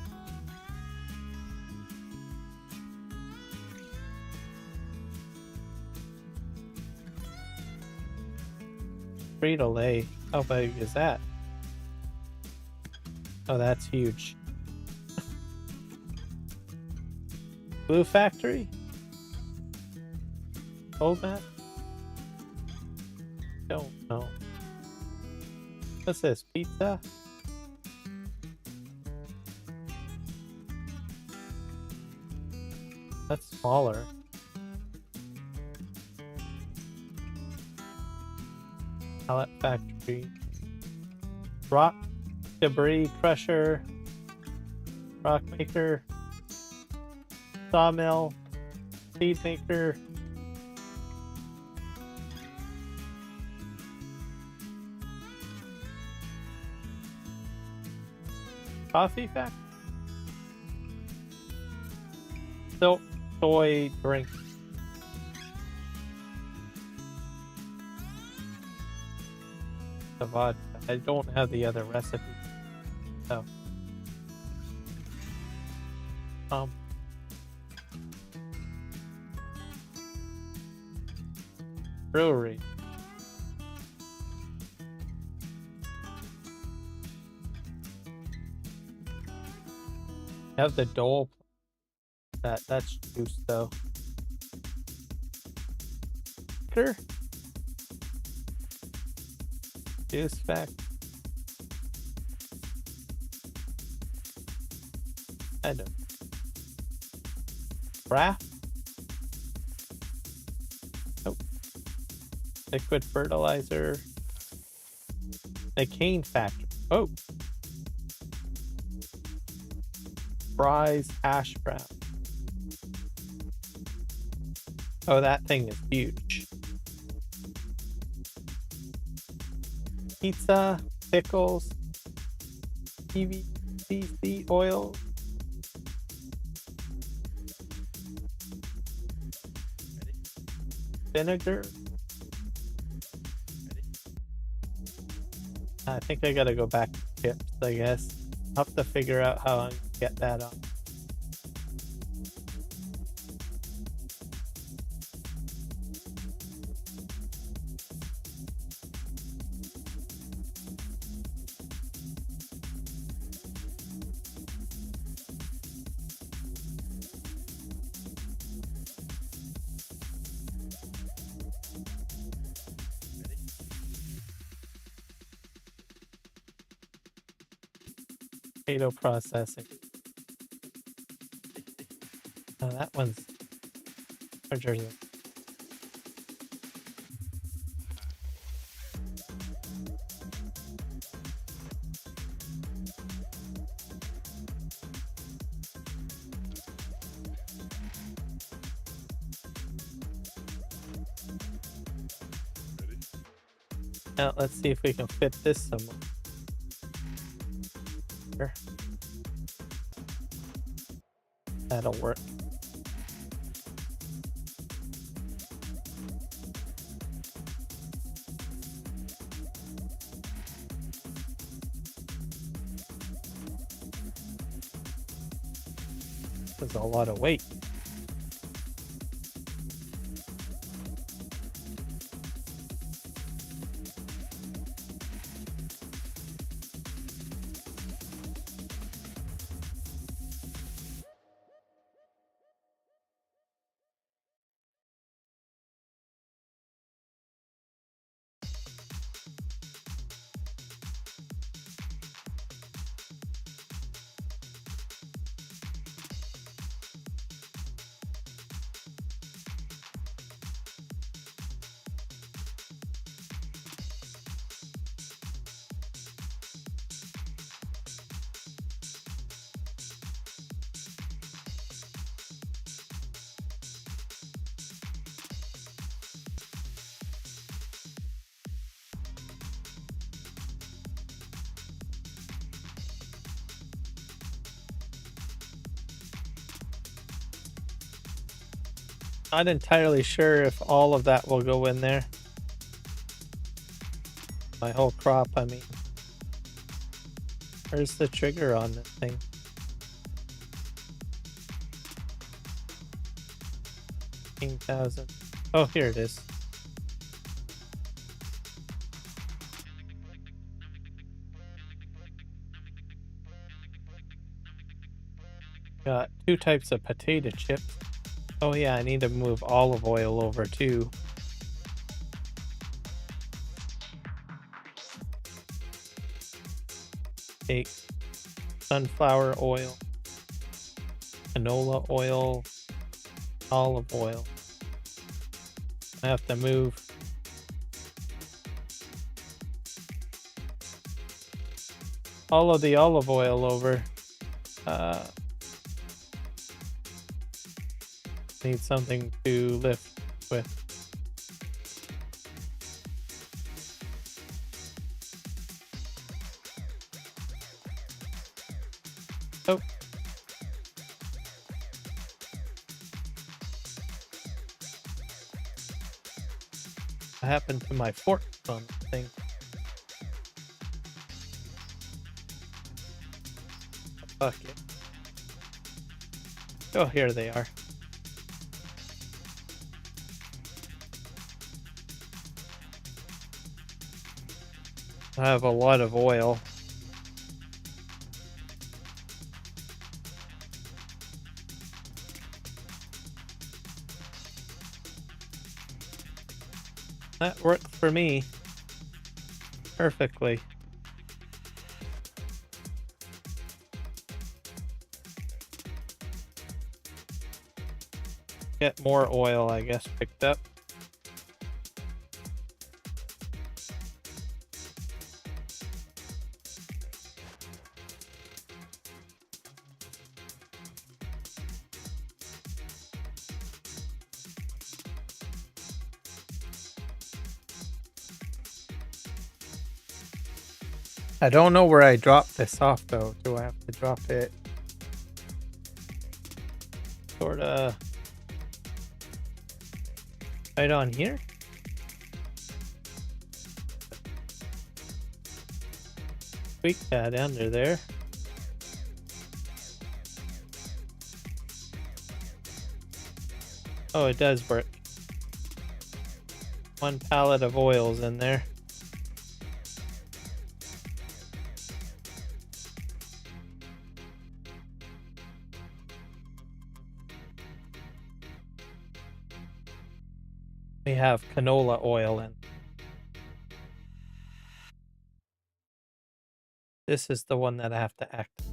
Frito-Lay. How big is that? Oh, that's huge. Glue factory? Old map? Don't know. What's this? Pizza? That's smaller. Pallet factory. Rock debris crusher. Rock maker. Sawmill. Seed maker. Coffee factory. Silk soy drink. The vodka. I don't have the other recipe. So. Brewery. Have the dole. That's juice though. Sure. Juice fact. I don't. Craft Liquid fertilizer. The cane factory. Oh. Fries hash brown. Oh, that thing is huge. Pizza, pickles, PVC oil. Vinegar. I think I gotta go back to chips, I guess. I'll have to figure out how I'm gonna get that on. Potato processing. Oh, that one's larger than. Now let's see if we can fit this somewhere. Sure. That'll work. That's a lot of weight. Not entirely sure if all of that will go in there. My whole crop, I mean. Where's the trigger on this thing? $15,000. Oh, here it is. Got 2 types of potato chips. Oh yeah, I need to move olive oil over too. Take sunflower oil, canola oil, olive oil. I have to move all of the olive oil over. Need something to lift with. Oh. What happened to my fork on the thing? Fuck it. Oh, here they are. I have a lot of oil. That worked for me perfectly. Get more oil, I guess, picked up. I don't know where I dropped this off though. Do I have to drop it sort of right on here? Tweak that under there. Oh, it does work. One pallet of oils in there. We have canola oil in. This is the one that I have to activate.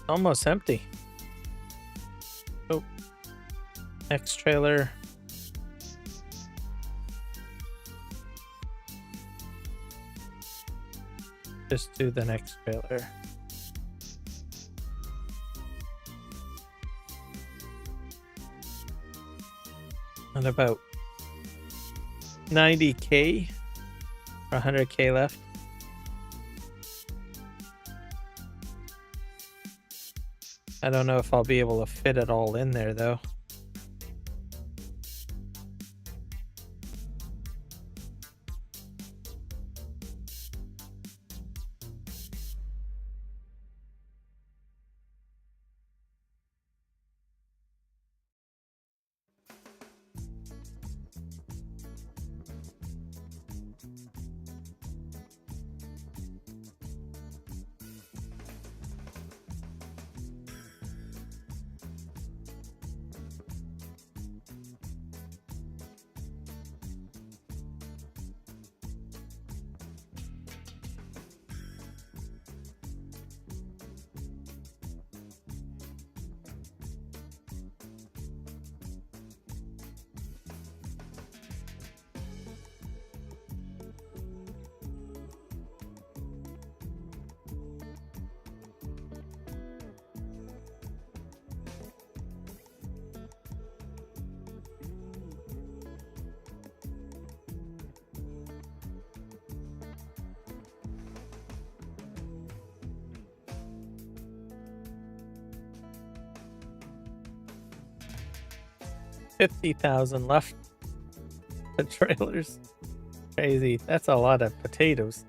Almost empty. Oh, next trailer. Just do the next trailer. And about 90K or 100K left. I don't know if I'll be able to fit it all in there though. $50,000 left. The trailers. Crazy. That's a lot of potatoes.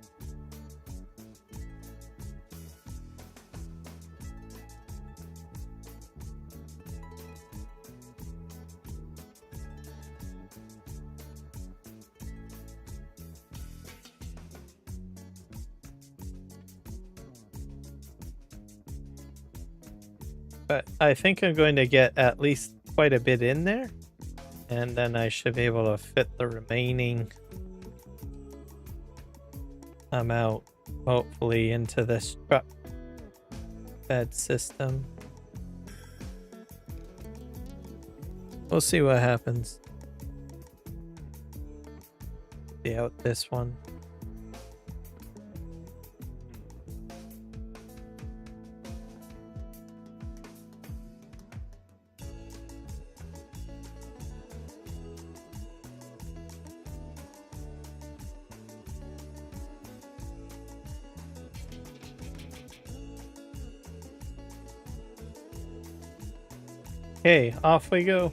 But I think I'm going to get at least quite a bit in there. And then I should be able to fit the remaining amount, hopefully, into this truck bed system. We'll see what happens. See out this one. Okay, off we go.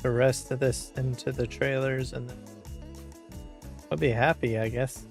The rest of this into the trailers and then I'll be happy, I guess.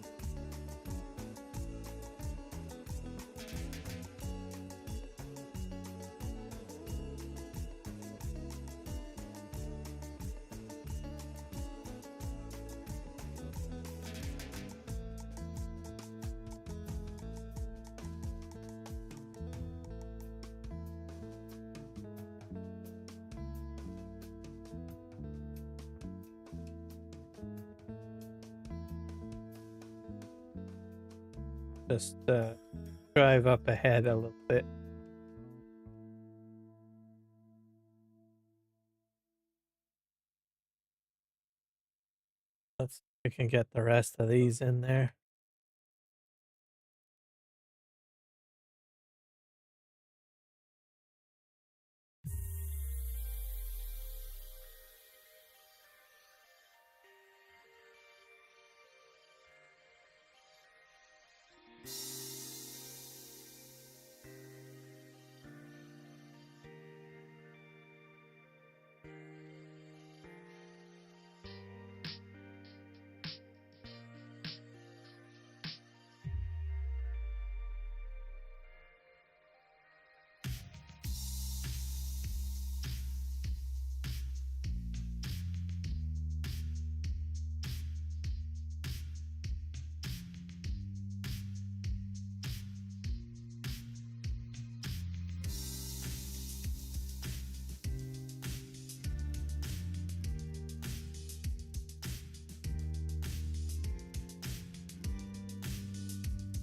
Just drive up ahead a little bit. Let's see if we can get the rest of these in there.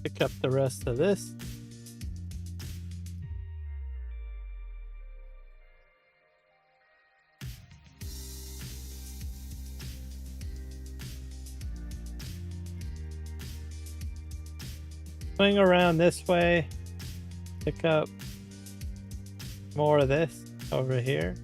Pick up the rest of this. Swing around this way. Pick up more of this over here.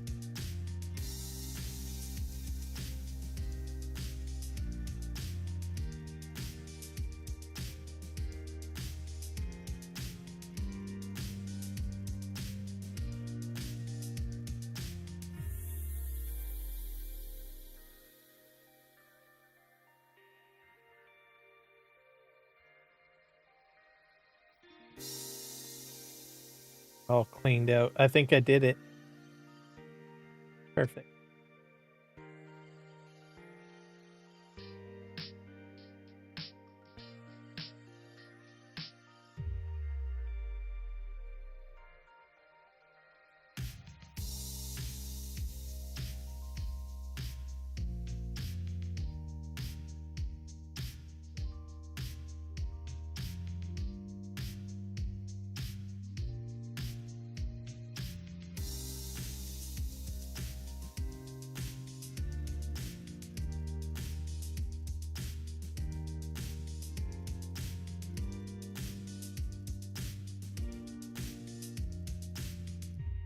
All cleaned out. I think I did it. Perfect.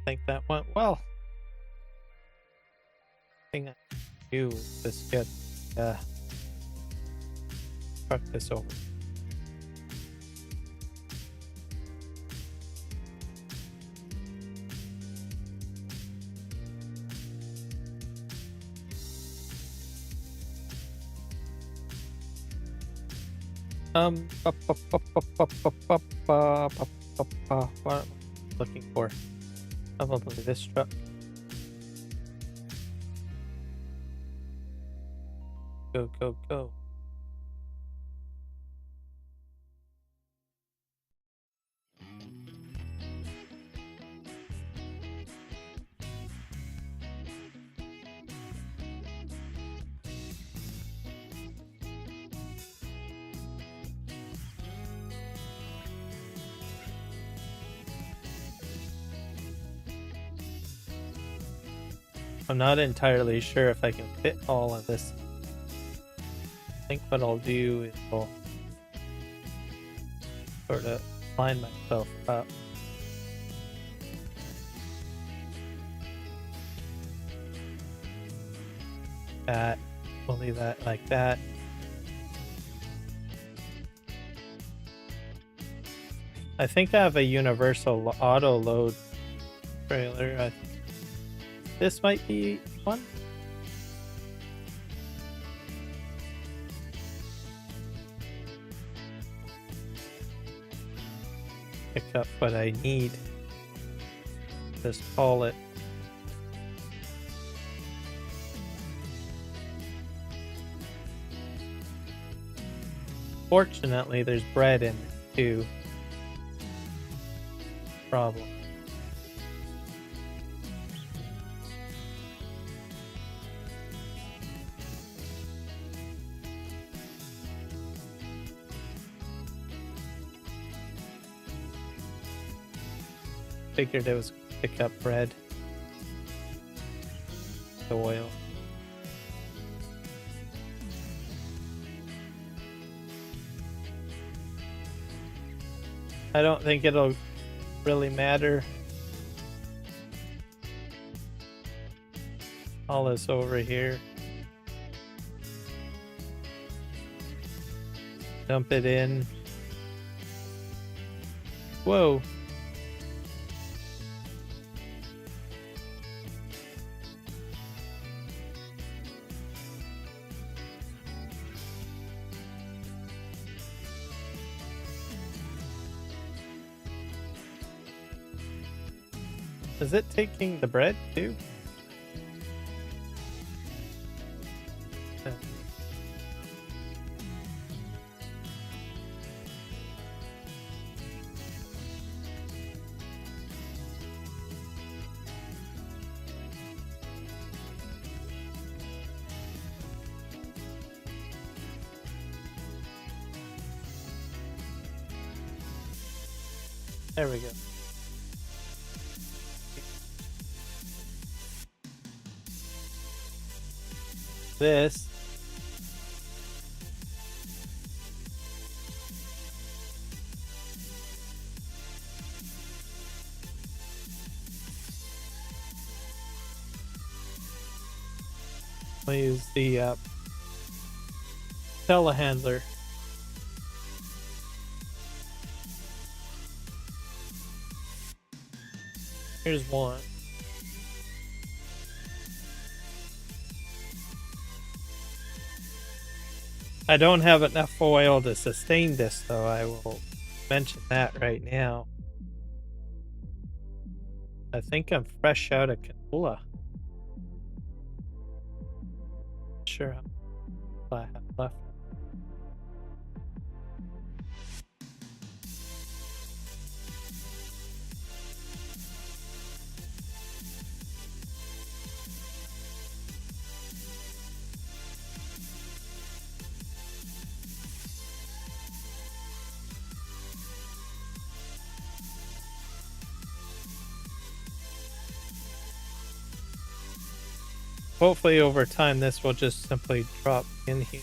I think that went well. Thing I can do is just get truck this over. What am I looking for? Probably this truck. Go, go, go. I'm not entirely sure if I can fit all of this. I think what I'll do is I'll sort of line myself up. That, we'll leave that like that. I think I have a universal auto load trailer. This might be one. Pick up what I need. Just haul it. Fortunately, there's bread in it too. Problem. Figured it was pick up bread. The oil. I don't think it'll really matter. All this over here. Dump it in. Whoa. Is it taking the bread too? There we go. This I'll use the telehandler. Here's one. I don't have enough oil to sustain this, though. I will mention that right now. I think I'm fresh out of canola. Not sure how much I have left. Hopefully over time this will just simply drop in here.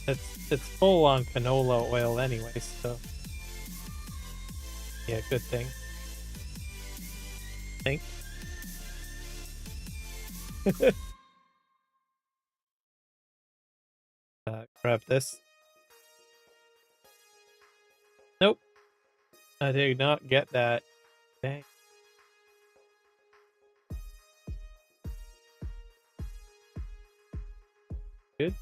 It's full on canola oil anyway, so yeah, good thing. I think. Grab this. Nope. I did not get that. Dang. Good.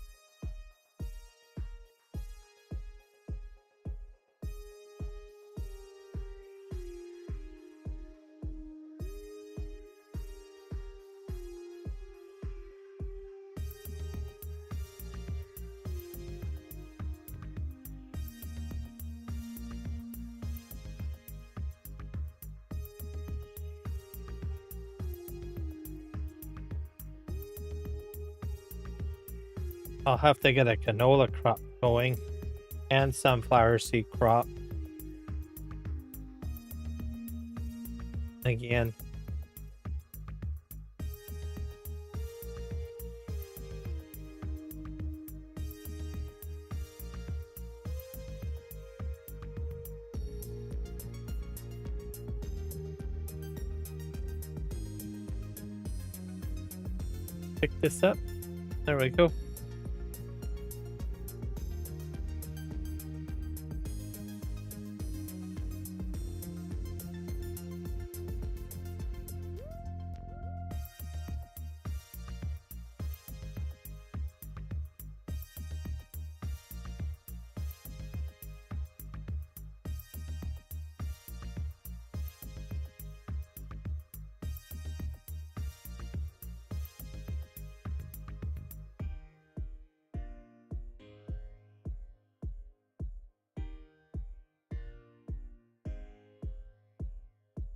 I'll have to get a canola crop going and sunflower seed crop. Again. pick this up. There we go.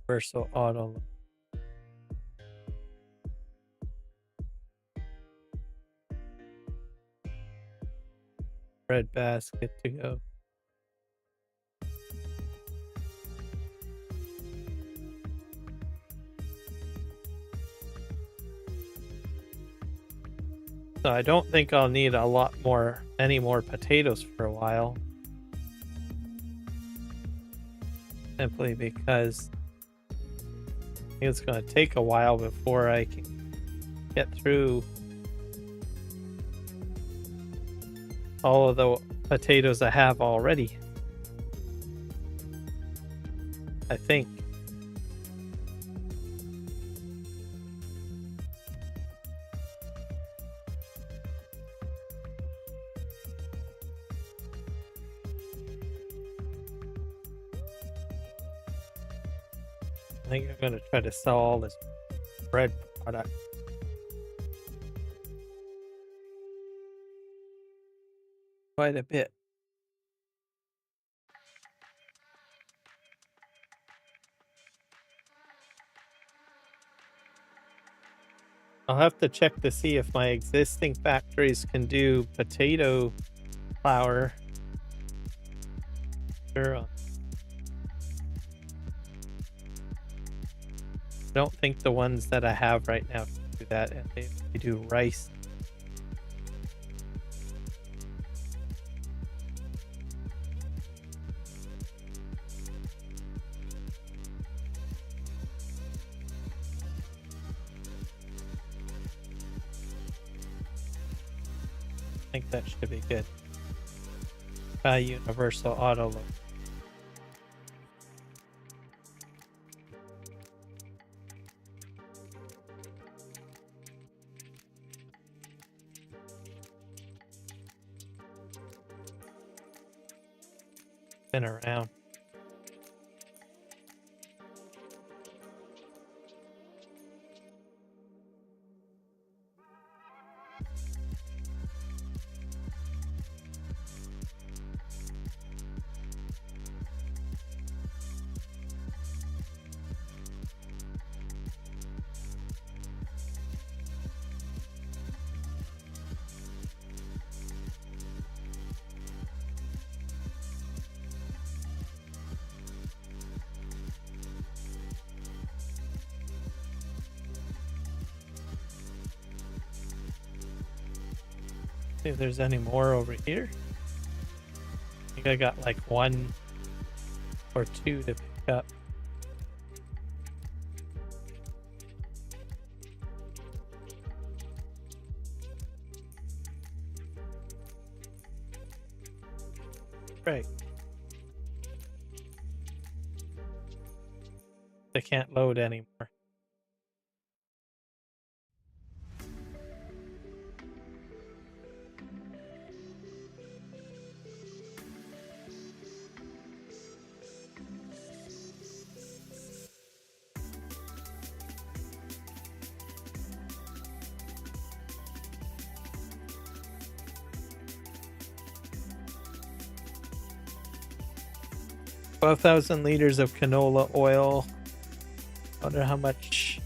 Universal auto. Red basket to go. So I don't think I'll need any more potatoes for a while. Simply because I think it's going to take a while before I can get through all of the potatoes I have already. I think. I think I'm going to try to sell all this bread product. Quite a bit. I'll have to check to see if my existing factories can do potato flour. Sure. I don't think the ones that I have right now can do that, and they do rice. I think that should be good. Universal auto load. Been around. See if there's any more over here. I think I got like 1 or 2 to pick up. Right. They can't load anymore. $12,000 liters of canola oil. Wonder how much.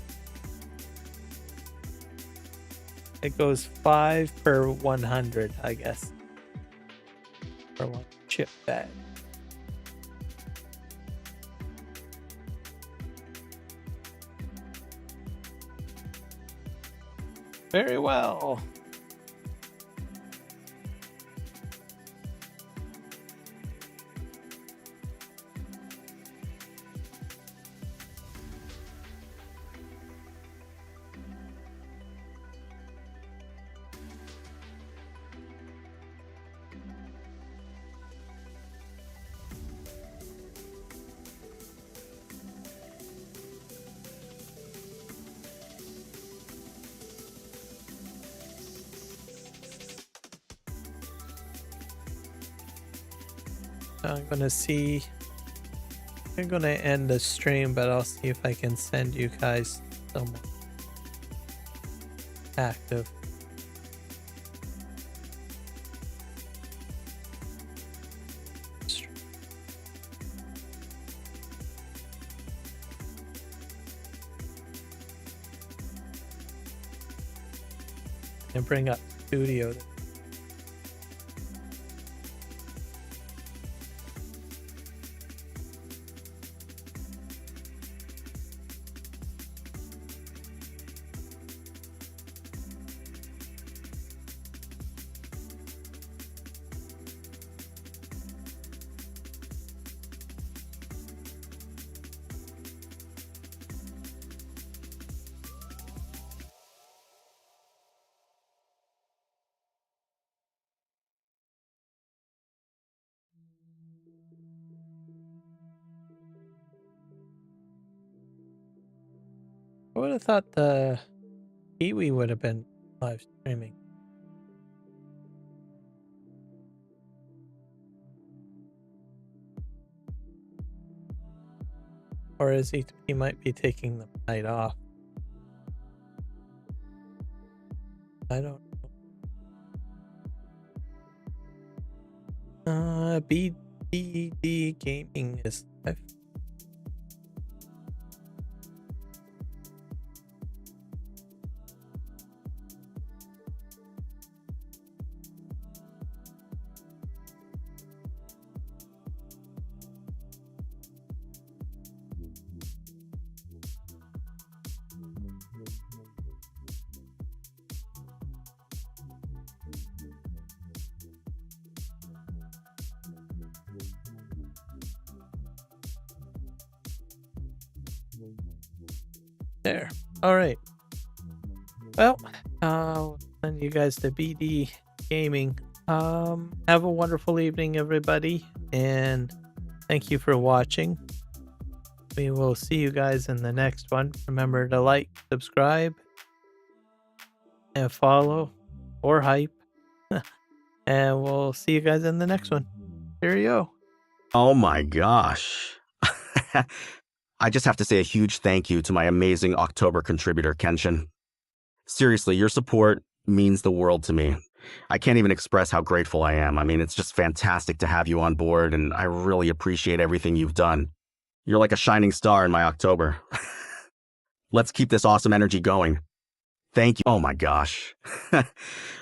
It goes 5 per 100, I guess. For one chip bag. Very well. I'm gonna see. I'm gonna end the stream, but I'll see if I can send you guys some active. And bring up studio. I would have thought the Kiwi would have been live streaming. Or is he might be taking the night off. I don't know. BDD Gaming is live. There. All right. Well, I'll send you guys to BD Gaming. Have a wonderful evening, everybody, and thank you for watching. We will see you guys in the next one. Remember to like, subscribe, and follow or hype. And we'll see you guys in the next one. Cheerio. Oh my gosh. I just have to say a huge thank you to my amazing October contributor, Kenshin. Seriously, your support means the world to me. I can't even express how grateful I am. I mean, it's just fantastic to have you on board, and I really appreciate everything you've done. You're like a shining star in my October. Let's keep this awesome energy going. Thank you. Oh my gosh.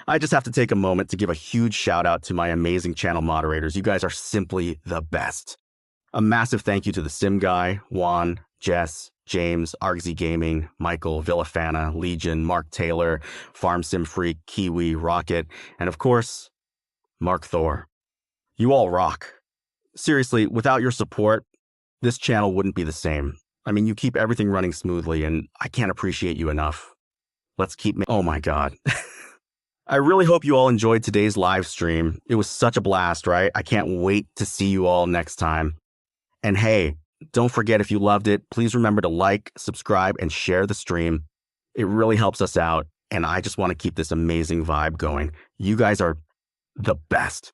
I just have to take a moment to give a huge shout out to my amazing channel moderators. You guys are simply the best. A massive thank you to the Sim Guy, Juan, Jess, James, Argsy Gaming, Michael, Villafana, Legion, Mark Taylor, Farm Sim Freak, Kiwi, Rocket, and of course, Mark Thor. You all rock. Seriously, without your support, this channel wouldn't be the same. I mean, you keep everything running smoothly, and I can't appreciate you enough. Let's keep oh my god. I really hope you all enjoyed today's live stream. It was such a blast, right? I can't wait to see you all next time. And hey, don't forget, if you loved it, please remember to like, subscribe, and share the stream. It really helps us out, and I just want to keep this amazing vibe going. You guys are the best.